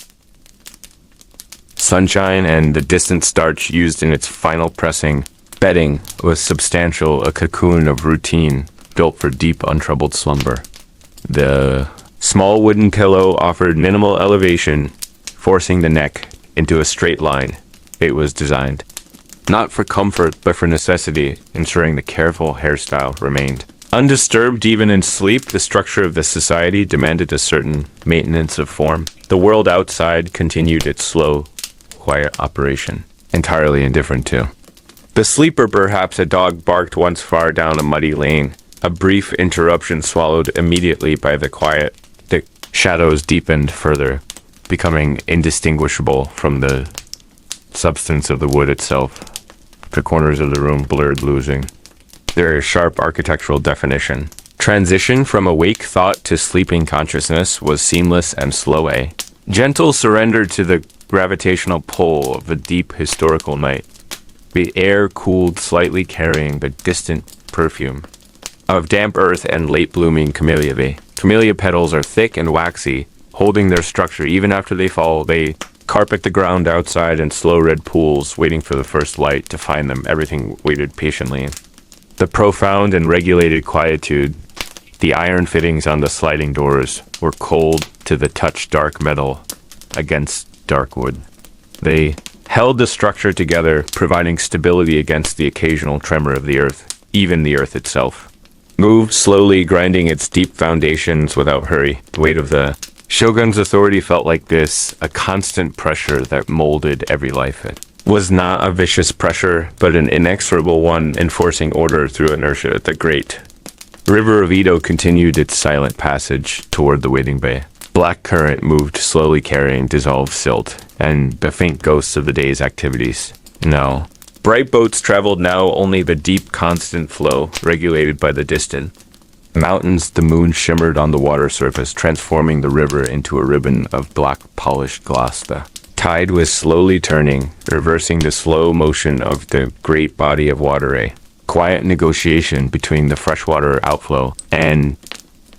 sunshine, and the distant starch used in its final pressing. Bedding was substantial, a cocoon of routine, built for deep, untroubled slumber. The small wooden pillow offered minimal elevation, forcing the neck into a straight line. It was designed not for comfort, but for necessity, ensuring the careful hairstyle remained. Undisturbed even in sleep, the structure of the society demanded a certain maintenance of form. The world outside continued its slow, quiet operation, entirely indifferent to. The sleeper, perhaps a dog barked once far down a muddy lane, a brief interruption swallowed immediately by the quiet. The shadows deepened further, becoming indistinguishable from the substance of the wood itself. The corners of the room blurred, losing their sharp architectural definition. Transition from awake thought to sleeping consciousness was seamless and slow. A gentle surrender to the gravitational pull of a deep historical night. The air cooled slightly, carrying the distant perfume of damp earth and late-blooming camellia. Camellia petals are thick and waxy, holding their structure even after they fall. They carpet the ground outside in slow red pools, waiting for the first light to find them. Everything waited patiently. The profound and regulated quietude, the iron fittings on the sliding doors, were cold to the touch, dark metal against dark wood. They held the structure together, providing stability against the occasional tremor of the earth. Even the earth itself moved slowly, grinding its deep foundations without hurry. The weight of the shogun's authority felt like this, a constant pressure that molded every life. It was not a vicious pressure, but an inexorable one, enforcing order through inertia. The great river of Edo continued its silent passage toward the waiting bay. Black current moved slowly, carrying dissolved silt and the faint ghosts of the day's activities. No. Bright boats traveled now, only the deep, constant flow, regulated by the distant mountains. The moon shimmered on the water surface, transforming the river into a ribbon of black, polished glass. The tide was slowly turning, reversing the slow motion of the great body of water. A quiet negotiation between the freshwater outflow and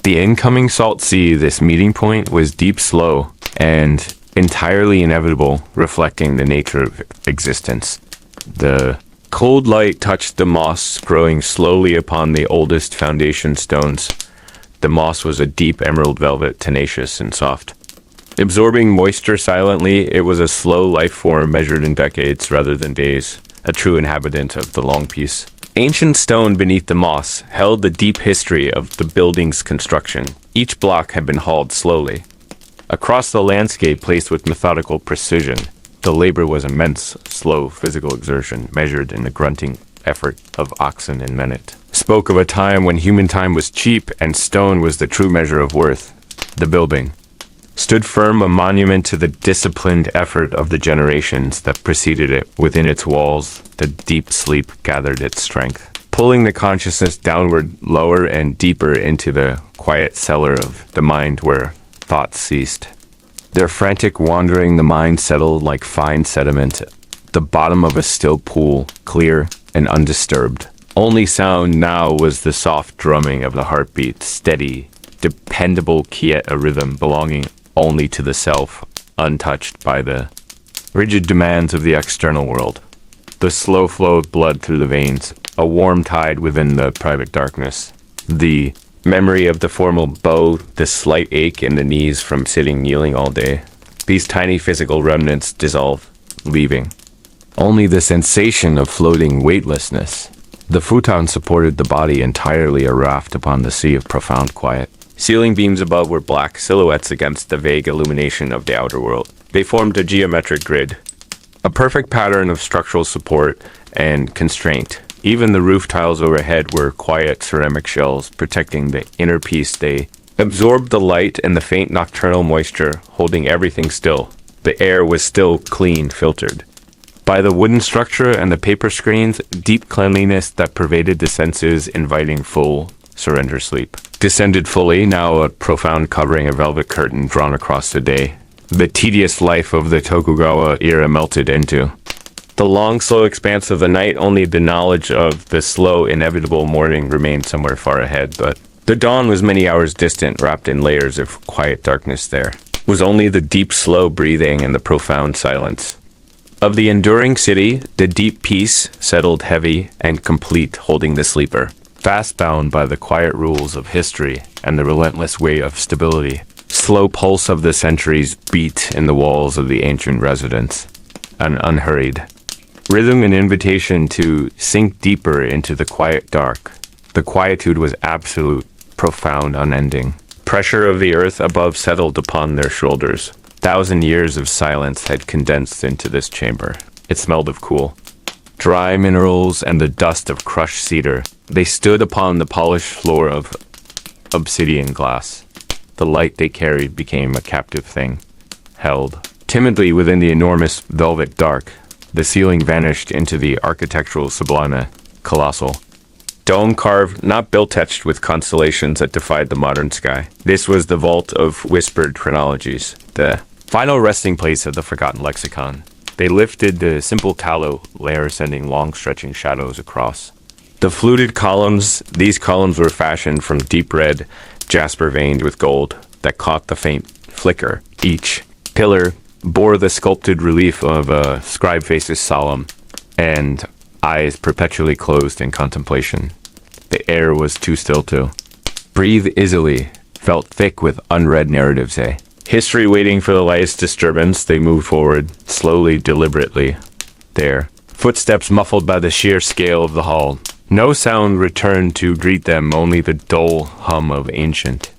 the incoming salt sea. This meeting point was deep, slow, and entirely inevitable, reflecting the nature of existence. The cold light touched the moss growing slowly upon the oldest foundation stones. The moss was a deep emerald velvet, tenacious and soft. Absorbing moisture silently, it was a slow life form measured in decades rather than days, a true inhabitant of the long peace. Ancient stone beneath the moss held the deep history of the building's construction. Each block had been hauled slowly across the landscape, placed with methodical precision. The labor was immense, slow physical exertion, measured in the grunting effort of oxen and men. It spoke of a time when human time was cheap and stone was the true measure of worth. The building stood firm, a monument to the disciplined effort of the generations that preceded it. Within its walls, the deep sleep gathered its strength, pulling the consciousness downward, lower and deeper into the quiet cellar of the mind where thoughts ceased. Their frantic wandering, the mind settled like fine sediment, the bottom of a still pool, clear and undisturbed. Only sound now was the soft drumming of the heartbeat, steady, dependable, quiet, a rhythm belonging only to the self, untouched by the rigid demands of the external world. The slow flow of blood through the veins, a warm tide within the private darkness. The memory of the formal bow, the slight ache in the knees from sitting, kneeling all day. These tiny physical remnants dissolve, leaving only the sensation of floating weightlessness. The futon supported the body entirely, a raft upon the sea of profound quiet. Ceiling beams above were black silhouettes against the vague illumination of the outer world. They formed a geometric grid, a perfect pattern of structural support and constraint. Even the roof tiles overhead were quiet ceramic shells, protecting the inner peace. They absorbed the light and the faint nocturnal moisture, holding everything still. The air was still clean, filtered by the wooden structure and the paper screens, deep cleanliness that pervaded the senses, inviting full surrender sleep. Descended fully, now a profound covering, a velvet curtain drawn across the day. The tedious life of the Tokugawa era melted into the long, slow expanse of the night. Only the knowledge of the slow, inevitable morning remained somewhere far ahead, but the dawn was many hours distant, wrapped in layers of quiet darkness. There was only the deep, slow breathing and the profound silence of the enduring city. The deep peace settled heavy and complete, holding the sleeper, fast bound by the quiet rules of history and the relentless way of stability. Slow pulse of the centuries beat in the walls of the ancient residence, an unhurried rhythm an invitation to sink deeper into the quiet dark. The quietude was absolute, profound, unending. Pressure of the earth above settled upon their shoulders. 1,000 years of silence had condensed into this chamber. It smelled of cool, dry minerals and the dust of crushed cedar. They stood upon the polished floor of obsidian glass. The light they carried became a captive thing, held timidly within the enormous velvet dark. The ceiling vanished into the architectural sublime, colossal. Dome carved, not built etched with constellations that defied the modern sky. This was the vault of whispered chronologies, the final resting place of the forgotten lexicon. They lifted the simple tallow layer, sending long stretching shadows across. The fluted columns, these columns were fashioned from deep red, jasper veined with gold, that caught the faint flicker. Each pillar bore the sculpted relief of a scribe faces solemn, and eyes perpetually closed in contemplation. The air was too still to breathe easily, felt thick with unread narratives, History waiting for the lightest disturbance, they moved forward, slowly, deliberately. There, footsteps muffled by the sheer scale of the hall. No sound returned to greet them, only the dull hum of ancient.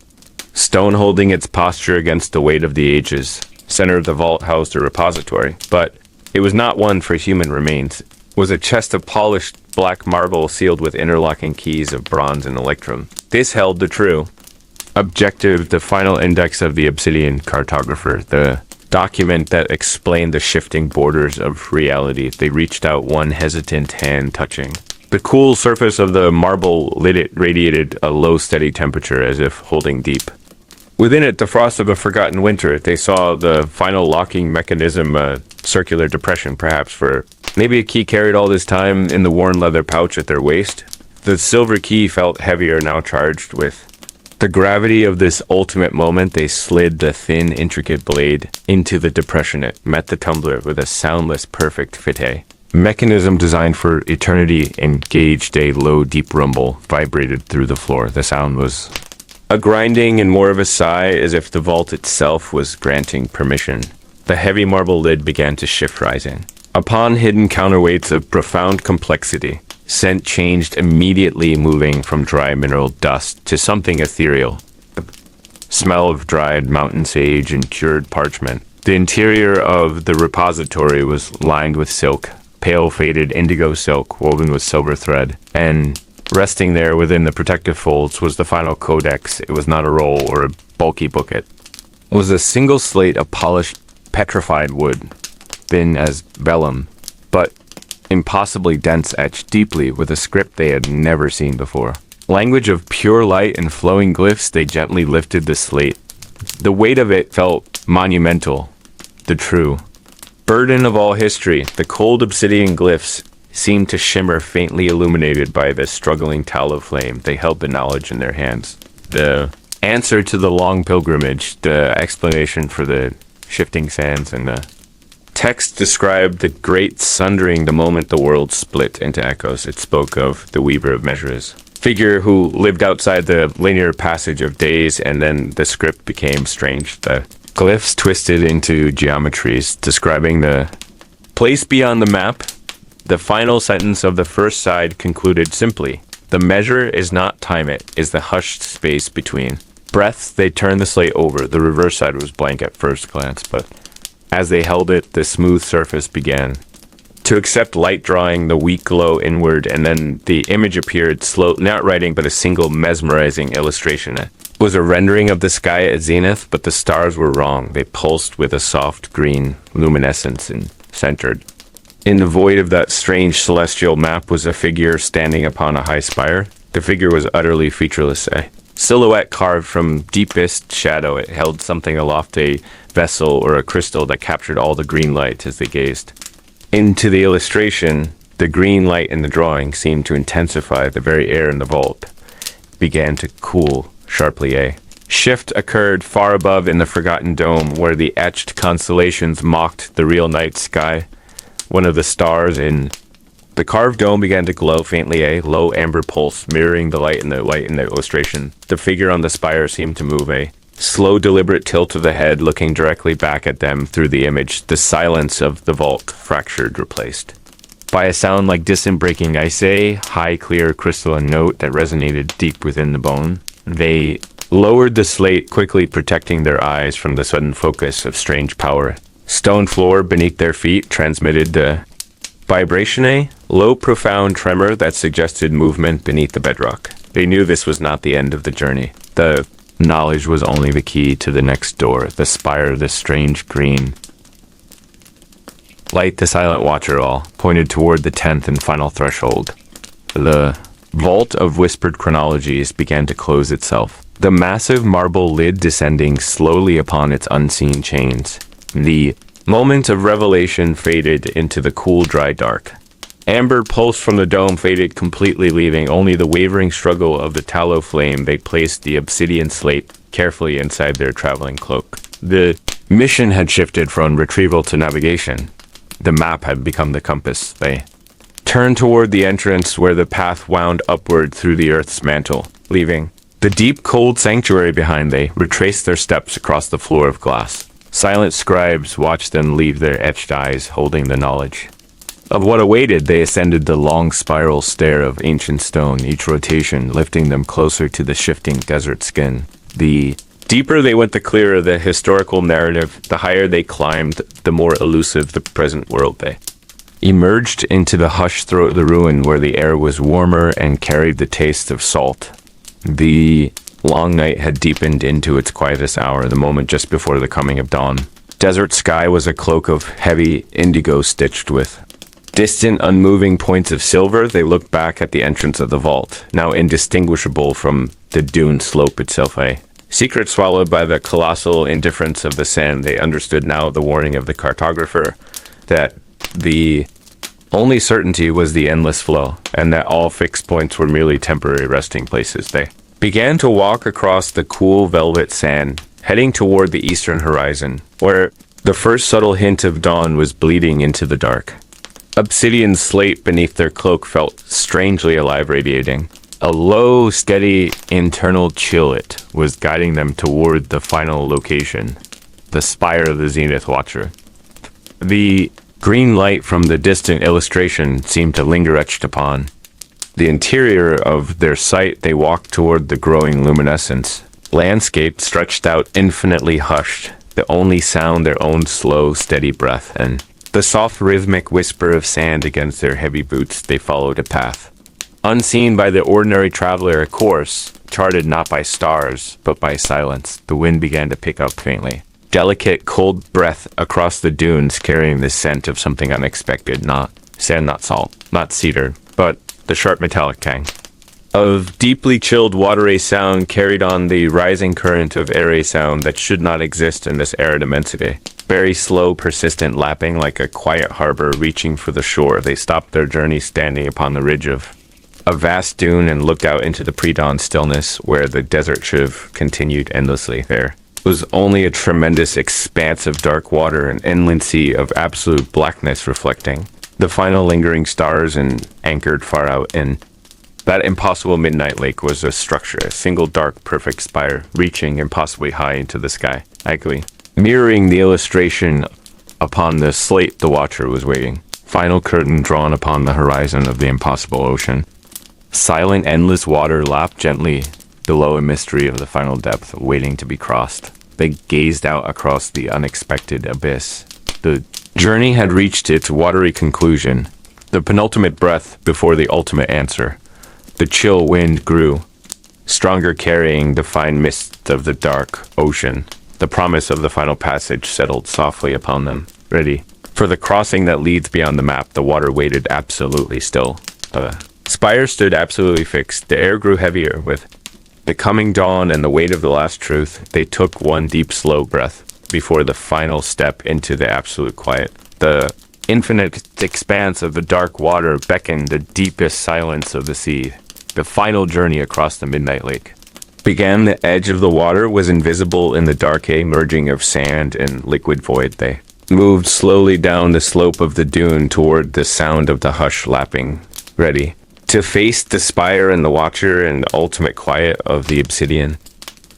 Stone holding its posture against the weight of the ages. Center of the vault housed a repository, but it was not one for human remains. It was a chest of polished black marble sealed with interlocking keys of bronze and electrum. This held the true, objective, the final index of the obsidian cartographer, the document that explained the shifting borders of reality. They reached out, one hesitant hand touching. The cool surface of the marble lid radiated a low, steady temperature, as if holding deep. Within it, the frost of a forgotten winter. They saw the final locking mechanism, a circular depression, perhaps, for maybe a key carried all this time in the worn leather pouch at their waist. The silver key felt heavier, now charged with the gravity of this ultimate moment. They slid the thin, intricate blade into the depression. It met the tumbler with a soundless, perfect fit. Mechanism designed for eternity engaged. A low, deep rumble vibrated through the floor. The sound was a grinding and more of a sigh, as if the vault itself was granting permission. The heavy marble lid began to shift, rising. Upon hidden counterweights of profound complexity, scent changed immediately, moving from dry mineral dust to something ethereal. The smell of dried mountain sage and cured parchment. The interior of the repository was lined with silk, pale faded indigo silk woven with silver thread, and resting there within the protective folds was the final codex. It was not a roll or a bulky booklet. It was a single slate of polished petrified wood, thin as vellum, but impossibly dense, etched deeply with a script they had never seen before. Language of pure light and flowing glyphs. They gently lifted the slate. The weight of it felt monumental, the true burden of all history. The cold obsidian glyphs seemed to shimmer, faintly illuminated by the struggling tallow flame. They held the knowledge in their hands. The answer to the long pilgrimage, the explanation for the shifting sands, and the text described the great sundering, the moment the world split into echoes. It spoke of the weaver of measures, figure who lived outside the linear passage of days, and then the script became strange. The glyphs twisted into geometries, describing the place beyond the map. The final sentence of the first side concluded simply, "The measure is not time, it is the hushed space between." Breaths, they turned the slate over. The reverse side was blank at first glance, but as they held it, the smooth surface began to accept light, drawing the weak glow inward, and then the image appeared, slow, not writing, but a single mesmerizing illustration. It was a rendering of the sky at zenith, but the stars were wrong. They pulsed with a soft green luminescence and centered. In the void of that strange celestial map was a figure standing upon a high spire. The figure was utterly featureless, a silhouette carved from deepest shadow. It held something aloft, a vessel or a crystal that captured all the green light as they gazed into the illustration. The green light in the drawing seemed to intensify. The very air in the vault began to cool sharply. A shift occurred far above in the forgotten dome, where the etched constellations mocked the real night sky. One of the stars in the carved dome began to glow faintly, a low amber pulse mirroring the light in the illustration. The figure on the spire seemed to move, a slow, deliberate tilt of the head, looking directly back at them through the image. The silence of the vault fractured, replaced by a sound like distant breaking ice, a high, clear, crystalline note that resonated deep within the bone. They lowered the slate, quickly protecting their eyes from the sudden focus of strange power. Stone floor beneath their feet transmitted the vibration, a low, profound tremor that suggested movement beneath the bedrock. They knew this was not the end of the journey. The knowledge was only the key to the next door, the spire, the strange green light. The silent watcher all pointed toward the 10th and final threshold. The vault of whispered chronologies began to close itself, the massive marble lid descending slowly upon its unseen chains. The moment of revelation faded into the cool, dry dark. Amber pulse from the dome faded completely, leaving only the wavering struggle of the tallow flame. They placed the obsidian slate carefully inside their traveling cloak. The mission had shifted from retrieval to navigation. The map had become the compass. They turned toward the entrance where the path wound upward through the earth's mantle, leaving the deep, cold sanctuary behind. They retraced their steps across the floor of glass. Silent scribes watched them leave, their etched eyes holding the knowledge of what awaited. They ascended the long spiral stair of ancient stone, each rotation lifting them closer to the shifting desert skin. The deeper they went, the clearer the historical narrative. The higher they climbed, the more elusive the present world. They emerged into the hushed throat of the ruin, where the air was warmer and carried the taste of salt. The long night had deepened into its quietest hour, the moment just before the coming of dawn. Desert sky was a cloak of heavy indigo stitched with distant, unmoving points of silver. They looked back at the entrance of the vault, now indistinguishable from the dune slope itself. A secret swallowed by the colossal indifference of the sand. They understood now the warning of the cartographer, that the only certainty was the endless flow, and that all fixed points were merely temporary resting places. They began to walk across the cool velvet sand, heading toward the eastern horizon, where the first subtle hint of dawn was bleeding into the dark. Obsidian slate beneath their cloak felt strangely alive, radiating a low, steady internal chill. It was guiding them toward the final location, the spire of the Zenith Watcher. The green light from the distant illustration seemed to linger etched upon the interior of their sight. They walked toward the growing luminescence. Landscape stretched out, infinitely hushed, the only sound their own slow, steady breath and the soft rhythmic whisper of sand against their heavy boots. They followed a path, unseen by the ordinary traveler, a course charted not by stars, but by silence. The wind began to pick up faintly, delicate, cold breath across the dunes, carrying the scent of something unexpected. Not sand, not salt, not cedar, but the sharp metallic tang of deeply chilled watery sound carried on the rising current of airy sound that should not exist in this arid immensity. Very slow, persistent lapping, like a quiet harbor reaching for the shore. They stopped their journey standing upon the ridge of a vast dune and looked out into the pre-dawn stillness, where the desert should have continued endlessly. There was only a tremendous expanse of dark water, an inland sea of absolute blackness reflecting the final lingering stars, and anchored far out in that impossible midnight lake was a structure, a single dark, perfect spire, reaching impossibly high into the sky. Actually, mirroring the illustration upon the slate, the watcher was waiting. Final curtain drawn upon the horizon of the impossible ocean. Silent, endless water lapped gently below, a mystery of the final depth, waiting to be crossed. They gazed out across the unexpected abyss. The journey had reached its watery conclusion, the penultimate breath before the ultimate answer. The chill wind grew, stronger, carrying the fine mist of the dark ocean. The promise of the final passage settled softly upon them, ready for the crossing that leads beyond the map. The water waited absolutely still. The spire stood absolutely fixed. The air grew heavier with the coming dawn and the weight of the last truth. They took one deep, slow breath before the final step into the absolute quiet. The infinite expanse of the dark water beckoned the deepest silence of the sea. The final journey across the midnight lake began. The edge of the water was invisible in the dark, a merging of sand and liquid void. They moved slowly down the slope of the dune toward the sound of the hush lapping, ready to face the spire and the watcher and the ultimate quiet of the obsidian.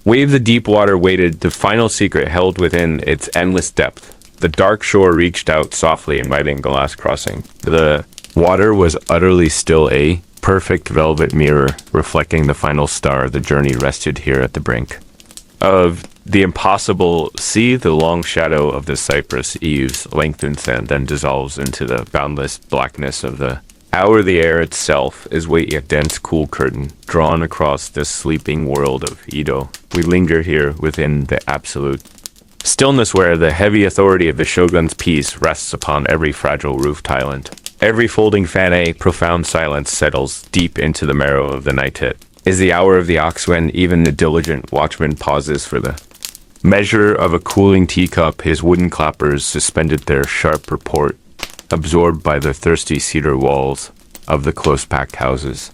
Wave the deep water waited, the final secret held within its endless depth. The dark shore reached out softly, inviting the last crossing. The Water was utterly still, a perfect velvet mirror reflecting the final star. The journey rested here at the brink of the impossible sea. The long shadow of the cypress eaves lengthens and then dissolves into the boundless blackness of the hour. The air itself is waiting, a dense, cool curtain drawn across the sleeping world of Edo. We linger here within the absolute stillness where the heavy authority of the shogun's peace rests upon every fragile roofed island. Every folding fan, a profound silence settles deep into the marrow of the night. It is the hour of the ox when even the diligent watchman pauses for the measure of a cooling teacup. His wooden clappers suspended their sharp report, absorbed by the thirsty cedar walls of the close-packed houses.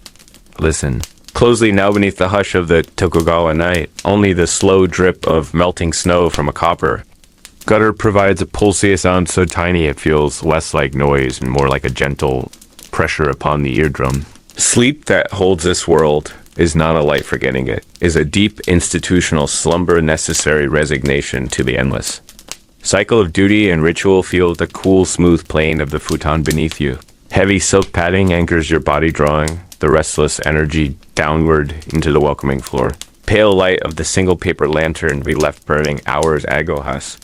Listen closely now. Beneath the hush of the Tokugawa night, only the slow drip of melting snow from a copper gutter provides a pulsating sound so tiny it feels less like noise and more like a gentle pressure upon the eardrum. Sleep that holds this world is not a light forgetting it, is a deep institutional slumber, necessary resignation to the endless cycle of duty and ritual. Feel the cool, smooth plane of the futon beneath you. Heavy silk padding anchors your body, drawing the restless energy downward into the welcoming floor. Pale light of the single paper lantern we left burning hours ago has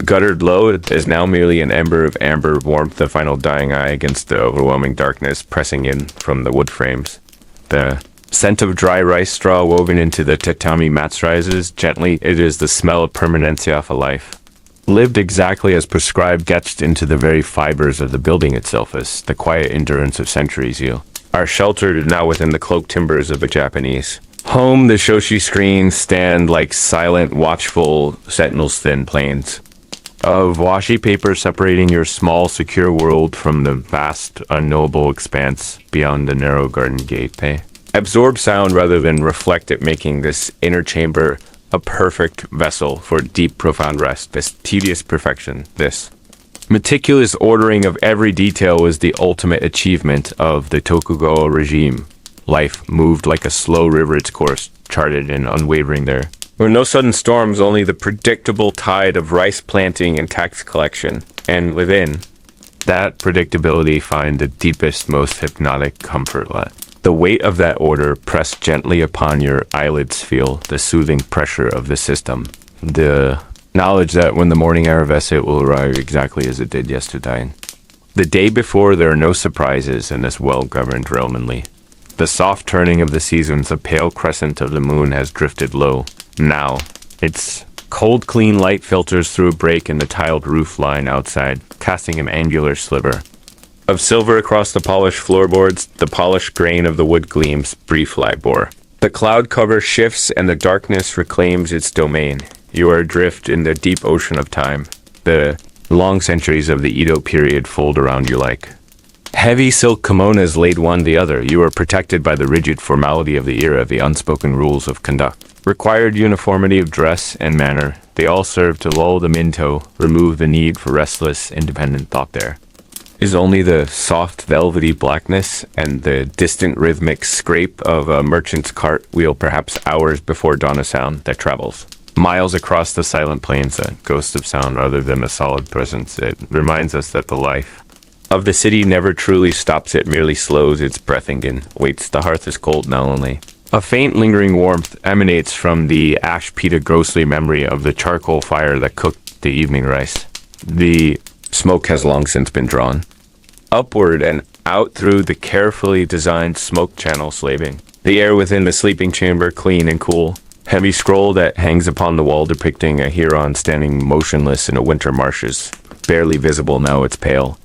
guttered low. It is now merely an ember of amber warmth, the final dying eye against the overwhelming darkness pressing in from the wood frames. The scent of dry rice straw woven into the tatami mats rises gently. It is the smell of permanencia of a life lived exactly as prescribed, etched into the very fibers of the building itself, as the quiet endurance of centuries. You are sheltered now within the cloaked timbers of a Japanese home. The shoshi screens stand like silent, watchful sentinels, thin planes of washi paper separating your small, secure world from the vast, unknowable expanse beyond the narrow garden gate. They absorb sound rather than reflect it, making this inner chamber a perfect vessel for deep, profound rest. This tedious perfection, this meticulous ordering of every detail was the ultimate achievement of the Tokugawa regime. Life moved like a slow river, its course charted and unwavering. There were no sudden storms, only the predictable tide of rice planting and tax collection. And within that predictability, find the deepest, most hypnotic comfort. Let the weight of that order press gently upon your eyelids. Feel the soothing pressure of the system. The knowledge that when the morning Araves it will arrive exactly as it did yesterday. The day before, there are no surprises in this well-governed realm. The soft turning of the seasons, the pale crescent of the moon has drifted low. Now, its cold, clean light filters through a break in the tiled roof line outside, casting an angular sliver of silver across the polished floorboards. The polished grain of the wood gleams, brief Libor. The cloud cover shifts and the darkness reclaims its domain. You are adrift in the deep ocean of time. The long centuries of the Edo period fold around you like heavy silk kimonos laid one the other. You are protected by the rigid formality of the era, the unspoken rules of conduct, required uniformity of dress and manner. They all serve to lull the minto, remove the need for restless, independent thought. There is only the soft, velvety blackness and the distant rhythmic scrape of a merchant's cart wheel, perhaps hours before dawn, a sound that travels miles across the silent plains, a ghost of sound rather than a solid presence. It reminds us that the life of the city never truly stops. It merely slows its breathing and waits. The hearth is cold now, only a faint lingering warmth emanates from the ash peated ghostly memory of the charcoal fire that cooked the evening rice. The smoke has long since been drawn upward and out through the carefully designed smoke channel, slaving the air within the sleeping chamber clean and cool. Heavy scroll that hangs upon the wall depicting a Huron standing motionless in a winter marshes, barely visible now. It's pale.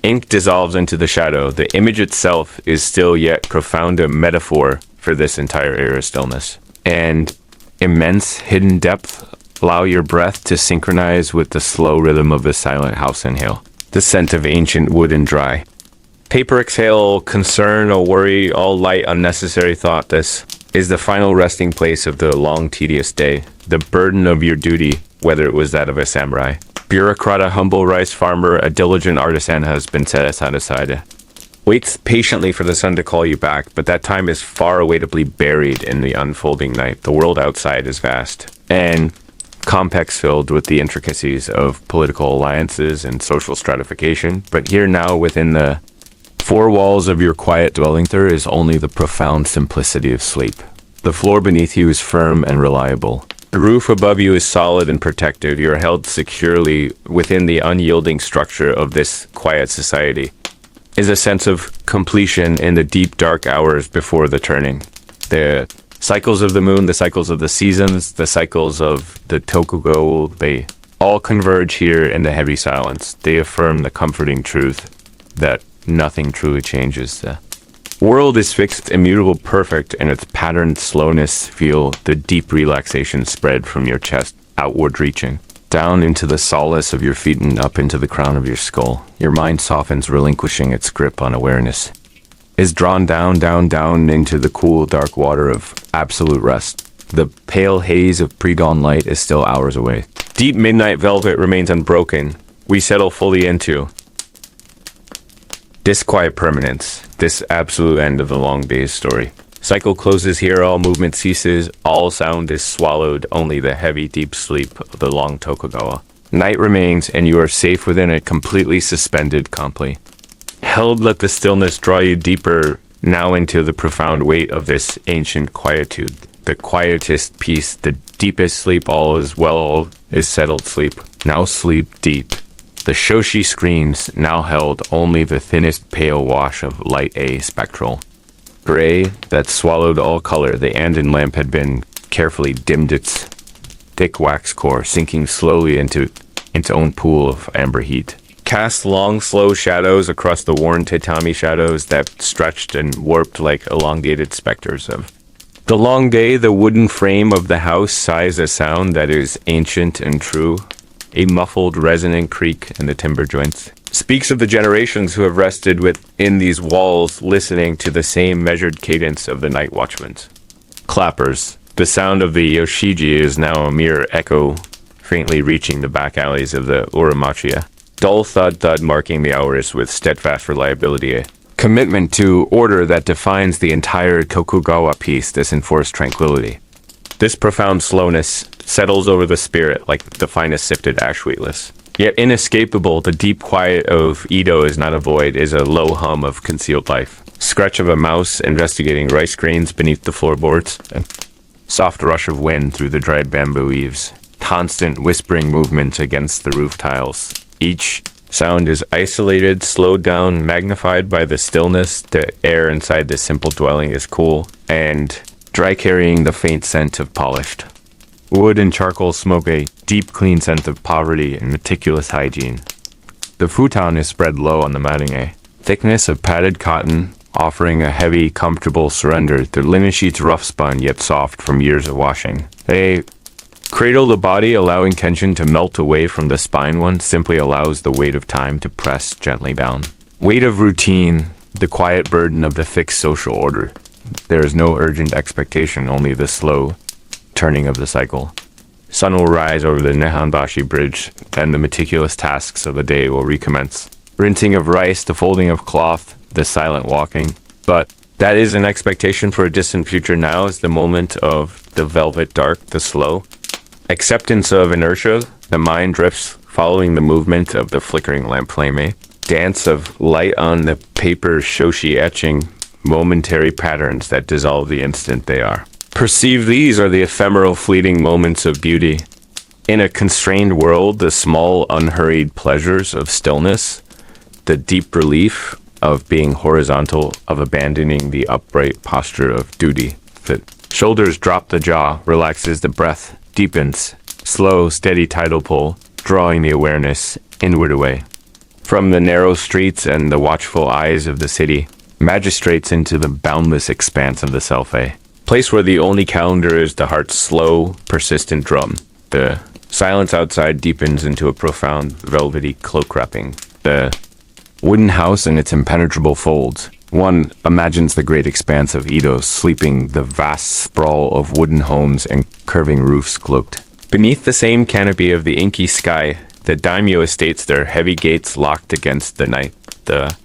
Ink dissolves into the shadow. The image itself is still yet profound, a metaphor for this entire era stillness. And immense hidden depth. Allow your breath to synchronize with the slow rhythm of the silent house inhale. The scent of ancient wood and dry paper exhale, concern or worry, all light, unnecessary thought. This is the final resting place of the long, tedious day. The burden of your duty, whether it was that of a samurai, bureaucrat, a humble rice farmer, a diligent artisan, has been set aside. Waits patiently for the sun to call you back, but that time is far awaitably buried in the unfolding night. The world outside is vast and complex, filled with the intricacies of political alliances and social stratification, but here now within the Four walls of your quiet dwelling there is only the profound simplicity of sleep. The floor beneath you is firm and reliable. The roof above you is solid and protected. You are held securely within the unyielding structure of this quiet society. Is a sense of completion in the deep dark hours before the turning. The cycles of the moon, the cycles of the seasons, the cycles of the Tokugawa, they all converge here in the heavy silence. They affirm the comforting truth that nothing truly changes. The world is fixed, immutable, perfect, and its patterned slowness. Feel the deep relaxation spread from your chest, outward reaching, down into the solace of your feet and up into the crown of your skull. Your mind softens, relinquishing its grip on awareness. Is drawn down, down, down into the cool, dark water of absolute rest. The pale haze of pre-dawn light is still hours away. Deep midnight velvet remains unbroken. We settle fully into this quiet permanence, this absolute end of the long day's story. Cycle closes here, all movement ceases, all sound is swallowed, only the heavy, deep sleep of the long Tokugawa. Night remains, and you are safe within a completely suspended comply. Held, let the stillness draw you deeper now into the profound weight of this ancient quietude. The quietest peace, the deepest sleep, all is well, all is settled sleep. Now sleep deep. The shoshi screens now held only the thinnest pale wash of light A spectral. Gray that swallowed all color, the Andon lamp had been carefully dimmed its thick wax core, sinking slowly into its own pool of amber heat. Cast long, slow shadows across the worn tatami, shadows that stretched and warped like elongated specters of the long day. The wooden frame of the house sighs a sound that is ancient and true. A muffled, resonant creak in the timber joints speaks of the generations who have rested within these walls, listening to the same measured cadence of the night watchmen's clappers. The sound of the yoshiji is now a mere echo, faintly reaching the back alleys of the urimachiya. Dull thud-thud marking the hours with steadfast reliability. A commitment to order that defines the entire Tokugawa piece, this enforced tranquility. This profound slowness settles over the spirit like the finest sifted ash wheatless. Yet inescapable, the deep quiet of Edo is not a void, is a low hum of concealed life. Scratch of a mouse investigating rice grains beneath the floorboards. A soft rush of wind through the dried bamboo eaves. Constant whispering movement against the roof tiles. Each sound is isolated, slowed down, magnified by the stillness. The air inside this simple dwelling is cool and dry, carrying the faint scent of polished wood and charcoal smoke, a deep, clean sense of poverty and meticulous hygiene. The futon is spread low on the matting, a thickness of padded cotton, offering a heavy, comfortable surrender. The linen sheets rough spun yet soft from years of washing. They cradle the body, allowing tension to melt away from the spine. One simply allows the weight of time to press gently down. Weight of routine, the quiet burden of the fixed social order. There is no urgent expectation, only the slow turning of the cycle. Sun will rise over the Nehanbashi bridge, then the meticulous tasks of the day will recommence. Rinsing of rice, the folding of cloth, the silent walking. But that is an expectation for a distant future. Now is the moment of the velvet dark, the slow acceptance of inertia. The mind drifts, following the movement of the flickering lamp flame. A dance of light on the paper shoshi, etching momentary patterns that dissolve the instant they are. Perceive these are the ephemeral fleeting moments of beauty. In a constrained world, the small unhurried pleasures of stillness, the deep relief of being horizontal, of abandoning the upright posture of duty. The shoulders drop, the jaw relaxes, the breath deepens, slow, steady tidal pull, drawing the awareness inward away. From the narrow streets and the watchful eyes of the city, magistrates into the boundless expanse of the self, a place where the only calendar is the heart's slow, persistent drum. The silence outside deepens into a profound, velvety cloak wrapping. The wooden house and its impenetrable folds. One imagines the great expanse of Edo, sleeping the vast sprawl of wooden homes and curving roofs cloaked. Beneath the same canopy of the inky sky, the daimyo estates, their heavy gates locked against the night. The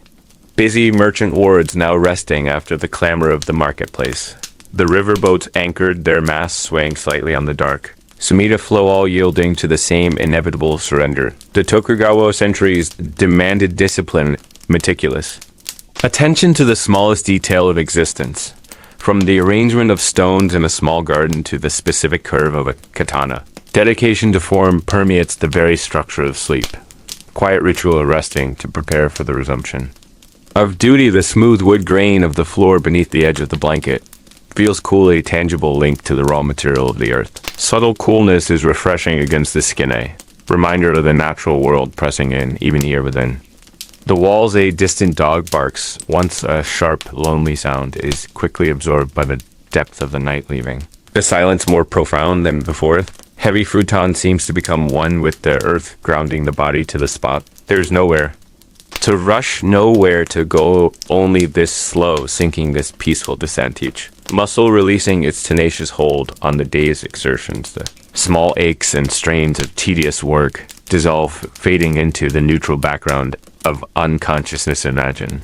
busy merchant wards now resting after the clamor of the marketplace. The riverboats anchored, their masts swaying slightly on the dark. Sumida flow, all yielding to the same inevitable surrender. The Tokugawa centuries demanded discipline, meticulous Attention to the smallest detail of existence, from the arrangement of stones in a small garden to the specific curve of a katana. Dedication to form permeates the very structure of sleep. Quiet ritual of resting to prepare for the resumption. Of duty, the smooth wood grain of the floor beneath the edge of the blanket feels coolly tangible link to the raw material of the earth. Subtle coolness is refreshing against the skin, reminder of the natural world pressing in, even here within. The walls, a distant dog barks, once a sharp, lonely sound, is quickly absorbed by the depth of the night leaving. The silence more profound than before. Heavy futon seems to become one with the earth, grounding the body to the spot. There's nowhere to rush, nowhere to go, only this slow, sinking, this peaceful descent each. Muscle releasing its tenacious hold on the day's exertions. The small aches and strains of tedious work dissolve, fading into the neutral background of unconsciousness. Imagine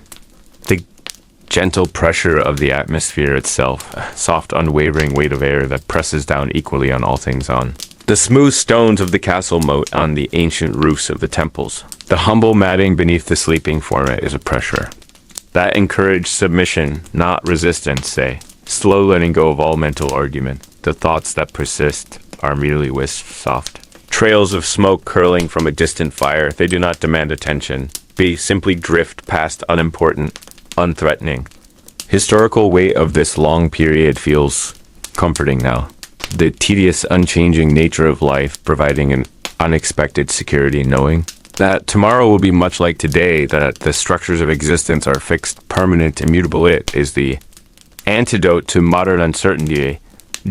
the gentle pressure of the atmosphere itself, a soft, unwavering weight of air that presses down equally on all things on. The smooth stones of the castle moat on the ancient roofs of the temples. The humble matting beneath the sleeping form is a pressure that encouraged submission, not resistance, say. Slow letting go of all mental argument. The thoughts that persist are merely wisps soft. Trails of smoke curling from a distant fire, they do not demand attention. They simply drift past unimportant, unthreatening. Historical weight of this long period feels comforting now. The tedious, unchanging nature of life providing an unexpected security, knowing that tomorrow will be much like today, that the structures of existence are fixed, permanent, immutable. It is the antidote to modern uncertainty,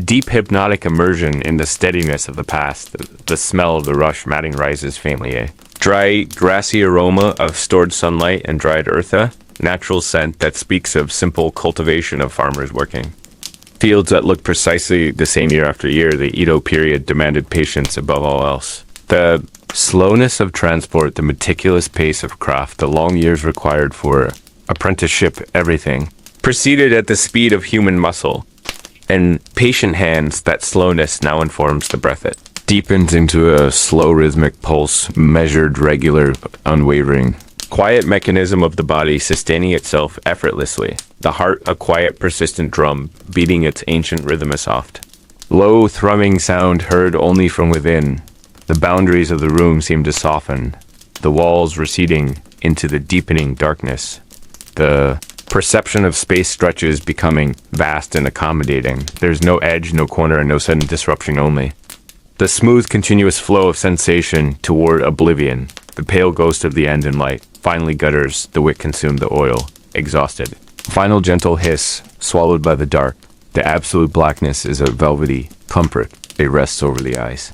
deep hypnotic immersion in the steadiness of the past. The smell of the rush matting rises faintly. Dry, grassy aroma of stored sunlight and dried eartha, natural scent that speaks of simple cultivation of farmers working. Fields that look precisely the same year after year. The Edo period demanded patience above all else. The slowness of transport, the meticulous pace of craft, the long years required for apprenticeship, everything, proceeded at the speed of human muscle. And patient hands, that slowness now informs the breath. It deepens into a slow rhythmic pulse, measured, regular, unwavering. Quiet mechanism of the body sustaining itself effortlessly. The heart, a quiet, persistent drum, beating its ancient rhythm soft. Low, thrumming sound heard only from within. The boundaries of the room seem to soften, the walls receding into the deepening darkness. The perception of space stretches becoming vast and accommodating. There's no edge, no corner, and no sudden disruption only. The smooth, continuous flow of sensation toward oblivion. The pale ghost of the end in light. Finally gutters, the wick consumed the oil, exhausted. Final gentle hiss, swallowed by the dark. The absolute blackness is a velvety comfort. It rests over the eyes.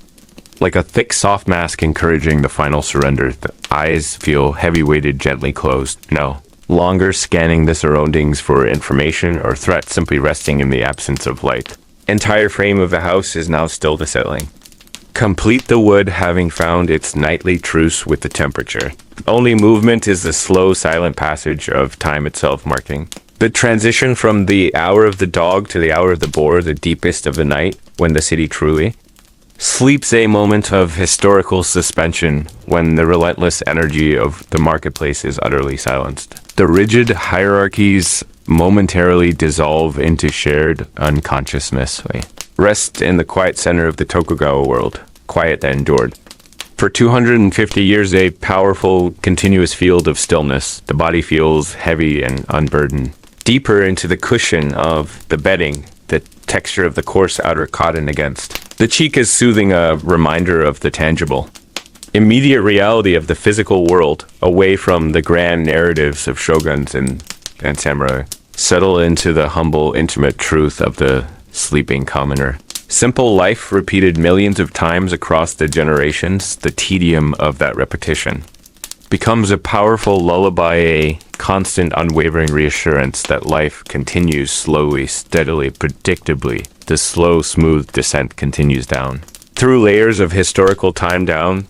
Like a thick, soft mask encouraging the final surrender, the eyes feel heavy-weighted, gently closed. No longer scanning the surroundings for information or threat, simply resting in the absence of light. Entire frame of the house is now still to settling. Complete the wood having found its nightly truce with the temperature. Only movement is the slow, silent passage of time itself marking the transition from the hour of the dog to the hour of the boar, the deepest of the night, when the city truly sleeps, a moment of historical suspension when the relentless energy of the marketplace is utterly silenced. The rigid hierarchies momentarily dissolve into shared unconsciousness. Rest in the quiet center of the Tokugawa world, quiet that endured. For 250 years, a powerful, continuous field of stillness. The body feels heavy and unburdened. Deeper into the cushion of the bedding, the texture of the coarse outer cotton against. The cheek is soothing, a reminder of the tangible. Immediate reality of the physical world, away from the grand narratives of shoguns and samurai. Settle into the humble, intimate truth of the sleeping commoner. Simple life repeated millions of times across the generations, the tedium of that repetition becomes a powerful lullaby, a constant, unwavering reassurance that life continues slowly, steadily, predictably. The slow, smooth descent continues down. Through layers of historical time down,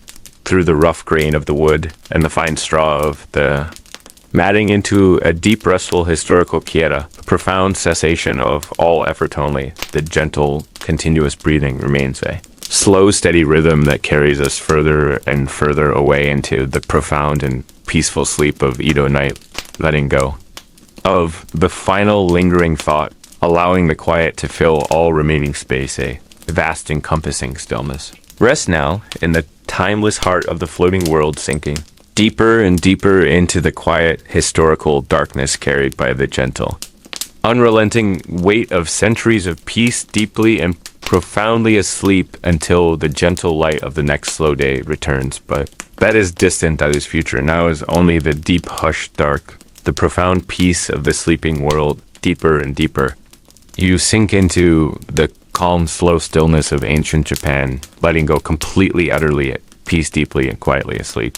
through the rough grain of the wood and the fine straw of the matting into a deep, restful historical quieta, a profound cessation of all effort only. The gentle, continuous breathing remains a slow, steady rhythm that carries us further and further away into the profound and peaceful sleep of Edo night, letting go. of the final lingering thought, allowing the quiet to fill all remaining space, a vast encompassing stillness. Rest now in the timeless heart of the floating world, sinking deeper and deeper into the quiet, historical darkness carried by the gentle, unrelenting weight of centuries of peace, deeply and profoundly asleep until the gentle light of the next slow day returns. But that is distant, that is future. Now is only the deep, hushed dark, the profound peace of the sleeping world, deeper and deeper. You sink into the calm, slow stillness of ancient Japan, letting go completely, utterly at peace, deeply and quietly asleep.